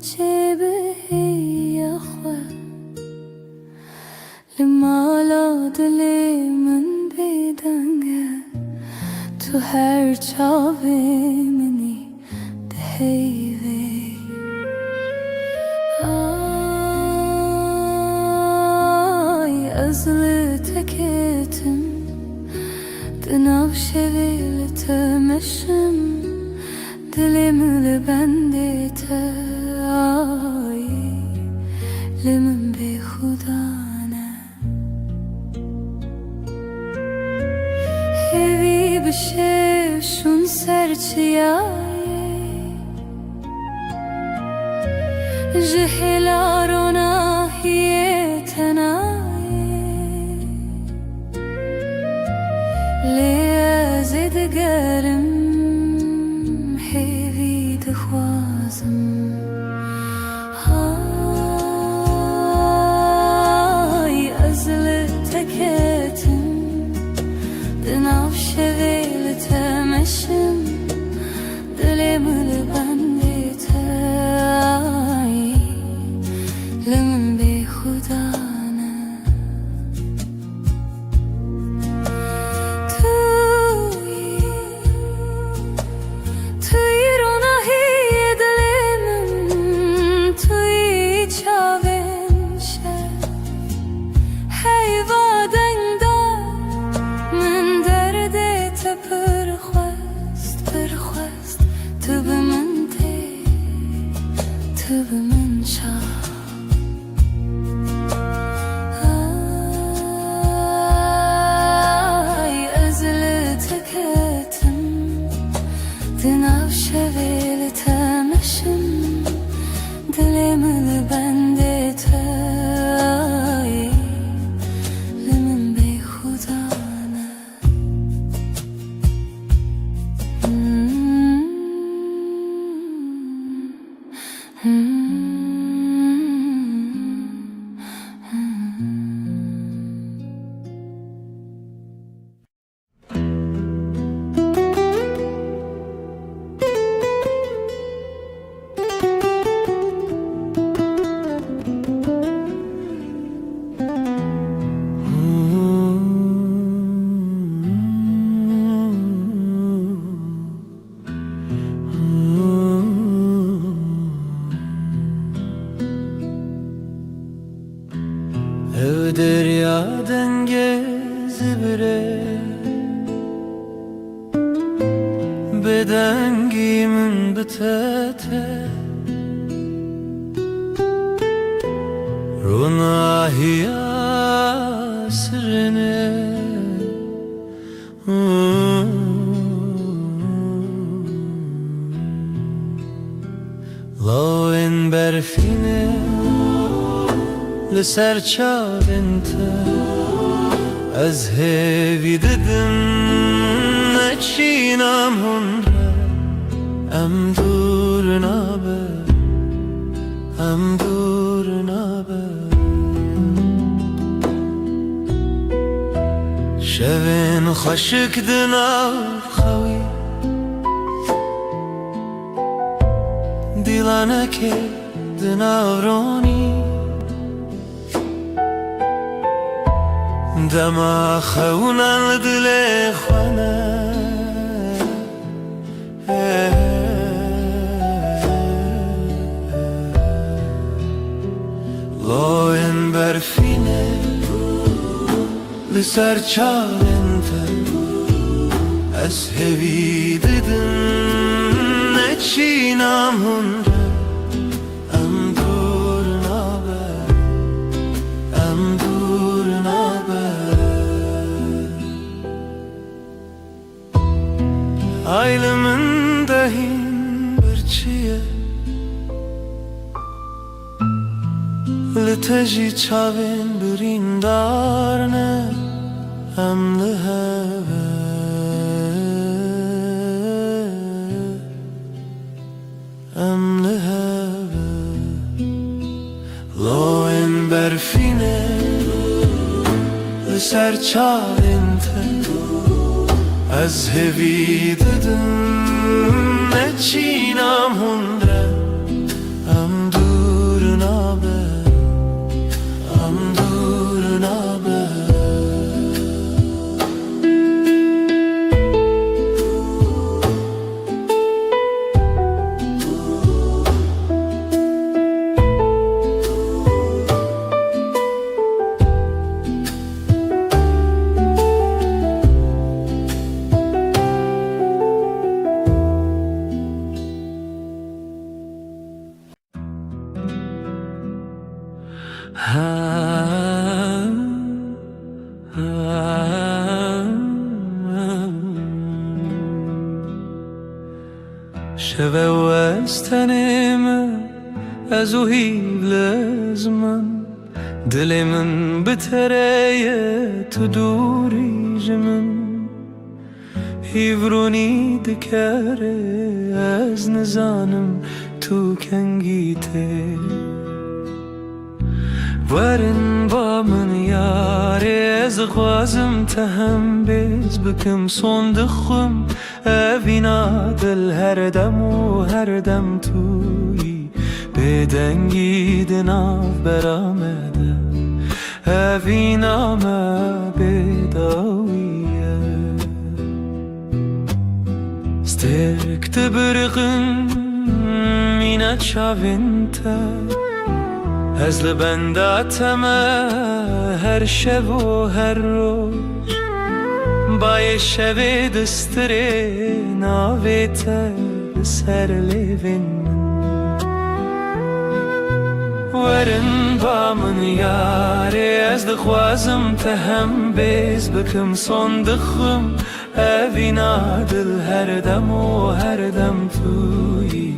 جيبه يا أخوة لما لا دلي من بيدنگه تو هر چاوه منی دهیوه آی ازل تکتم دناو شویل تمشم دلم لبنده تا آی لمن به خدانه هیوی بشه شون سرچیای جهلارونا هی تنای لیازد گرم هیوی دخوازم های ازل تکتم دناف شویل تمشم دلم لبنده تای لمن به خدانه توی روناهی دلم توی چاوین شد حیوادن دا من درده تا پرخواست تو به من تی تو به من شا آی ازل تکتم دناو شویل تمشم دلم لبنده تای لمن به خدانه Ev deryadan gezibire bedengimin bitete runahiya sirine lawen berfine لسر چاوینت از هیوی ددم نچینم هنره ام دور نابه ام دور نابه شوین خشک دناو خوی دیلانه که دناو رونی دما خونن دل خانه لاین برفینه لسر چالنت از هوی ددن نچینم هنره ام دور نابه ام دور نابه Aylımın dahin bir çiye Liteji çavin birin darne Em liheve Em liheve Loen berfine Liser çavin te از هوی ددم نچینم هنره ام شوه و از تن من از او هیل از من دل من بتره تو دوری جمن هیورونی دکره از نزانم تو کنگیته ورن با من یاره از خوازم تهم بیز بکم صندخم اوینا دل هر دم و هر دم توی بدنگی دناف برامده اوینا ما بداویه سترک تبرقن مینا چاوینتا از لبنداتم هر شب و هر روز بای شب دستره ناویت سر لیوین ورن با من یاره از دخوازم تهم بیز بکم صندخم اوینا دل هر دم و هر دم توی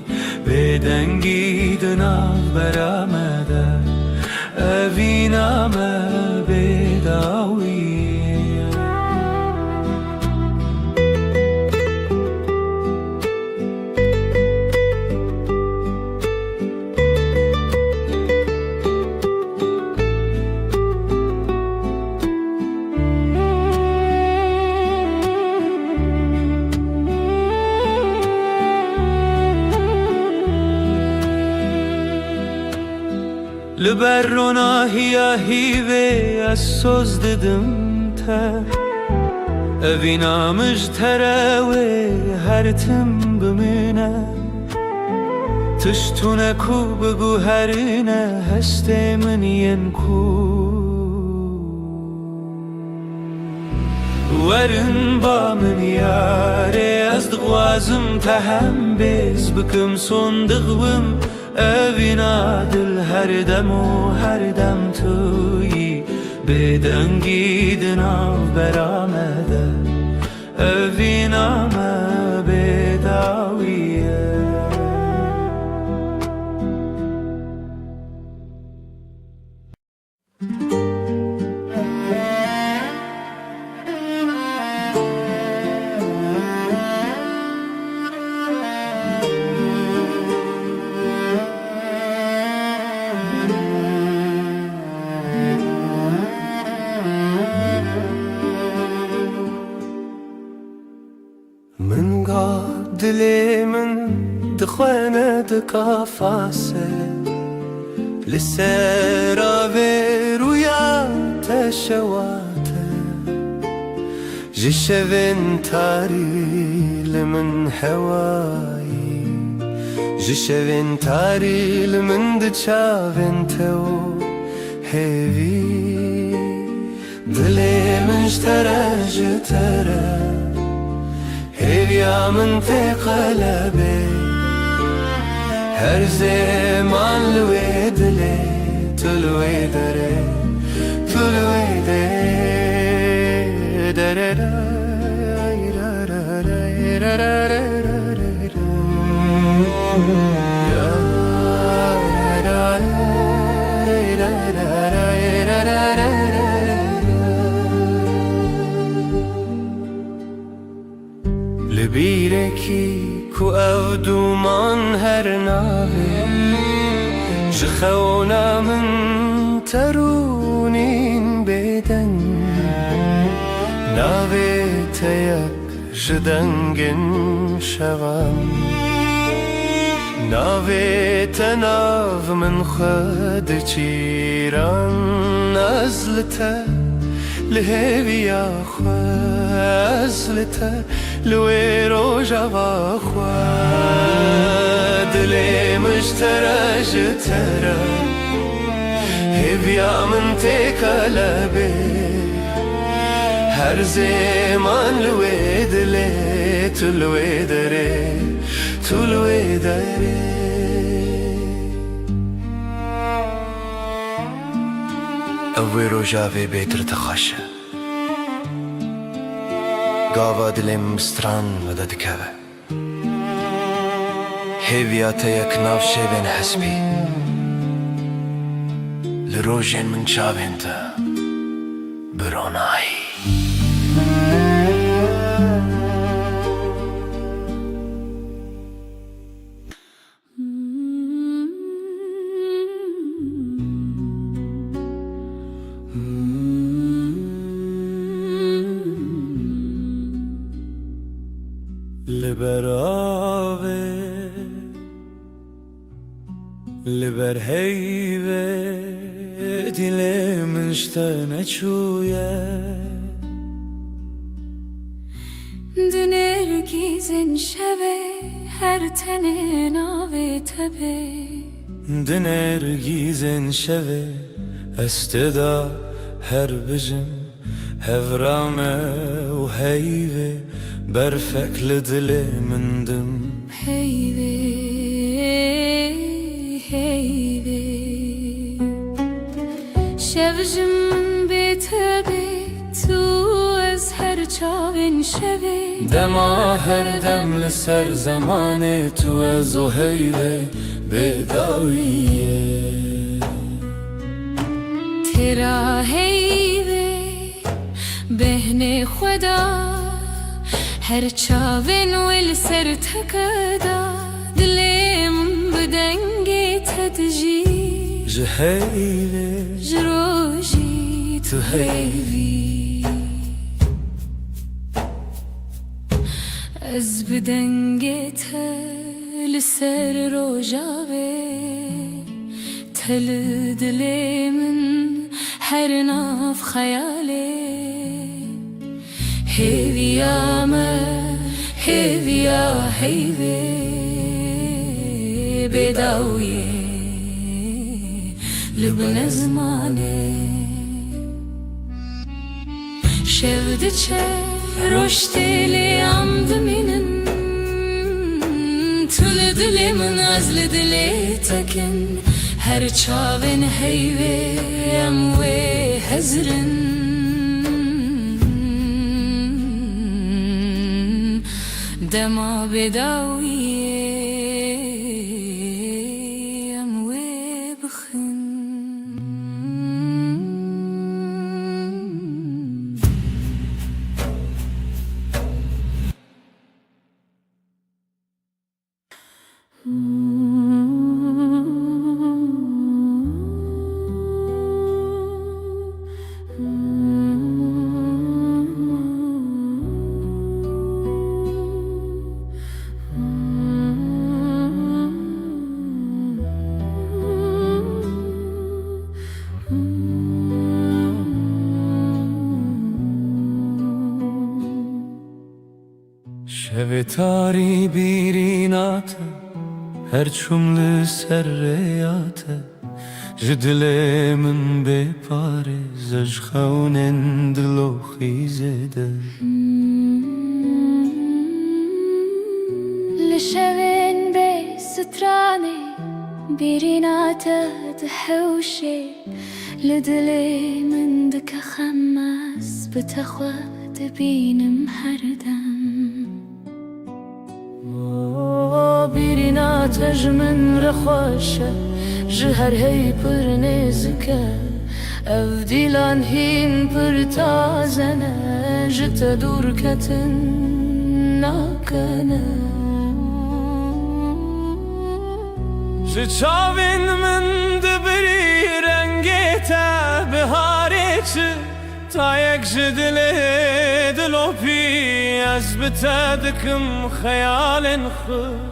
بدنگی دناف برامده اوینا ما بداویه لبرنا هیا هیوه از سوز ددم تا اوینا مجتره هر تم بمینه تشتونه کو بگو هرینه هسته من ین کو ورن با من یاره از دغوازم تهم بیز بکم صندقم اوینا دل هر دم و هر دم توی بدنگی دناف برامده اوینا ما بداویه من قاد دلي من دخوانة دكافاسة لسيرا برويا تشواته جشفن تاري لمن حواي جشفن تاري لمن دشافن تو هيفي دلي من اشترى جترى هيا من قلبي هر زمان لويد لي تلويد ري تلويد لبيركي كو او دومان هر ناوي جخونا من ترونين بدن ناوي تيك جدنگن شوام ناوي تناف من خد چيران نزلته لهوي يا خزلته لوي روجا باخواد لي مشترى جترى هبيا من تقلبي هر زمان لوي دلي تلوي دري تلوي دري اوي روجا في بيتر تخشى قاوا دلم ستران وددكوه هيفياتا يكناف شيبين حسبي لروجين من شابنتا بروناي لبر هيبة دل من شتنا شوية دنرگیزن شبه هر تنه ناوه تبه دنرگیزن شوه استدا هر بجم هفرامه و هيبة برفك لدل من دم هیوه هیوه شوجم بتبه تو از هر چاوین شوه دما هر دم لسر زمان تو از و هیبه بداویه ترا هیوه بهن خدا هر چاوین ول سر تکدا دلم بدنگی تدجی جهيبة جروجی تو هیوی از بدنگی تل سر روجاوه تل دلم هر ناف خیاله هيفيا ما هيفيا هيفي بداوية لبن زمانه شفدتش رشتي لي عمد منن تل دلي من عزل دلي تكن هر چاوين هيفي اموي هزرن دما بداویه اموی بخن شوتاری بیرینات هر چوم لسریات جدل من بپاره زج خونن دلو خیزده لشوين بي ستراني بيرينات دحوشي لدلي من دك خماس بتخوى تبين محردم بيرينات جمن رخوشة جهر هي پر نزكا افديلان هين پر تازنة جت دور كتن ناكنا جچاوین من دبری رنگیتا بهاریچ تا یک جدله دلو پی از بتدکم خیال خود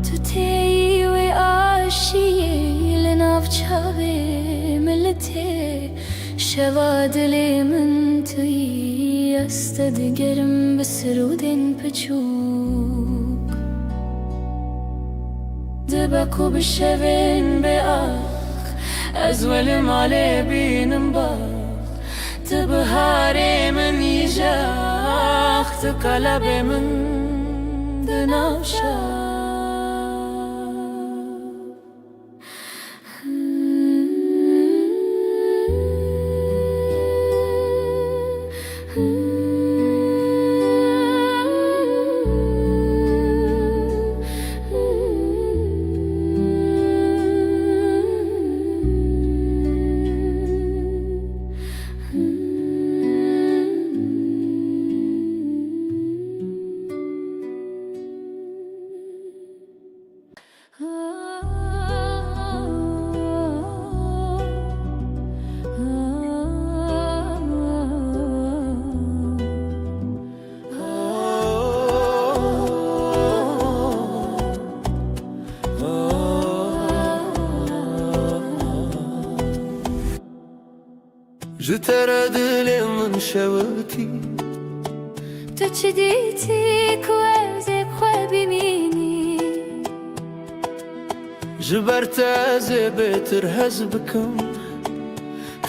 تتي وعاشية لناف چاوي ملتي شواد لي من توي استدقرم بسرودين بچوك دبكو بشوين بآخ أزول مالي بينم باخ تبهاري من يجاخ تقلبي من دناشاخ جتر دل من شوتی تو چی دیتی که از خوابی مینی جبرت از بهتر هز بکم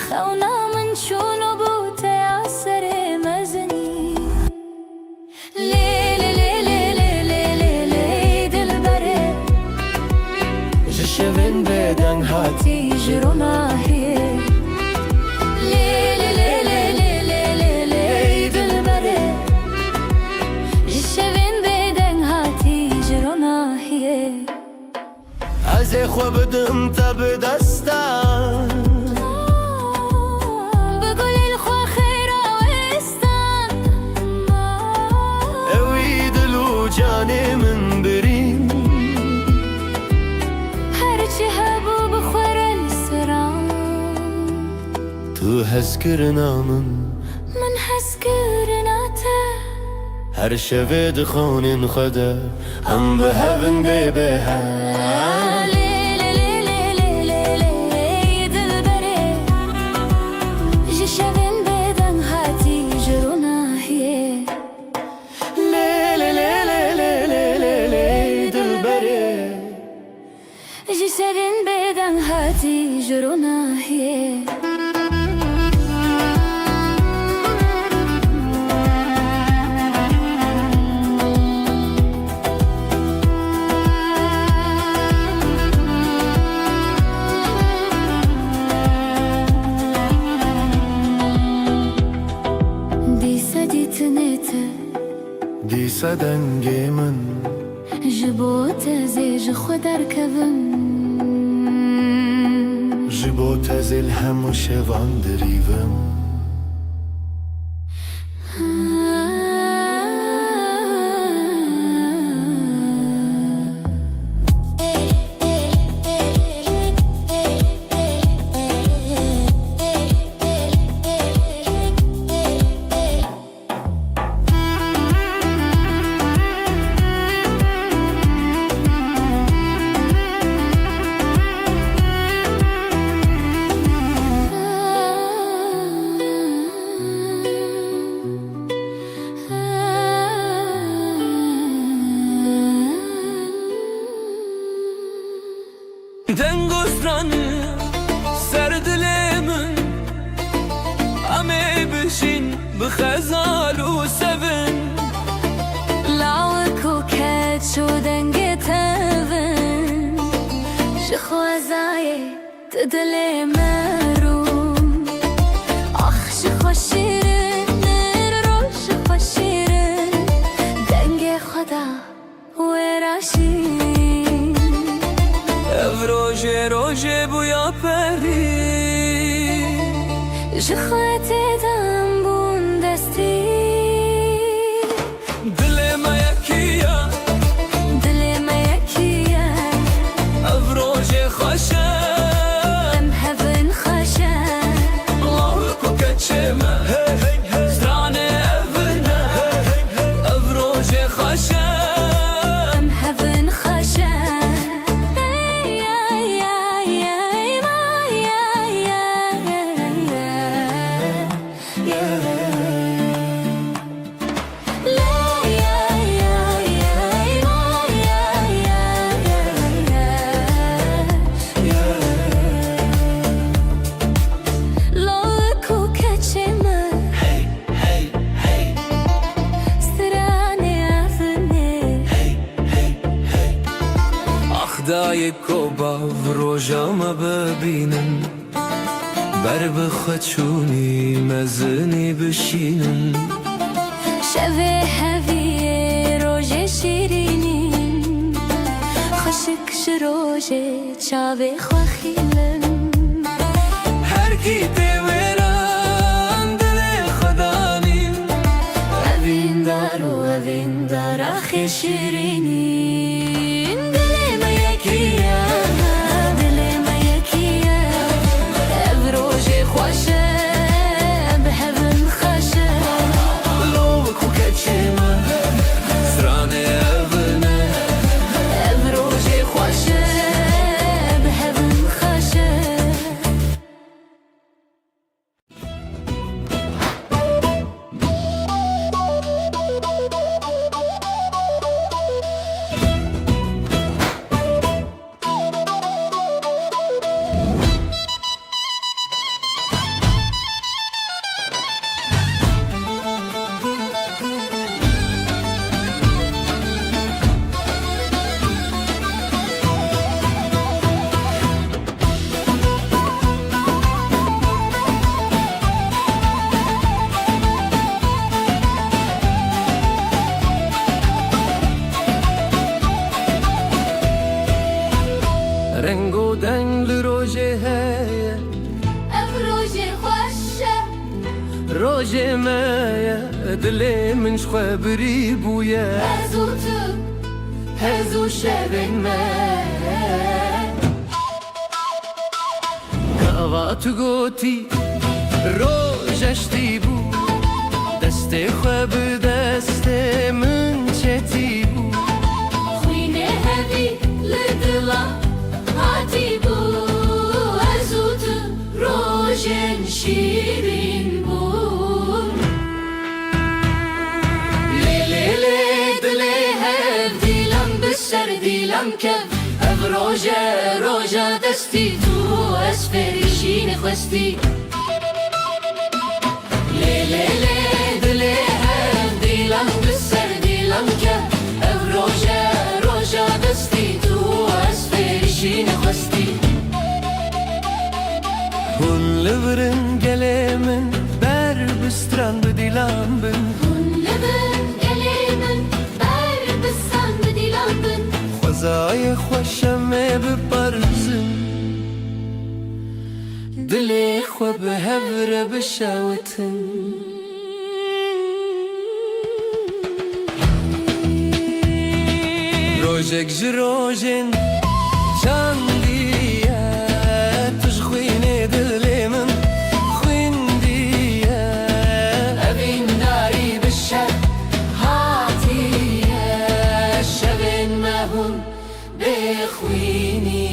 خونا من شونو بوته اثر مزنی لیلی لیلی لیلی لیلی دل بره جشوین بدن هاتی جرونا هیه لیلی لیلی لیلی لیلی دل بره جشوین بدن هاتی جرونا هیه از خواب دم تب دستم بقول الخوا خيرا وستان اوی دلو جانی من برین هرچی هبو بخور السران تو هز کرنا من حس كرناته هر شوه دخونین خدا هم به هون به لیلی لیلی لیلی لیلی دل بره جشوین بدن هاتی جرونا هیه لیلی لیلی لیلی لیلی دل بره جشوین بدن هاتی جرونا هیه دیسا دنگی من جبو تزیج خود ارکبم جبو تزل همو شوان دریوم دنگسترانی سر دلمن همه بشین بخزال و سفن لاوکو کت شدن گتون شخوازای تدل مروم آخ شخوشیرن رو شخوشیرن دنگ خدا وراشین روژه روژه بویا پری جخوات دم بون دستی دل ما یکیه دل ما یکیه او روژه خوشه ام هفن خوشه الله کو کچمه زرانه اونه او روژه خوشه ام هفن خوشه خدای کوبا و روژا ما ببینن بر بخچونی مزنی بشینن شوه هوی روژه شیرینین خشک شروژه چاوه خواخیلن هر کی دیوران دل خدا نیم اوین دار آخی شیرینین روجه ما دلی من خبری بویا هزو تو هزو شبن من کاوا تو گوتی روجشتی بو دست خواب دست من چتی بو خوینه هبی لدلا هاتی بو هزو تو روژن شیرین بو لیلی دلی هف دیلم بسر دیلم کف اف روژه دستی تو اسفریشین خواستی لیلی دلی هف دیلم بسر دیلم کف اف روژه دستی تو اسفریشین خواستی هون لبرن گله من بر بستران بدیلم بن هون لبن گلی من بر بستان بدیلم بن خوزای خوشم بپرزن دلی خو به هفر بشاوتن روجك جروجن چندیه تش خوینه دلی من خویندیه اوین داری بشر هاتیه شبن مهون بخوینیه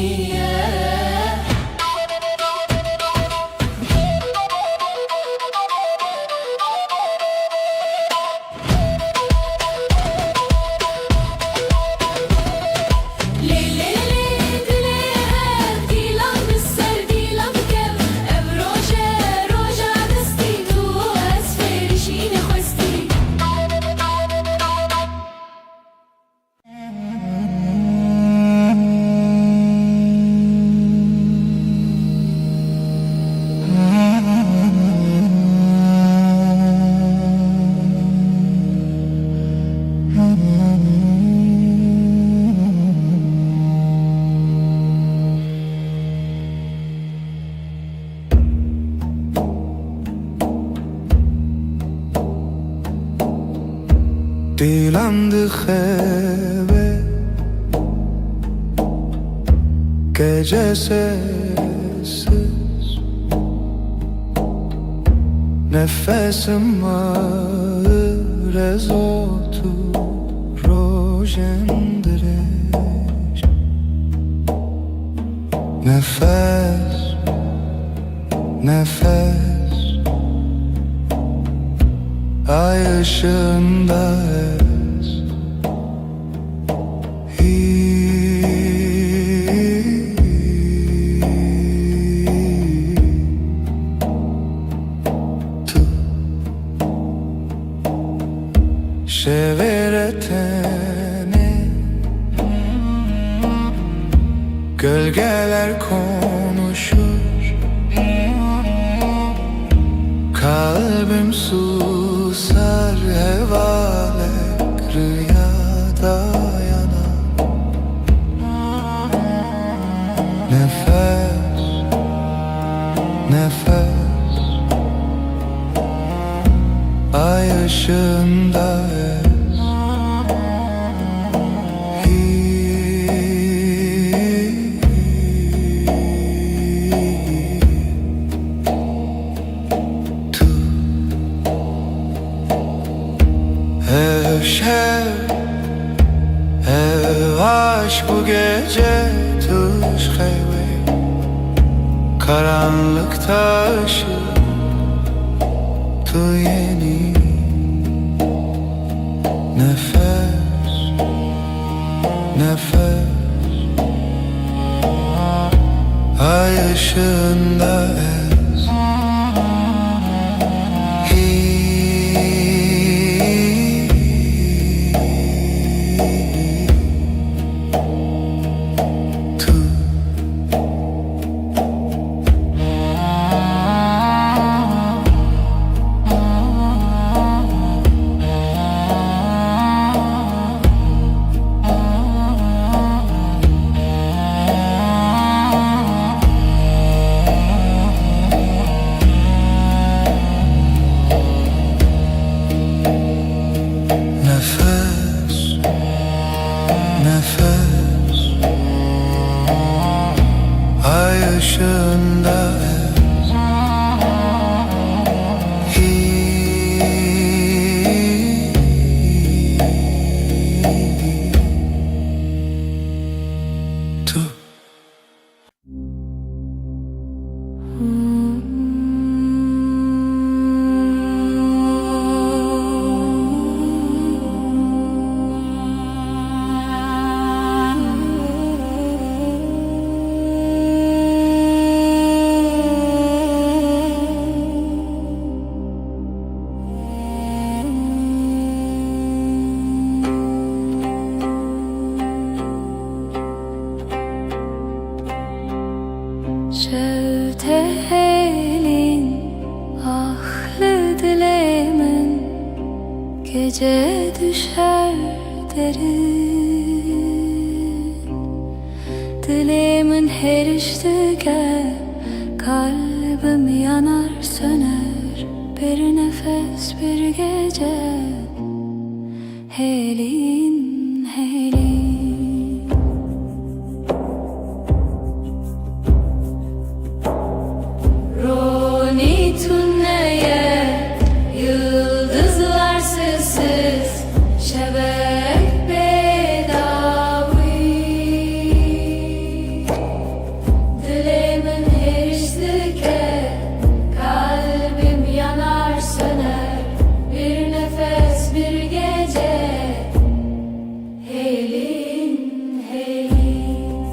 دیلم دخبه gecesiz nefesim ağır ez otur rojendireş nefes nefes ay ışığında ez Şeveretene gölgeler konuşur kalbim susar hevalek rüyada yanar nefes nefes ay ışığında şev aşk bu gece tuş heyve karanlıkta ışık tu yeni nefes nefes ay ışığında ez ışığında Tu Şevte elin ahlı dilemin gece düşer derin Dilimin her iştige kalbim yanar söner bir nefes bir gece Helin helin Roni tünneye yıldızlar sessiz şebek bedavi Dilimin her iştike kalbim yanar söner bir nefes bir gece Helin helin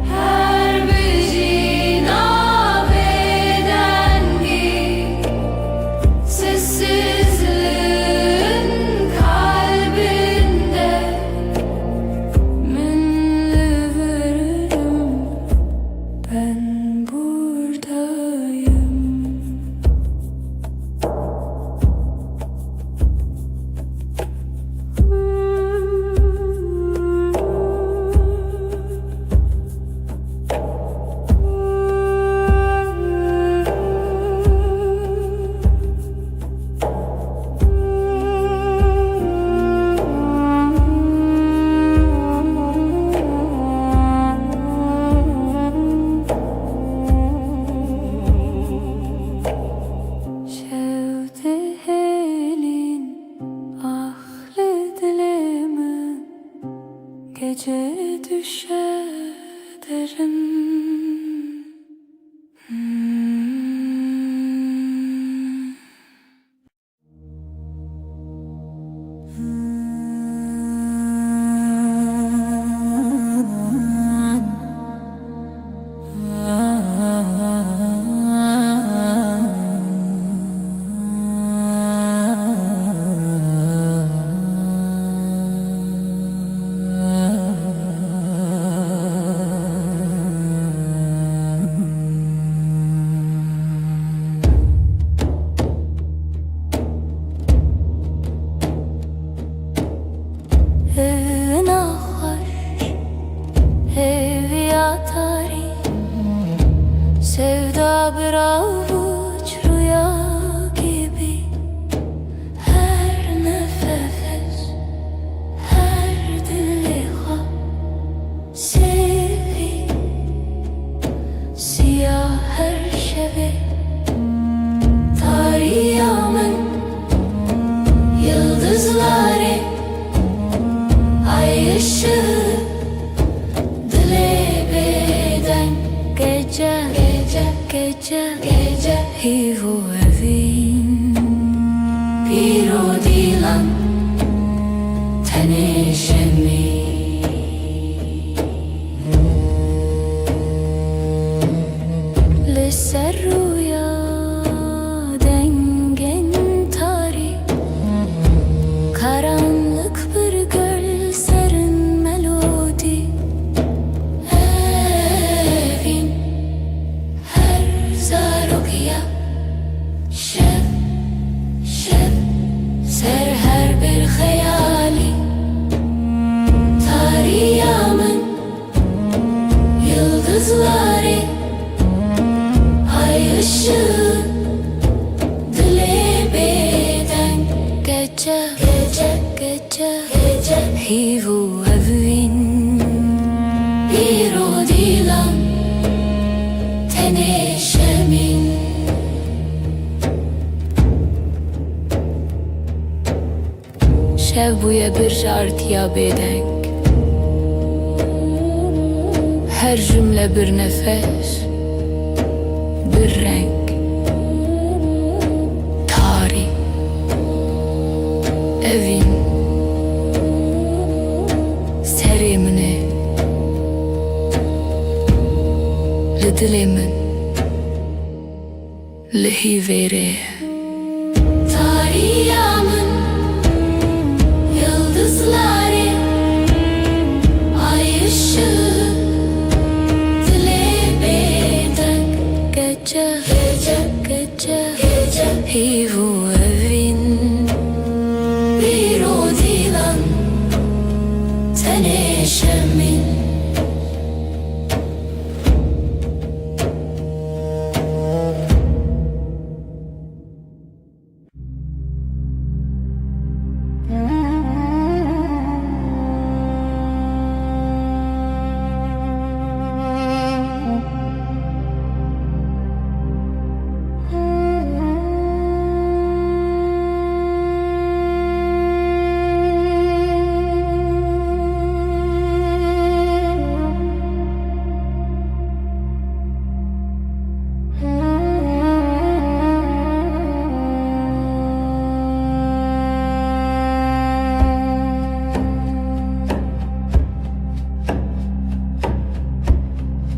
Her bir cina bedengi sessizliğin kalbinde Münlü veririm ben buradayım Şevte elin ahlı dilimin gece düşer derin Sevda bir avuç rüya gibi Her nefes, her diliha Sevi, siyah her şebi Tarihımın yıldızları Ay ışığı dile beden Gece gece hivu evin Piro dilan tenişemi Lisser rüya dengen tari Karanlık bir göl serin melodi Evin her zarokya Şeb ser her bir hayali Tarihımın yıldızları Ay ışığı dile beden Gece hivu evin Piro dilan Buya bir jartiya bedenk. Her cümle bir nefes, bir renk. Tarih, evin, serimini, lidilimin, lihivere. Tarihimın yıldızları, ay ışığı, dile beden. Gece, Gece, gece, gece, hivu evin. bir o dilan teneşemin.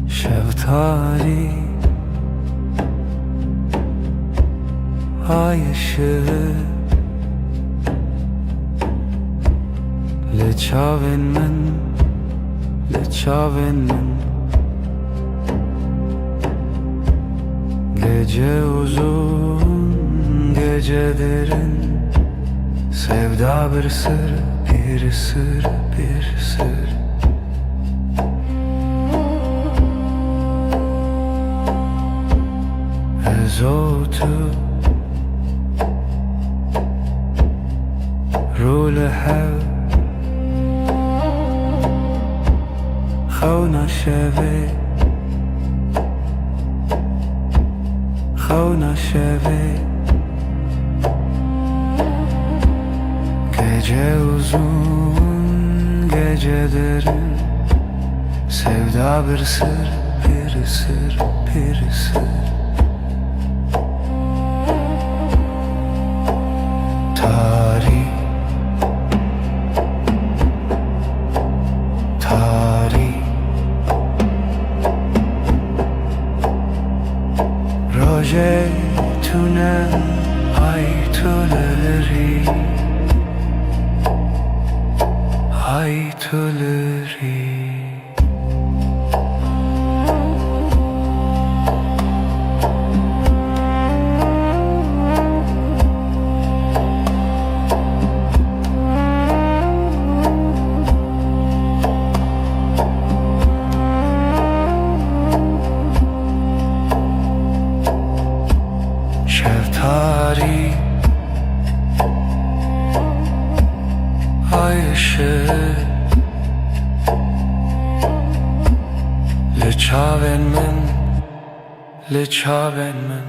Şeftali ay ışığı لچاوین من Gece uzun, gece derin. Sevda bir sır, bir sır, bir sır. Ezotu رول هوا خونا شوه Gece uzun, gece derin. Sevda bir sır, bir sır, bir sır. Tarih, tarih. Roje tune ay tuleri, ay tuleri. Şeftali ay ışığı لچاوین من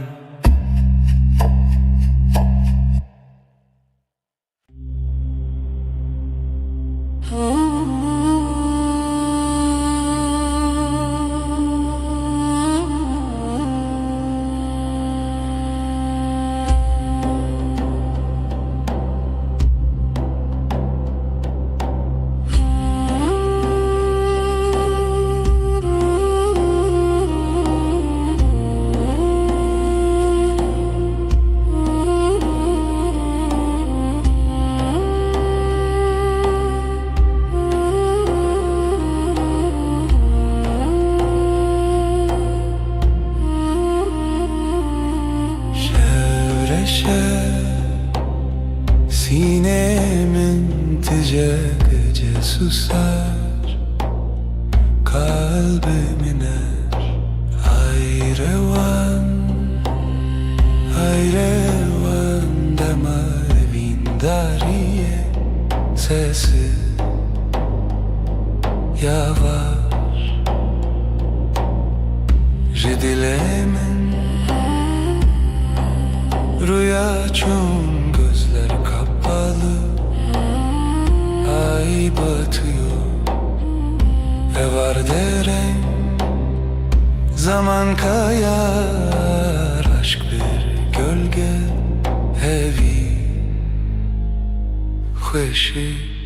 Sinemin tice gece susar, kalbim iner. Ayrevan demar vindariye sesi yavaş. Dilemin rüya çun gözler kapalı, ay batıyor ve var derem zaman kayar, aşk bir gölge hevi خوشی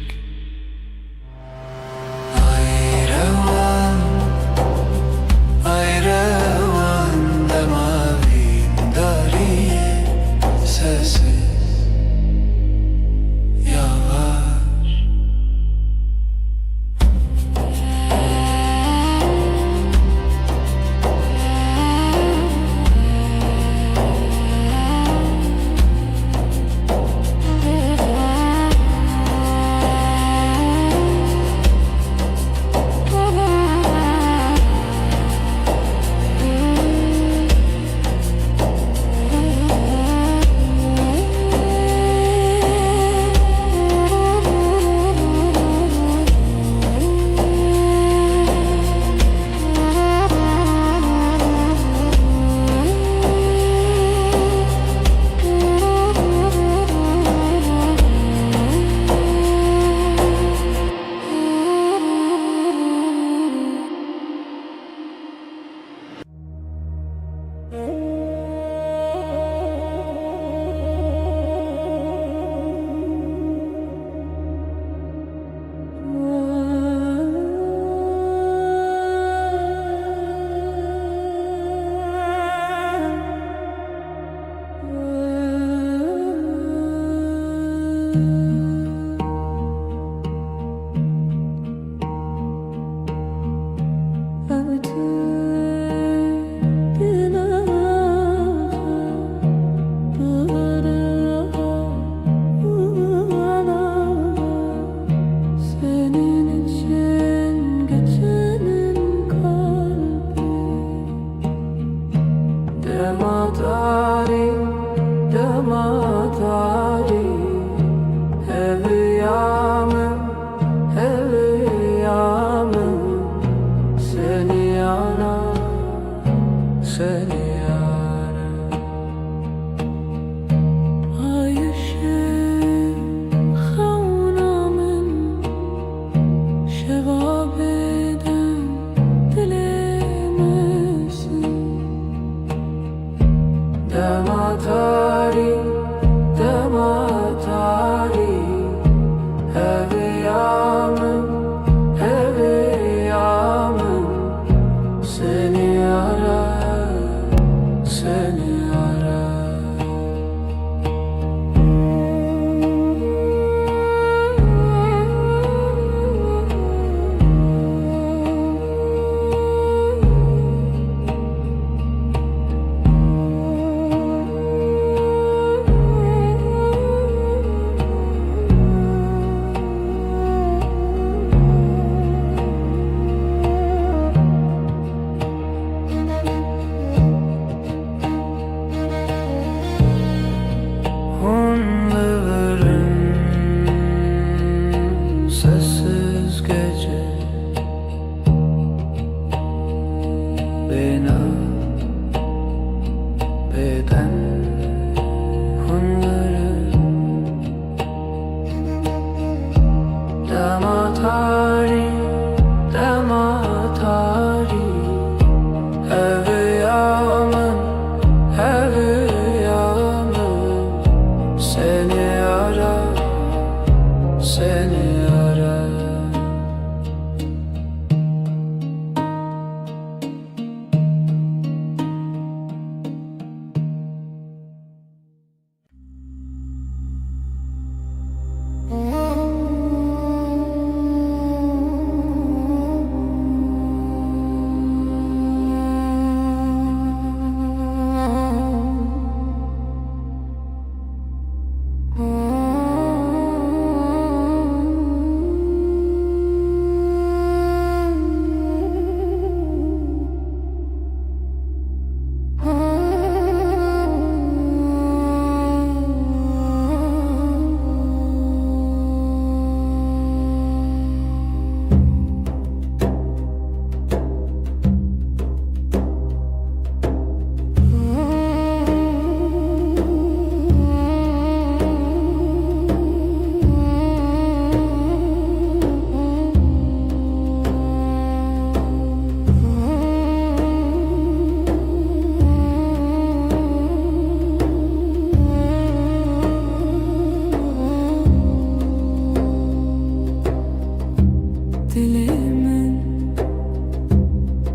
dilimin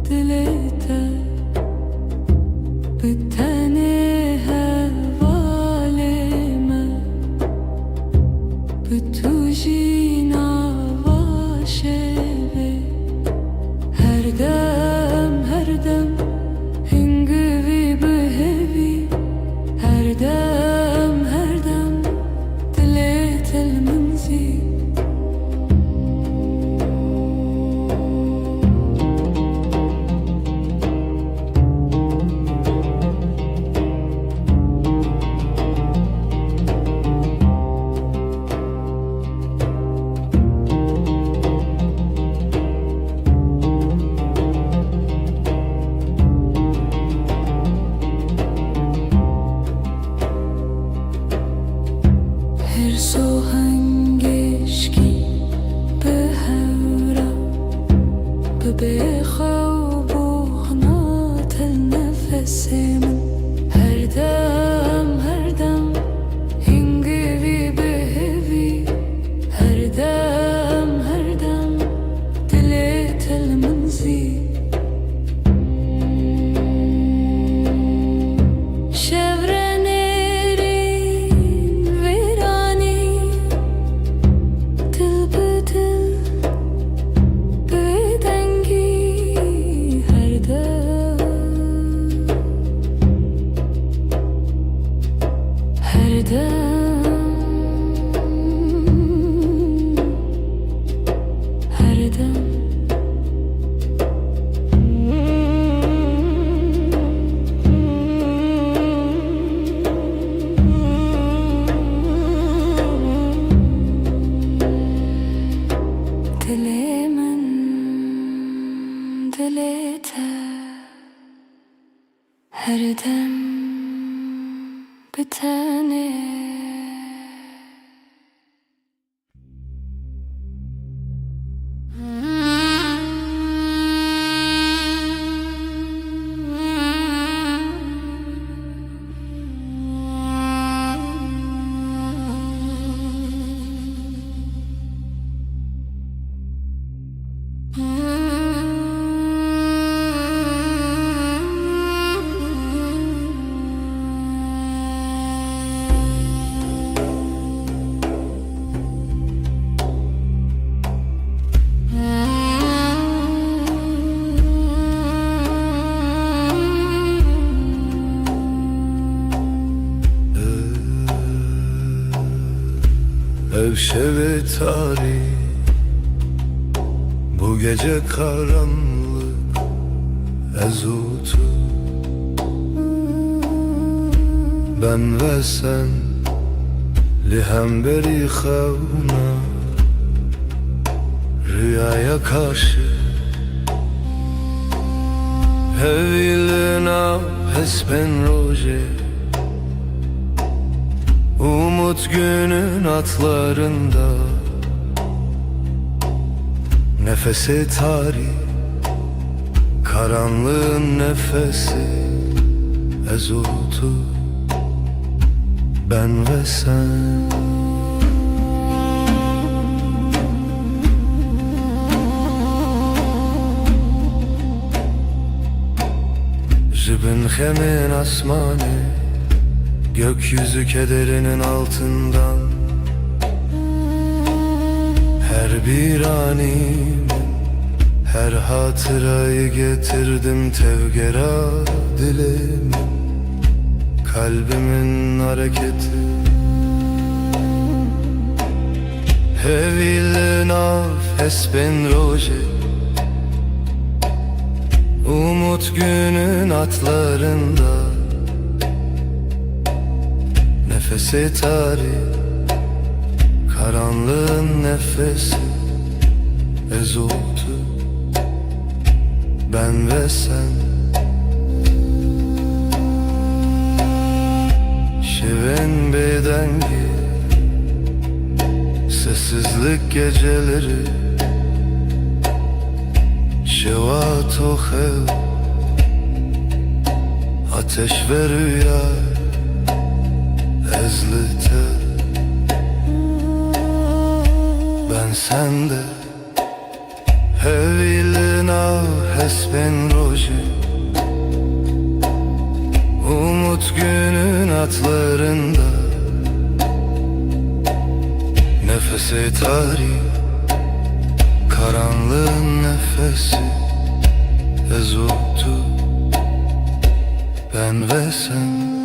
dilete bitene hevalime bitujina vaşeve her dem hingivi behevi her dem dilet المنزي Her sohangeşki behevra bebexa و buhnat el nefesimin her dem hingivi behevi her dem dilet el منزي her dem dilimin dilete her dem bitene Ev şeve tarih bu gece karanlık ezutu ben ve sen lihemberi xevna rüyaya karşı hevilina hesben roje umut günün atlarında nefesi tarih karanlığın nefesi ezutu ben ve sen Jibin hemin asmanı gökyüzü kederinin altından her bir anim her hatırayı getirdim tevgera dilimin kalbimin hareketi Hevil naf esben roje umut günün atlarında nefesi tarih karanlığın nefesi ezutu ben ve sen şiven bedengi sessizlik geceleri şevat o hev ateş ve rüya ezlite ben sende Hevilina hesben roje Umut günün atlarında Nefese tarih Karanlığın nefesi Ezuldu ben ve sen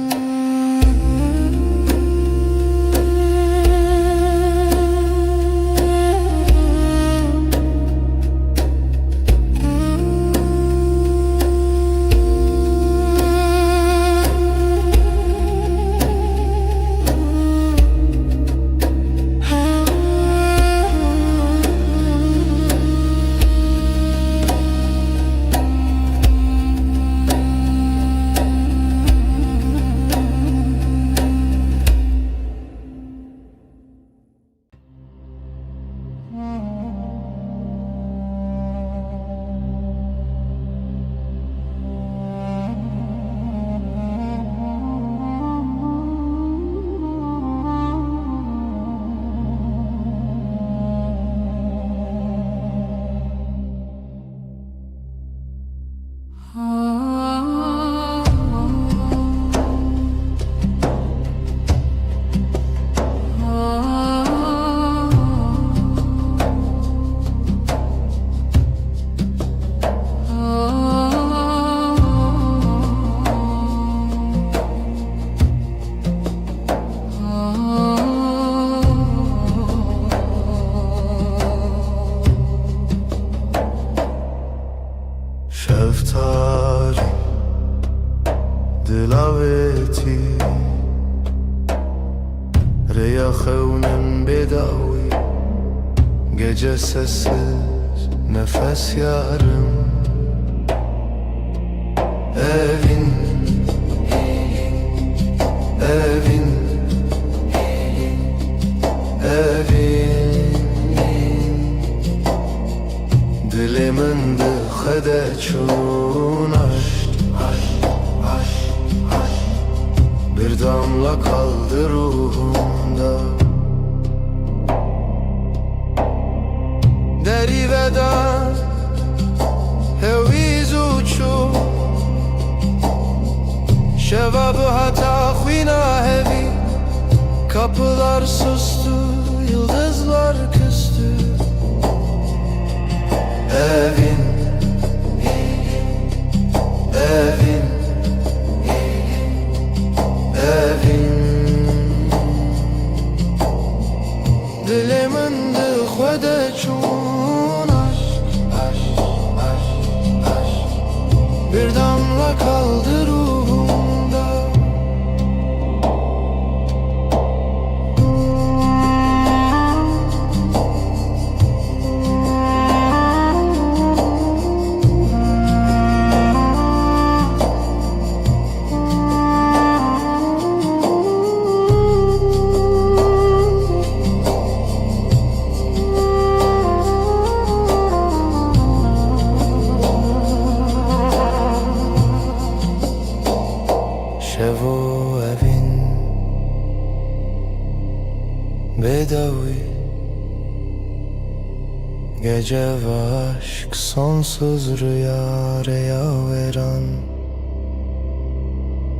Şeftali dilaveti Reyahevnem bedavi Gece sessiz nefes yarım Evin Evin Evin Dilimin dıhede çun aşk Bir damla kaldı ruhumda Deri veda Heviz uçu Şevabı hata khvina hevi Kapılar sustu Yıldızlar küstü Evin Evin Evin Dilimin dıhvede çun aşk Bir damla kaldı ruhumda Şevo evin bedavi Gece ve aşk sonsuz rüya veren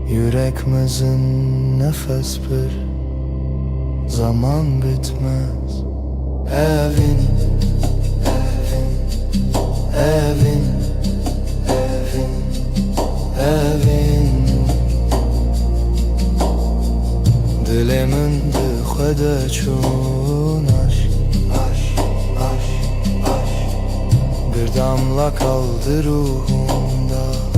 Yüreğimizin nefes bir zaman bitmez Evin Evin Evin Evin Dilimin dıhvede çun aşk Bir damla kaldı ruhumda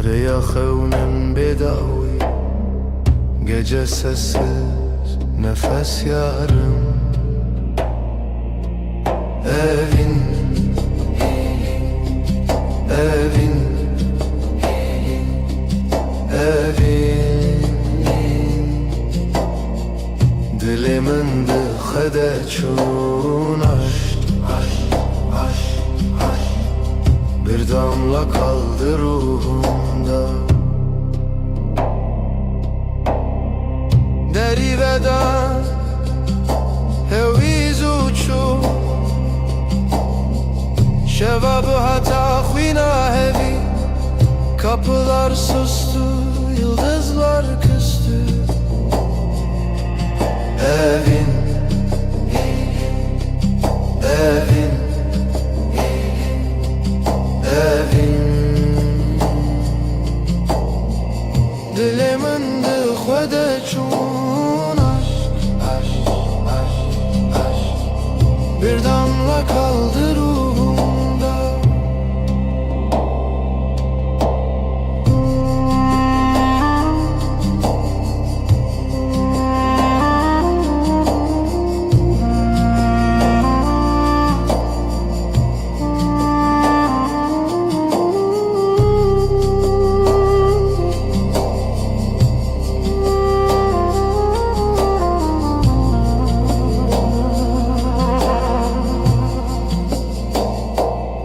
Reya xevnem bedavi Gece sessiz nefes yarım Evin Evin Evin Dilimin dıxede çun aşk Bir damla kaldı ruhumda Deri veda Heviz uçu Şevabı hata khvina hevi Kapılar sustu Yıldızlar küstü Evin Evin Evin Dilimin dıxvede çun aşk Bir damla kaldı ruhumda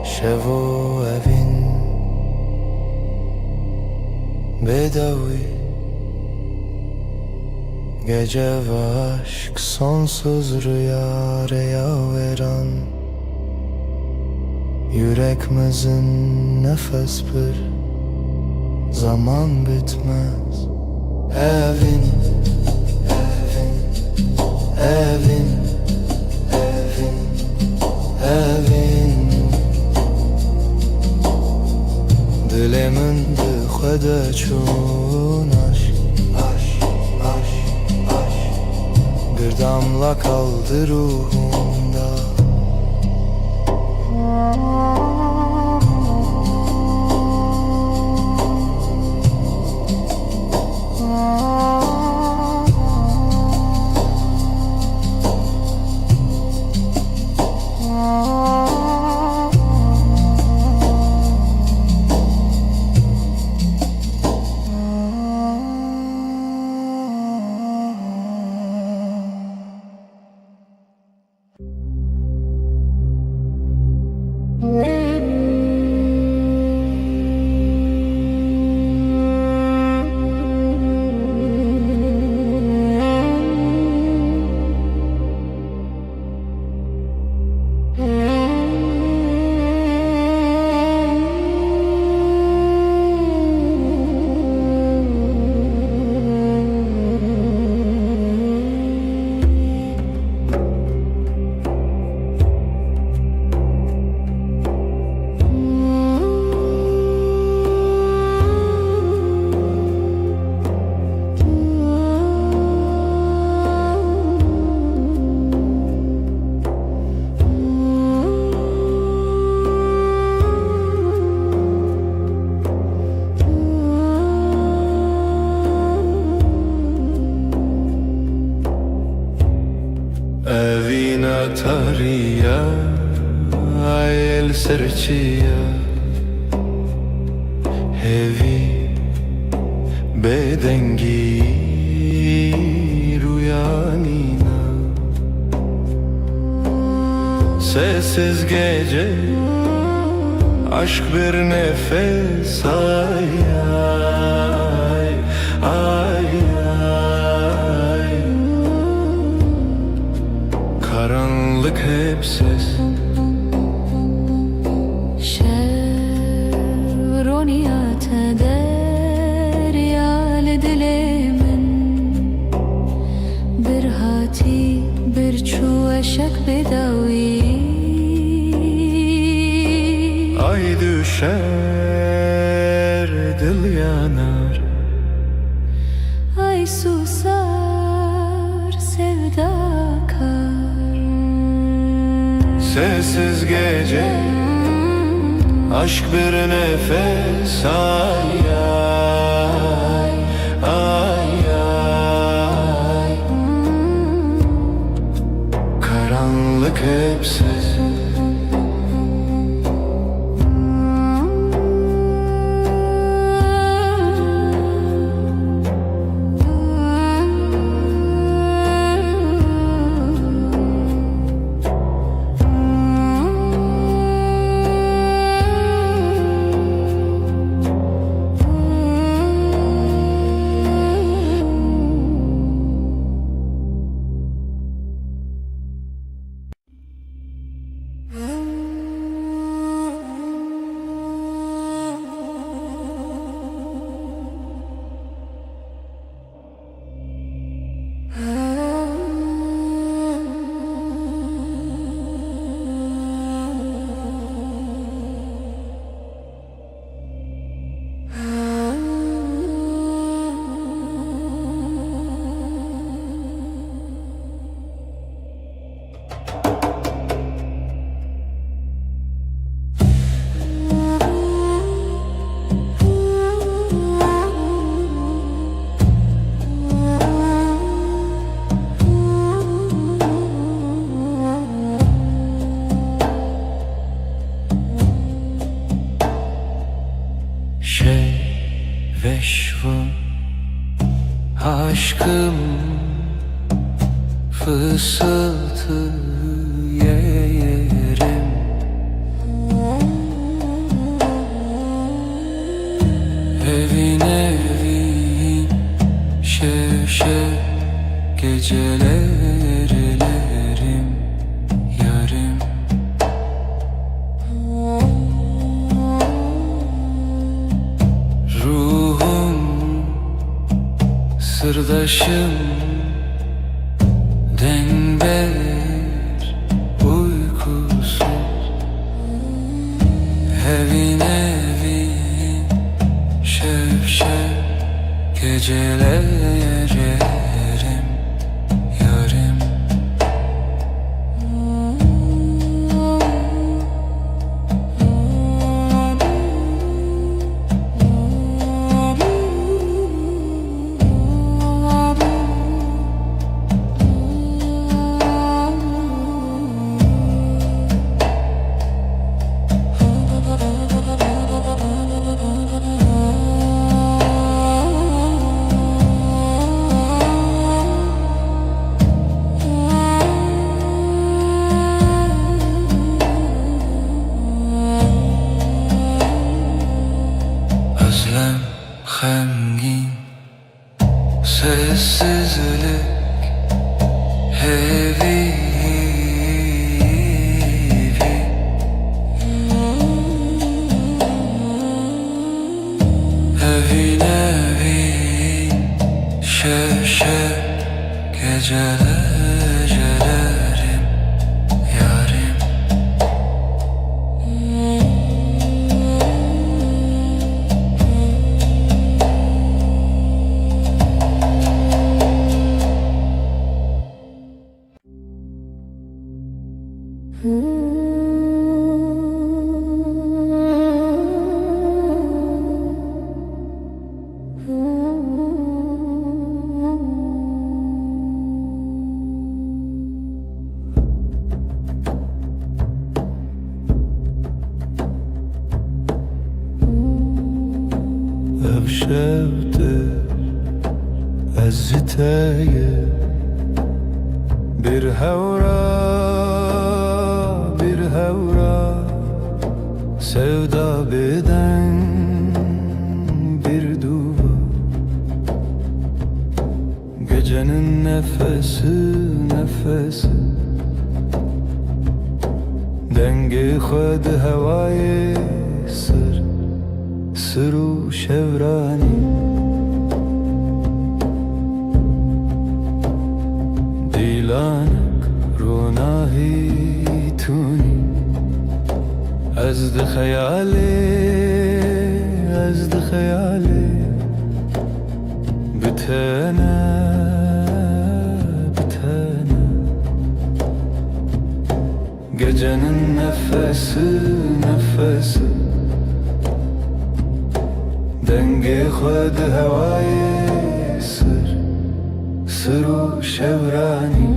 Şevo evin bedavi Gece ve aşk sonsuz rüya veren Yüreğimizin nefes bir zaman bitmez Evin Evin Evin Evin Dilimin dıxvede çun aşk Bir damla kaldı ruhumda Evina tariya el serçiya Hevi bedengi rüyanina Sessiz gece aşk bir nefes ay ay ay ay Karanlık hep ses شرونيات دريال دليمن برهاتي برچو اشک بداوی Ay düşer dil yanar Ay susar sevdakar Sessiz gece aşk bir nefes ay ay beşva aşkım fısıltı yerim. Evin evin şevşek gecelerlerim yarım. Ruhum sırdaşım denber uykusuz. Evin evin şevşek gecelerlerim yarım. Özlem hemgin sessizlik heavy. Evin evin şevşek gecelerlerim yarım. Ev şevdir eziteye bir hevra sevda beden bir duvar. Gecenin nefesi dengi khud havayı sır şevrani. دیلانک روناهی تونی از ده خیاله بتنه gecenin nefesi dengi khud havayı sır şevrani.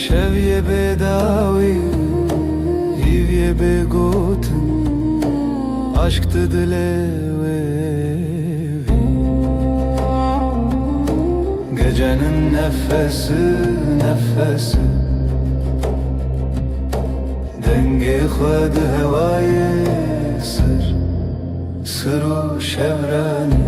شویه بداوی هیویه بگوتن عشق دلوی. Gecenin nefesi dengi khud havayı sır şevrani.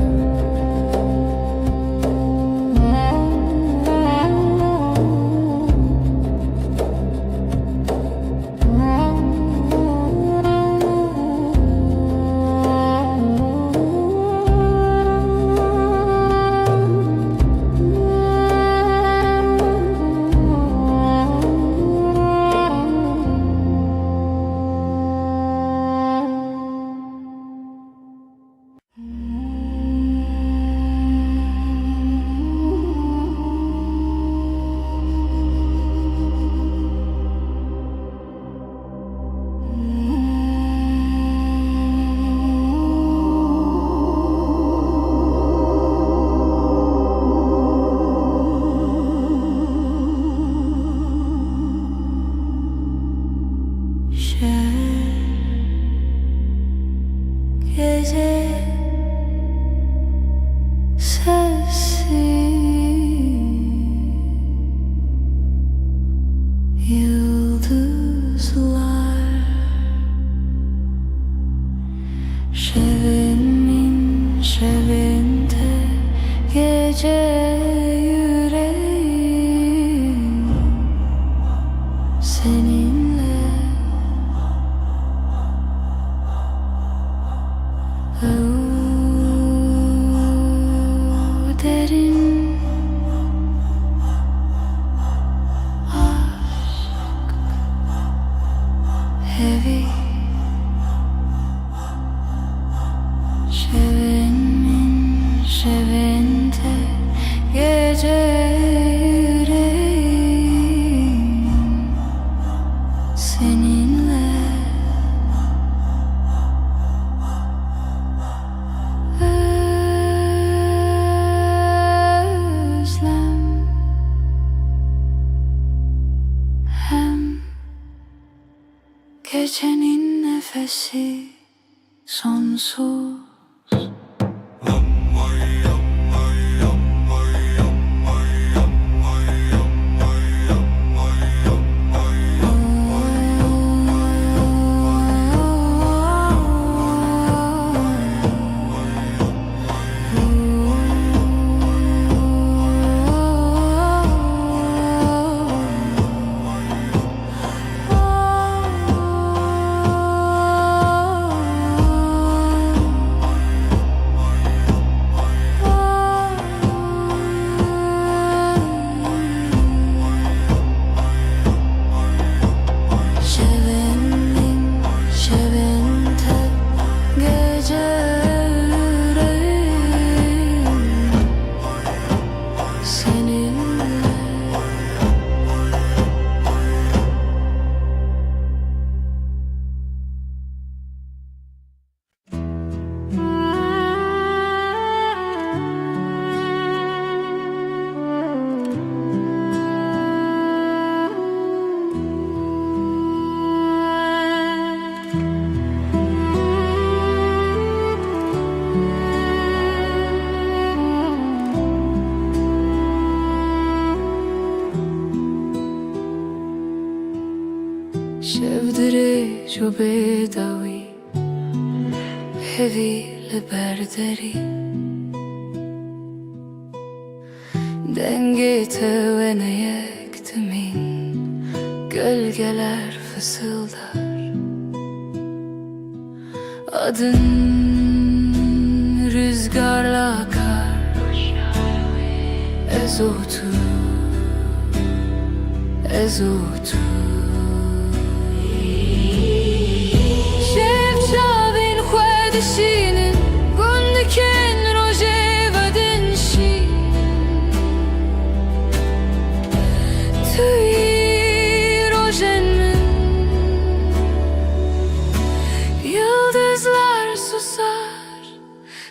gece sessiz yıldızlar şevenin şevinde gece yüreğim seninle derin aşk heavy şevenin şevinde gece yüreğim seninle özlem hem gecenin nefesi sonsuz. Şevenin şevinde gece yüreğim seninle شفدري جو بدوي heavy لبردري Dengete ve ne yektimin gölgeler fısıldar Adın rüzgarla akar Ezotu Ezotu Şevşavin xwedişinin Gundikin roje vedin şi Tüy rojen min Yıldızlar susar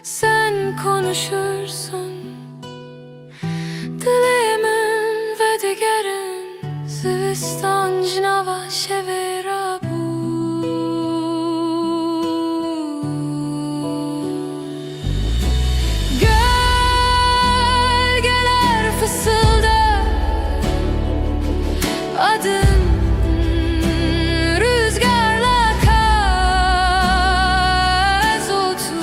Sen konuşursun Dilimin ve digerin Zivistan cinava şevera bu Gölgeler fısıldar Adın rüzgarla akar Ezotu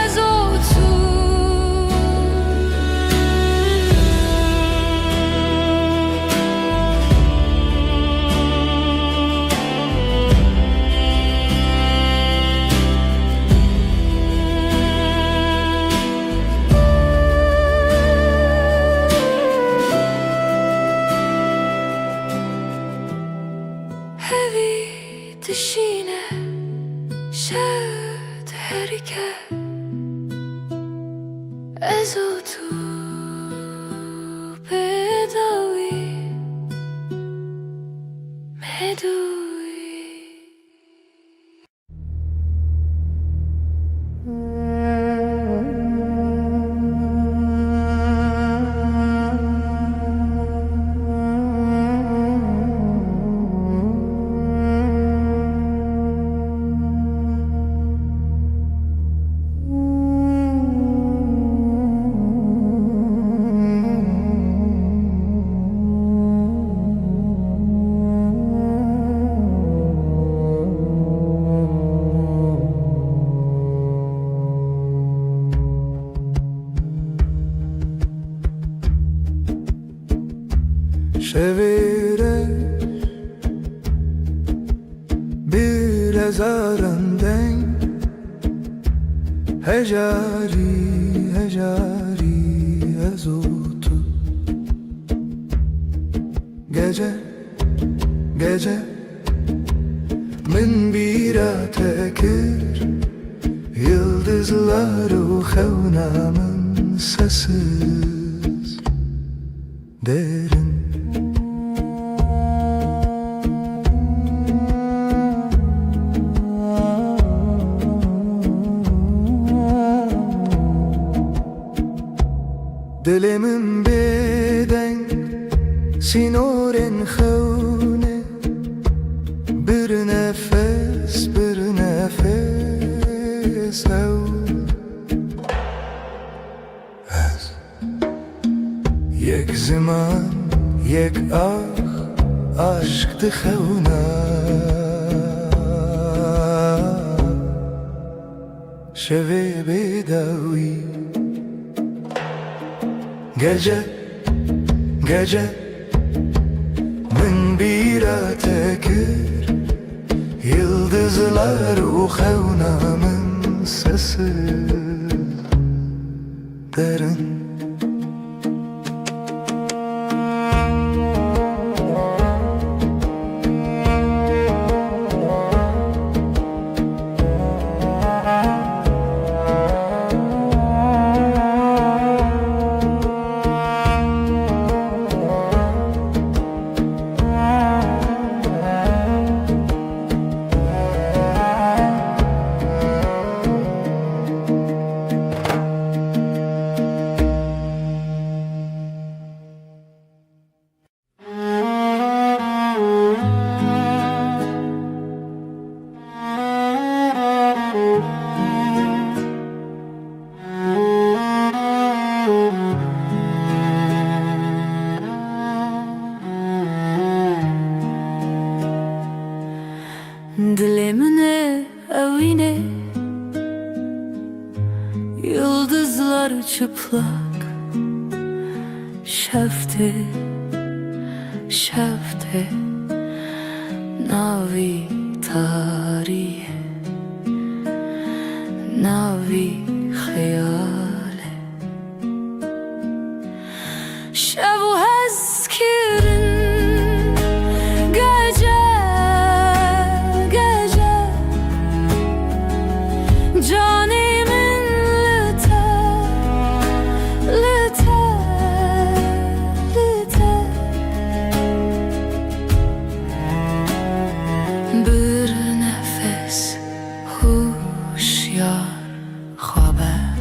Ezotu Heavy dişine şevd herike Ezotu bedavi medui تزارن دنگ هجاری هجاری از o tu Gece gece min bir atekir Yıldızlar uğavnamın sessiz derin Dilimin beden sinoren khawne Bir nefes ev Ez Yek zaman yek aşk dikhawna Şevi bedawi Gece, gece min bir atekir Yıldızlar uğavnamın sesi derin Dilimine evine Yıldızlar çıplak Şefte Şefte Navi tarihe Navi hayale Şevu hezkirin Canimin lüter Bir nefes huşyar haber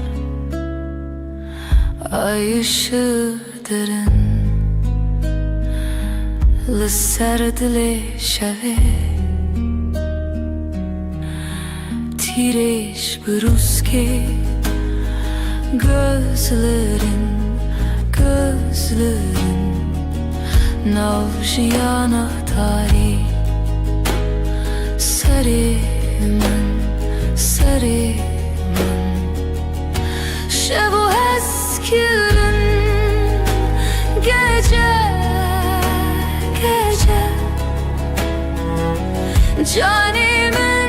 Ay ışığı derin Lisser dili şeve Tireş bruske Gözlerin Navjiyana tarih Serimin Şevu eskirin Gece Canimin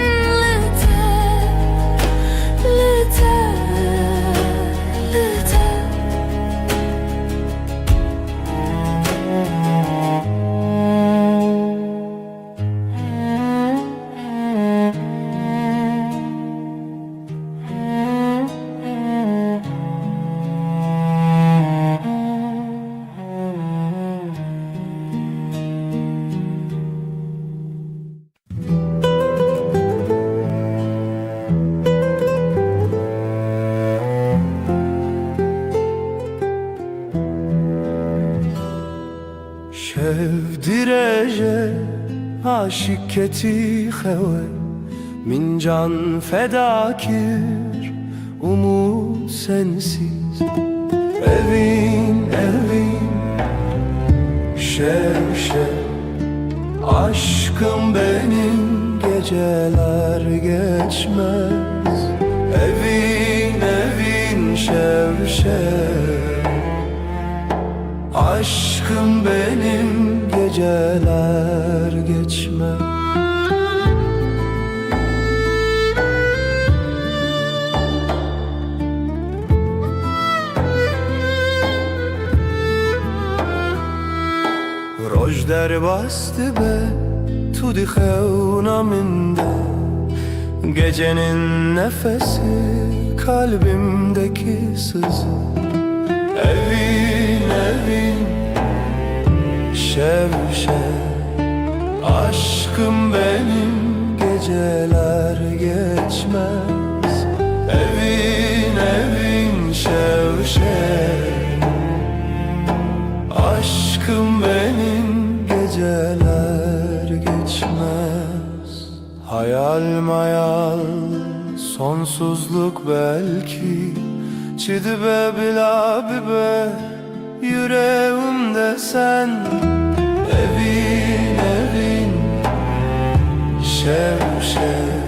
Şevdireje aşık keti xewe Min can fedakir umut sensiz Evin şev Aşkım benim geceler geçmez Evin şev Aşkım benim geceler geçmez Rojder bastı be tudi xewnaminde, gecenin nefesi kalbimdeki sızı. Evin evin şev şev, aşkım benim geceler geçmez. Evin evin şev şev, aşkım benim geceler geçmez. Hayal mayal sonsuzluk belki, çidibe bila bibe yüreğimde sen. Evin evin şev şev,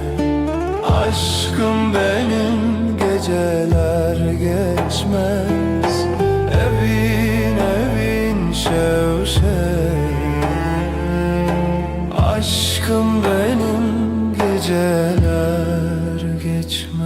aşkım benim geceler geçmez. Evin evin şev şev, aşkım benim geceler geçmez.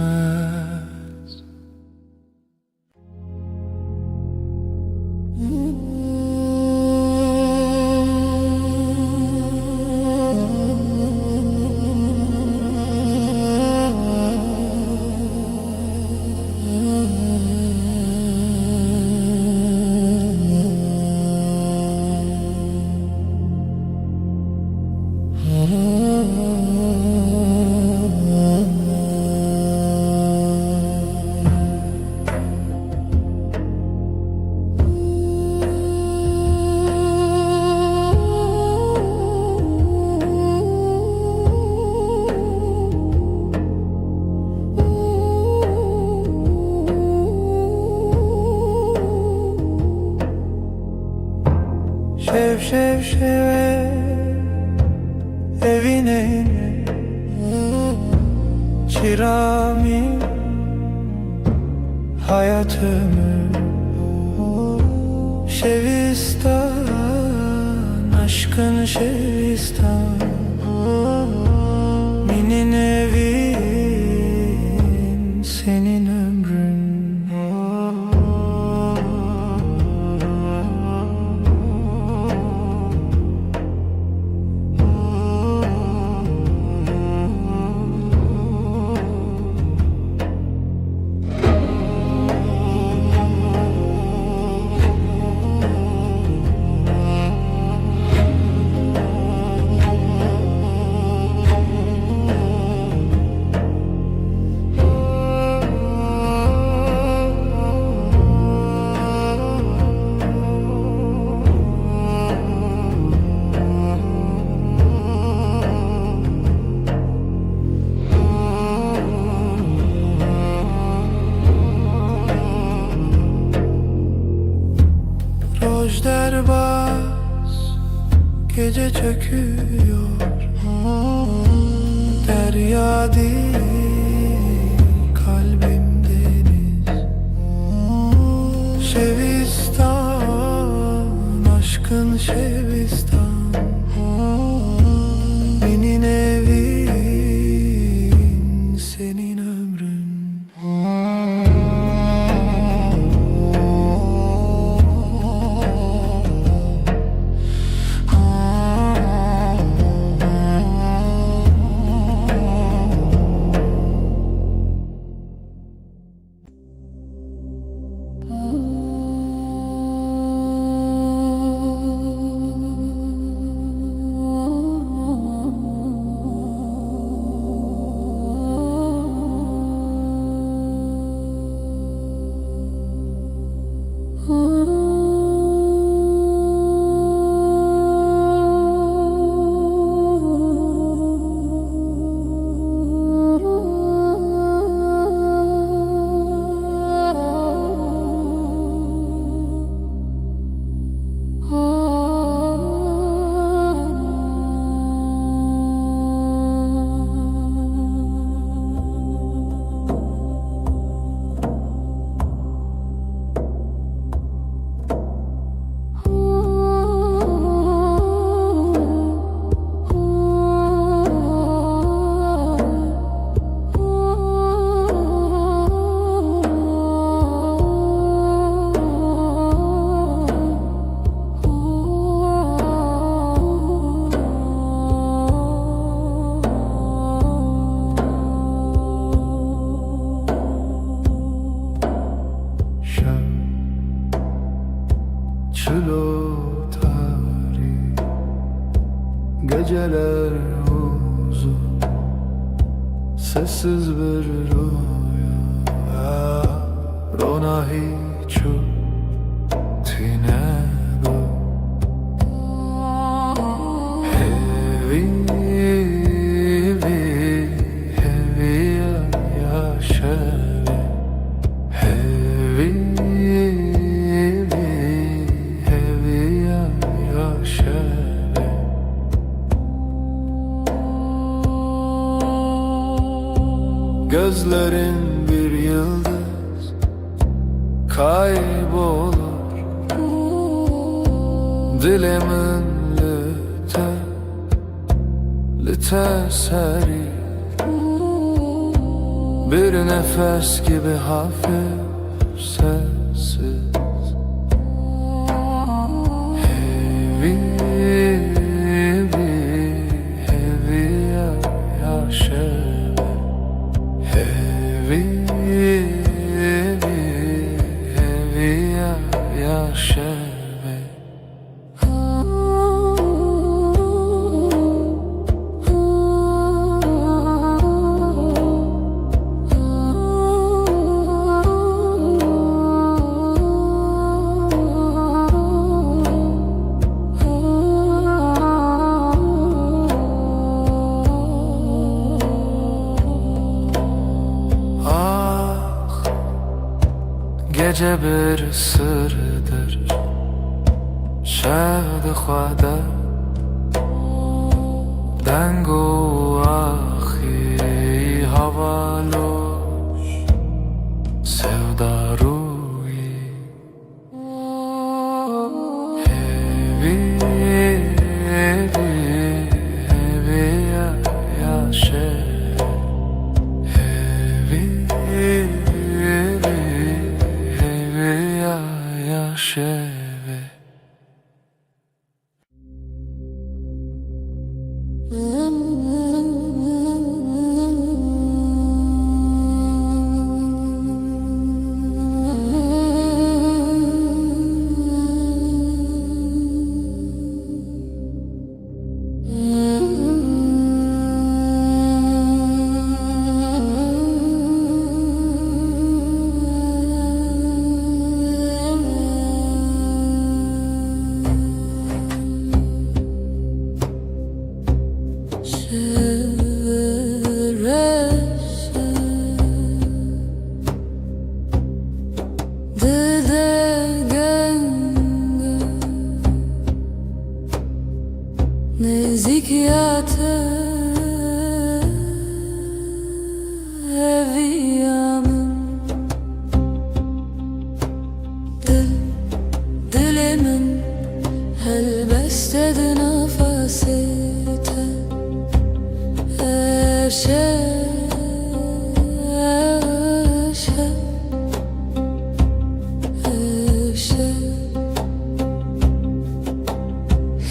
Şev şev şev evine çırami hayatımı şevistan, aşkın şevistan. Minin evin senin ömrün. Rojder bas, gece çöküyor, derya değil kalbim deniz. Şevistan, aşkın şevistan. Minin evin senin ömrün. geceler uzun, sessiz bir rüya. Rona hiç tine bu hevi yaşavi hevi yaşavi. Gözlerin bir yıldız kaybolur, dilimin lüte seri, bir nefes gibi hafif sessiz. Hevi yaşavi hevi yaşavi. Gece bir sırdır şevd xwada dengo axi havaloş sevdaruyi hevi yaşa hevi yaşavi. Nezikiyate eviyamın dilimin helbestedi nefesite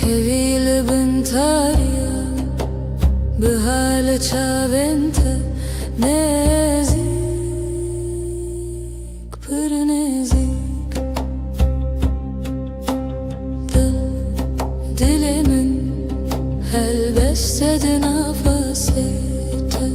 هويل بنتاريا بهالة بنت نزيك بر نزيك دلي من هالبستد نفسيته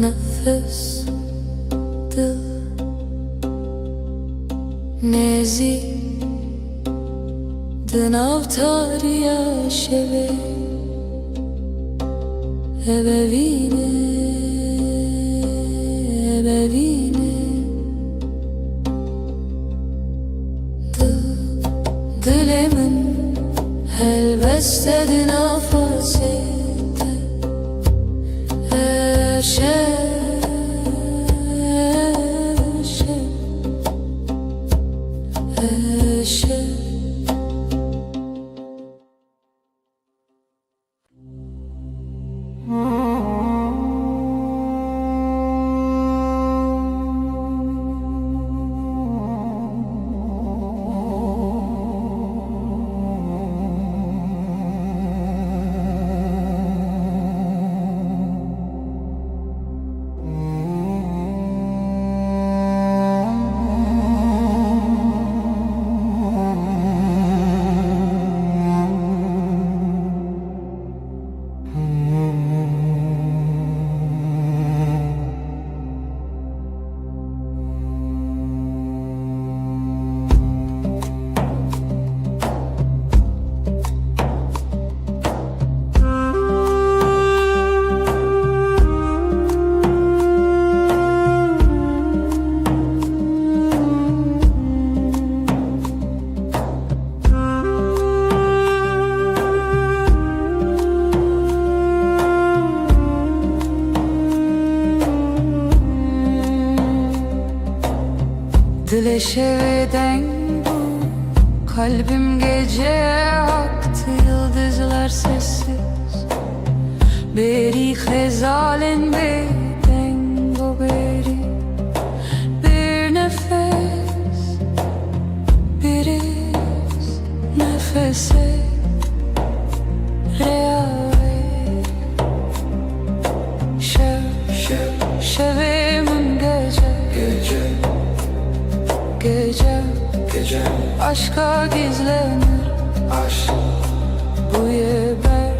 nefes dil nezi denavtar yaşeve ebevine dilimin helbestedi nefesite Dile şeveden bu kalbim gece aktı yıldızlar sessiz Beri hezalen beden bu beri Bir nefes bir iz nefese reave şevemin gece Gece aşka gizlenir Aşk bu yeber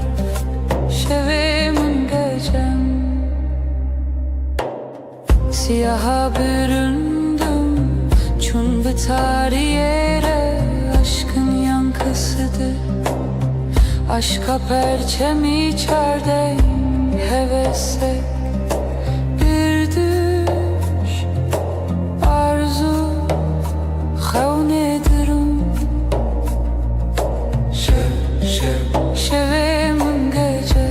şevemin gecem Siyaha büründüm çun bıtar yere Aşkın yankısıdır Aşka perçem içerden hevese Bir düş arzu Xavnedirim şevemin gece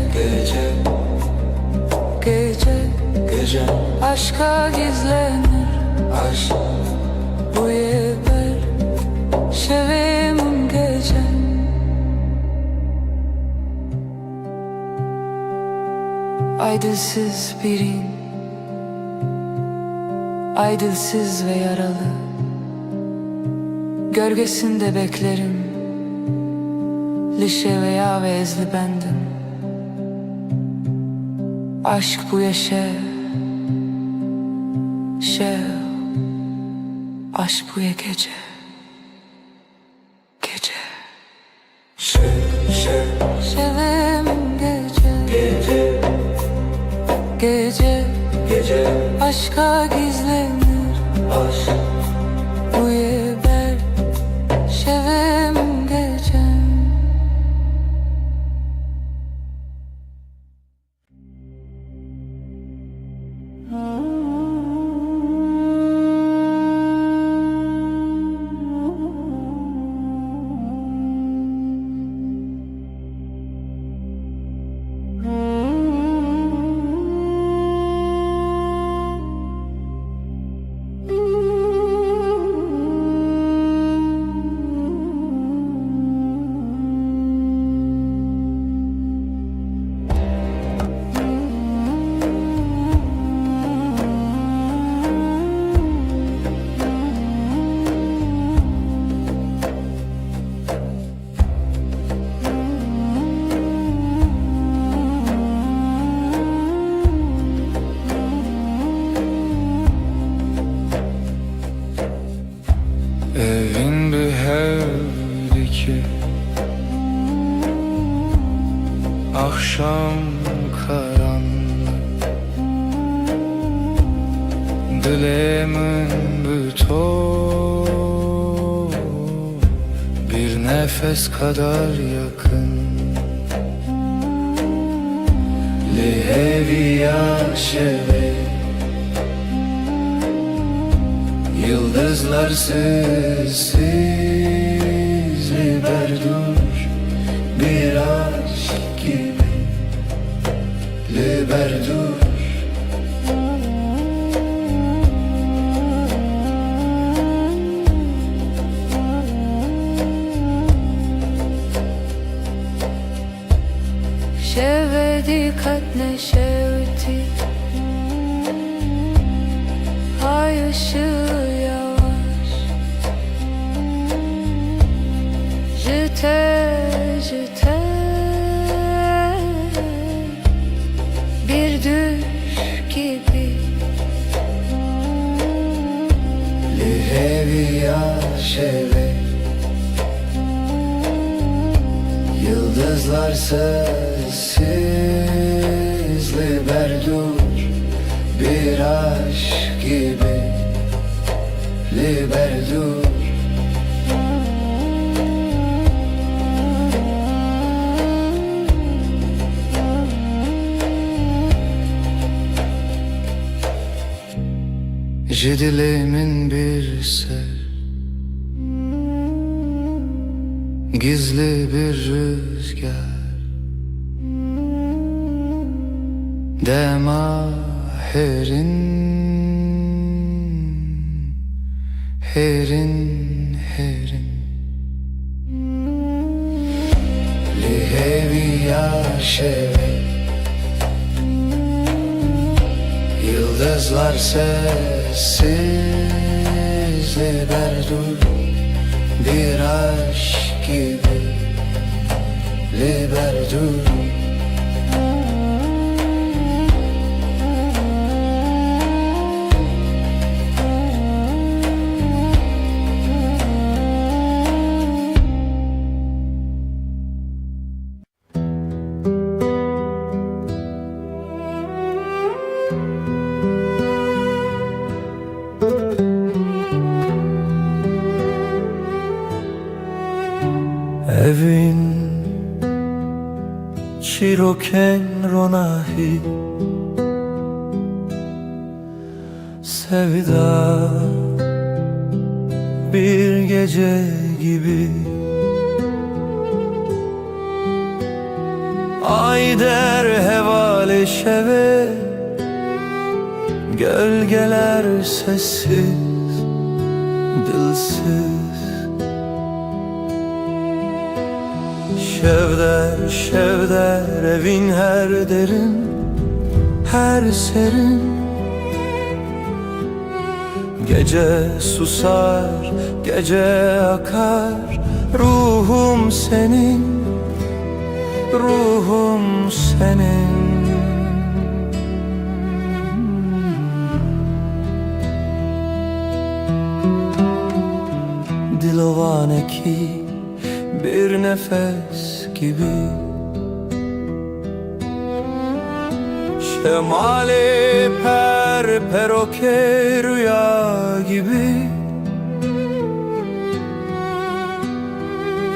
aşka gizlenir Aşk bu yeber şevemin gecem Aydılsız birin Aydılsız ve yaralı Gölgesinde beklerim Lişe veya vezli bendim Aşk bu yaşa Aşk bu ya gece Şevim gece aşka gizlenir Aşk bu yeber şevim gecem Evin bir evdi ki Akşam karanlık Dilemin bütor Bir nefes kadar yakın Lihevi yaşeve Yıldızlar sessiz Liberdur bir aşk gibi Liberdur gibi Li heviya şeve Yıldızlar sessiz Liberdur bir aşk gibi Liberdur Dilimin bir ser Gizli bir rüzgar Dema herin Herin herin Li heviya şeve Yıldızlar sessiz Liberdur bir aşk gibi Liberdur Evin çiroken ronahi Sevda bir gece gibi Ay der hevale şeve Gölgeler sessiz, dilsiz Şevder, şevder evin her derin, her serin Gece susar, gece akar Ruhum senin, ruhum senin Dilovane ki bir nefes gibi Şemali per peroke rüya gibi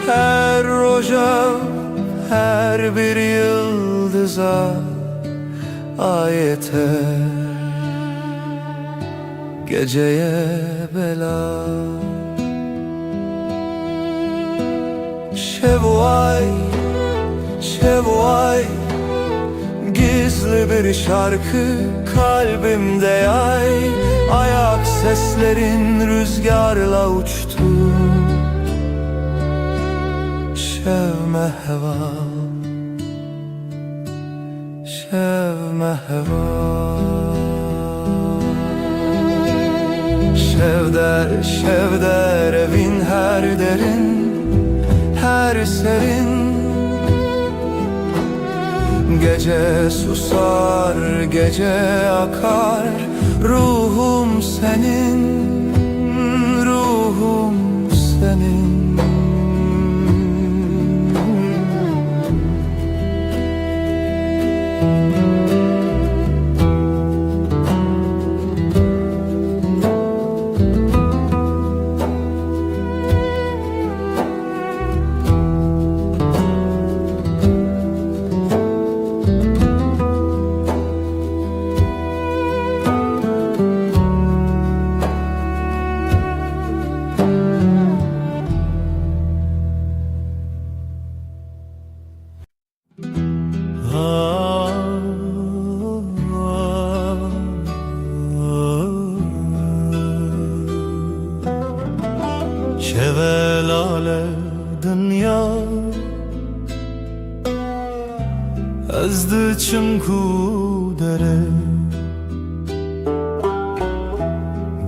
Her roja, her bir yıldıza ayeter Geceye bela Şevvay, şevvay Gizli bir şarkı kalbimde yay Ayak seslerin rüzgarla uçtu Şevme heva Şevme heva Şevder, şevder evin her derin her serin Gece susar, gece akar Ruhum senin, ruhum senin Şevelale dünya Ezdi çimku dere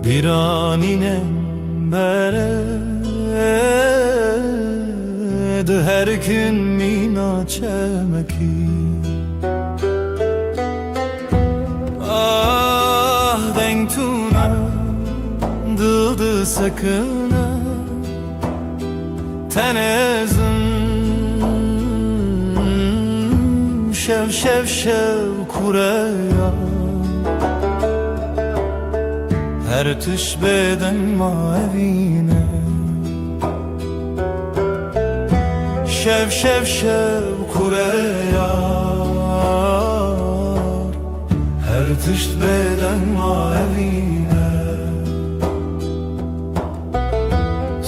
Bir aninem bere De her gün mina çemeki تونه دڵ سەکنە تەنێزم شەو کوورەیە هەر تش بێدەن ماوینە شەو کوورەیە هەر تشت بێدەن ماوینە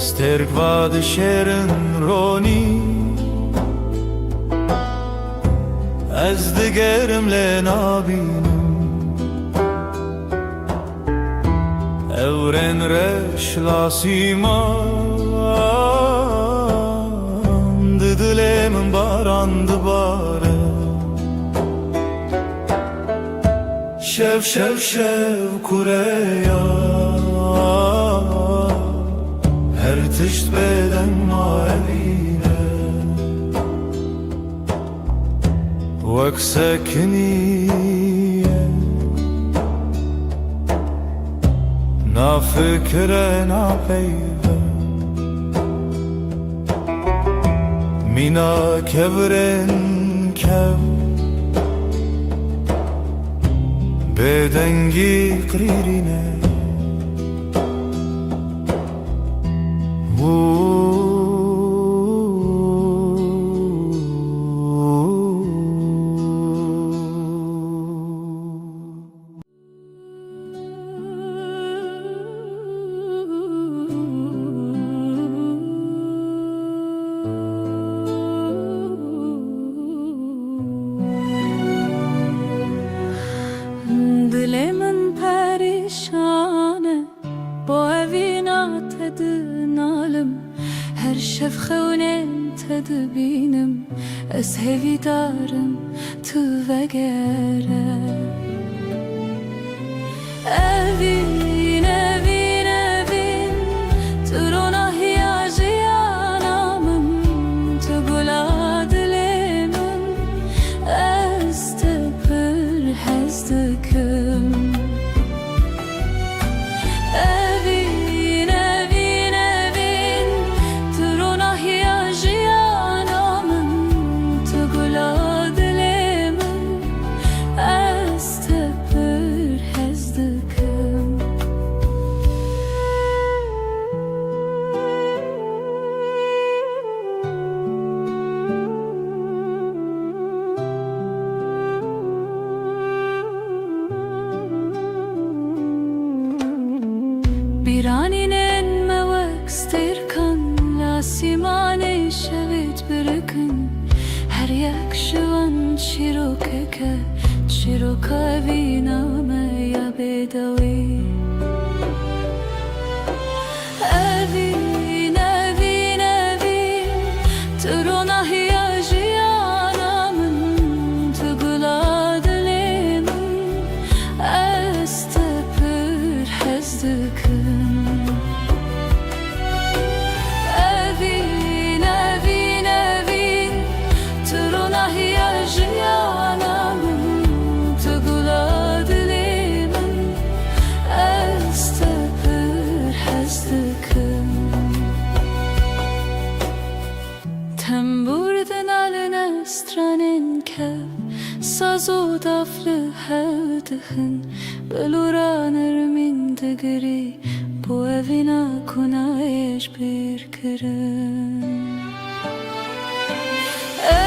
ستێرگڤادە شێرن ڕۆنی ez digerim lê nabînim Ewrên reş lasîman di dilê min baran dibare Şev kureya her tişt bêden mavîne وەک سەکنیە نافکرە ناپەیوە مینا کەورێن کەو بێدەنگی قریرینە Dilê min perîşan e bo evîna te dinalim her şev xewnên te dibînim ez hevî darim tu vegere Evîn tu ronahiya jiyana min tu gula dilê min ez te pir hez dikim Evîn tu ronahiya jiyana min tu gula dilê min ez te pir hez dikim Biranînên me wek stêrkan lasîmanê şevêt birikin her yek ji wan çîrokeke çîroka evîna me ya bêdewî Evîn tu ronahiya jiyana min tu gula dilê min ez te pir hez dikim Evîn tu ronahiya jiyana min tu gula dilê min ez te pir hez dikim Tembûr din alîne stranên kev saz û dafli hev dixin bilûra nirmîn digirî bo evîna kunayêj bîr kirin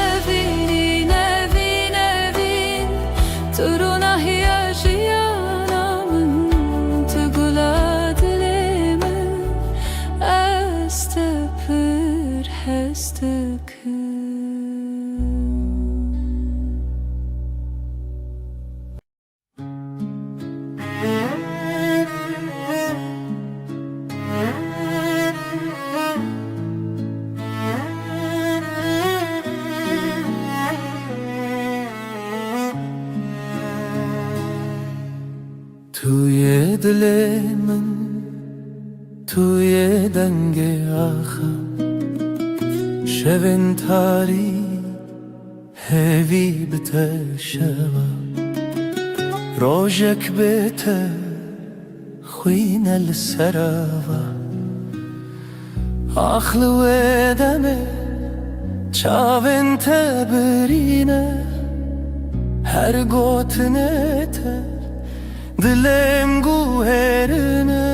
Evîn tu ronahiya jiyana min tu gula dilê min ez te pir hez dikim توی دل من توی دنگ آخر شبن تاری هوی بته شوا روزک بته خوين السرافة أخل ودمه چاوين تبرينه هر گوتنه تر دلم گوهرنه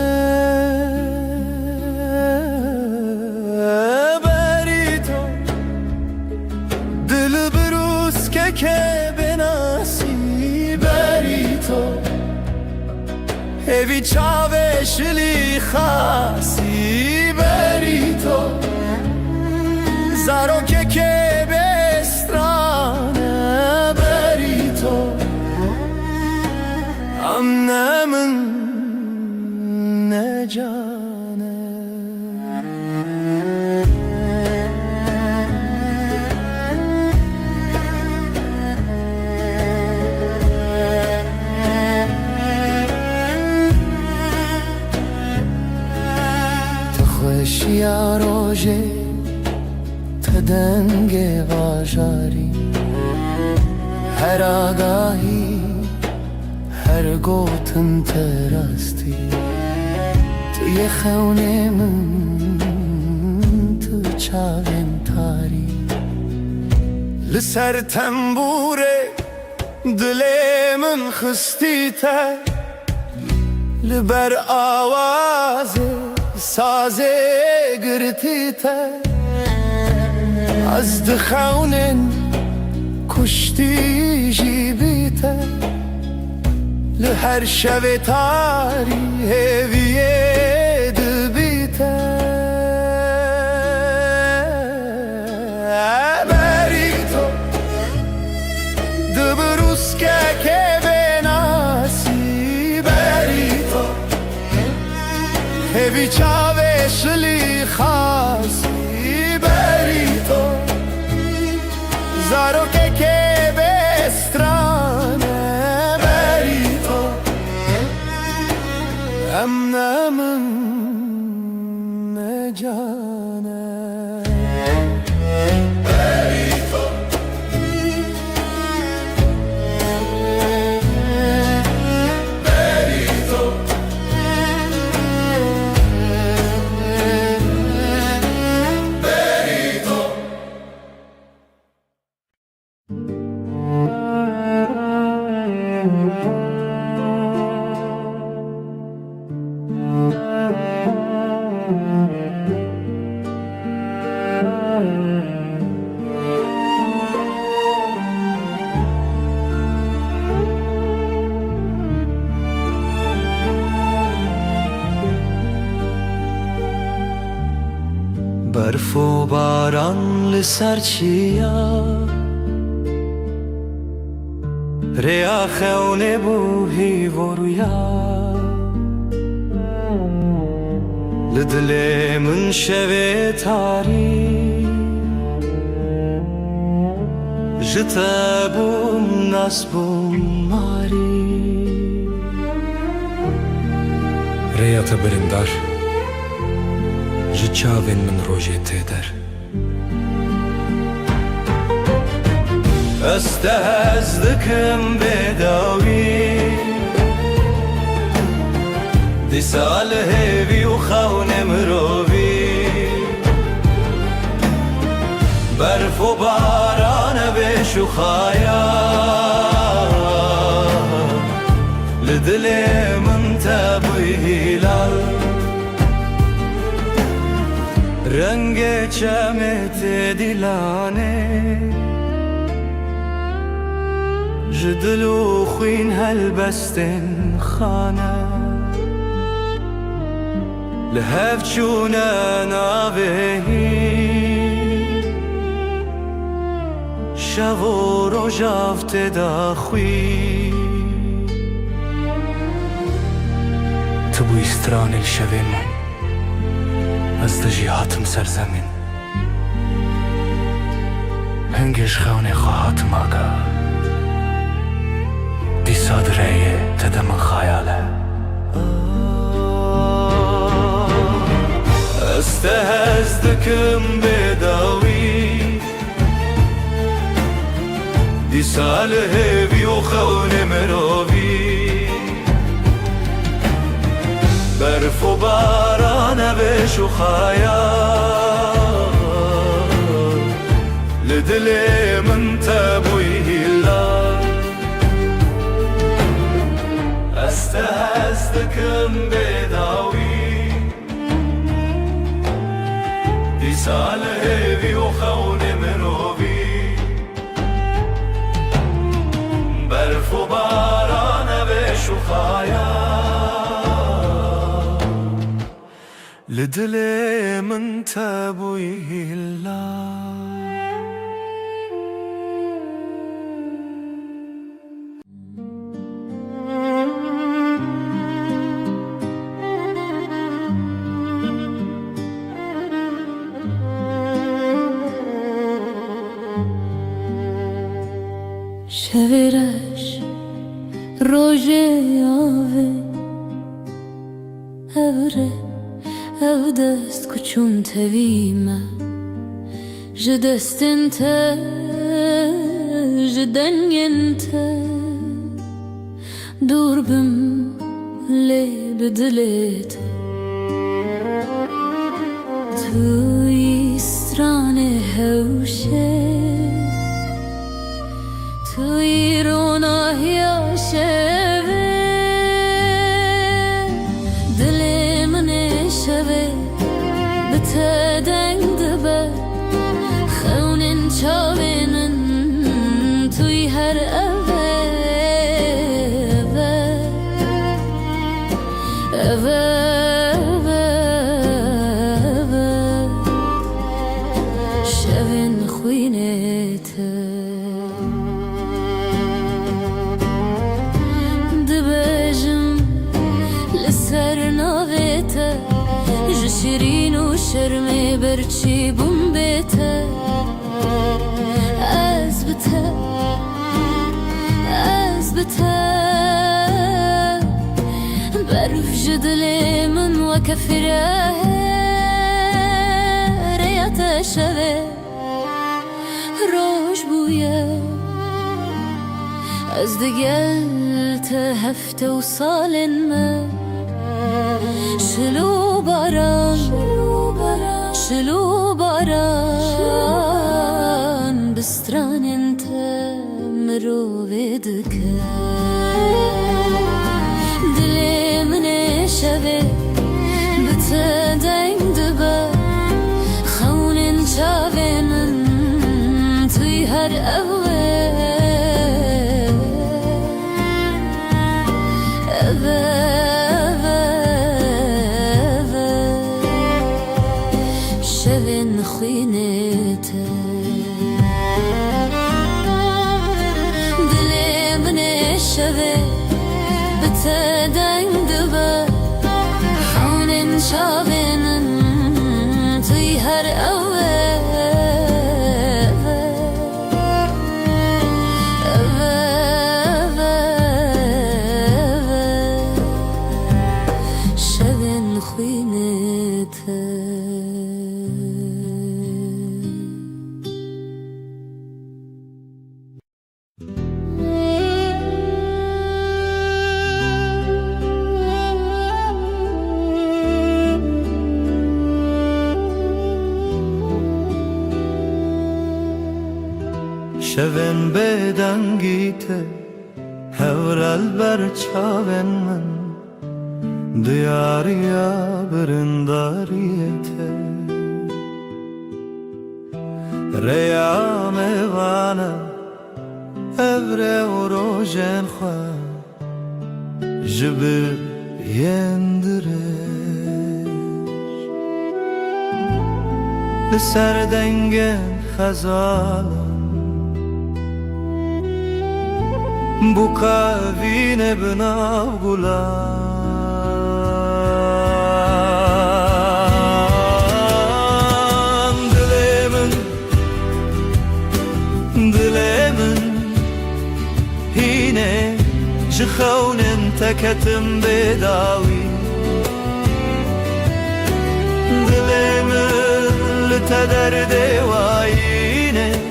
بری تو دل بروز که بناسی بری تو هوی چاوشلی خاصی بری تو زارو که بسترانه بری تو امنه من نجانه تخوش یا روژه تدنگ واجاری هر آگاهی هر گوتن تراستی توی خونه من تو چاوین تاری لسر تنبوره دل من خستی تر لبر آواز سازه گرتی تر از دخونن کشتی جیبی تر لهر شب تاری هویه دبیته بری تو دبروز که بناسی بری تو هوی چاوشلی خاصی بری تو زارو که بسترانه امنه من نجانه بری تو بری تو بری تو برف و باران لسر چیا ریا خونه بوهی و رویا لدل من شوه تاری جتا بوم ناس بوم ماری ریا تبرندار جچاوین من روژه تیدر استهزدكم بداوي دي سال هيفي وخون مروبي برف وباران بشخايا لدلي من تبي هلال رنگ چمت دلانه جدلو خوين هالبستن خانه لهف چونه ناوهی شو و روژافت داخوی تو بوی استران الشوه من از دجیهاتم سرزمین هنگش خونه خواهاتم آگا دی صادره تدم خیاله استهزدكم بداوي دي سال هيفي وخون مروبي نبش و خیال لدل من تبوی هلا استهزتكم بداوي دي سالهي وخون منوبي برف و باران بش و خیال لدل من تبوی هلا شویرش روژه آوه اوره او دست کچون تویمه جدستن تا جدنگن تا دور بم لی بدلت توی استران هوشه توی روناهیا شوه دل من شوه بتدنگ دبه خونن چاوینن توی هر اوه اوه شوین خوینه ته شیرین و شرم برچی بوم بیته از بته برف جدل من و کفره ریت شوه روش بویه از دگل تا هفته و سالن من شلو باران بستران انت مرو بدك دل من شوه بتدنگ دبا خونن چاوینن توی هر اوه شوین خوینت دل من شوه بتدنگ دبا خونن چاوینن توی هر اوه شوین خوینت شوین بدنگیته هورال بر چاوین من دیاریا برنداریته ریام وانا ابره و روژن خواه جبر یندرش لسر دنگن خزالم bu kavine binav gulan dilemin hine jkhaunen takatim bedawi dilemin ltadar dewayine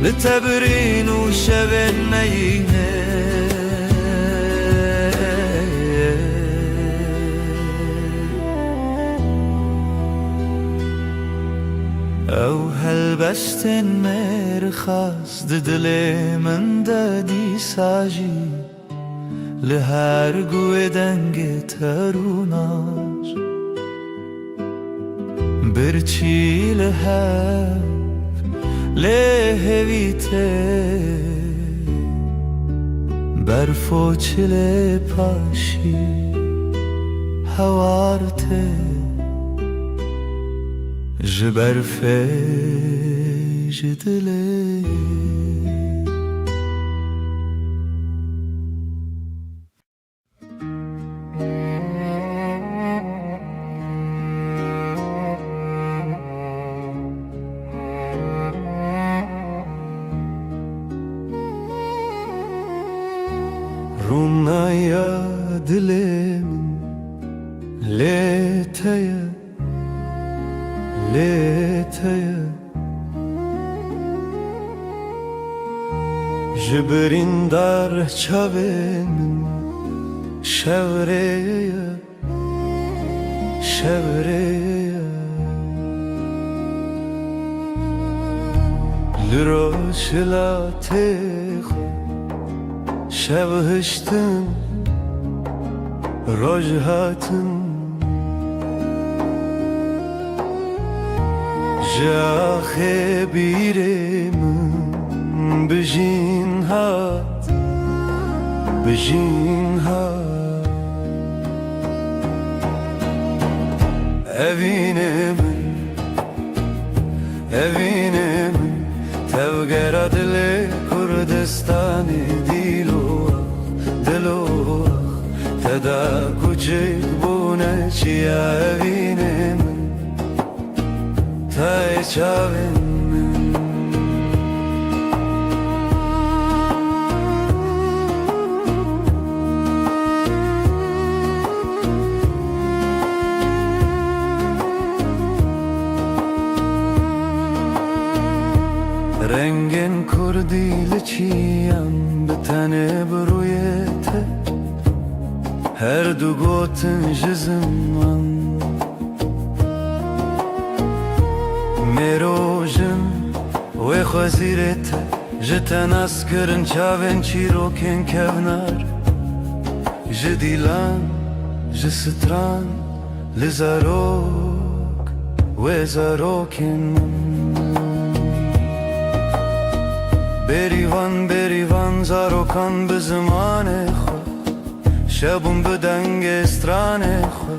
لتبرين وشبن مينه دستن مرخص دل من دادی ساجی لهر گوه دنگ تروناش برچی لهر لهویته برفو چله پاشی هوارته جبرفه جدله Runaya dilim leteye leteye Jibrin dar çavin şevreye şevreye Liroşla tehu شبهشتن رجهاتن جاخه بیرم بجین هات بجین هات evine min tevgera dile Kurdistani dilo تدا کوچک بونه چیا evine min tay çavin min Rengin kurdili çiyan bitene bruyete Her du gotin jizman Merojin ve xwaziret Jiten askirin çavin çirokin kevnar Jidilan, jistran Li zarok ve zarokin Berivan zarokan bi zimane xwe شبم به دنگ استرانه خو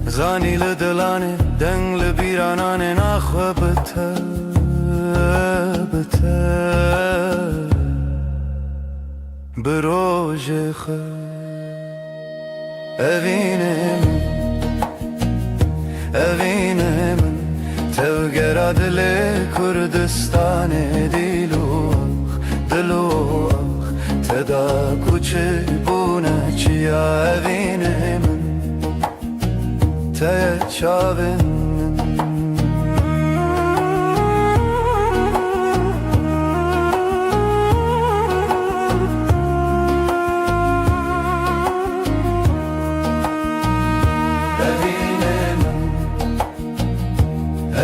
زانی لدلانه دنگ لبیرانانه نخو بته بته بروج خو evine من توگرا دل کردستانه دلوخ تدا کوچه بونه چیا evine min te çavin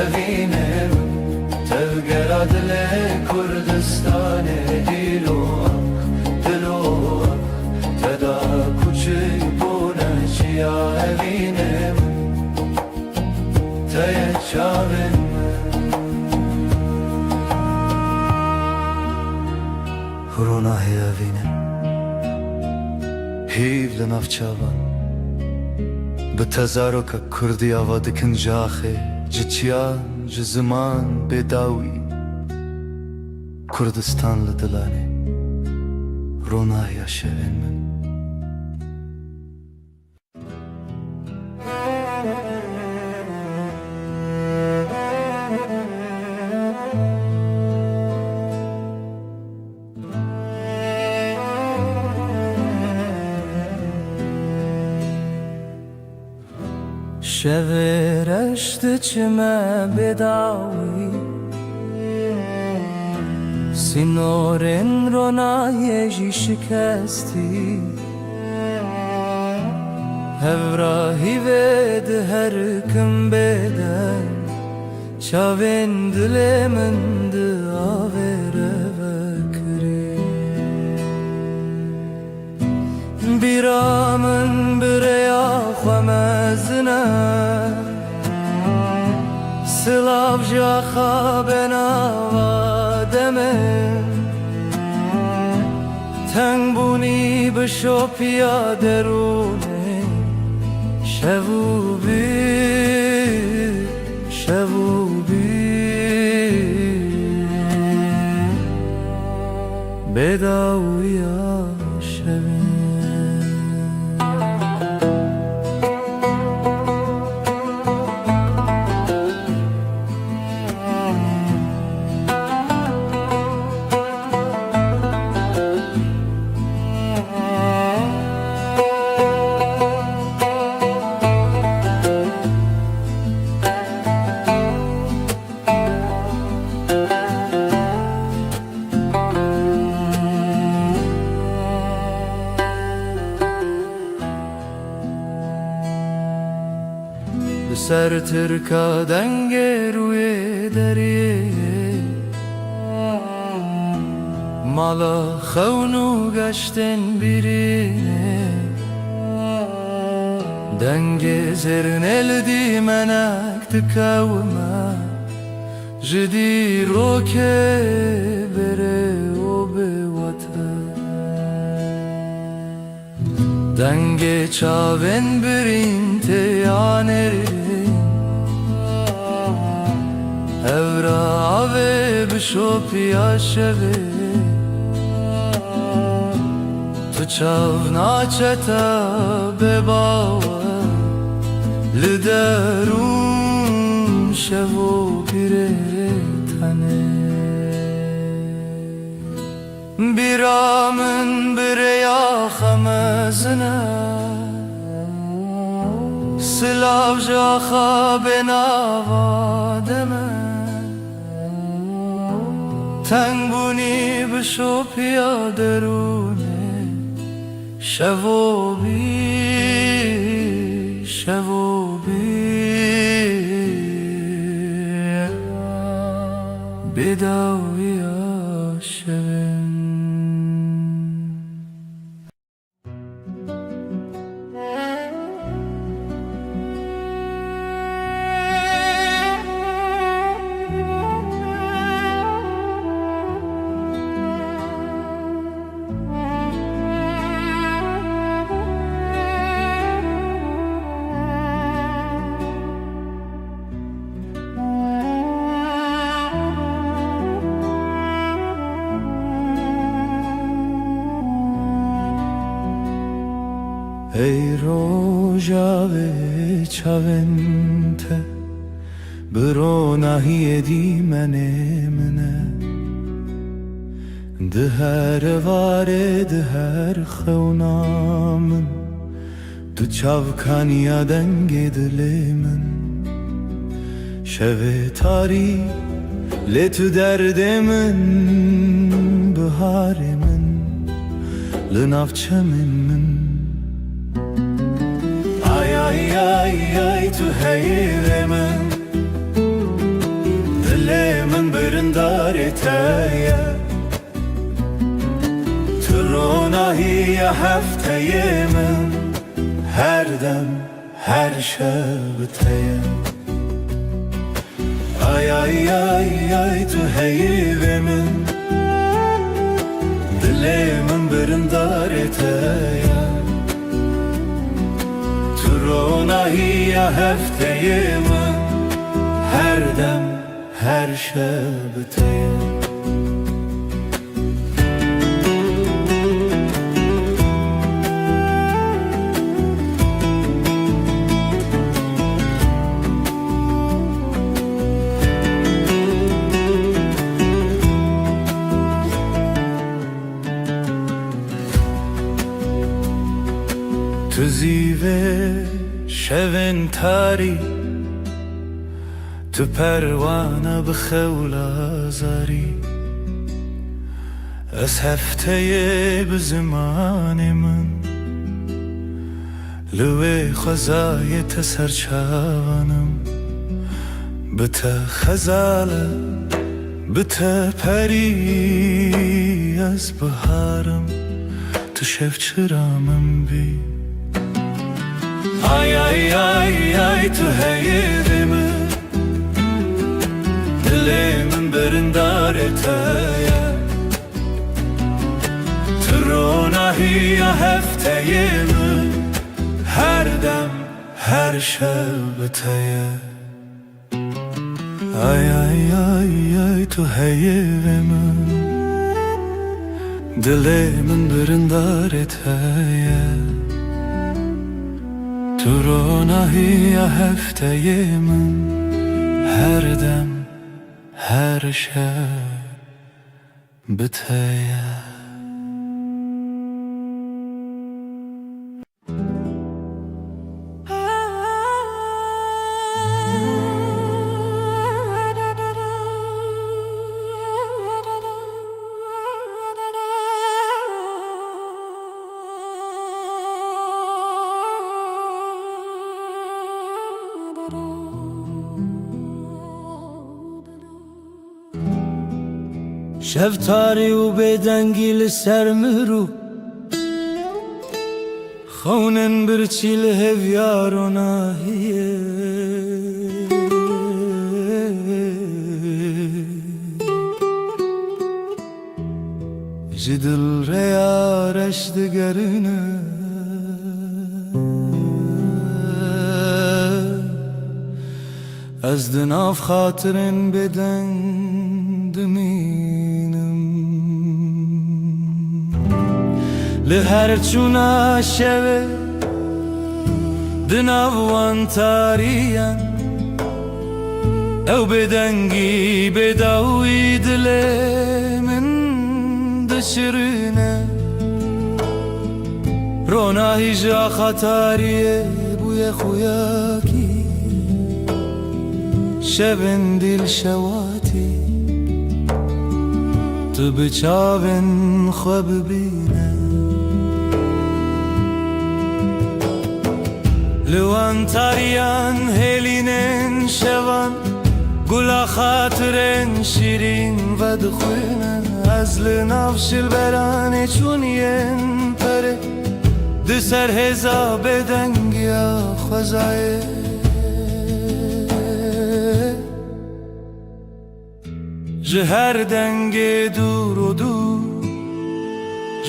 evine min tevgera dile Kurdistane dilo ya evine te çavin Huruna evine hiv lenavçavan Bitazaroka kurdi avadikin jaxe Ciçyan ciziman bedawi Kurdistan ledilane Rona yaşevin min شورشت چمه بداوی سینورن رو نایجی شکستی هفراهی ود هر کم بدن çavên dilê min di avê re vekirî bîra min bi rêya xwe mezin e silav ji axa benava demê teng bûnî bi şopiya derûnê şev û bîr şev û bîr bêdawiya şevê سر ترکا دنگê rûyê deriyê mala xewn û geştên birînê dengê zêrnê li dîmenek dikewime ji dîrokê berê û bêwete dengê çavên birîn tê yanêrî evra avê bi şopiya şevê tu çav naçete bêbawe li derûn şev û pîrê tenê bîra min bi rêya xwe mezin e silav ji axa benava deme teng bûnî bi şopiya derûnê şev û bîr şev û bîr bêdawiya şevê ای rojavê çavên te bi ronahiyê dîmenê min e di her evarê di her xewna min tu çavkaniya dengê dilê min şevê tarî lê tu derdê min biharê min li nav çemên min ay tu heyvê min dilê min birindarê te ye tu ronahiya hefteyê min her dem her şev te ye ay tu heyvê min dilê min birindarê te ye ronahiya hefteyê min her dem her şev te ye tu zîvê şevên tarî tu perwane bi xewla zarî ez hefteyê bi zimanê min li wê xwezayê te serçavanım بته خزاله بته پری از بهارم تو شف چرامم بی آی آی آی آی تو هیدم دلم برنداره تایه ترونهی هفته من هر دم هر شب تایه آی آی آی آی تو هیدم دلم برنداره تایه ترونهی هفته من هر دم هر شب بتایه شب تاری و بدنگی لسر مرو خونن برچی لهویار و ناهیه جدل ریارش دگرنه از دناف خاطرن بدن دمینم لهر چونا شوه دناوان تاریان او بدنگی بداوی دل من دشرنه روناهی جا خطاریه بوی خویاکی شبن دل شواتی تو بچاون خواب بینه لوان تاریان هلینن شوان گلا خاطرن شیرین و دخوینن از لناف شلبران چونین پره دسر هزا بدنگیا خوزایه جهر دنگ دور و دور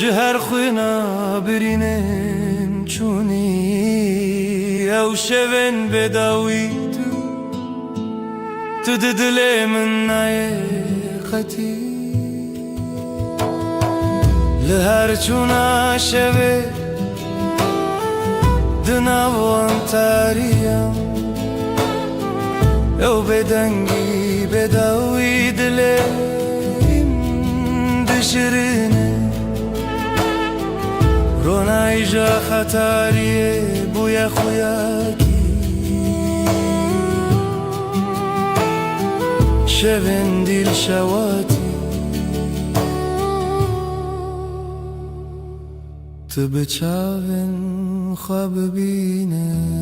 جهر خوینا برینن چونی او شون بداوی تو دل من نای خطی لهر چونا شوه دناوان تاریم او بدنگی بداوی دلم دشرنه رونای جا خطاریه بوی خویاکی شون دیل شواتی تو بچاون خواب بینه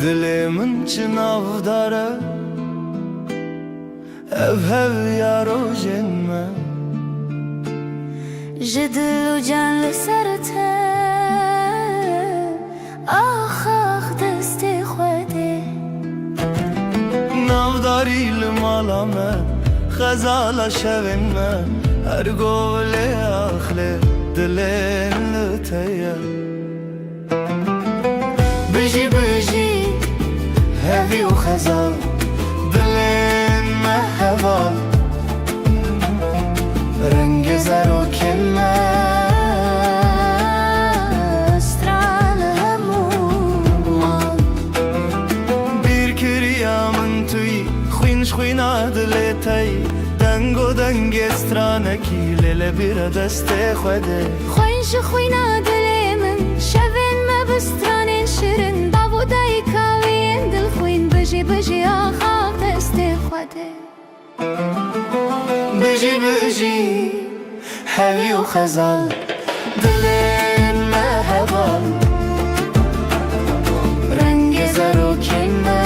دلمن چناو داره اف یارو جنمه جدل و جان لسرته آخ آخ دست خوده نافداری لمالامه خزالا شوینمه هر گول آخله دلن لتیه بجی بجی هوی و خزال دلن محوال دنگ استرانکی لیل بیر دست خوده خوینش خوینا دل من شبن ما بستران شرن داودای کاوین دل خوین بجی بجی آخاف دست خوده بجی بجی هوی و خزال دلین مهبال رنگ زر و کنه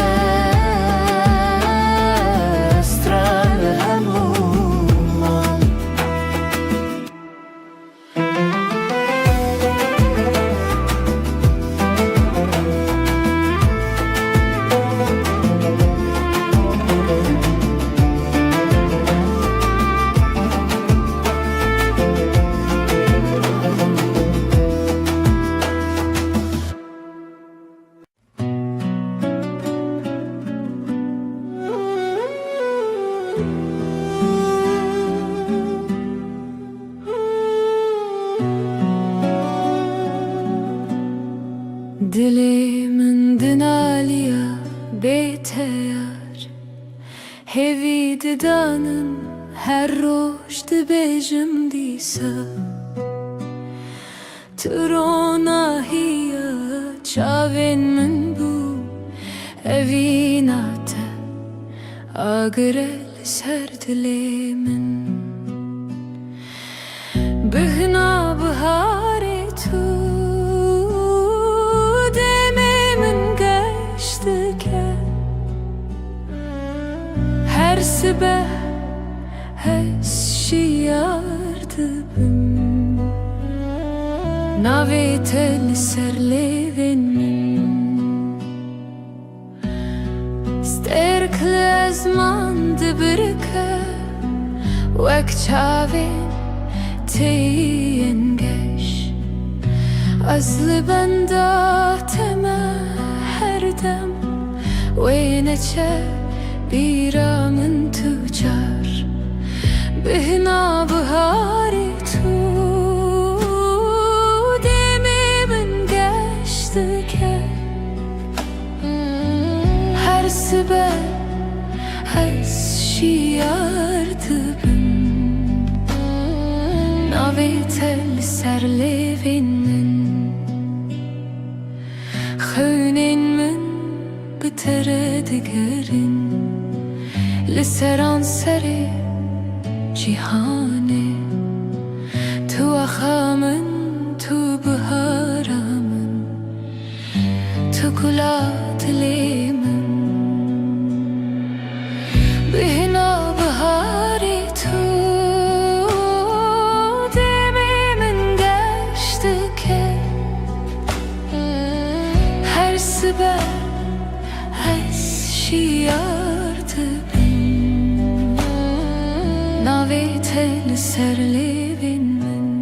استران همومان Dilimin dinaliya beteyar Hevi didanım her roş dibejim disa Trona hiya çavin min bu Evinate agrel ser dilimin Bihna bahare tu her sabah şiyardım navetel serlevin sterk lazman dibirka wek çavin teyengeş azlı benda tema her dem وينچه بیرامن تجار بهنا بهاری تو دمی من گشته که هر سبه از شیار دبم ناوی تل سر لیوین من خونین من بتره دگرین لسران سری جیهانه تو آخامن تو بهارامن تو گلات لیمن بهنا بهاری تو دمی من گشته که هر سبه از شیار دبیم ناوی تل سر لیوین من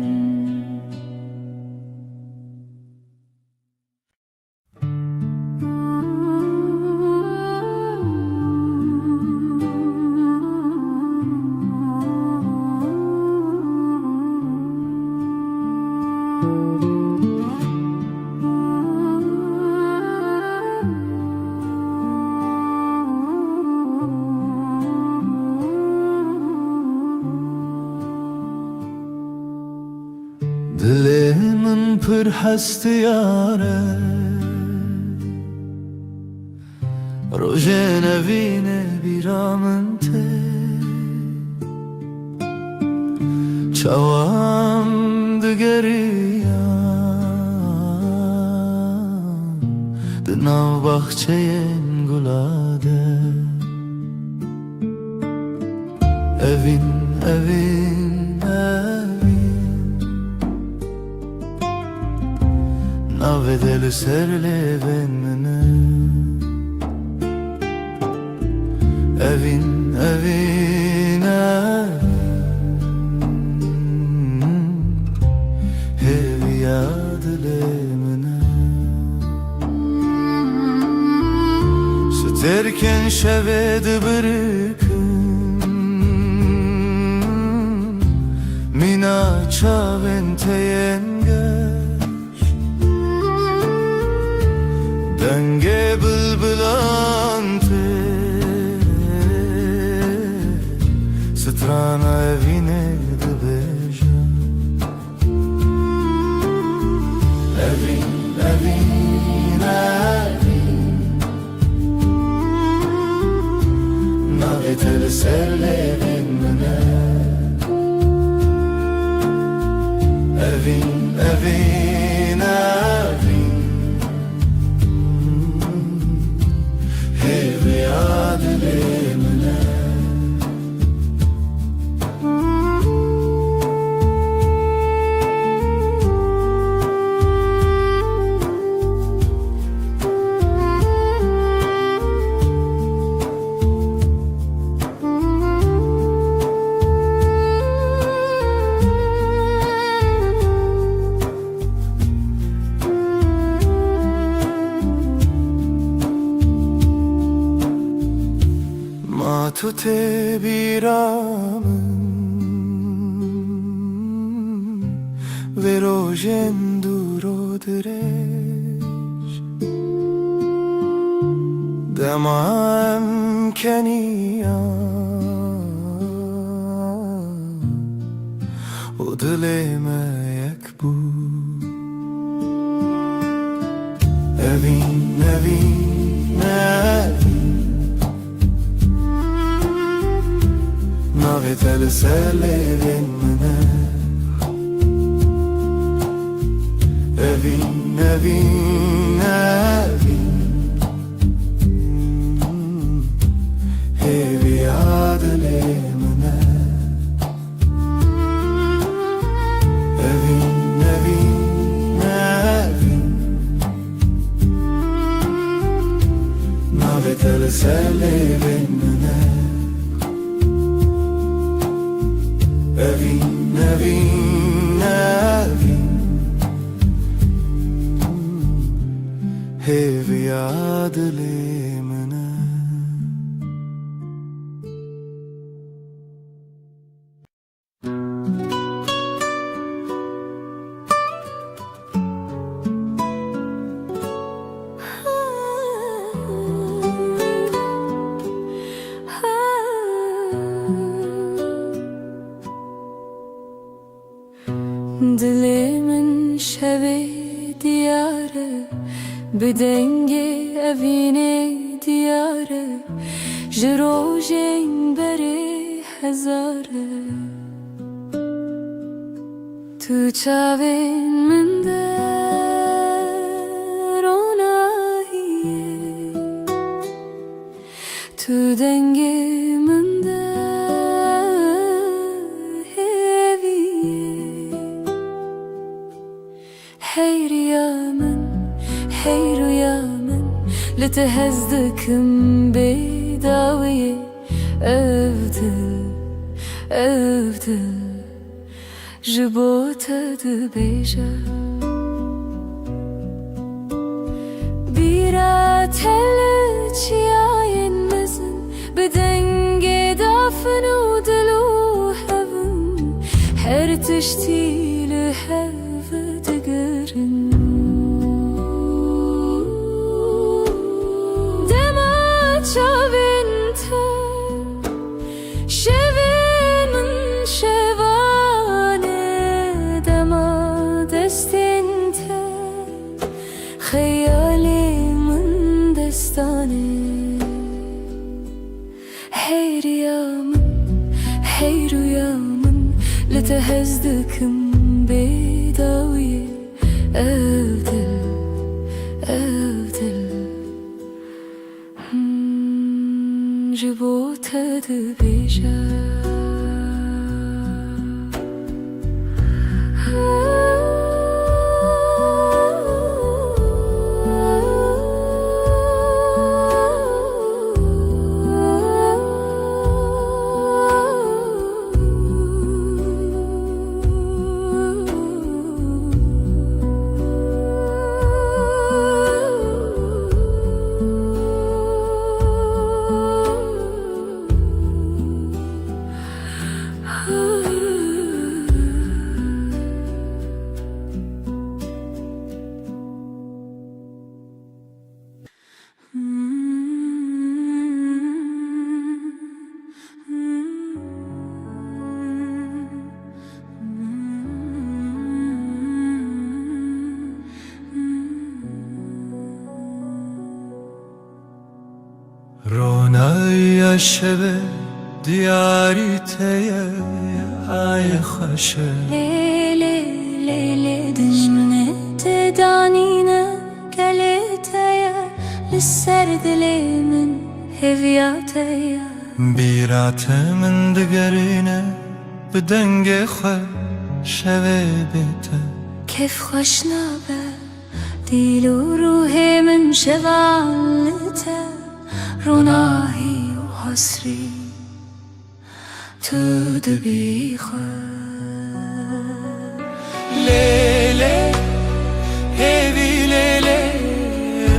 دلمن پر هست یاره روژ نوین بیرامن ته چوام دگریان دناو باخچه گلاده evin evin evin navedeli serlevenmene evin evin evin hevi yadlemene sterken şeved bırıkın mina çaven teyengeş denge bülbülante strana evine dibêje Evin, evin, evin Navê te li ser lêvên min e Evin, evin, evin Hêviya dilê min e تو ته بیرامم و روژن دورو درش دمام کنیم و دلم یک بود evin, evin, evin Navê te li ser lêvên min e Evin, evin, evin Hêviya dilê min e Evin, evin, evin Navê te li ser lêvên min e Evin, evin, evin Hêviya dilê min e Dilimin şevi diyarı Bidenge evine diyarı Jirojen beri hezarı Tu çavin min der onahiye Tu denge min Hey rüyamın لتهزدكم بداوية أفضل جبوت دبيجا بيرا تلتشياين مزن بدنج دافن ودلو هفن هرتشتي لهف تقرن شاوینته شوین من شوانه دما دستینته خیالی من دستانه هی ريامن لتهزدكم بداوية أفضل جبوت دبيجا رونای شب دیاری تیه ای خوشه لیلی لیلی دجمنه تدانینه گلیتیه لسر دلی من هویاتیه بیرات من دگرینه بدنگ خواه شوه بیته كيف خوش نابه ديل وروحي من شغالته روناهي وحسري تدبي لیلی هیوی لیلی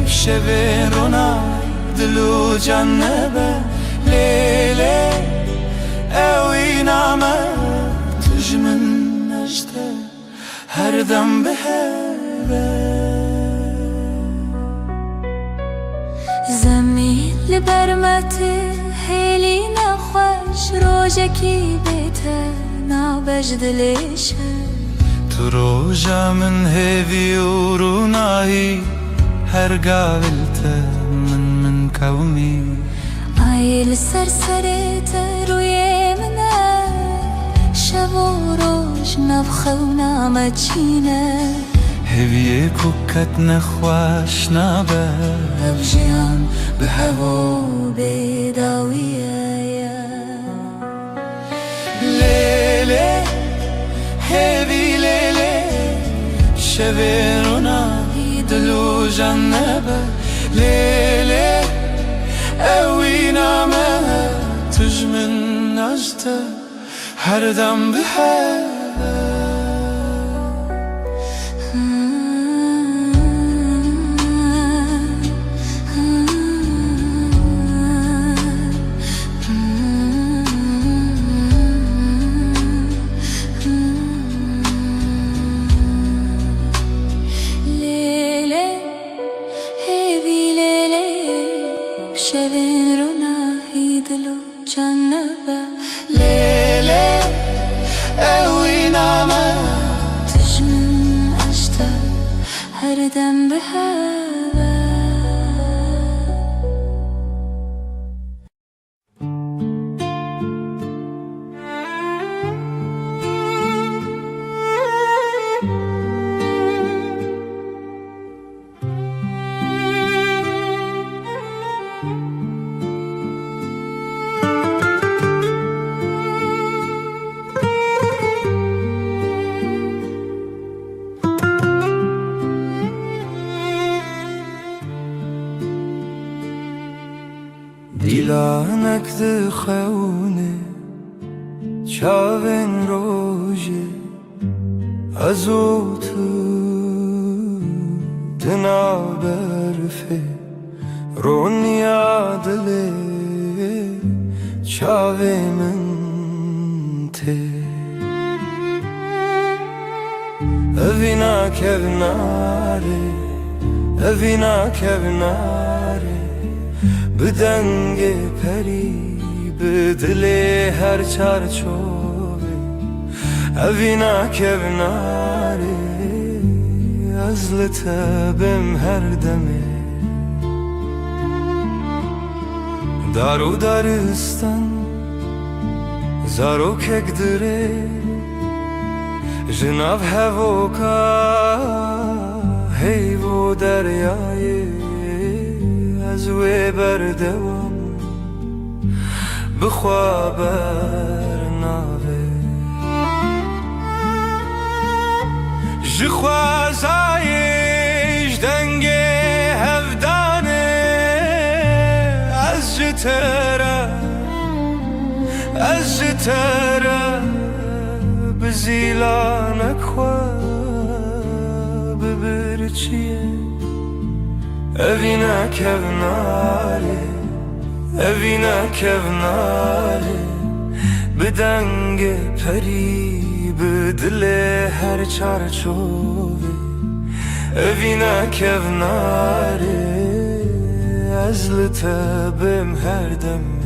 بشب رونای دلو جنبه لیلی اوی نامه تجمن نجده هر دم به زمین لبرمتي هيلي نخوش روجكي بيته نابجد ليشه تو روژا من هیوی و رونایی هر قابلته من کومی عيل سرسريته روي منه شب وروج نبخه ونامتشينه هیوی کوکت نخواش نابه بجيان بهوو بداويه لیلی هیوی لیلی شب رونایی دلو جنبه لیلی اوی نامه تجمن نجده هر دم به شبين روناهي دلو جنبه لیلی اوی نامه تجمن أجده هر دم بهوا دیلانک دخونه چاوین روژه ازو تو دنا برفه رونیا دله چاوی من ته اوینا کبناره اوینا کبناره بدنگ پری بدل هر چارچوبه اوینا کبناره از لطبم هر دمه دارو دارستان زارو کک دره جناب هوکا هیو دریای از وی بردوام بخوا برناوه جخوازایش دنگ هفدانه از جتره بزیلانک خواه ببرچیه اوینا کوناره بدنگ پری بدل هر چارچوبه اوینا کوناره از لطبم هر دمه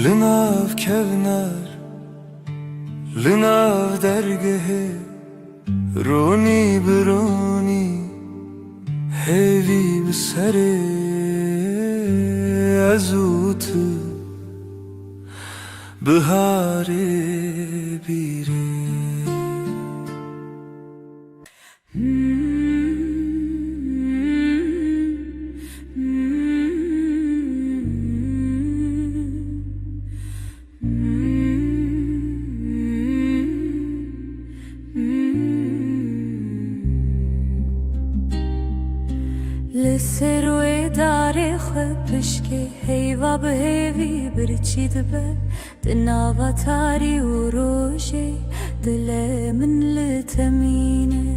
لناف کونر لناف درگه رونی برونی هیوی بسره ازوت بهاره بیره لسروی داره خبش که هیوا به هیوی برچید به دناوا تاری و روشی دل من لتمینه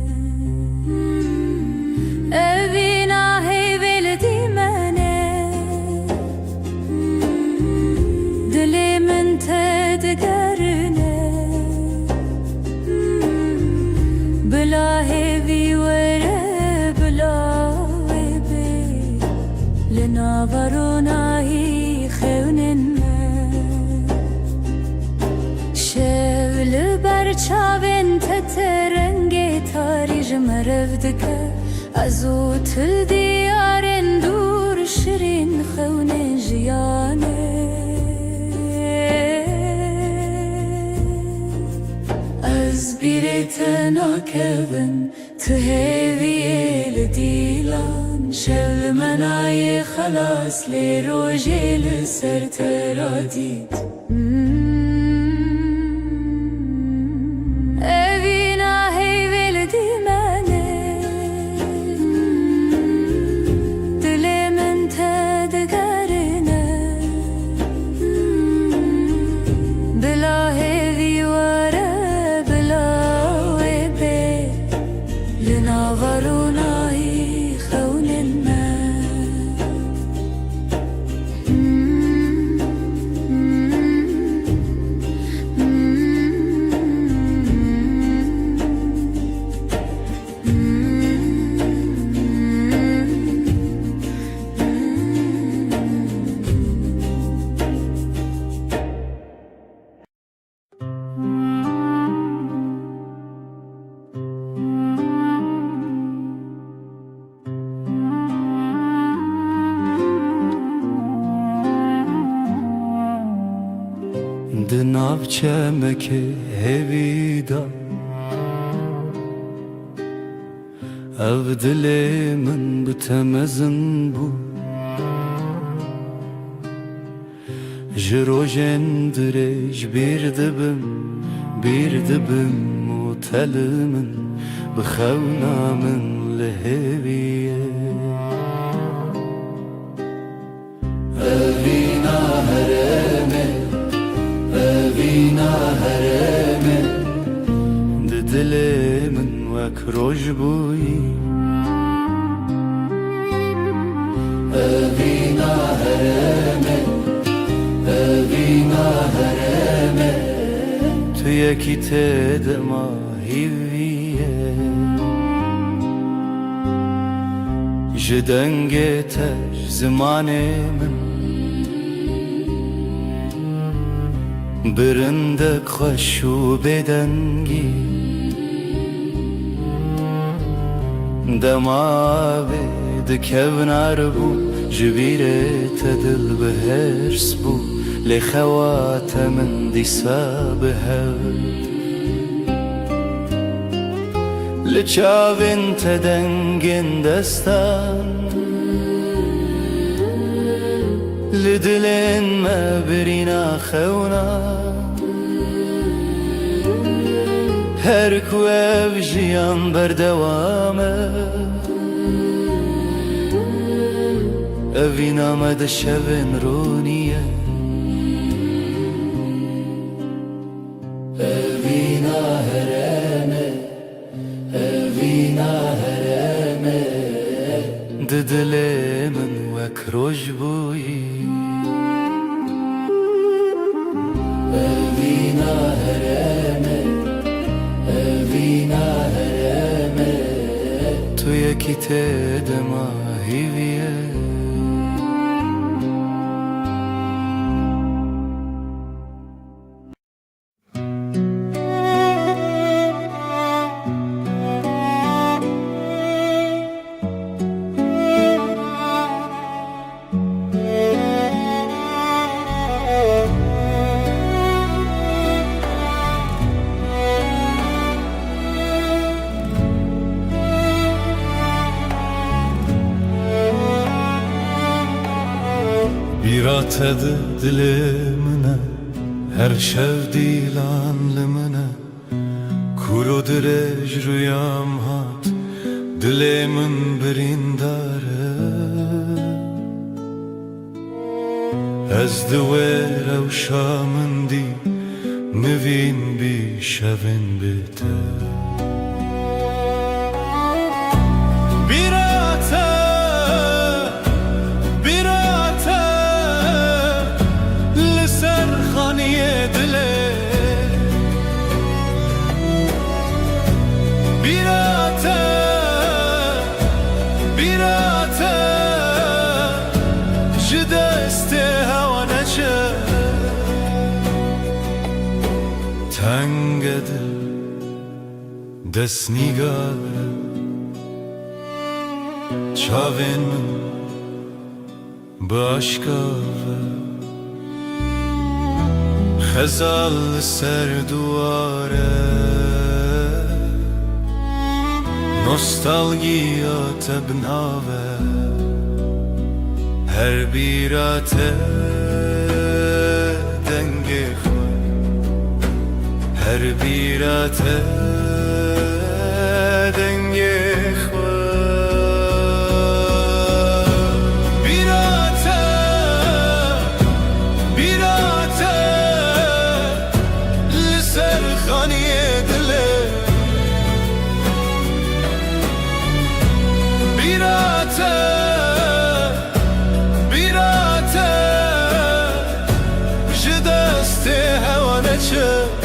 اوینا هیوی لدی منه دل من تدگرنه بلا هیوی وره بلا لناوروناهی خونن شول برچاوین تترنگ تاری جمرفدک ازو تل دیارن دور شرین خون جیانه از بیرت ناکبن تهوی لدیلان شل منای خلاص لی روژی لسر ترادید اوینا هیوی لدی منه دل من تدگرنه بلا هیوی وره بلا ویبه لناورونای خونن دناف چمکه هویدا او دل من بتمزن بو جروجن درج بیر دبم و تل من بخونا من لهویه اوینا هرمه اوینا هرمه دل من وک روش بویی اوینا هرمه اوینا هرمه تو یکی تدما هیویه جدنگ تش زمان من برندک خوش و بدنگی دماوی دکونار بو جبیره تدل بهرس بو لخوات من دیسا بهد لچاوین تدنگین دستان لدلين ما برينا خونا هركوا بجيان بردوامه أبينا مدى الشبن رونية أبينا هرامه أبينا هرامه ددلي من وكروج بوي أبينا هرامه أبينا هرامه تو يكي تدما هيويه tadı dilimine, her şev dilanlımına. Kuru direj rüyam hat, dilimin birindare. Ez دویر و شامندی نوین بی شوین بیته بیراته بیراته لسر خانی دله بیراته بیراته جدسته تنگ دل دست نیگاره چاوین من باشکاوه خزال سر دواره نوستالژیا تبناوه هر بیراته دنگی هر بیراته دنگی خواه بیراته بیراته لسر خانی دله بیراته بیراته جدسته هوانه چه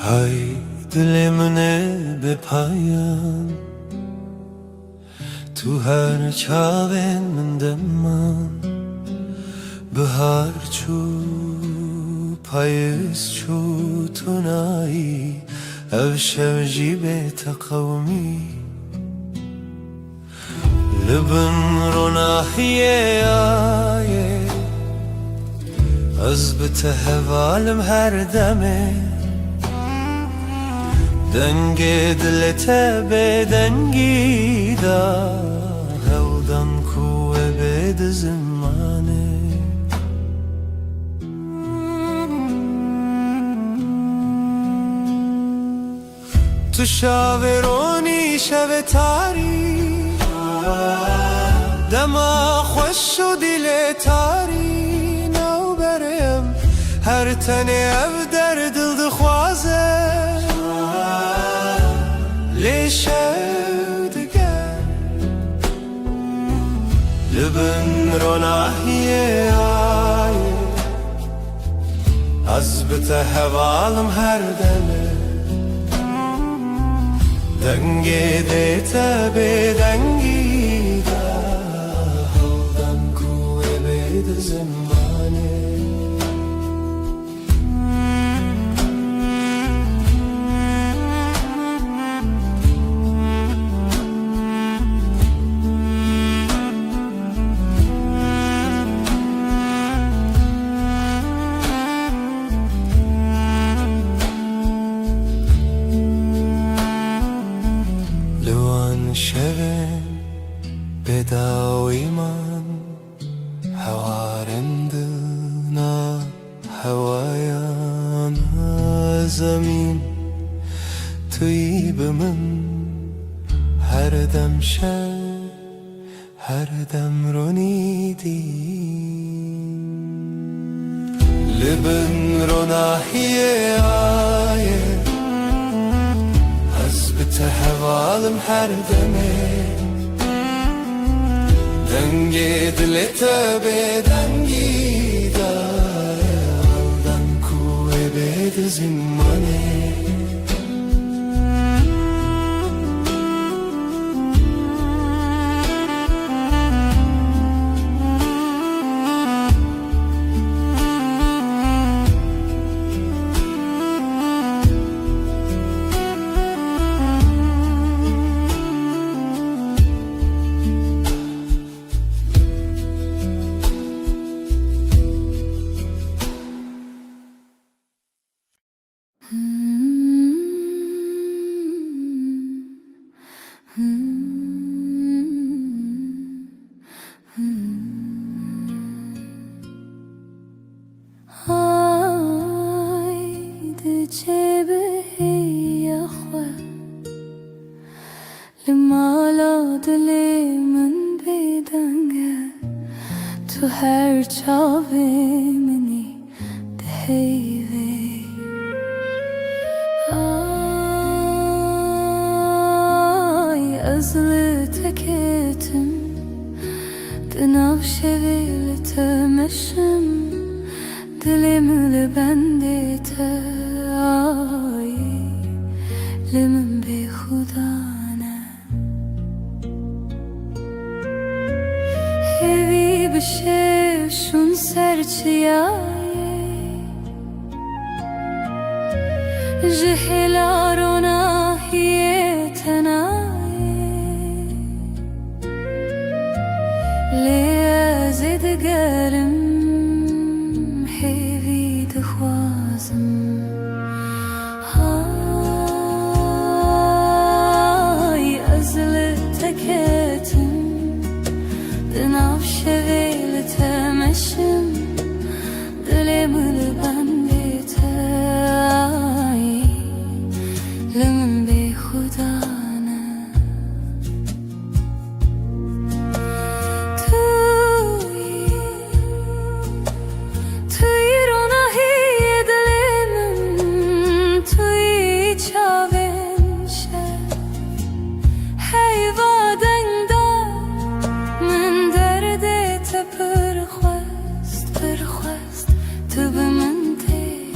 های دلمنه به پایان تو هر چاوین من دمان بهار چو پاییز چو تو نایی او شو جیبه تقومی لبن رو ناحیه آیه از بتهوالم هر دمه دنگ دلت به دنگی دا هودن کوه بد زمانه تو شاورونی شب تاری دما خوش و دل تاری نو برم هر تنه او در دل دخوازه لیشو دگر لبن رو ناحیه آیه از بته هوالم هر دمه دنگی دیتا به دنگی دا هودن کوه بید زمانه شوین بداوی من هوارندنا هوایان زمین توی به من هر دم شب هر دم رو نیدیم لبن رو ناحیه آیه تهوالم هر دمه دنگی دلت به دنگی دا هودن کوه بید زمانه لمالا دلی من بیدنگه تو هر چاوی منی دهیوی آی ازل تکتم دناف شویل تمشم دلم لبندت آی لمن بی خدانه هیوی بشه شون سرچیای جهلارونا هی تنای لیازد گرم هیوی دخوازم دناف شویل تمشم دلم لبندت آی لمن بی خدانه توی روناهی دلم توی چاوین شد حیوادن پرخواست تو به من تی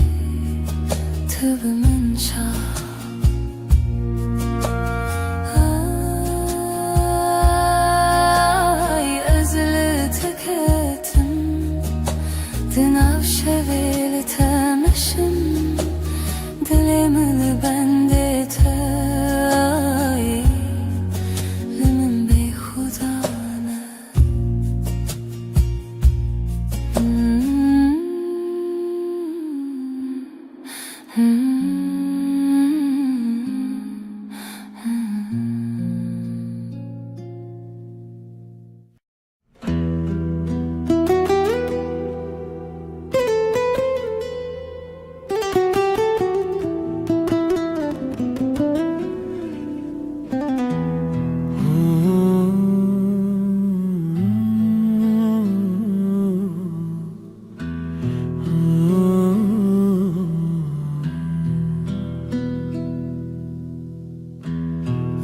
تو به من شا آی ازل تکتم دناف شویل تمشم دلم لبندت آی لمن بی خدانه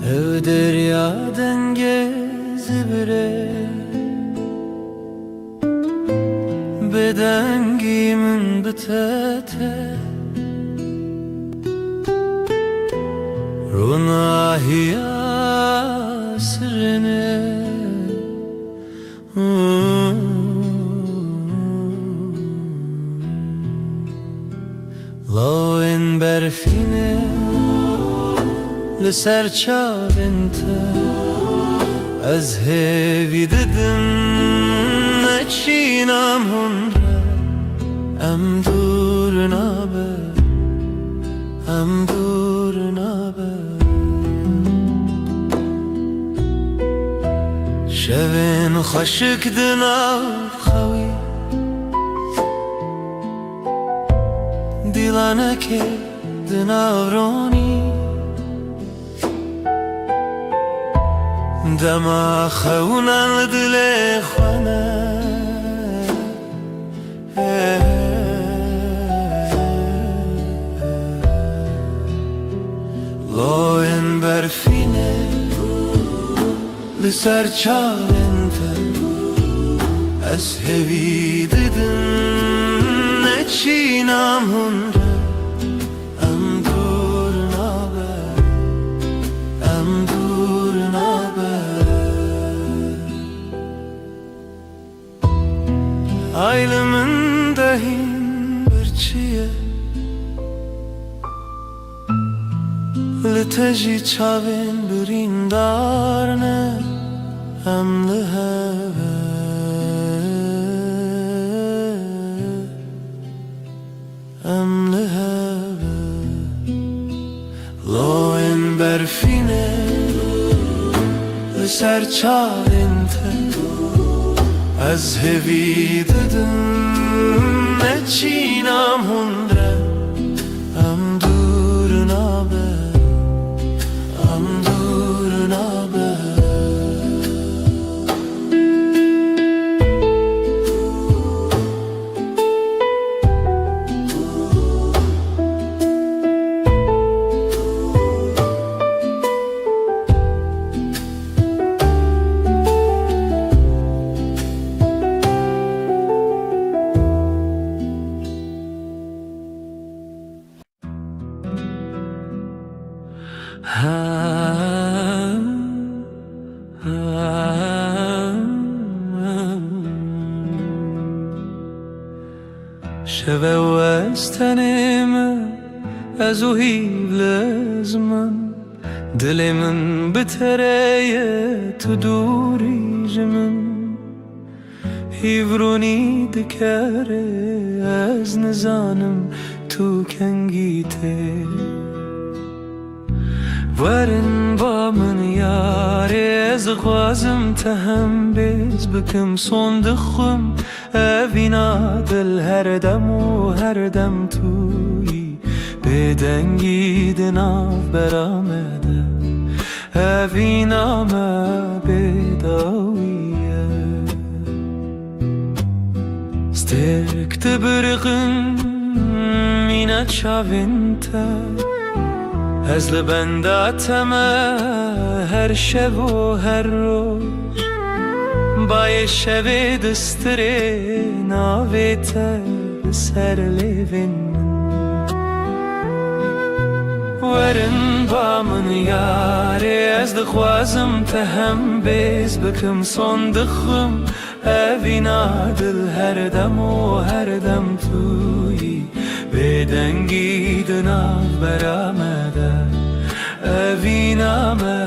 Ev derya denge zibire Bedengimin bitete Runahiya sirine Lawen berfine لسر چاوینت از هیوی ددم نچینم هنره ام دور نابه ام دور نابه شوین خشک دناف خوی دیلانه که دناف رونی دما خونا دل خانه لاین برفینه لسر چاوینت از هوی ددن نچینم هنره ام دور نابه ام دور نابه Aylımın dahin birçiye Liteji çavin birindarne Em liheve Em liheve Loin berfine Liser çavinte از هوی ددم نچینم هنره ام دور نابه ام دور نابه شەوە وەستەنێمە ئەزوهی لە زمان دلێ من بتەرەیە تو دووریژ من هیڤڕۆنی دکارێ ئەز نزانم تو کەنگی تێ وەرن با من یارێ ئەز خوازم تە هەم بێز بکەم سۆندخم ئەڤینا دل هەردەم و هەردەم تووی بێدەنگی دناو بەرامەدە ئەڤینامە بێداویە ستێکتە برقم مینە چاوێنتە ئەز لە بەنداتەمە هەر شەو و هەر ڕۆژ باێ شەوێ دەسترێ ناوێتە سەر لێڤێن وەرن با من یارێ ئەز دەخوازم تە هەم بێز بکەم سۆندخم ئەڤینا دل هەردەم و هەردەم تووی بێدەنگی دناو بەرامەدە ئەڤینامە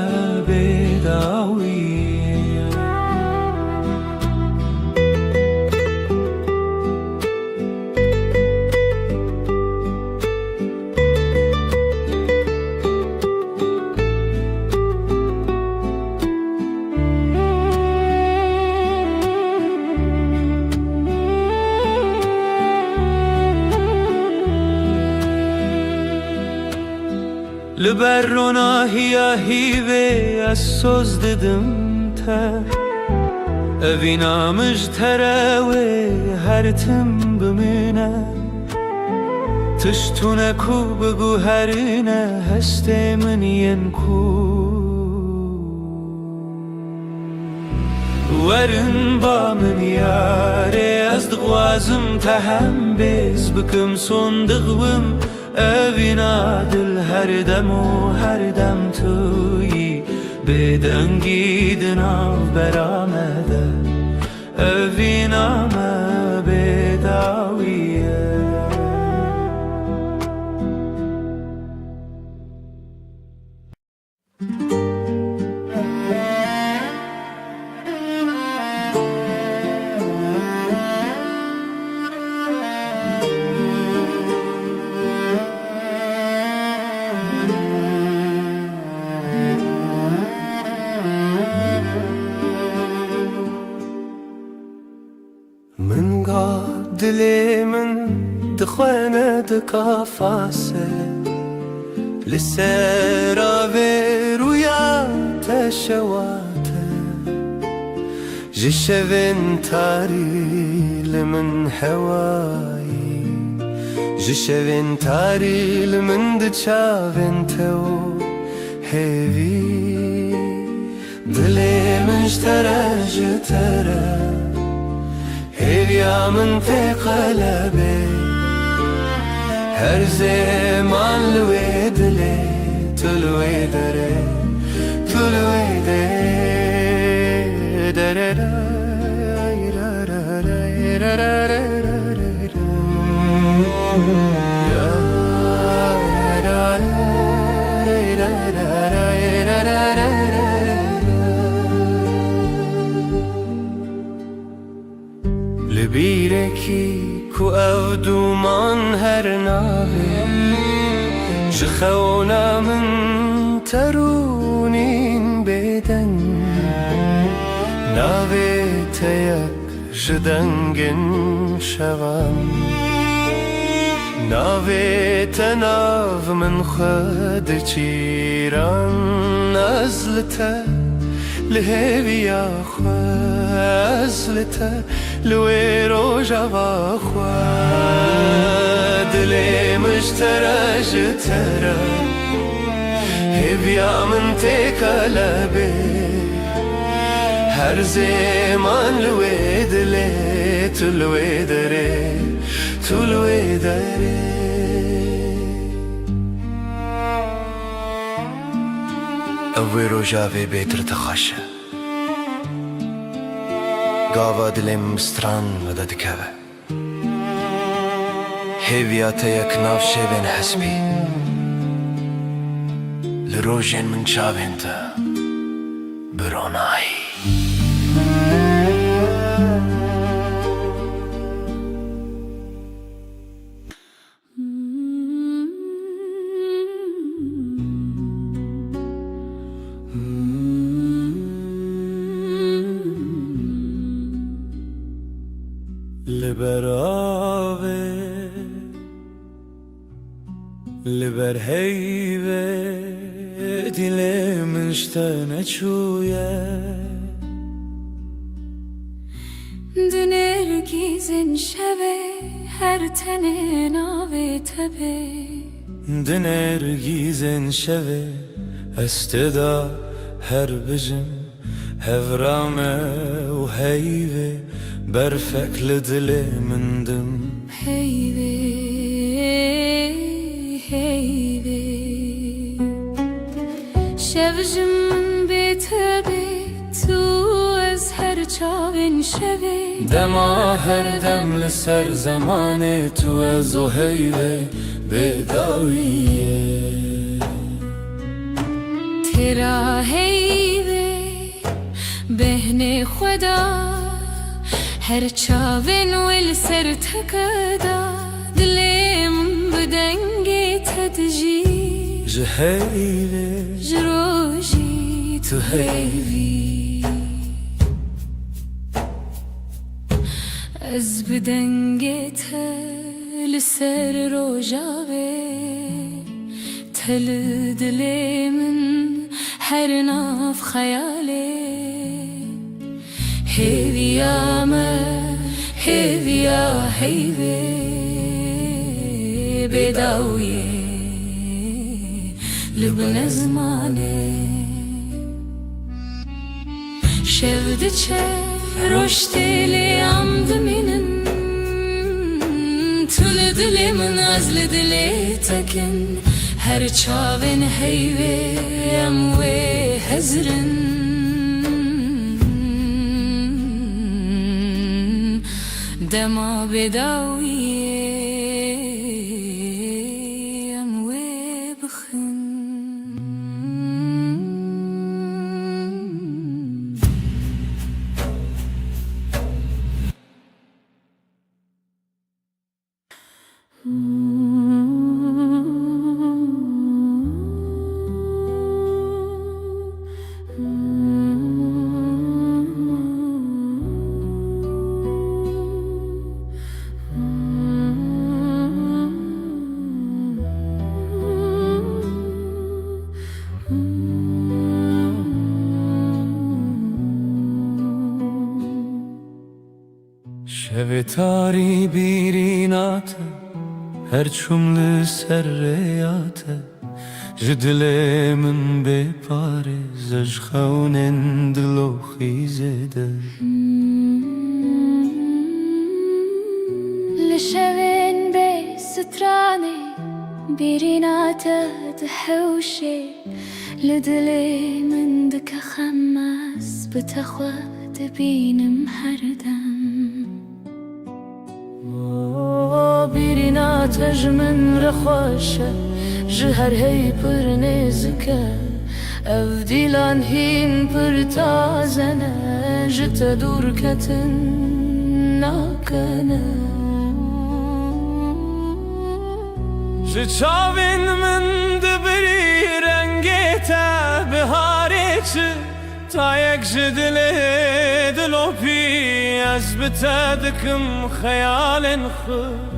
بێداویە لەبەر ڕۆناهیە هیوێ ئەس سۆز ددم تە ئەڤینامژ تەرەوێ هەرتم بمێنە تشتونە کو بگو هەرنە هەستێ منیەن کو وەرن با من یارێ ئەس دخوازم تە هەم بێز بکەم سۆندخوم ئەڤینا دل هەردەم و هەردەم تووی بێدەنگی دناو بەرامەدە ئەڤینامە بێداویە دلێ من دخوێنە دکافاسە لەسەر ئاڤێرویا تەشەواتە ji şevên tarî li min hewayî ji şevên tarî li min di çavên te û hêvî dilê min ji te re ji te re hêviya min tê qelebê her zêman li wê dilê tu li wê derê tu li wê derê لبیرکی کو ev duman her navê ji xewna min terûnîn bêdeng navê te yek ji dengên şevan navê te nav min xwe diçîran ez li te li hêviya xwe ez li te li wê rojava xwe dilê min ji te re ji te re hêviya min tê kelebê her zêman li wê dilê tu li wê derê tu li wê derê اوی روژاوی بیتر تخشه گاوا دلیم مستران ودا دکوه هیویات یک ناف شوین حسبی لروجين من شابين تا بروناي لبر هیوه دلم اشتنه چویه دنرگیزن شبه هر تنه ناوه تبه دنرگیزن شوه استدا هر بجم هفرامه و هیوه برفک لدل مندم هیوه هیوه شوجم بتبه تو از هر چاوین شوه دما هر دم لسر زمان تو از و هیوه بداویه ترا هیوه بهن خدا هر چاوین ول سر تکدا دلم بدنگی تدجی جهیوه جروجی تو هیوی از بدنگی تل سر روجاوه تل دلم هر ناف خیاله هیویا ما هیویا هیوی بداویه لبن زمانه شفت چه رشتی لیام دمینن تل دلی من از دلی تکن هر چاوین هیوی اموی هزرن دما بداویه اموی بخن شب تاری بیرینات هر چوم لسر ریات جدل من بپاره زج خونن دلو خیزده لشوين بي ستراني بيرينات دحوشي لدلي من دك خماس بتخوى تبين محردم بيرينات من رخوشة جهر هي پر نزكا افديلان هين پر تازنة جت دور كتن ناكنا چاوین من دبری رنگیتا بهاری چه تا یک جدله دلو پی از بتدکم خیال خود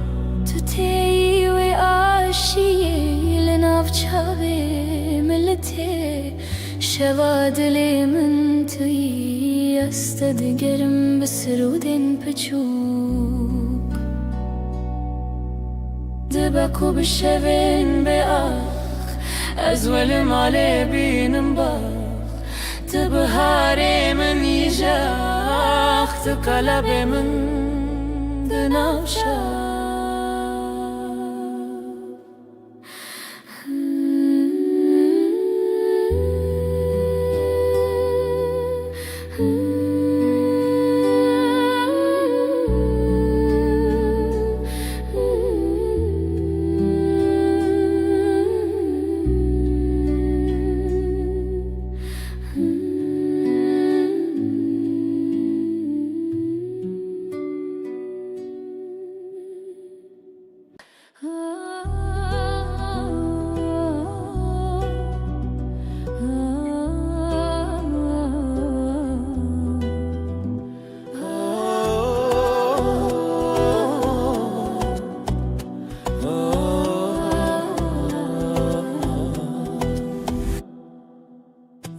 تتي وعاشية لناف چاوي ملتي شوادلي من توي استدقرم بسرودين بچوك دبكو بشوين بآخ أزول مالي بينم باخ تبهاري من يجاخ تقلب من دناشاخ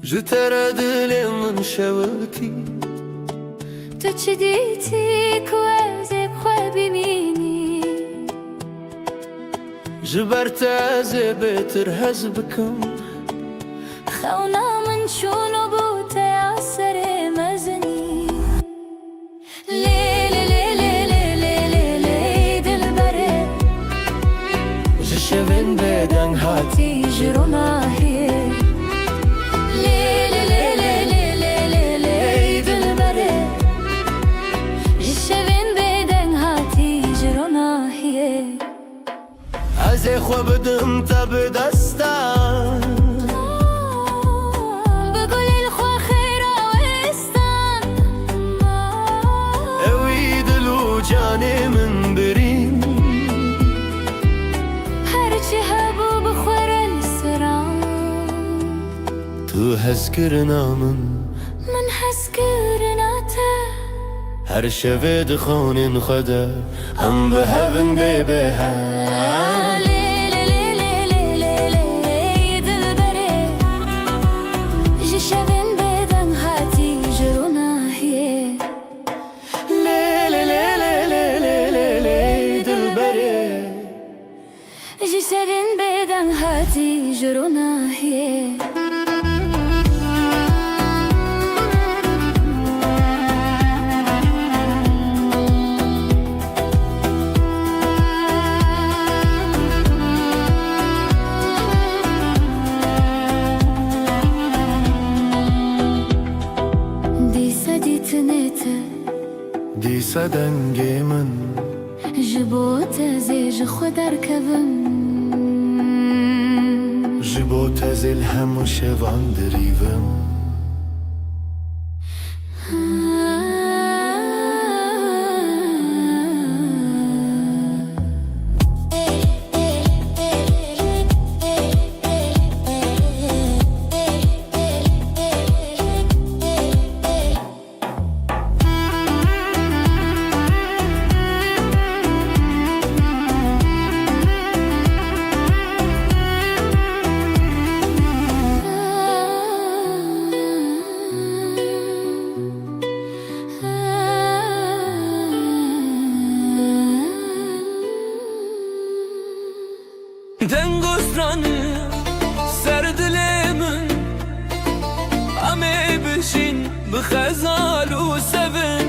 جتر دل من شوکی تو چه دیتی که از خواه ببینی جبرت از بهتر هز بکم خونا من شونو بوته اثر مزنی لیلی لیلی لیلی لیلی دل بره جشوین بدن هاتی جرونا هیه لیلی لیلی لیلی لیلی دل بره جشوین بدن هاتی جرونا هیه از خو بدم تب دستم بقول الخوا خيرا وستان اوی دلو جانی من برین هرچی هبو بخور السران تو هز کرنا من حس كرناته هر شوه دخانین خدا هم به هون به لیلی لیلی لیلی لیلی دل بره جشوین بدن هاتی جرونا هیه لیلی لیلی لیلی لیلی دل بره جشوین بدن هاتی جرونا هیه دیسا دنگ من جبوت زیج خود ارکبم جبو تزل هم شوان دریوم دنگسترانı سردلمن امي بشين بخزال وسفن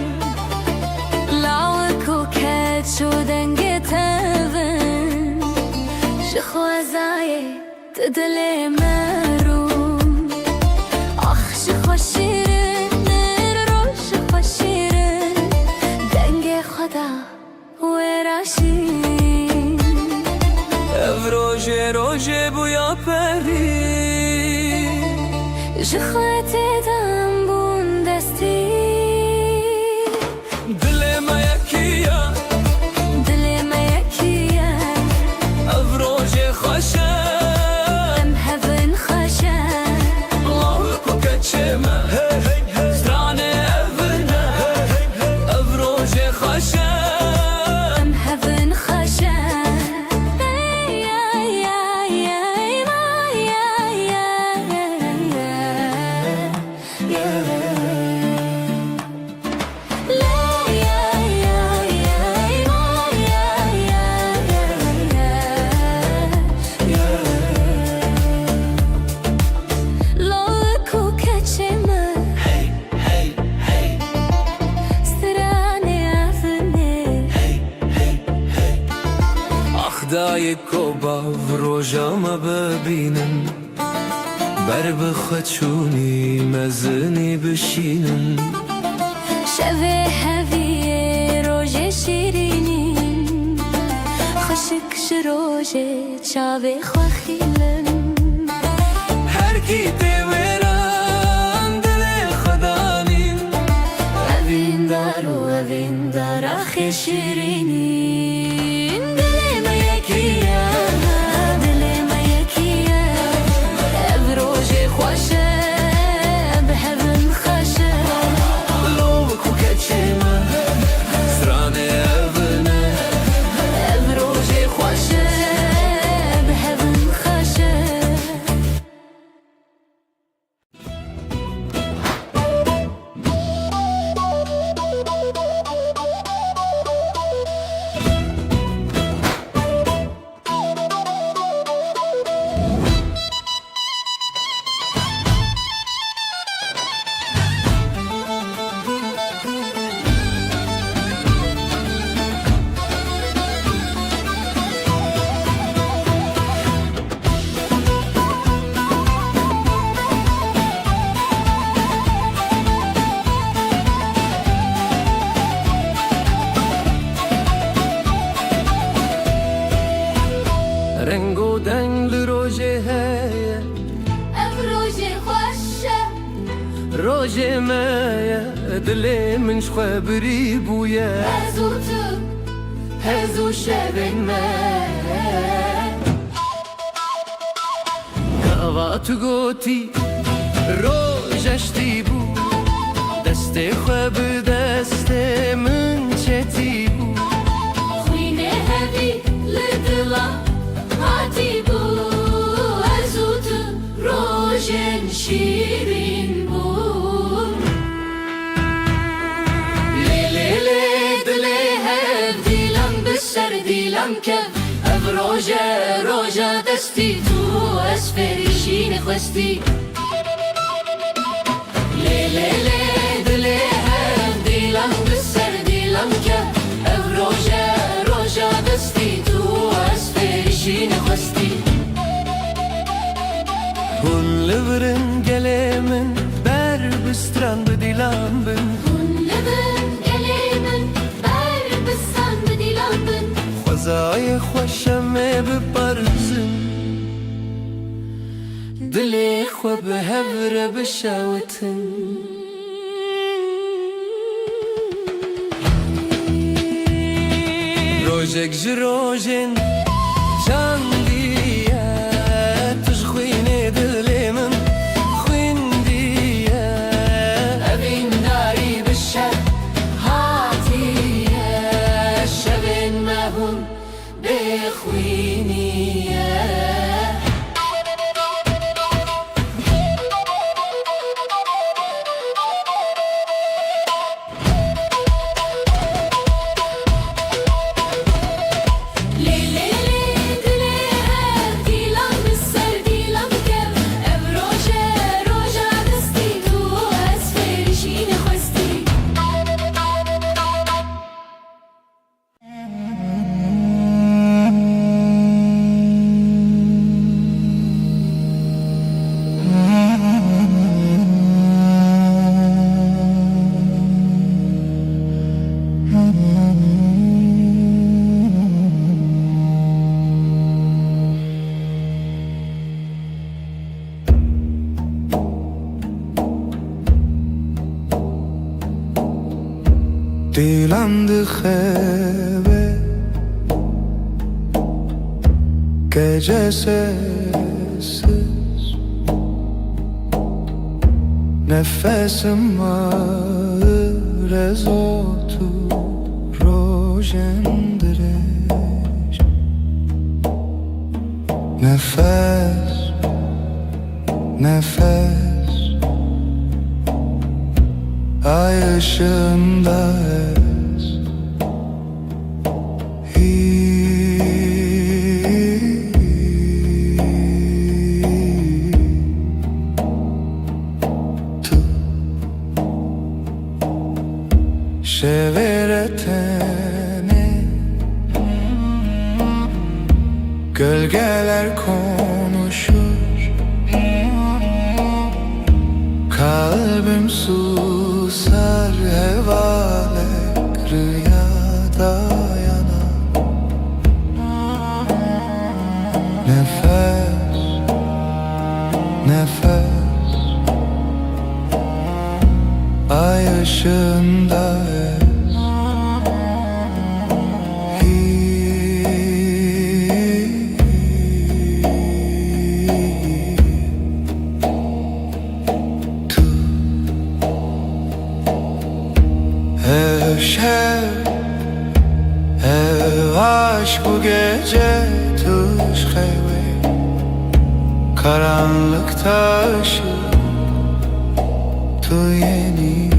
لاوك وكات شو دنگي تفن شخوازاي تدلي مروم اخ شخو شيرين روش خو شيرين دنگي خدا وراشين روژه روژه بویا پری جخواتي دم بون دستي دل ما یکیه دلي ما يكيا روژه خوشه ام هفن خشا الله کوکچمه سترانه افرنه روژه خوشه ام هفن خشا دای کوبا و روژاما ببینن بر بخچونی مزنی بشینن شوه هویه روژه شیرینین خشک شروژه چاوه خواخیلن هر کی دیوران دل خدانین اوین دارو اوین دار آخی شیرینین دل ما یکیه دل ما یکیه او روژه خوشه به هون خوشه لو کوکچمه سترانه افرنه او روژه خوشه به هون خوشه روجه مایا دل من شخبری بویا هزو تو هزو شبن من کاوات گوتی روجشتی بو دست خواب دست من چتی بو خوینه هوی لدلا هاتی بو هزو تو روژن شیرین بو لیلی دلی هف دیلم بسر دیلم کف اف روژه دستی تو اسفریشین خواستی لیلی دلی هف دیلم بسر دیلم کف اف روژه دستی تو اسفریشین خواستی Hun leveren gelemen ber bistran bedilan bin Hunlebin gelemin ber bisan bedilambin Khwazay khwashame beparzin Dili khwa behevre beshawatin Rojek jirojin Chandiya Tujkhwine dilemin Khwindiya Evin dari bişer hatiye Şevin mehun bekhwiniye دیلم دخبه gecesiz Nefesim ağır ez otur rojendireş Nefes, nefes Ay ışığında ez Şeveretene Gölgeler konuşur Kalbim susar hevalek rüyada yanar Nefes, nefes Ay ışığında ez Ev şev, ev aşk bu gece tuş heve Karanlıkta ışık tu yeni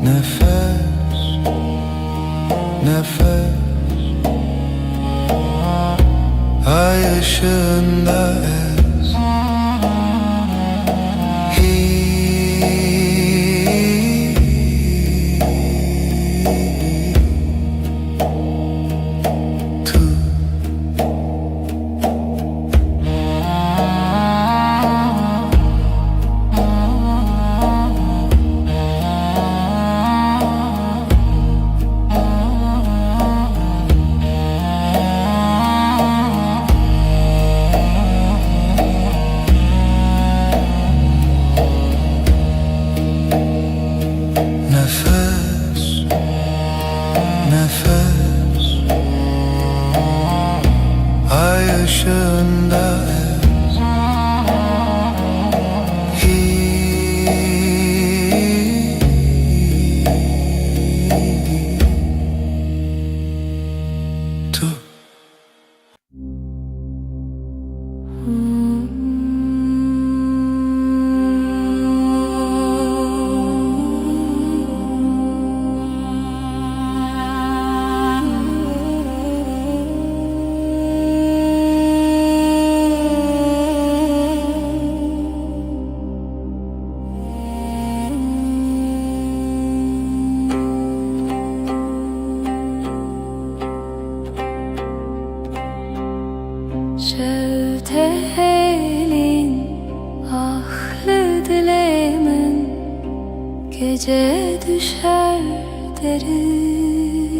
Nefes, nefes Ay ışığında ez Gece düşer derin,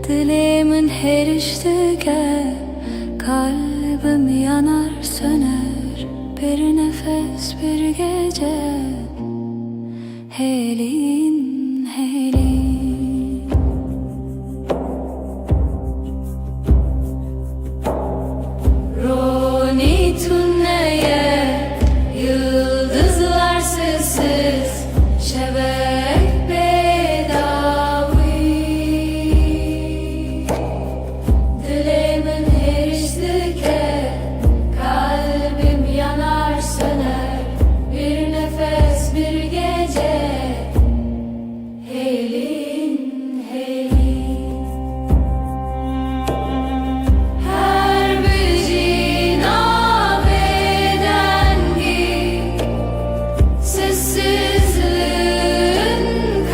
dilimin her iştige, kalbim yanar söner, bir nefes bir gece. Helin, helin, Roni tünneye, yıldızlar sessiz, şebek bedavi. Dilimin her iştike, kalbim yanar söner, bir nefes bir gece. Helin, helin, her bir nabedengi, sessizliğin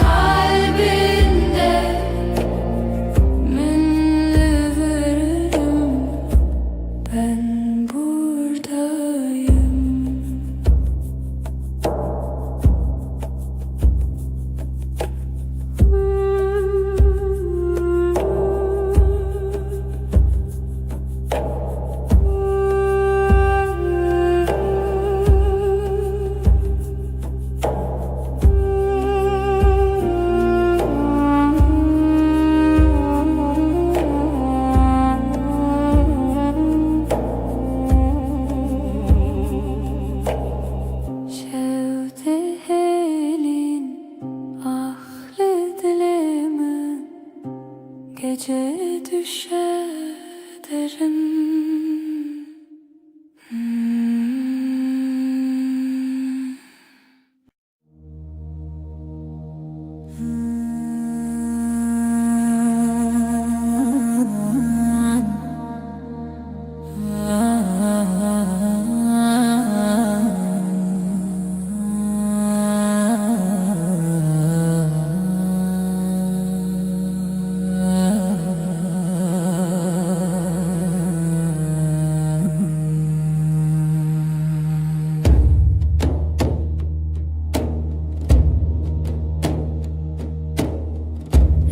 kalbinde minli veririm, ben buradayım. Şevdi helin, ahli dilimin, gece düşer derin.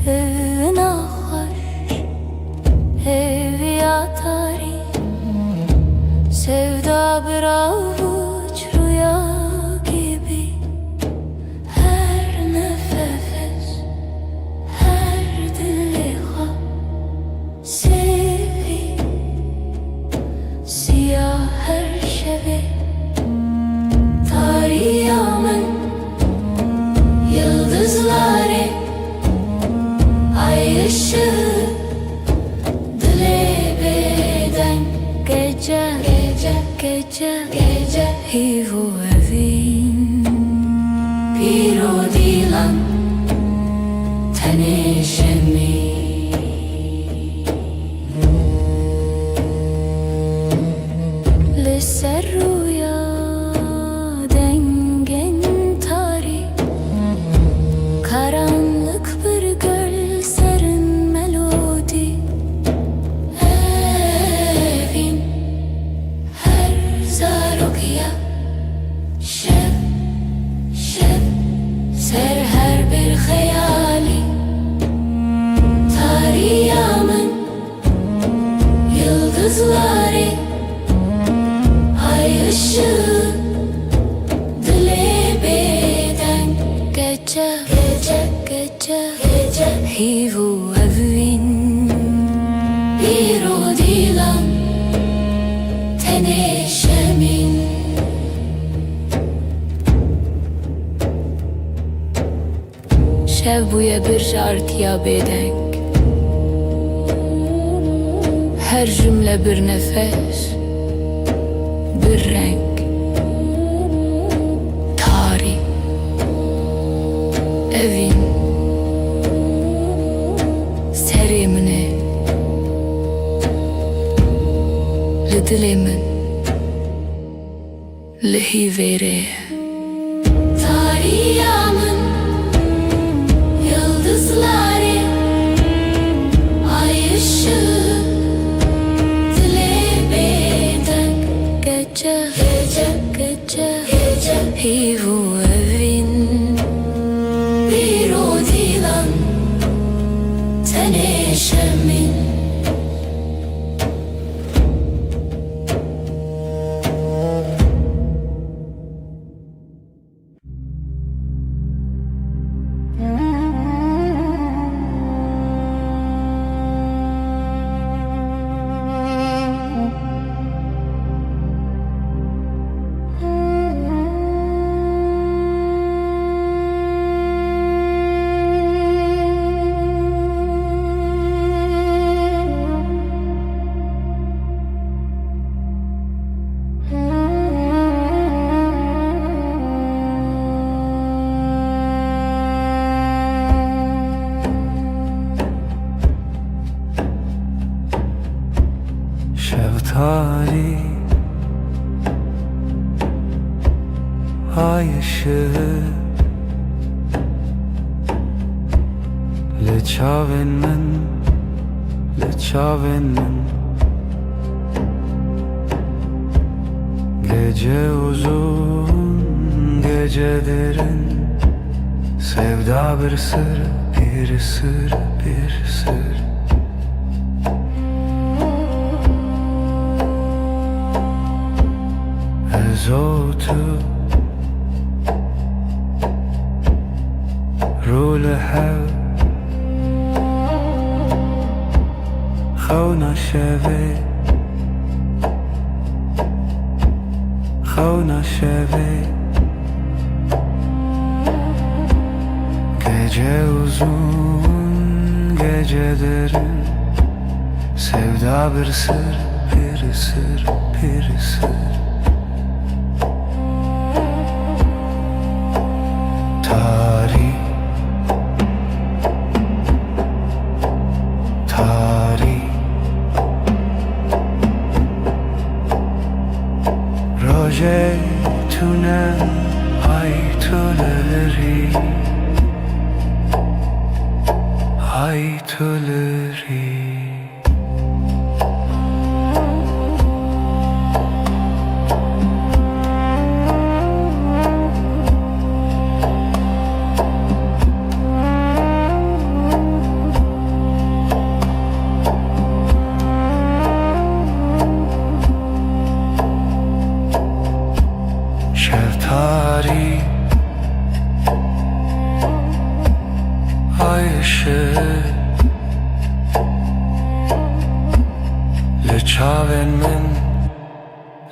Evin ahar, ev yatari, sevda bir avuç rüya gibi. Her nefes, her diliha, sevi, siyah her şevi. Tarihimın yıldızları, ay ışığı, dile beden. Gece, gece, gece, gece, hivu evin, piro dilan, tanışemi. Lisser rüya, dengen tarih, karanlık bir göl, serin melodi. Evin her zarokya, şeb, şeb, ser her bir hayali. Tarihimın yıldızları, ay ışığı, dile beden. Gece, gece, gece, gece, hivu evin, piro dilan, teneşemin. Şev buya bir şartıya bedenk, her cümle bir nefes, bir renk. Tarih, evin, serimine, lidilimin, lihivere. Tarihimın yıldızları, ay ışığı, dile beden. Gece, gece, gece, gece, hivu evin. ay ışığı لچاون من Gece uzun, gece derin Sevda bir sır, bir sır, bir sır Ezotu Rule hev خونا شوی Gece uzun, gece derin Sevda bir sır, bir sır, bir sır Tarih Roje tüne ay tüleri Şeftali ay ışığı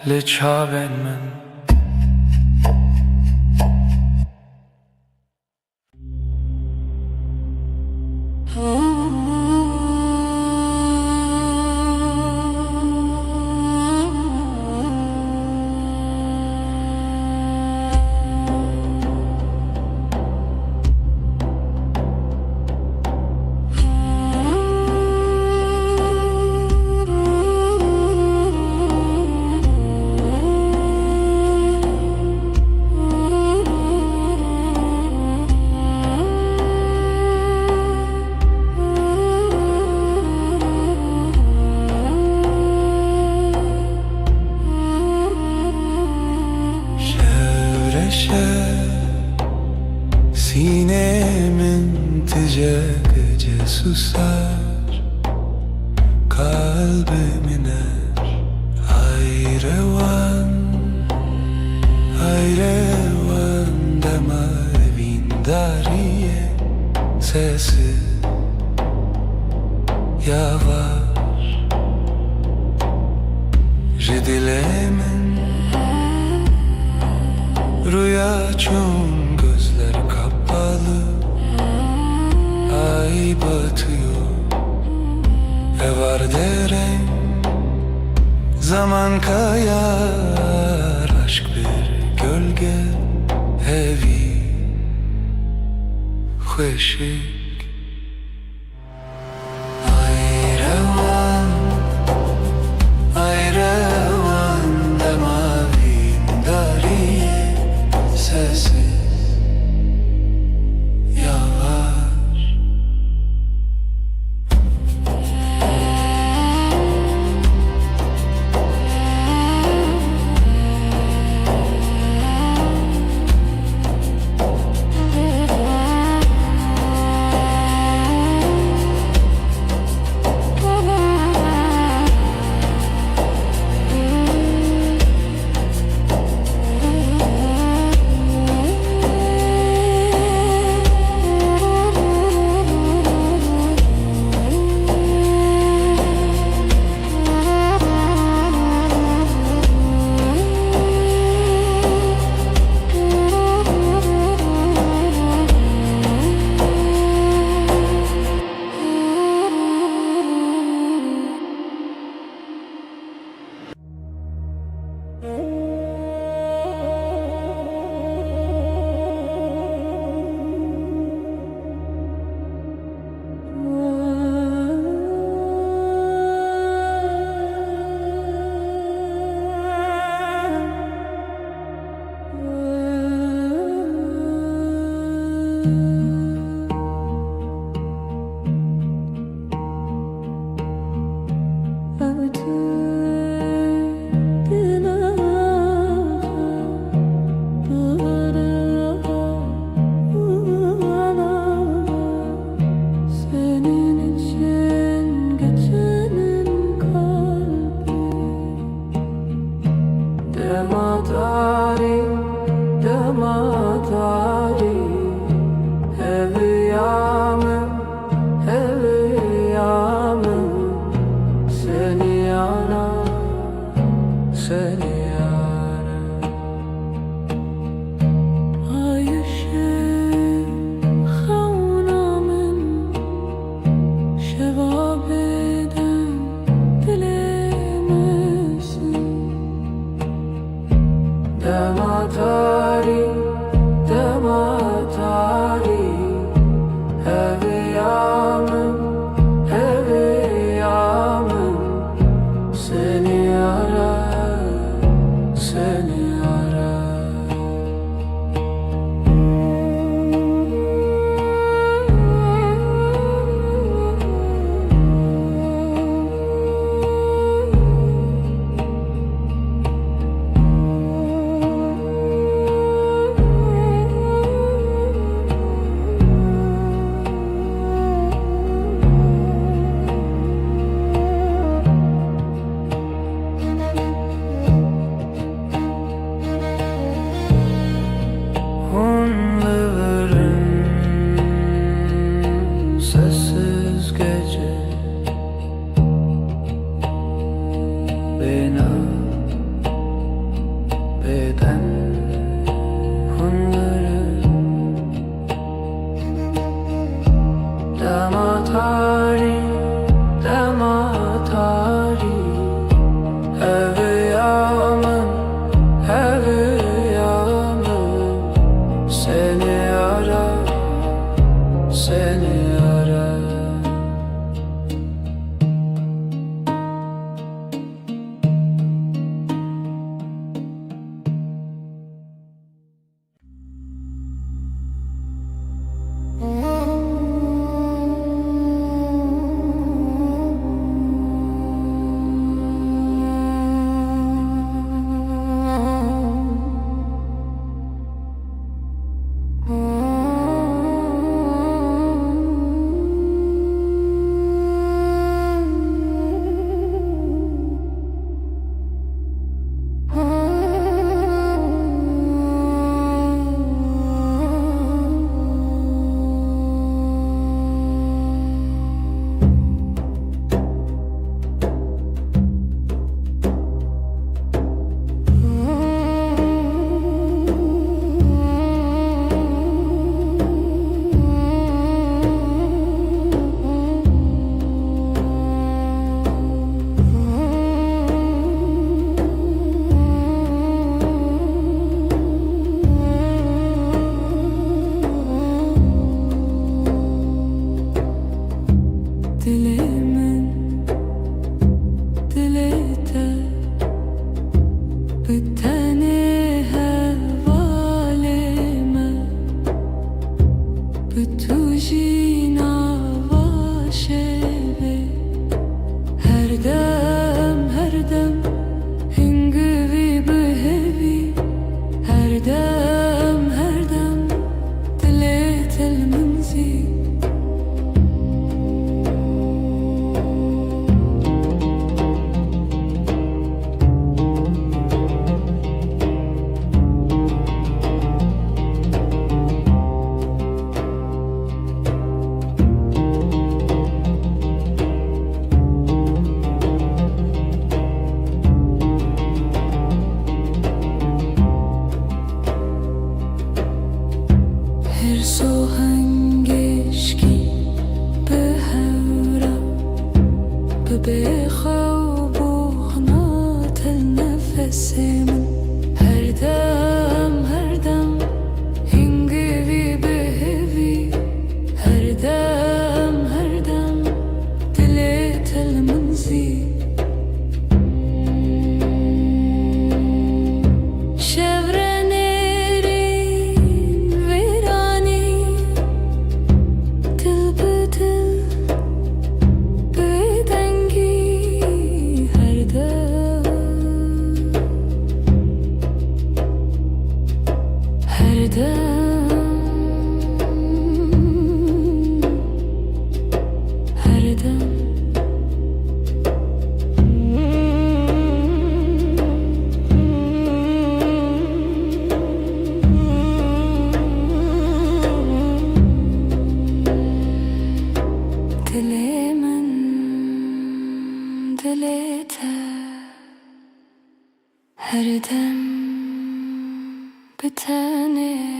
لچاون من Sinemin tice gece susar Kalbim iner Hayrevan dema evin dariye Sesi yavaş Jedilemin Rüya çun gözler kapalı Ay batıyor Evar derem Zaman kayar Aşk bir gölge Evi Hoşik Ayrevan Demavin dariye Sesi yavaş دماتاری دماتاری هویامم هویامم seni arar seni arar Ayşe havnamın şevabeden dilemesin Dematari dematari heviyamın heviyamın seni arar seni arar Onların sessiz gece bina beden onların damatari damatari heviyamın heviyamın seni arar seni arar Dilimin dilete biteni hevalime bitujina vaşebe her dem hingivi behevi her dem dilet el منزي dem bitene.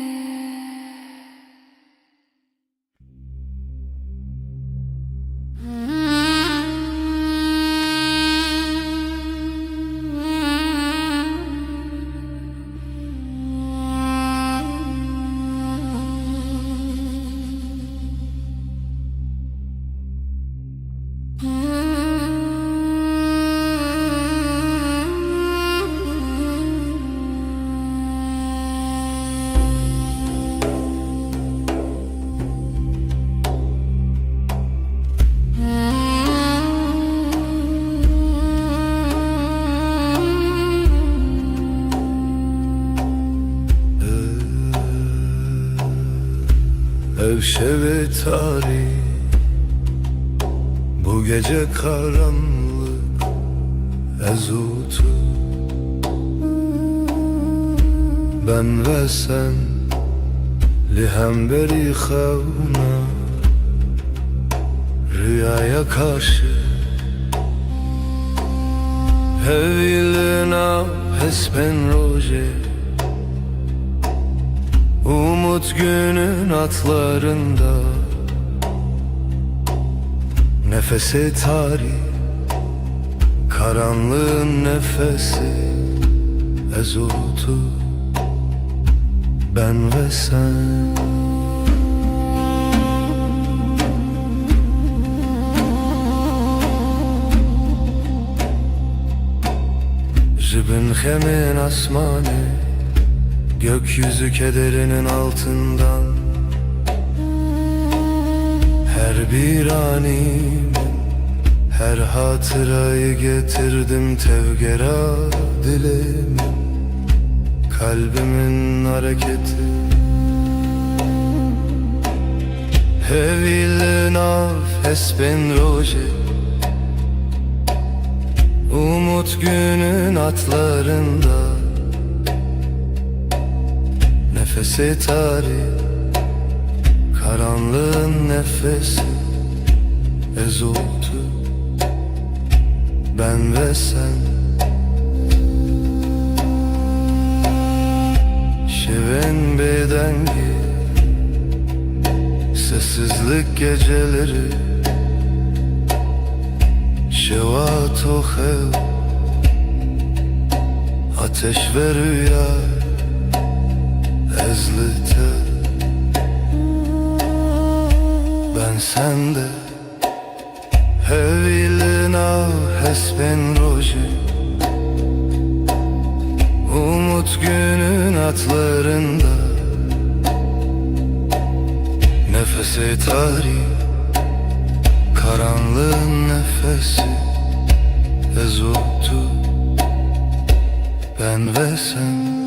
Ev şevi tarih, bu gece karanlık ezutu. Ben ve sen lihem beri xevna, rüyaya karşı Hevilina hesben roje, umut günün atlarında, nefesi tarih, karanlığın nefesi ezutu. Ben ve sen Jibin hemin asmanı, gökyüzü kederinin altından, her bir anime, her hatırayı getirdim tevgera dilime. Kalbimin hareketi Hevilin af esben roje, umut günün atlarında, nefesi tarih, karanlığın nefesi ezutu. Ben ve sen şeven bedengi, sessizlik geceleri, şevat o hev, ateş ve rüya ezlite. Ben sende hevilina hesben roje, umut günün atlarında, nefesi tarih, karanlığın nefesi ezutu. Ben ve sen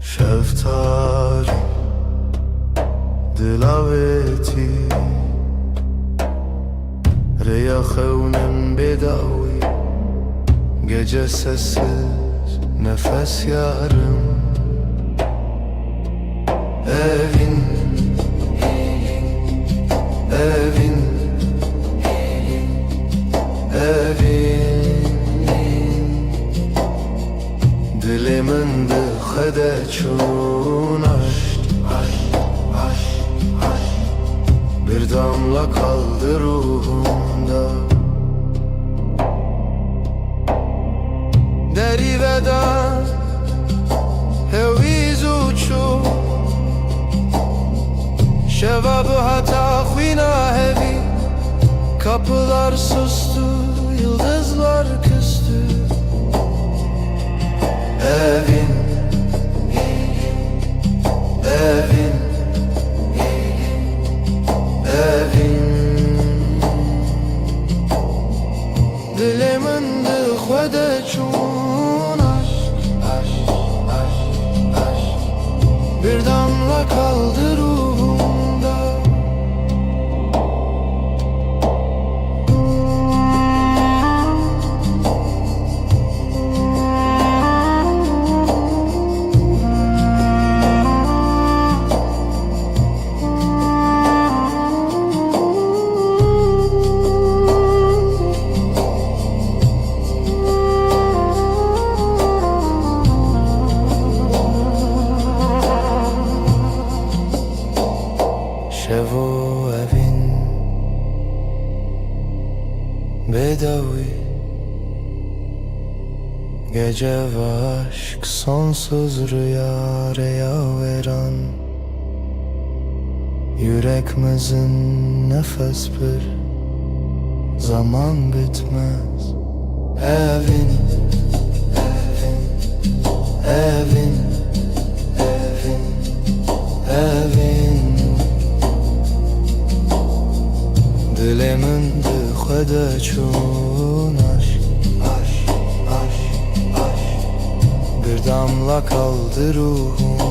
şeftali dilaveti, reya xevnem bedavi, gece sessiz nefes yarım. Evin çun aşk Bir damla kaldı ruhumda Deri veda heviz uçu Şevabı hata khvina hevi Kapılar sustu, yıldızlar küstü Evin Dilimin dıkhvede çun aşk Bir damla kaldı ruhumda Şevo evin bedavi Gece ve aşk sonsuz rüya veren Yüreğimizin nefes bir zaman bitmez Evin Dilimin dıkhvede çun aşk Bir damla kaldı ruhumda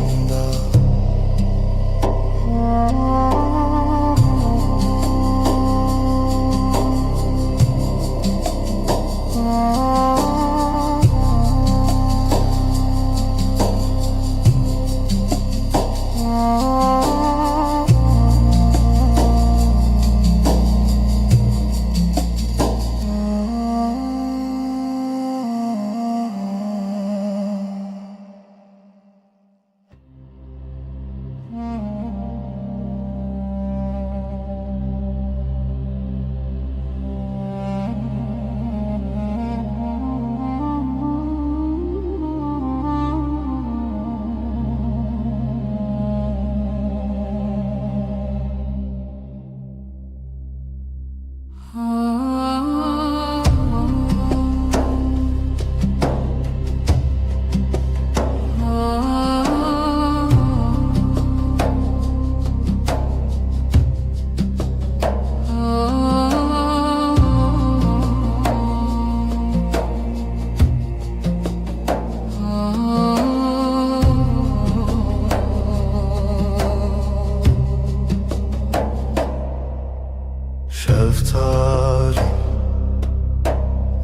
Şeftali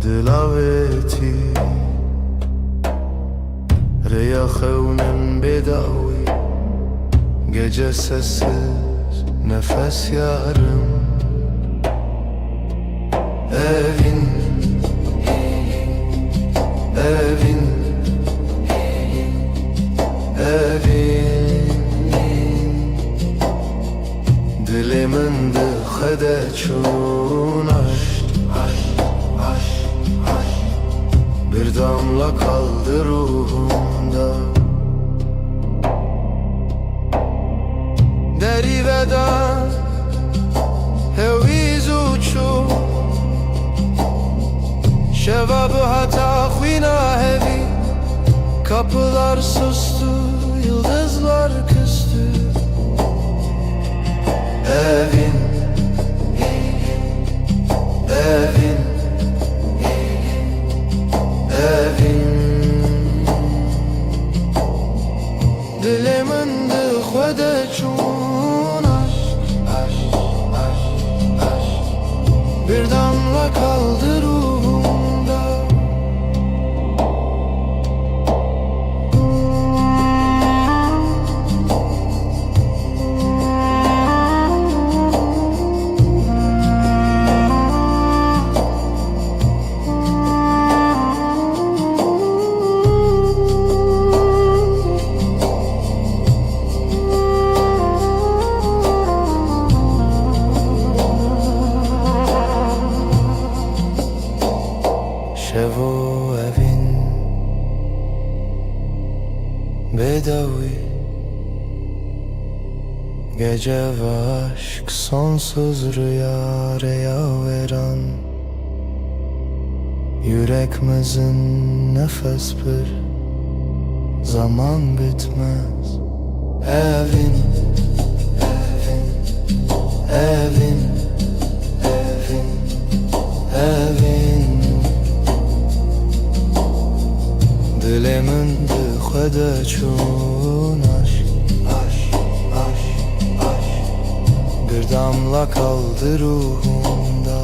dilaveti Reyahevnin bedavi Gece sessiz nefes yarım Evin Dilimin dıkhvede çun aşk Bir damla kaldı ruhumda Deri veda heviz uçu Şevabı hata khvina hevi Kapılar sustu, yıldızlar küstü Evin Dilimin dıkhvede çun aşk Bir damla kaldı ruhumda Gece ve aşk sonsuz rüya veren, yüreğimizin nefes bir zaman bitmez. Evin, evin, evin, evin, evin. Dilimin dixwede çun aşk, aşk, aşk, aşk. Bir damla kaldı ruhumda.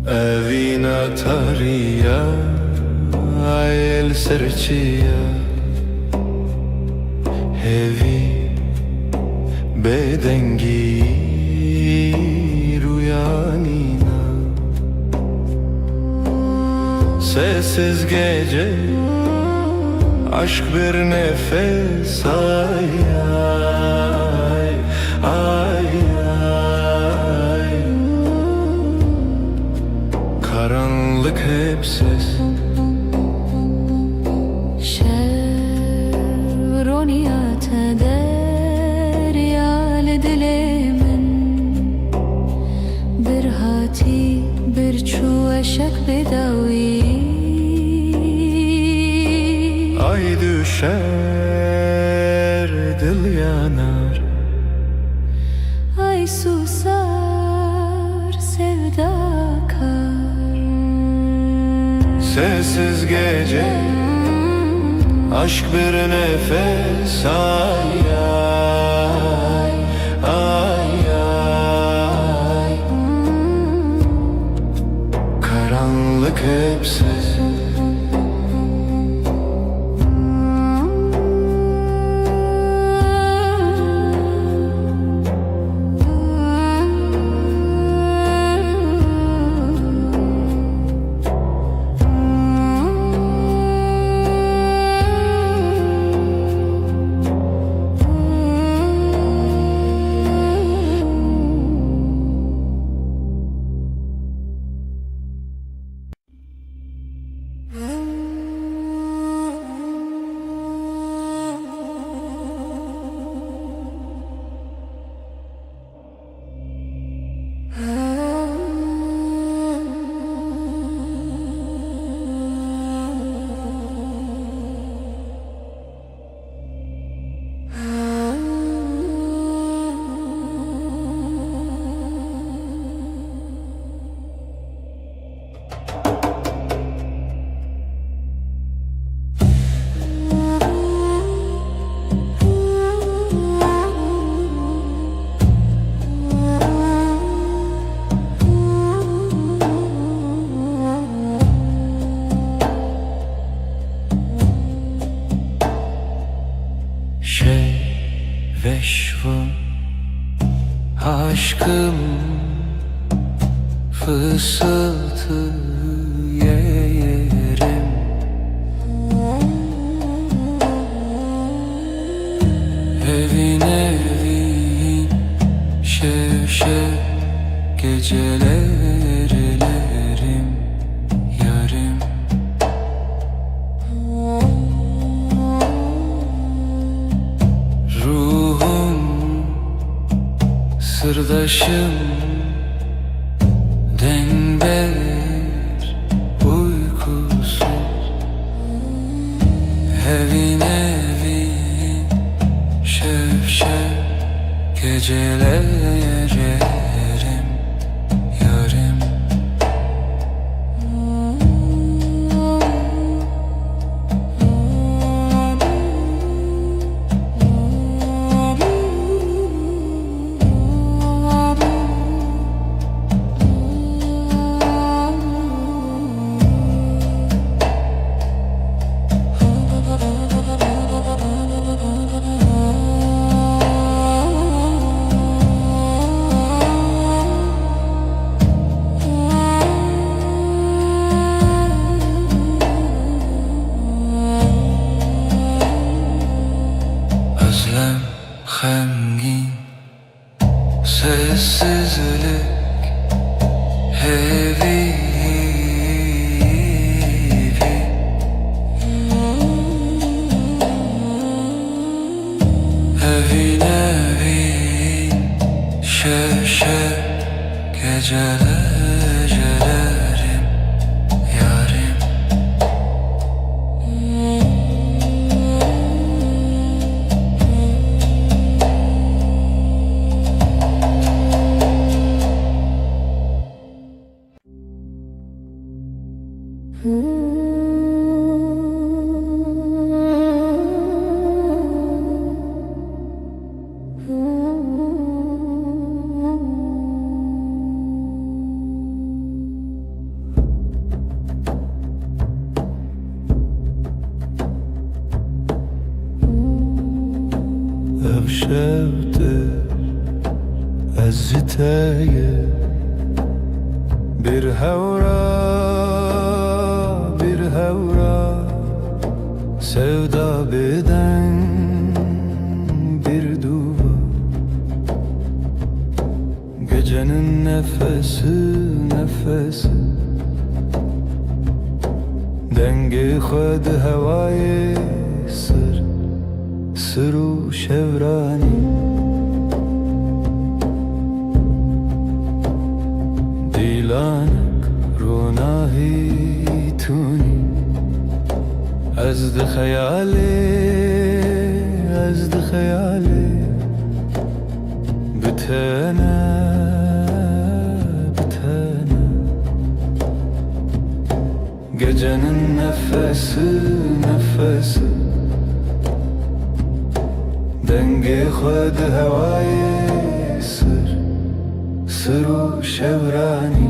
Evina tariya, el serçiya, hevi bedengi rüyanina. Sessiz gece, aşk bir nefes, ay ay ay ay. Karanlık hep ses. شرونيات دريال دلمن برهاتي برچو اشک بداوی Ay düşer, dil yanar. ay susar sevda kar. Sessiz gece, aşk bir nefes, ay ay ay ay. Karanlık hep ses. Veşvım, aşkım, fısıltı yerim. Evin evin şevşek geceler elerim yarim. Ruhum sırdaşım denber uykusuz. Evin evin şev şev geceler erim yarim. Özlem hemgin sessizlik heavy. Evin evin şev şev geceler elerim yarim. Ev şevdir eziteye bir hevra sevda beden bir duvar. Gecenin nefesi dengi khud havayı sır şevrani. Dilanak runahi tuni azd khayali bitana gecenin nefesi dengi khud havayı sır şevrani.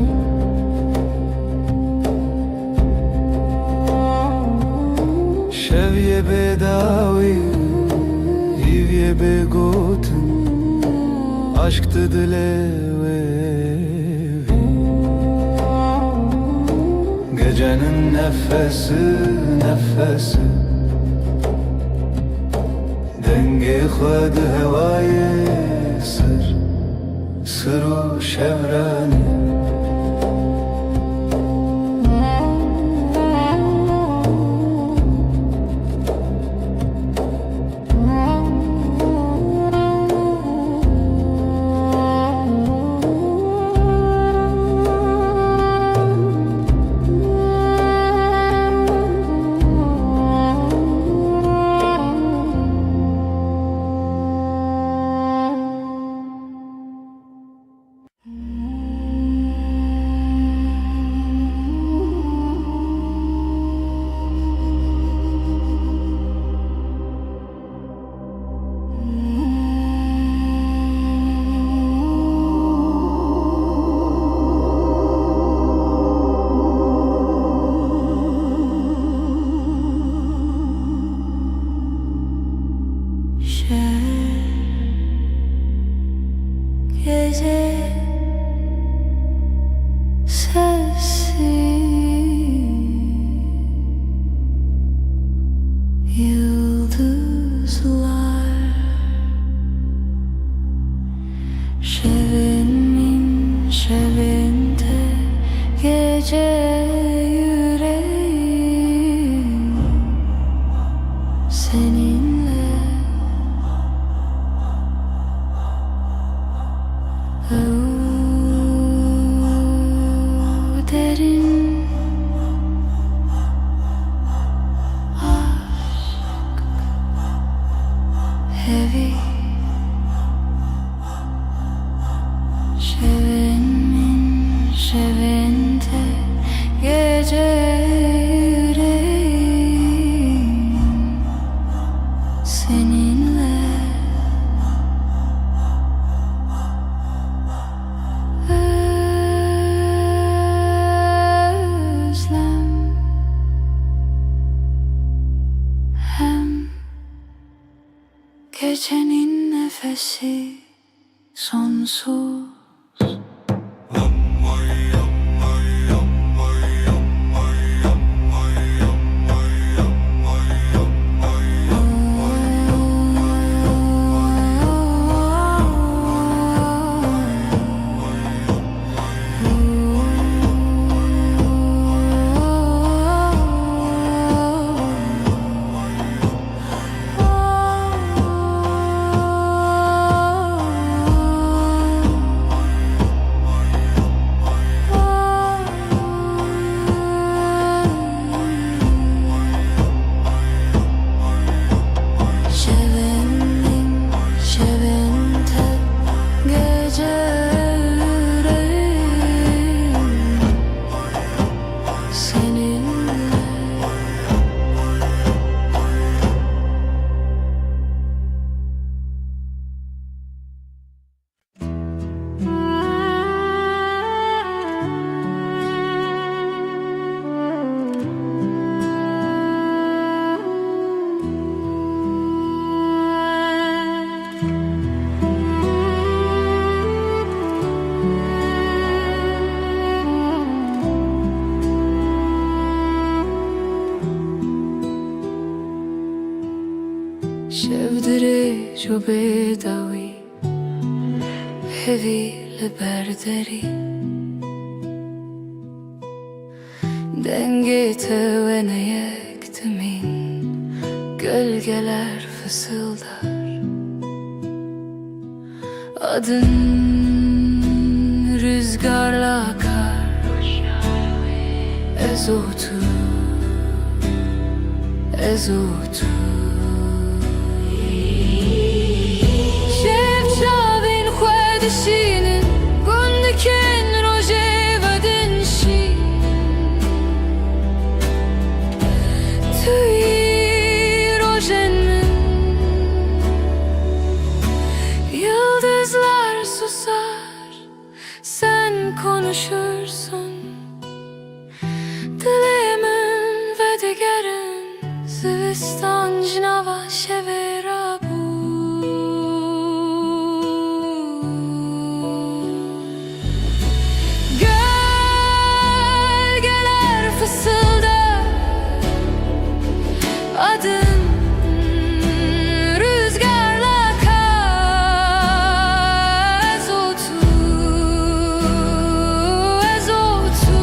شویه بداوی هیویه بگوتن عشق دلوی gecenin nefesi dengi khud havayı sır şevrani. Şevin min şevin gece yüreğim seninle derin aşk heavy şevinde gece yüreğim seninle özlem hem gecenin nefesi sonsuz. Şevinde gece yüreğim seninle شفدري جو بداوي heavy لبردري Dengete ve ne yektimin gölgeler fısıldar Adın rüzgarla akar Ezotu Ezotu Şevçavin xwedişinin Gundikin roje vedinşi Tüy rojen min Yıldızlar susar Sen konuşursun Dilimin ve digerin Zivistan cinava şevera bu Gölgeler fısıldar Adın rüzgarla akar Ezotu Ezotu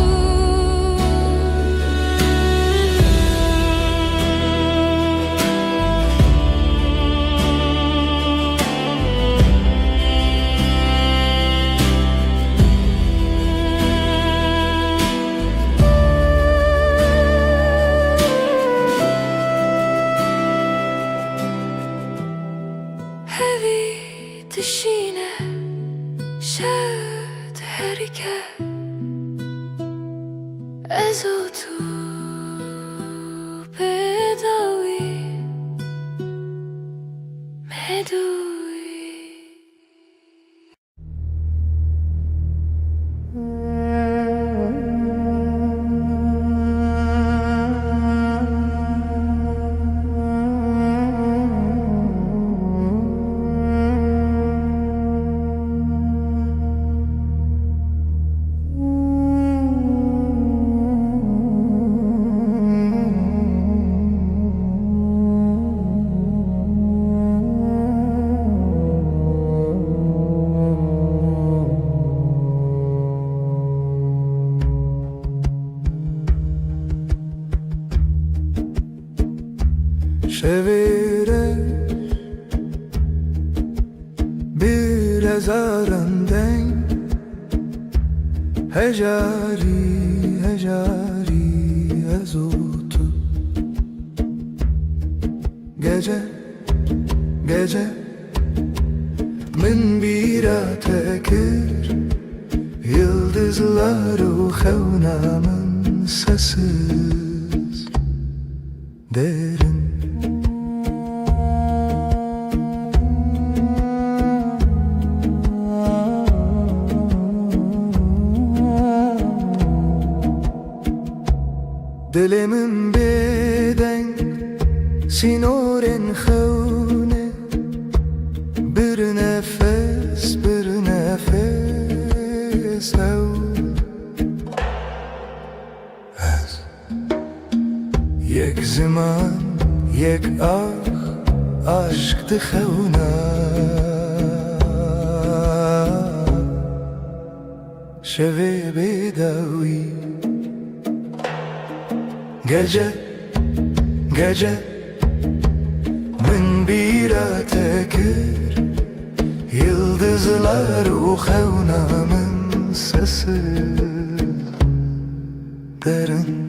Heavy dişine şevd herike Ezotu bedavi medui çevirip bir ezarından hecari hecari ezotu gece gece min bir tekir yıldızları xevnamın sessiz derin dilimin beden sinoren xevne bir nefes ev ez yek zaman yek aşk xevna şevi bedavi gece gece min bir tekir yıldızlar xevnamın sesi derin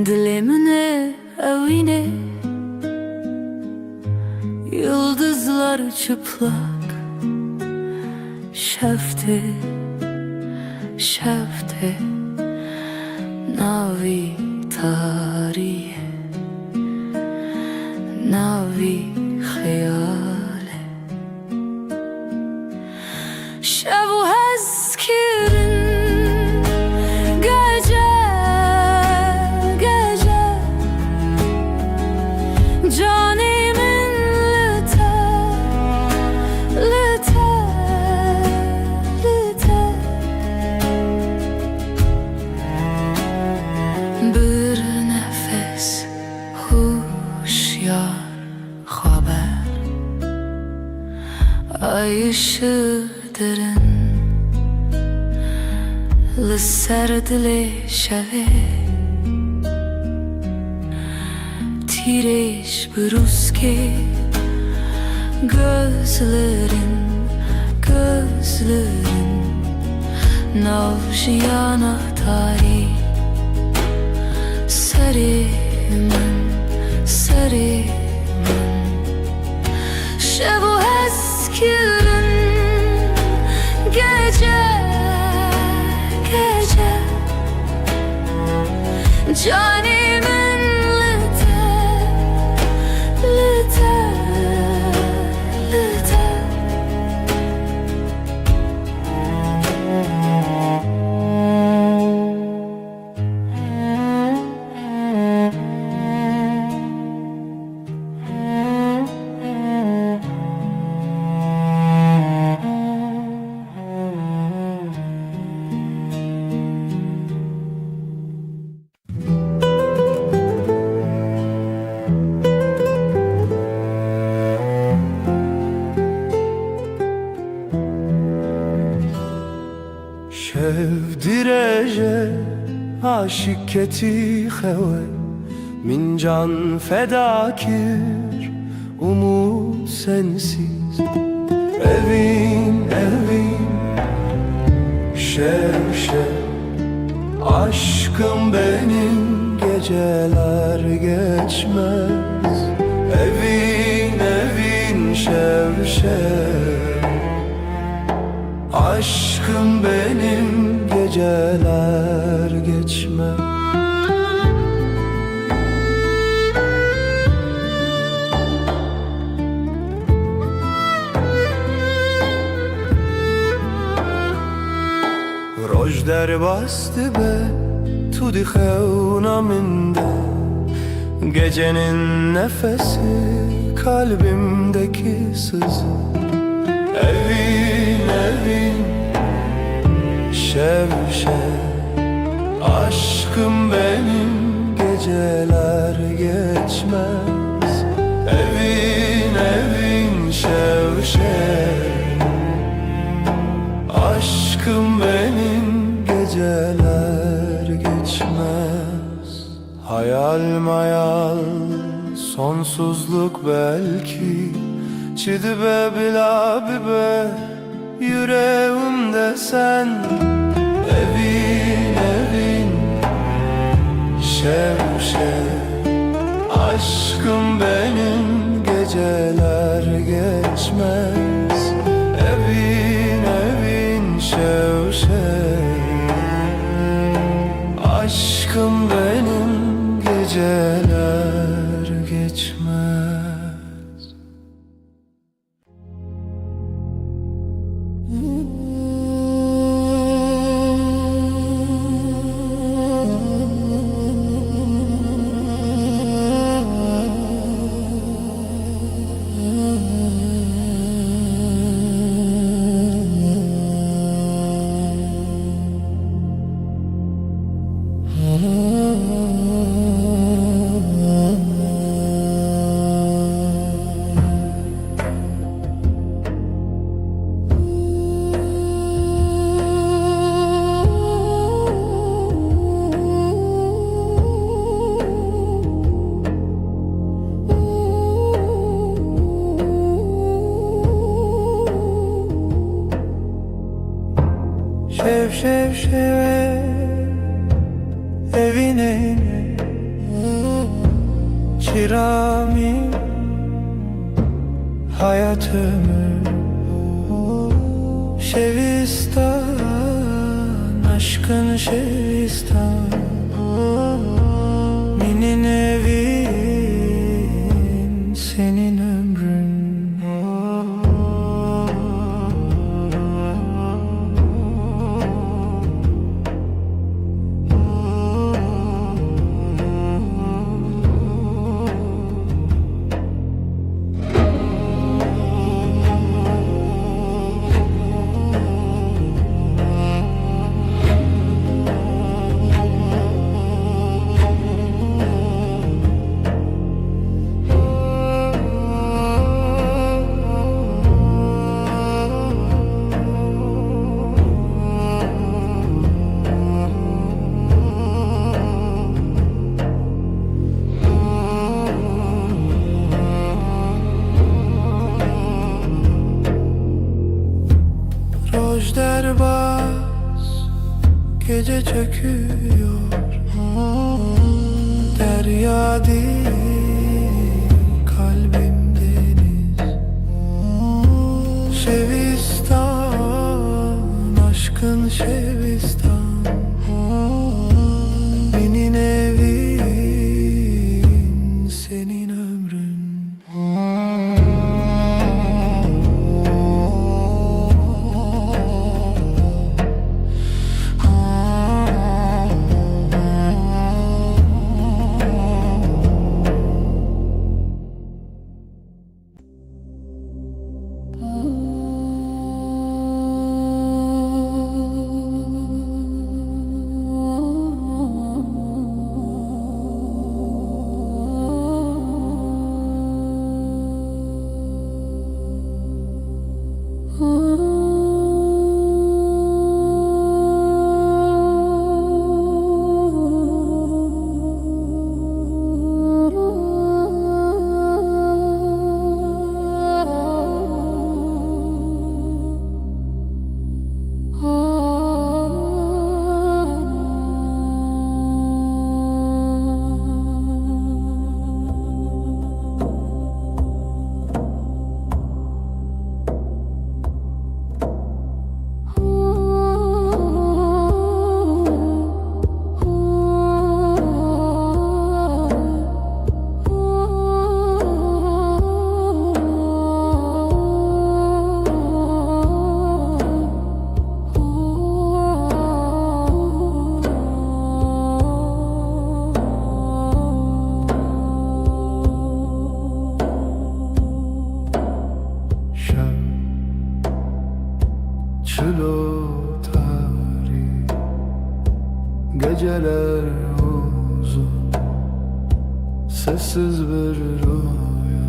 Dilimine evine yıldızlar çıplak şefte şefte navi tarihe navi hayale şevu hezkirin ay ışığı derin لسر دل شوه تیرش بروز که gözlerin navşiyana tarih sarımın şevu eskirin gece canimin lite Şevdireje aşık keti xewe min can fedakir umut sensiz evin şev aşkım benim geceler geçmez evin şev aşkım benim geceler geçmez. Roj derbastı be tudi xevna minde, gecenin nefesi kalbimdeki sızı. Evin evin şev şev, aşkım benim geceler geçmez. Evin evin şev şev, aşkım benim geceler geçmez. Hayal mayal sonsuzluk belki, çidi be bilabi be yüreğimde sen. Evin evin şev şev, aşkım benim geceler geçmez. Evin evin şev şev, aşkım benim geceler geçmez. Şev şev şev evine çirami hayatımı şevistan, aşkın şevistan. Minin evin senin ömrün. Rojderbaz gece çöküyor, derya değil kalbim deniz. Şevistan, aşkın şevistan. Benim evin senin ömrün. Çilo tarih Geceler uzun Sessiz bir rüya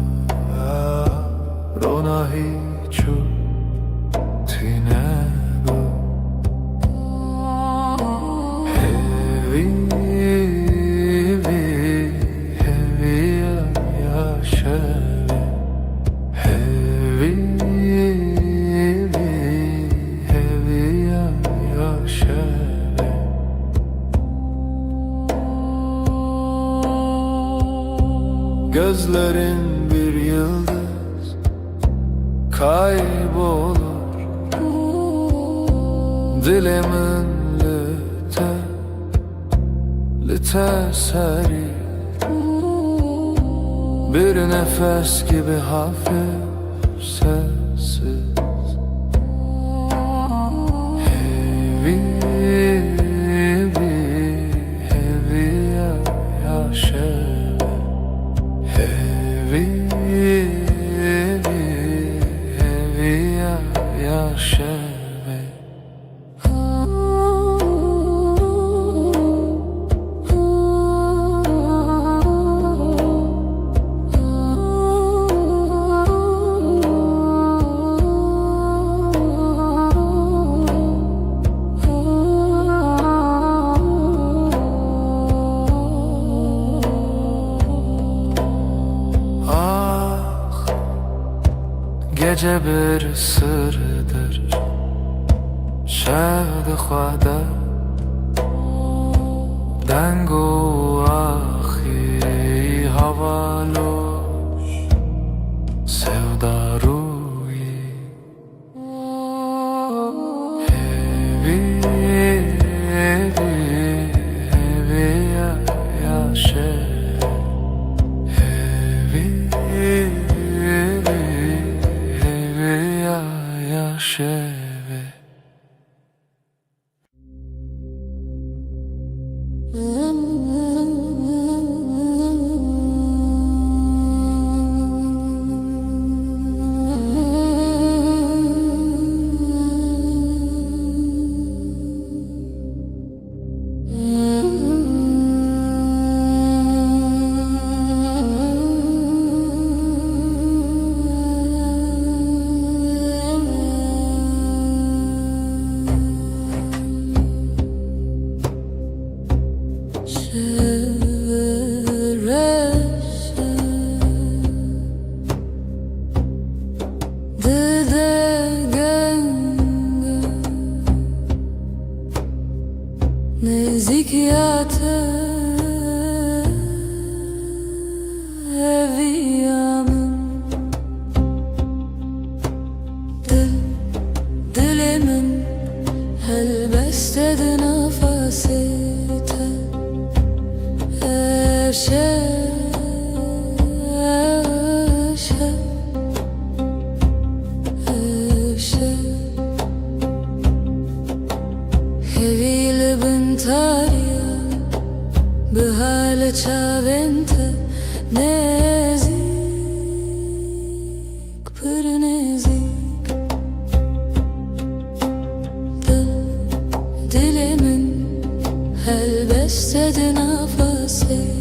Rona hiçu Tine bu Hevi yaşevi Hevi yaşevi Gözlerin bir yıldız kaybolur Dilimin lüte seri Bir nefes gibi hafif sessiz Hevi yaşevi Hevi yaşevi Gece bir sırdır Şevd-i Xwada Dengu axi havaloş Sevdaruyi Hevi yaşe Hevi yaşevi Nezikiyate eviyamın dilimin helbestedi nefesite Hevil bintarya Bihale çavente Nezik Pır nezik Dilimin helbestedi nefesite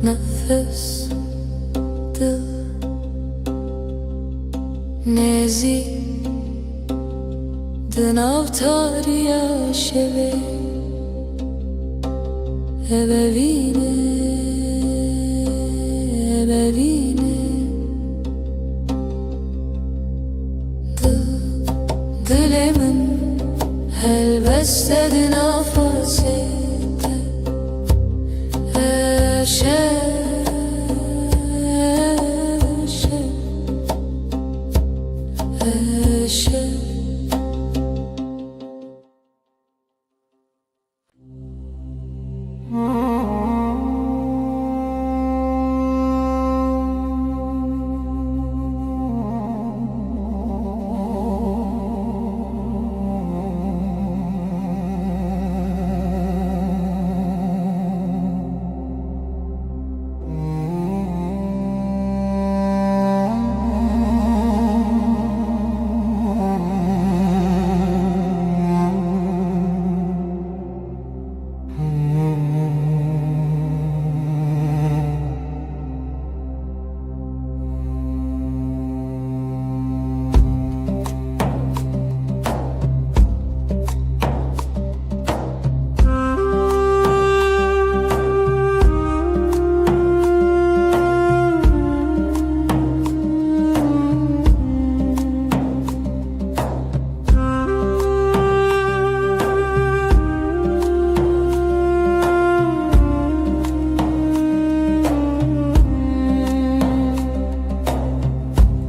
Nefes dil Nezi Dinavtariya şeve Ebevine Dilimin البسته نفسي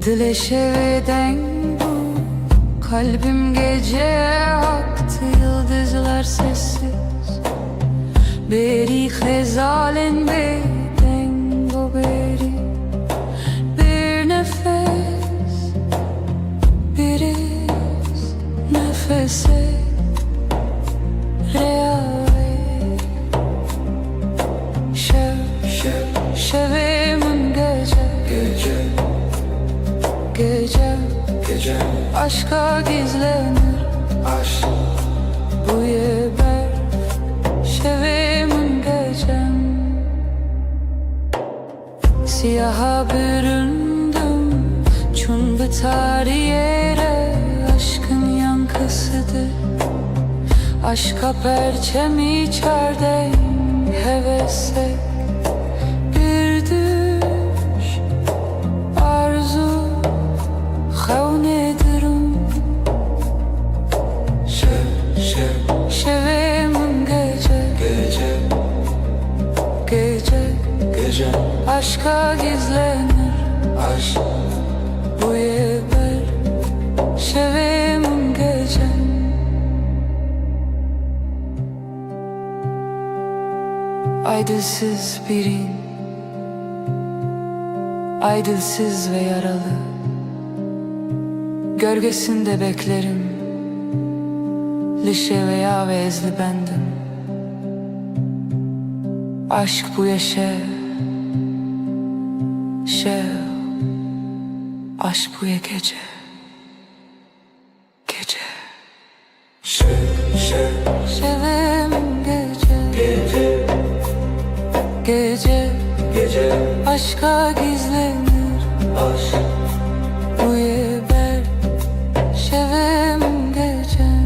Dile şeveden bu kalbim gece aktı yıldızlar sessiz beri xezalen beden bu beri bir nefes bir iz nefese reave şevemin gece Gece aşka gizlenir Aşk bu yeber şevemin gecem Siyaha büründüm çun bıtar yere Aşkın yankısıdır Aşka perçem içerden hevese Bir düş arzu Xavnedirim Şevemin gece Aşka gizlenir Aşk bu yeber Şevemin gecem Aydılsız birin Aydılsız ve yaralı Gölgesinde beklerim Lişe veya vezli bendim Aşk bu yaşa Aşk bu ya gece Şevem gece Aşka gizlenir Aşk bu yeber Şevem gecem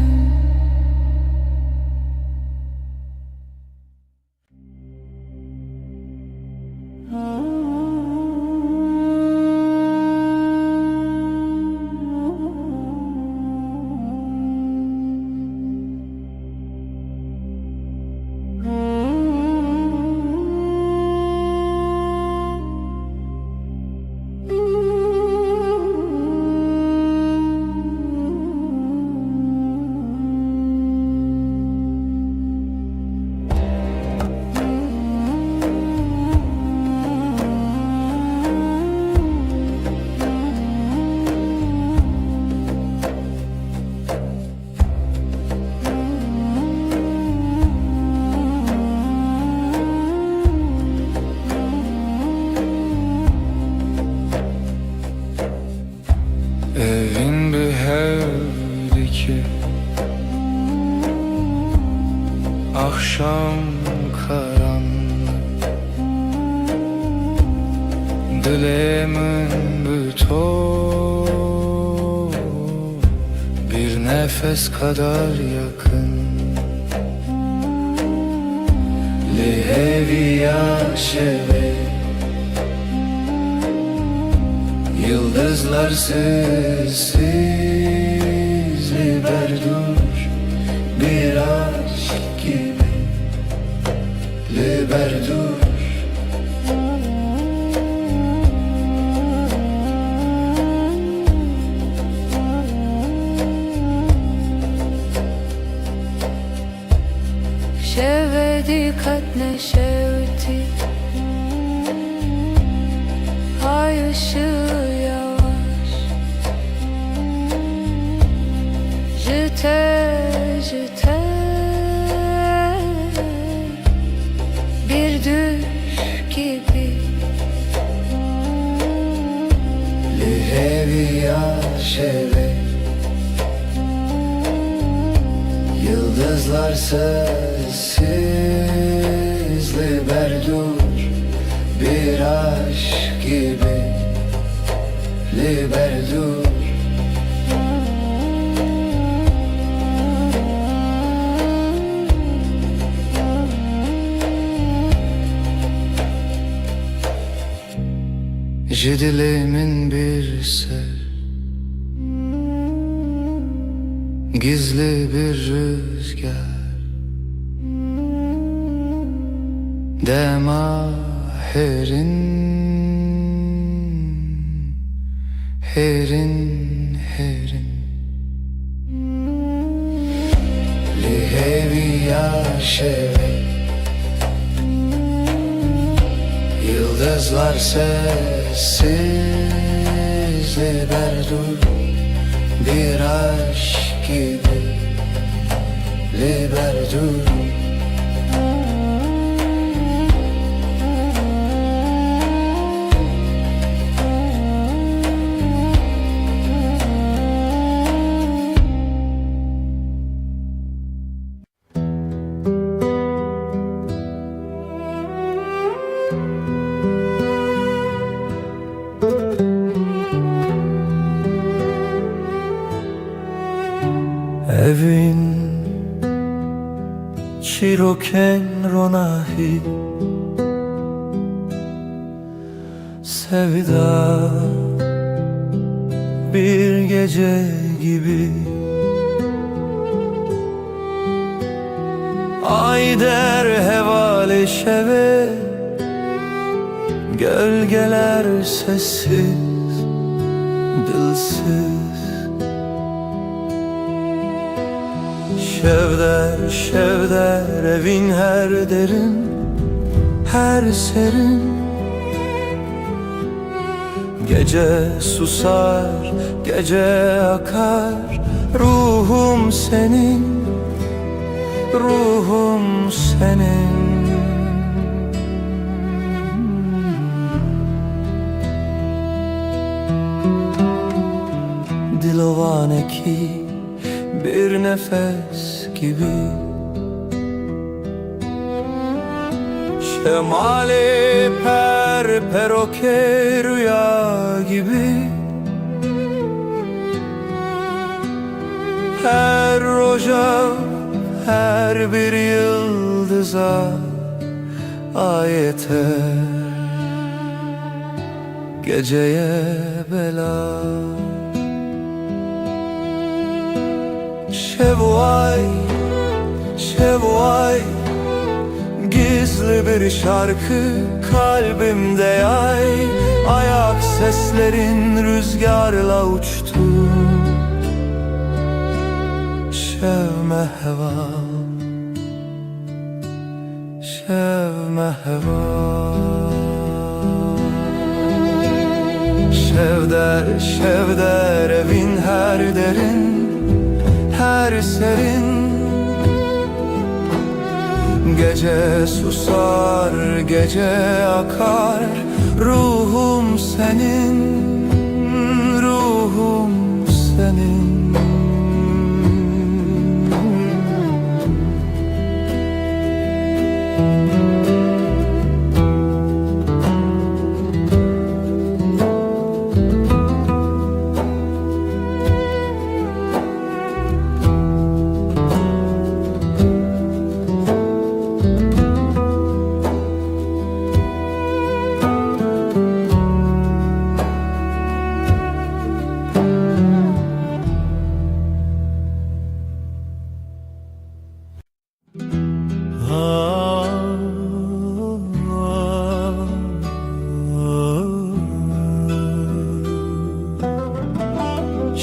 Evin bir evdi ki Akşam karanlık Dilemin bütor Bir nefes kadar yakın Lehevi yaşeve Yıldızlar sessiz berduş بردور شودی قد نشودی های ışığı yavaş Jüte jüte bir düş gibi Lihevi ya şeve Yıldızlar sessiz Liberdur bir aşk gibi Liberdur Dilimin bir ser Gizli bir rüzgar Dema herin Herin herin Lihevi ya şeve Yıldızlar sessiz Liberdur bir aşk gibi Liberdur Evin Çiroken ronahi Sevda bir gece gibi Ay der hevale şeve Gölgeler sessiz, dilsiz Şevder, şevder evin her derin, her serin Gece susar, gece akar Ruhum senin, ruhum senin Dilovane ki bir nefes gibi Şemali per peroke rüya gibi Her roja, her bir yıldıza ayeter Geceye bela Şevvay, şevvay Gizli bir şarkı kalbimde yay Ayak seslerin rüzgarla uçtu Şevme heva Şevme heva Şevder, şevder evin her derin her serin Gece susar, gece akar Ruhum senin, ruhum senin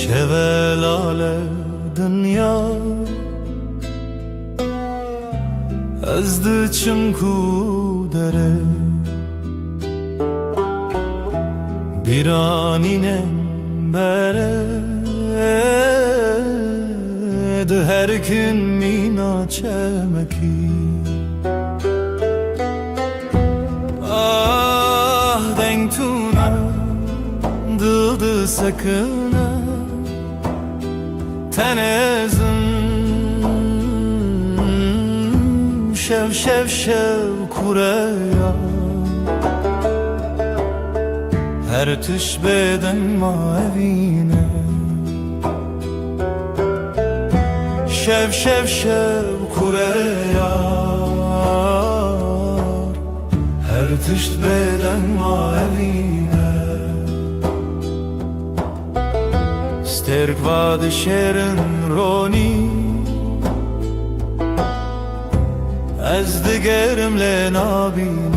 شولال دنیا از دچم کو داره بیرانینم بره ده her gün mina çemeki ah denk tuna dıldı sakına tenezim şev şev şev kureya her tüş beden mavine şev şev şev kureyar her tüş beden mavine sterk vad şerin roni az digerim le nabinim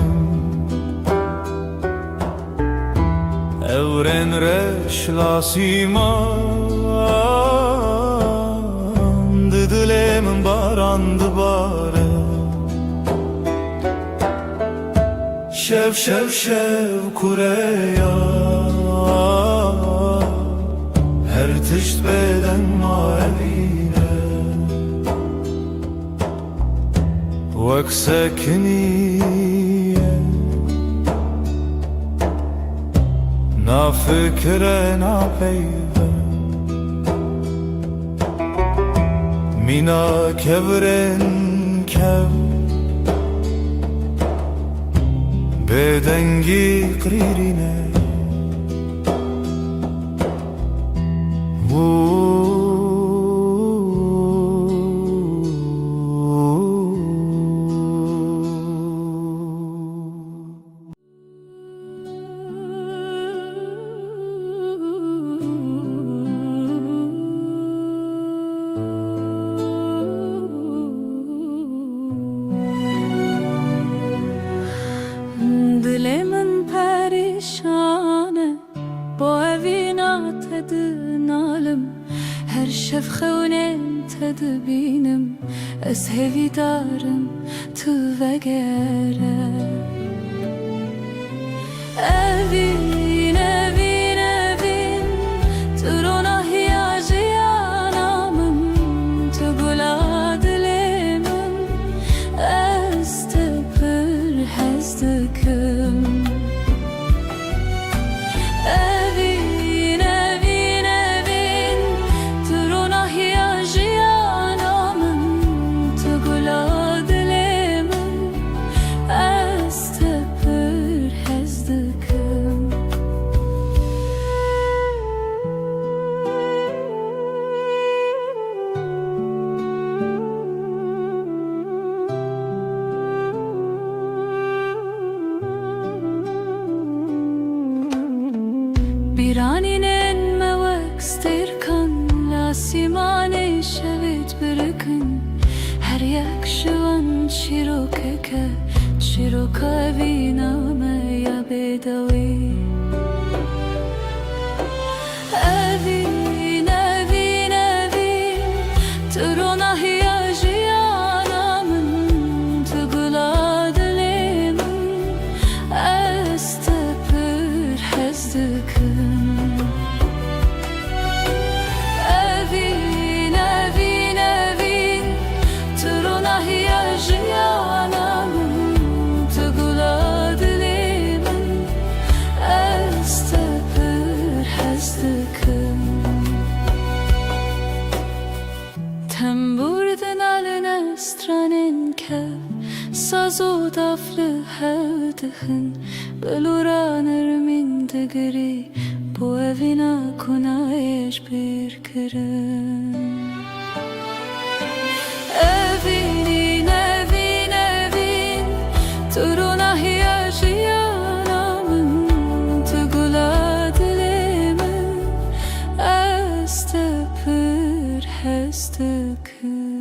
evren reş lasiman dilemin barandı bare şev şev şev kureya her tişt beden mavine vak sekniye na fikre na peyve mina kevren kev bedengi qririne Dilemin perişane bu evina tedinalım her şef xewnen tedbinim ez hevidarım tu vegere evin evin evin turona hiyajiyanamım tu gula dilemin ez tepir hezdikim evin evin evin turona hiyajiyanamım tu gula dilemin ez tepir hezdikim بیرانینن موک سترکن لاسیمانه شوید برکن هر یک شوان شیروکه بینامه یا بدوی evin evin evin turuna hiyajiyanamın tugula dilemin ez tepir hezdikim evin evin evin turuna hiyajiyanamın tugula dilemin ez tepir hezdikim Temburdin aline stranen kev Sazo daflı hevdihin Beluranır min digri Bu evina kunayeş bir kirin Evin evin evin Turuna hiyajiyanamın Tugula dilemin Ez tepir hezdikim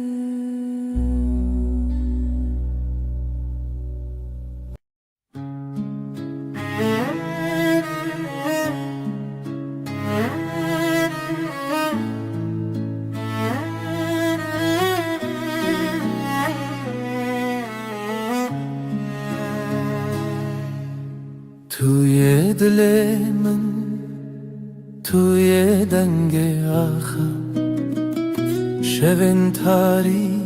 دل من توی دنگ آخر شبن تاری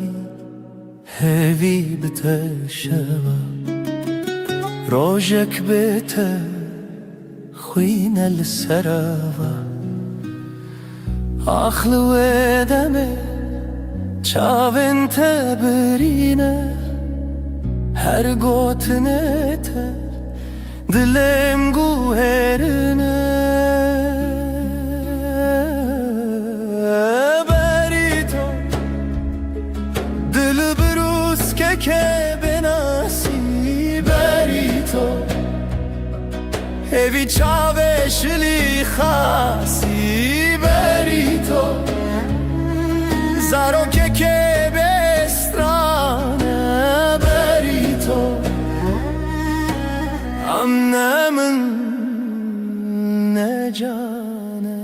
هوی بتشوا روجك بيته خوينا السراوة أخل ودمه چاوين تبرينه هر گوتنته دلم گوهرنه بری تو دل بروز که بناسی بری تو هوی چاوشلی خاصی بری تو زارو که بسترانه بری تو امنه من نجانه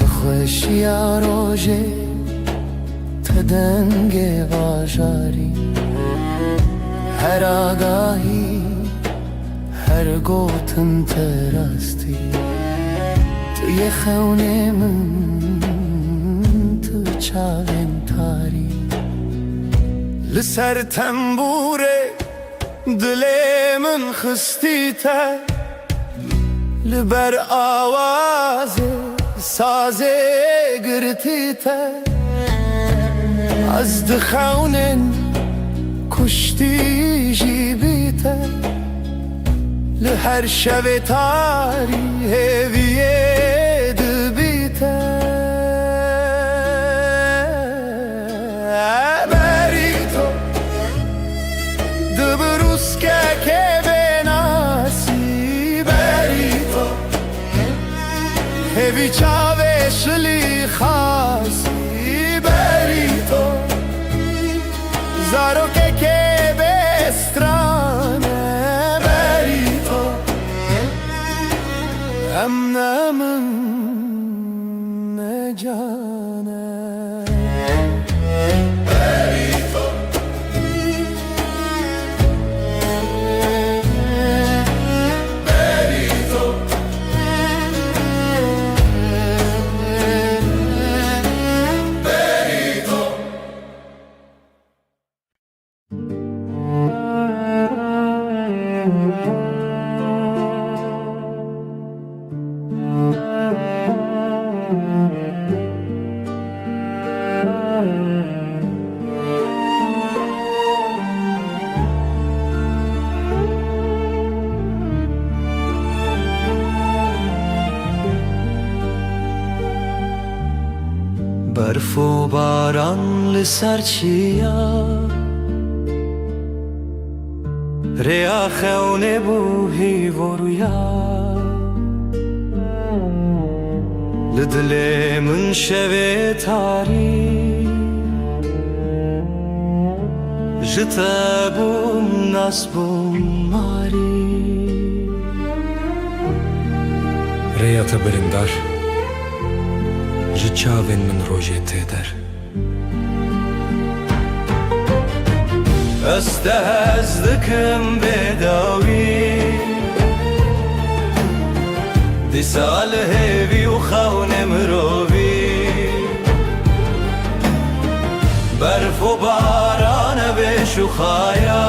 تخوشی روژه تدنگ واجاری هر آگاهی هر گوتن تراستی توی خونه من تو چاوین تاری لسر تنبوره دل من خستی تر لبر آوازه سازه گرتی تر از دخونن کشتی جیبی تر لهر شب تاری هویه دبیته بری تو دبروز که بناسی بری تو هوی چاوشلی خاصی بری تو زارو که بسترانه امنه من نجانه بری تو بری تو بری تو برف و باران لسر چیا ریا خونه بوهی و رویا لدل من شوه تاری جتا بوم ناس بوم ماری ریا تبرندار جچاوین من روژه تیدر استهزدكم بداوي دي سال هيفي وخون مروبي برف وباران بشو خايا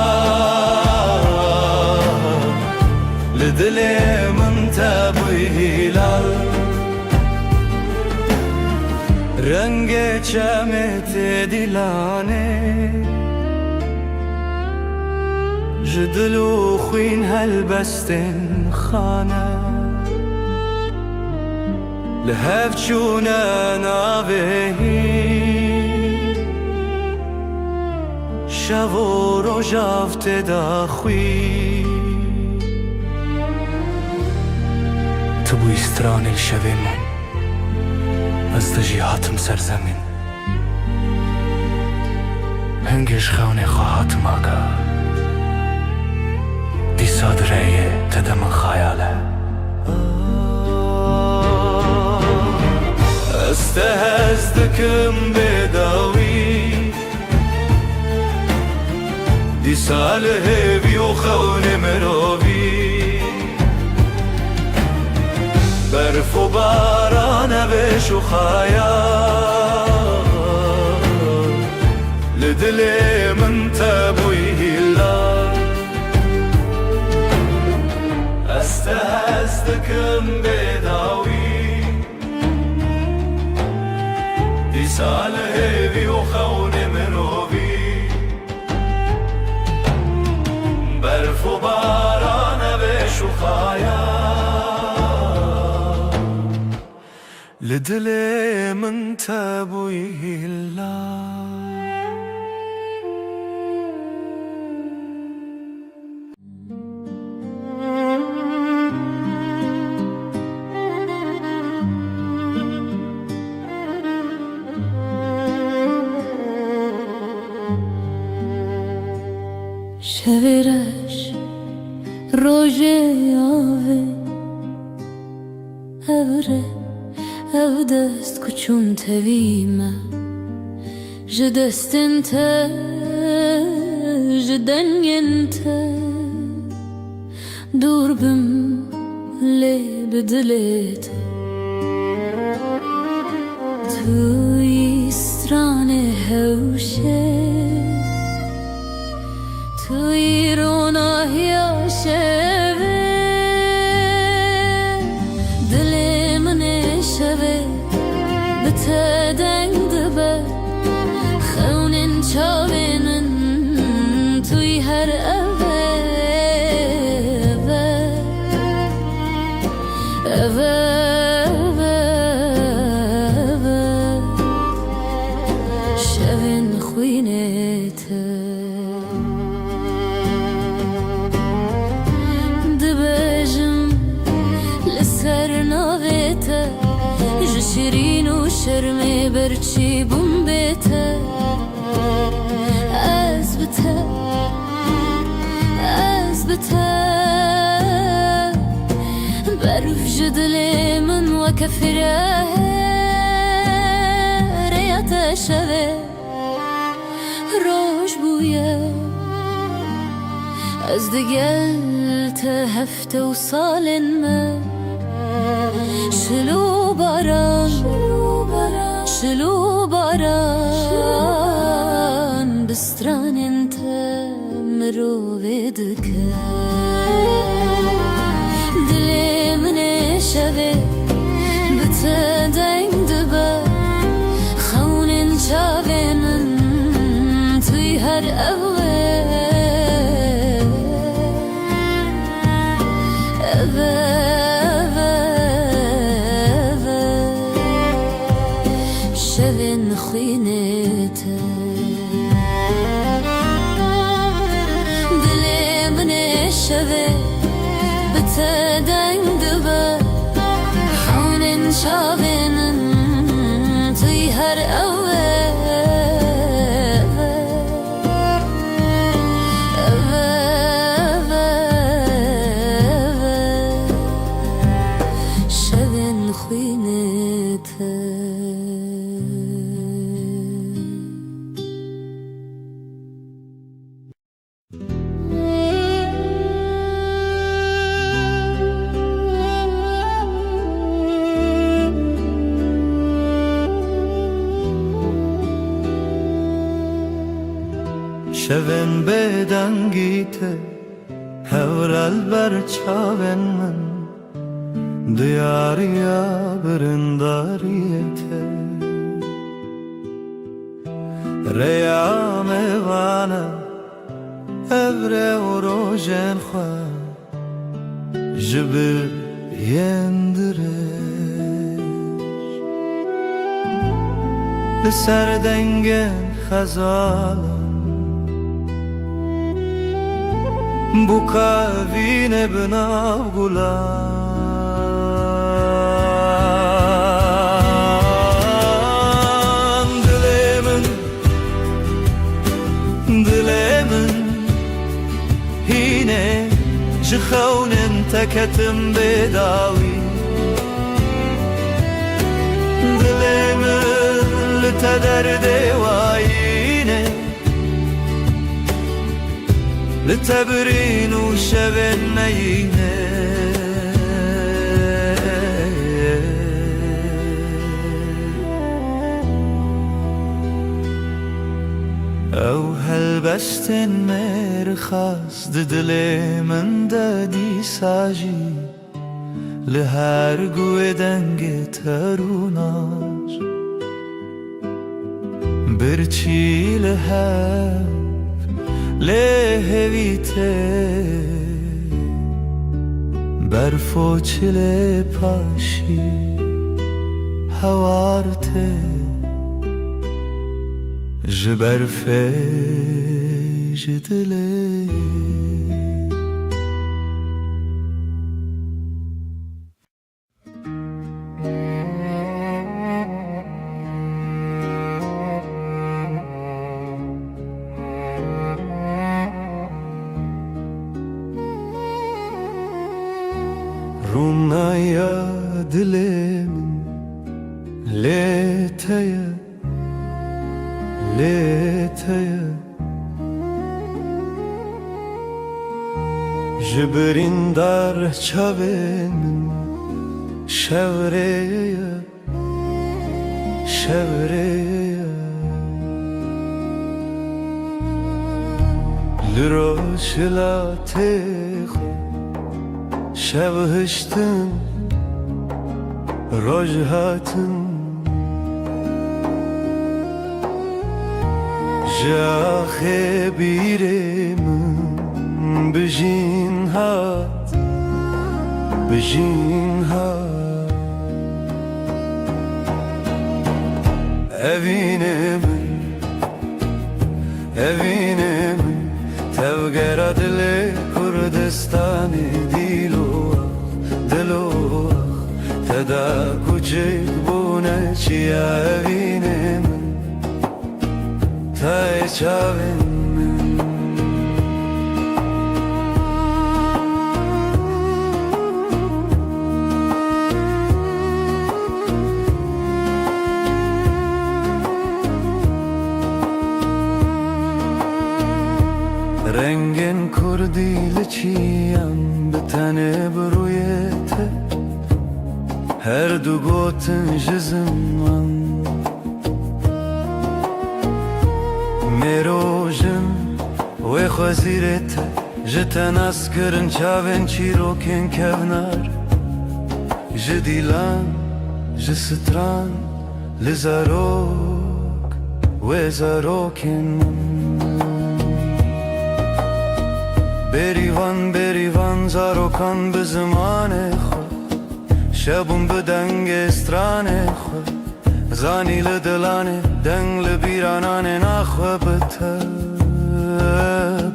لدلي من تابوي هلال رنگ چمت دلانه جدلو خوين هالبستن خانه لهف چونه ناوهی شو و روژافت داخوی تو بوی استران الشوه من از دجیهاتم سرزمین هنگش خونه خواهاتم آگاه دی صادره تدم خیاله استهزدكم بداوي دي ساله بيوخون مروبي برف و باران بشو خايا لدل من تبوي هلا استهزدكم بداوي دي ساله بيوخون مروبي برف و باران بشو خايا لدل من تبوي هلا شویرش روژه آوه اوره او دست کچون تویمه جدستن تا جدنگن تا دور بم لی بدلت توی استران هوشه توی روناهی شوه دل من شوه بته دنگ دبه خونن چاوه من توی هر اوه شوین خوینه ته شیرین و شرم برچی بوم بیته از بته برف جدل من و کفره ریت شوه روش بویه از دگل تا هفته و سال من شلو باران بستران انت مرو بدك دل من شوه بتدنگ دبا خونن شاوه من توی هر شوین خوینت دل من شوه بتدنگ دبا خونن شاوه من توی هر شوین خوینت شوین بدنگیته هورال بر چاوین من دیاریا برنداریته ریام وانا ابره و روژن خواه جبر یندرش لسر دنگن خزالم bu kavine binav gulan dilemin hine jkhaunen takatim bedawi درد وعينه لتبرين وشبن نينه او هلبستن مرخص ددل من دادی ساجی لهر گوه دنگ تروناش برچی لهر لهویته برفو چله پاشی هوارته جبرفه جدله رونايا دلم ليتيا ليتيا جبرين دار چاوين شوريا شوريا لروش لا تخو شبهشتن رجهاتن جاخي بيرم بجين هات بجين هات أبينم أبينم تبقر دلي كردستاني دلو تدا کوچک بونه چیا بینم تای چاوین رنگن کردی لچیم به تنه برویته هر دو گوتن جزمان میروژن و خوزیرت جتن اسکرن چاوین چیروکن کونار جدیلان جستران لزاروک و زاروکن بریوان زاروکان به زمان خود شبون به دنگ استرانه خود زانی لدلانه دنگ لبیرانانه نخواه بته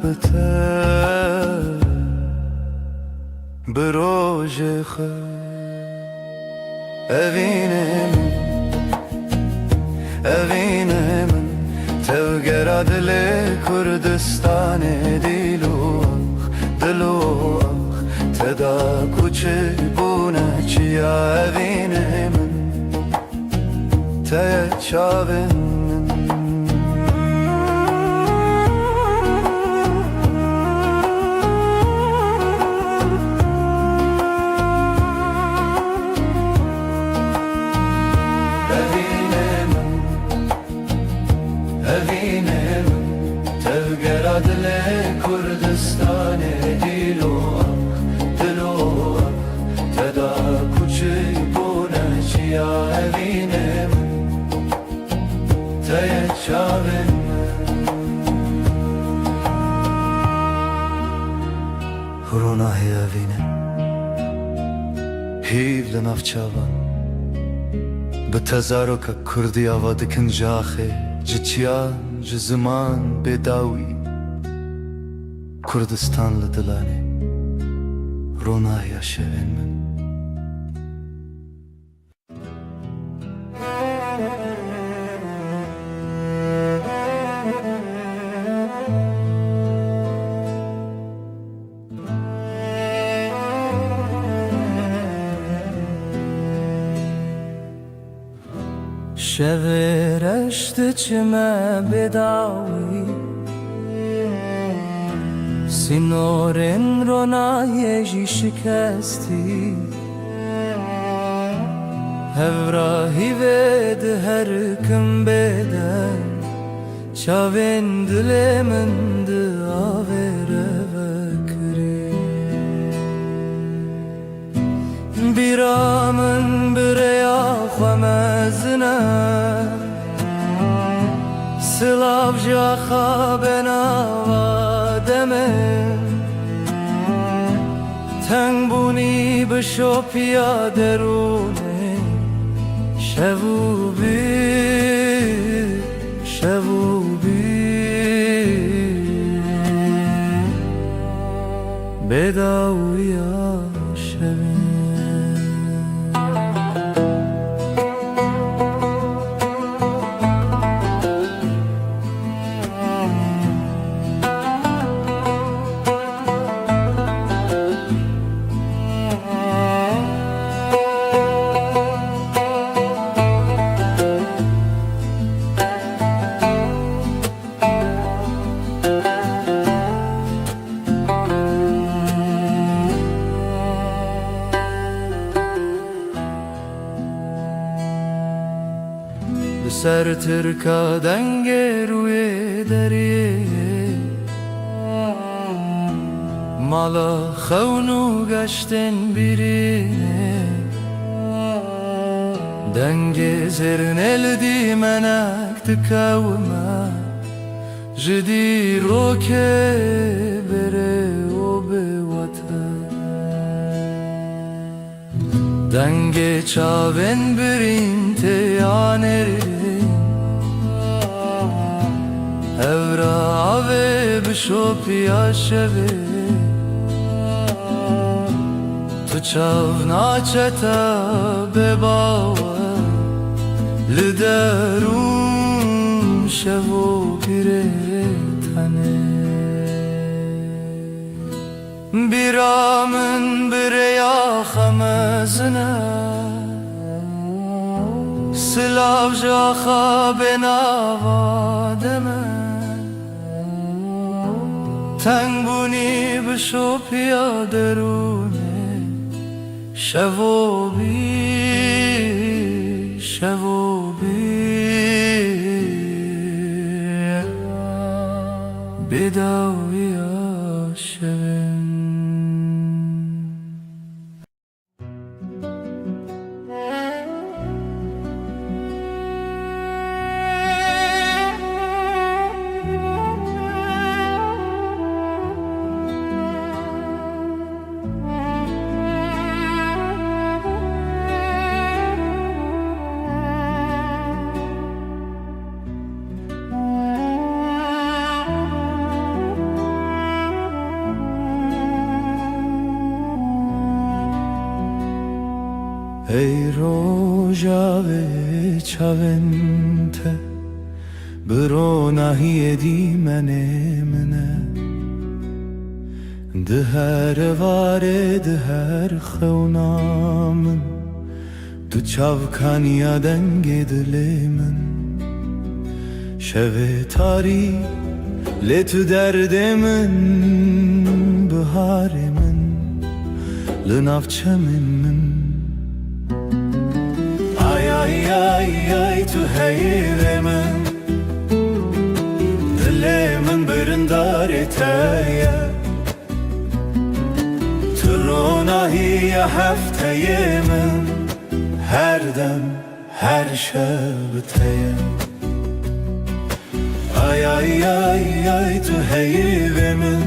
بته بروژ خود اوینه من توگر دل کردستانه دلو تدا کوچه بونه چیا اوینه من تای چاوین اوینه من توگر دل کردستانه دلو تدا کوچه بونه چیا اوینه من تای چاوین روناهی اوینه هیو لناف چاوان به تزارو که کردی آواده کن جاخه جچیان جزمان بداوی کردستان لدلانه روناهی شوین من شورشت چمه بداوی سینورن رو نایجی شکستی هفراهی ود هر کم بدن چاوین دل من داوره بکری بیرامن بریا خمزنه سلاف جا خوابنا وادمه تنگ بونی بشو پیاده رونه شبو بی بداویا شبه سر ترکا دنگ روی دریه مالا خونو گشتن بیرینه دنگ زرنل دی منک تکاوما جدی رو که بره و به وطن دنگ چاون برین تیانری Evra ave bişopya şeve Tu çav naçeta bebava Liderum şevo pire tane Biramın bireya xamezine Silav jaxa benava deme تنگ بونی بشو پیاده رونه شو بی بداوی شبن ای روژاوه چاونته برو نهی دی منه ده هر واره ده هر خونامن دو چاوکانیا دنگ دل من شوه تاری لتو درد من بهار من لنافچه من ay tu heyre min Dile min birindar eteye Tu ronahiye hefteye min Her dem her şebteye Ay tu heyre min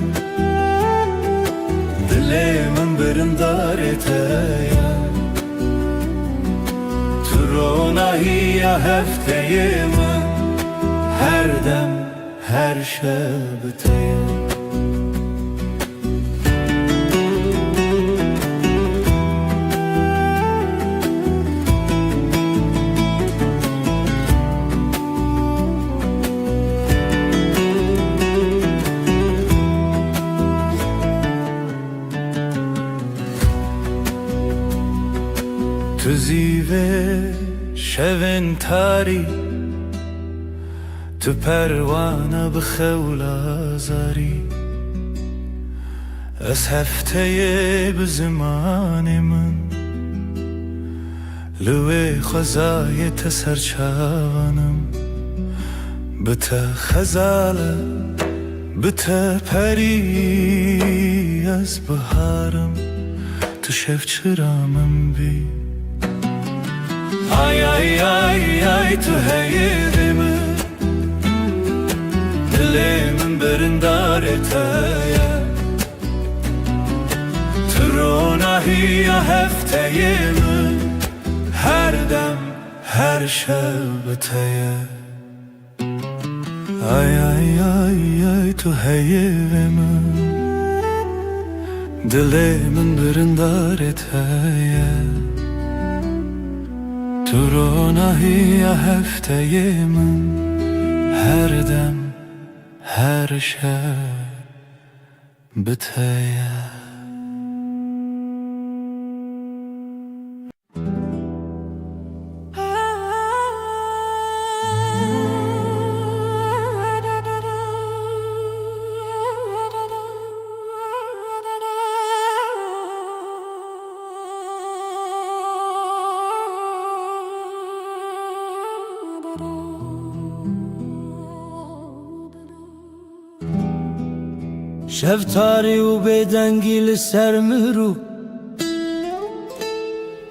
Dile min birindar eteye Ronahiye hefteye min Her dem her şebteye Tu zive شون تاری تو پروانه بخول آزاری از هفته به زمان من لوی خزای تسرچانم بتا خزاله بتا پری از بهارم تو شف چرامم بی آی آی آی آی تو هیدم دلم برندار تایا ترونهی هفته من هر دم هر شب تایا آی آی آی آی تو هیدم دلم برندار تایا ترونهی هفته من هر دم هر شب بتایا شب تاری و بدنگی لسر مرو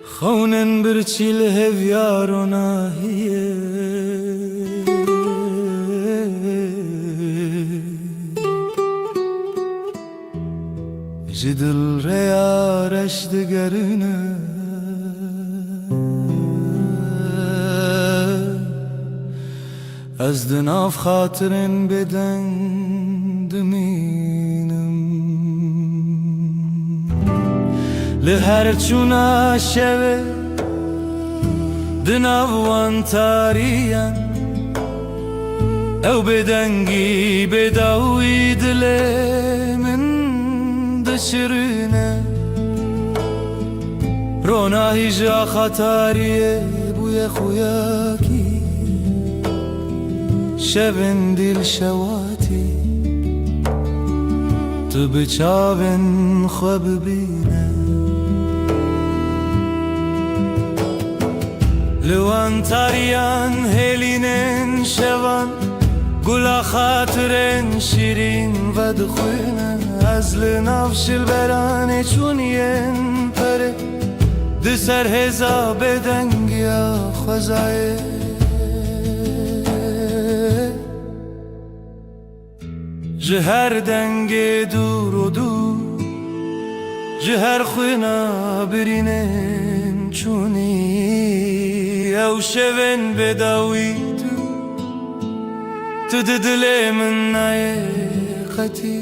خونن برچی لهویار و ناهیه جدل ریارش دگرنه از دناف خاطرن بدن دمینم لهر چونا شوه دناوان تاریان او بدنگی بداوی دل من دشرنه روناهی جا خطاریه بوی خویاکی شبن دل شواتی تو بچاون خواب بینه لوان تاریان هلینن شوان گلا خاطرن شیرین و دخوینه از لنافشل برانه چونین پره دسر هزا بدنگیا خوزایه جهر دنگ دور و دور جهر خوینا برینن چونی او شون بداوی تو دل من نای خطی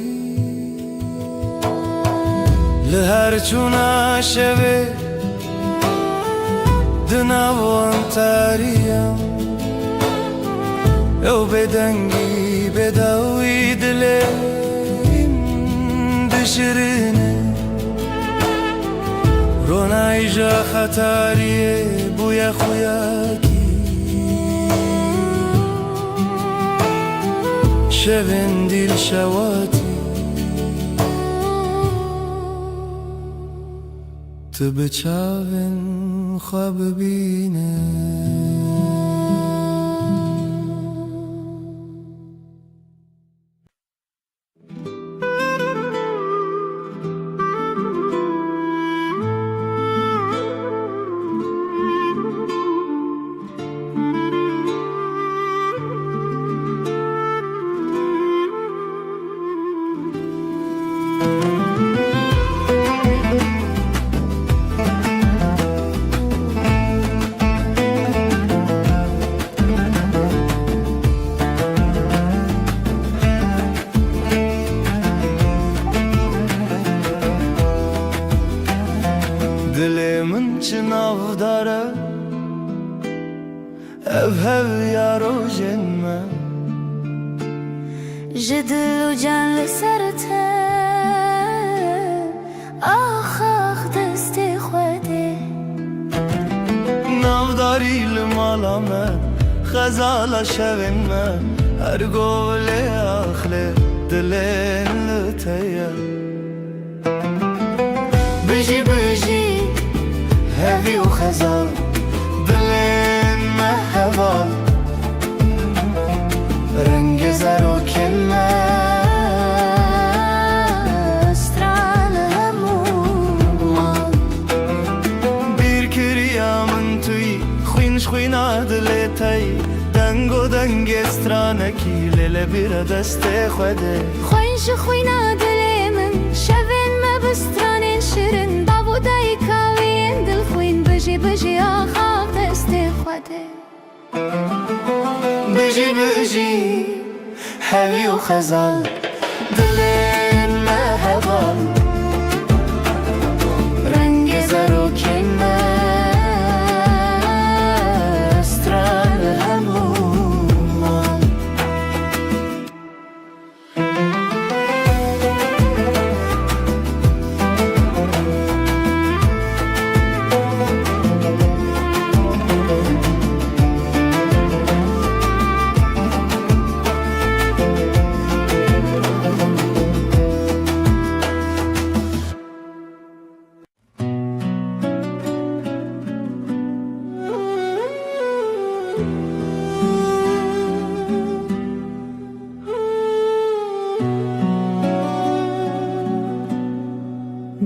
لهر چونا شوه دناوان تاریم او بدنگی بداوی دلم دشرنه رونای جا خطاریه بوی خویاکی شون دیل شواتی تو بچاون خواب بینه دلمن چناو داره هف یارو جنمه جدل و جان لسرته آخ دست خوده ناوداری لمال خزال شوینه هر گوله آخله دلین لطیه بجی بجی هوی و خزال دلین مهوال رنگ زر و کنه خوینا دلتای دنگو دنگ استرانکی لیل بیر دست خوده خوینش خوینا دلمن شوین مبسترانین شیرین داوودای کاوین دل خوین بجی بجی آخاف دست خوده بجی بجی هوی و خزال دلین مهوال رنگ زر و کنه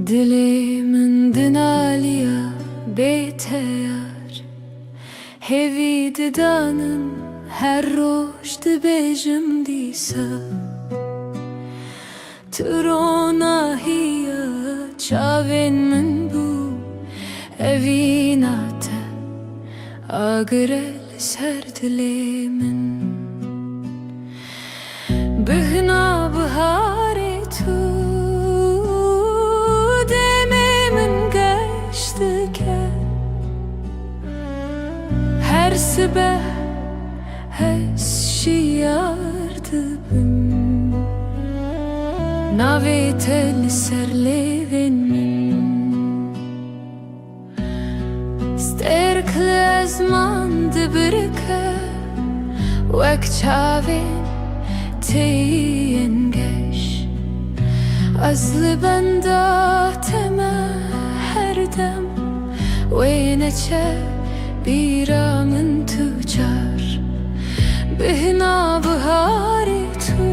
Dilimin dinaliya beteyar Hevi didanım her roş dibejim disa Trona hiya çavin min bu Evinate agrel ser dilimin Bihna bahari tu her sabah هالشيارد بم ناويت لسر ليفن سترك لازمان دبركه وكتشافين تينجش أزل بنداتما هردم وينتشا بيرا من تجار بهنا بهاري تو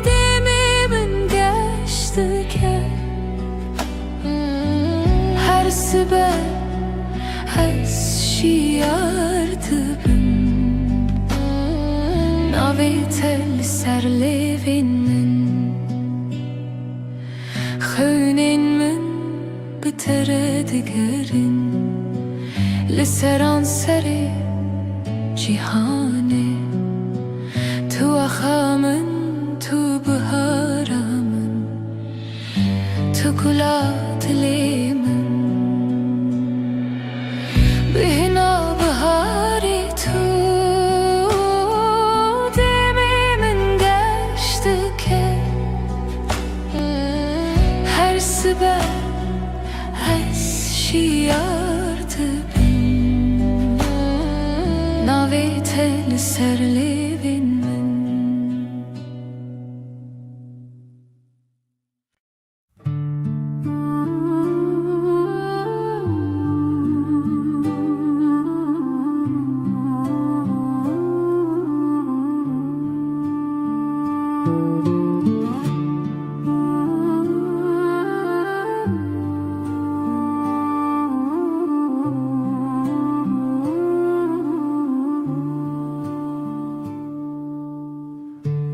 دمي من قشتك هر سبب هالشيار تبن ناويت لسر ليفين من خونين من بتردقرن لسران سري جهاني تو أخامن تو بهارامن تو كلات ليمن بهنا بهاري تو دمي من قشتك هر سبب هالشيار تبن ناويت لسر ليفين من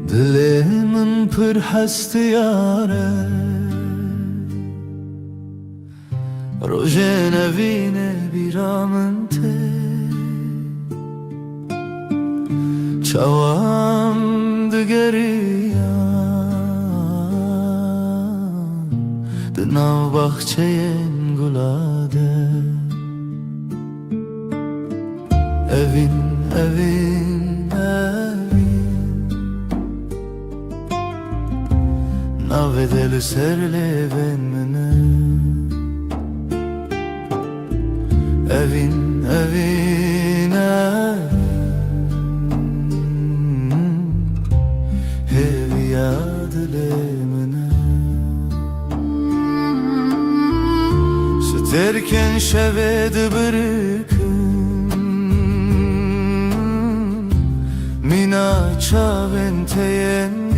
دلمن پر هست یاره روژ نوینه بیرامن ته چوام دگریان دناو باخچه گلاده evin evin evin navedeli serleven mene evin evin منه ستركن شبد بركن منا چاوين تين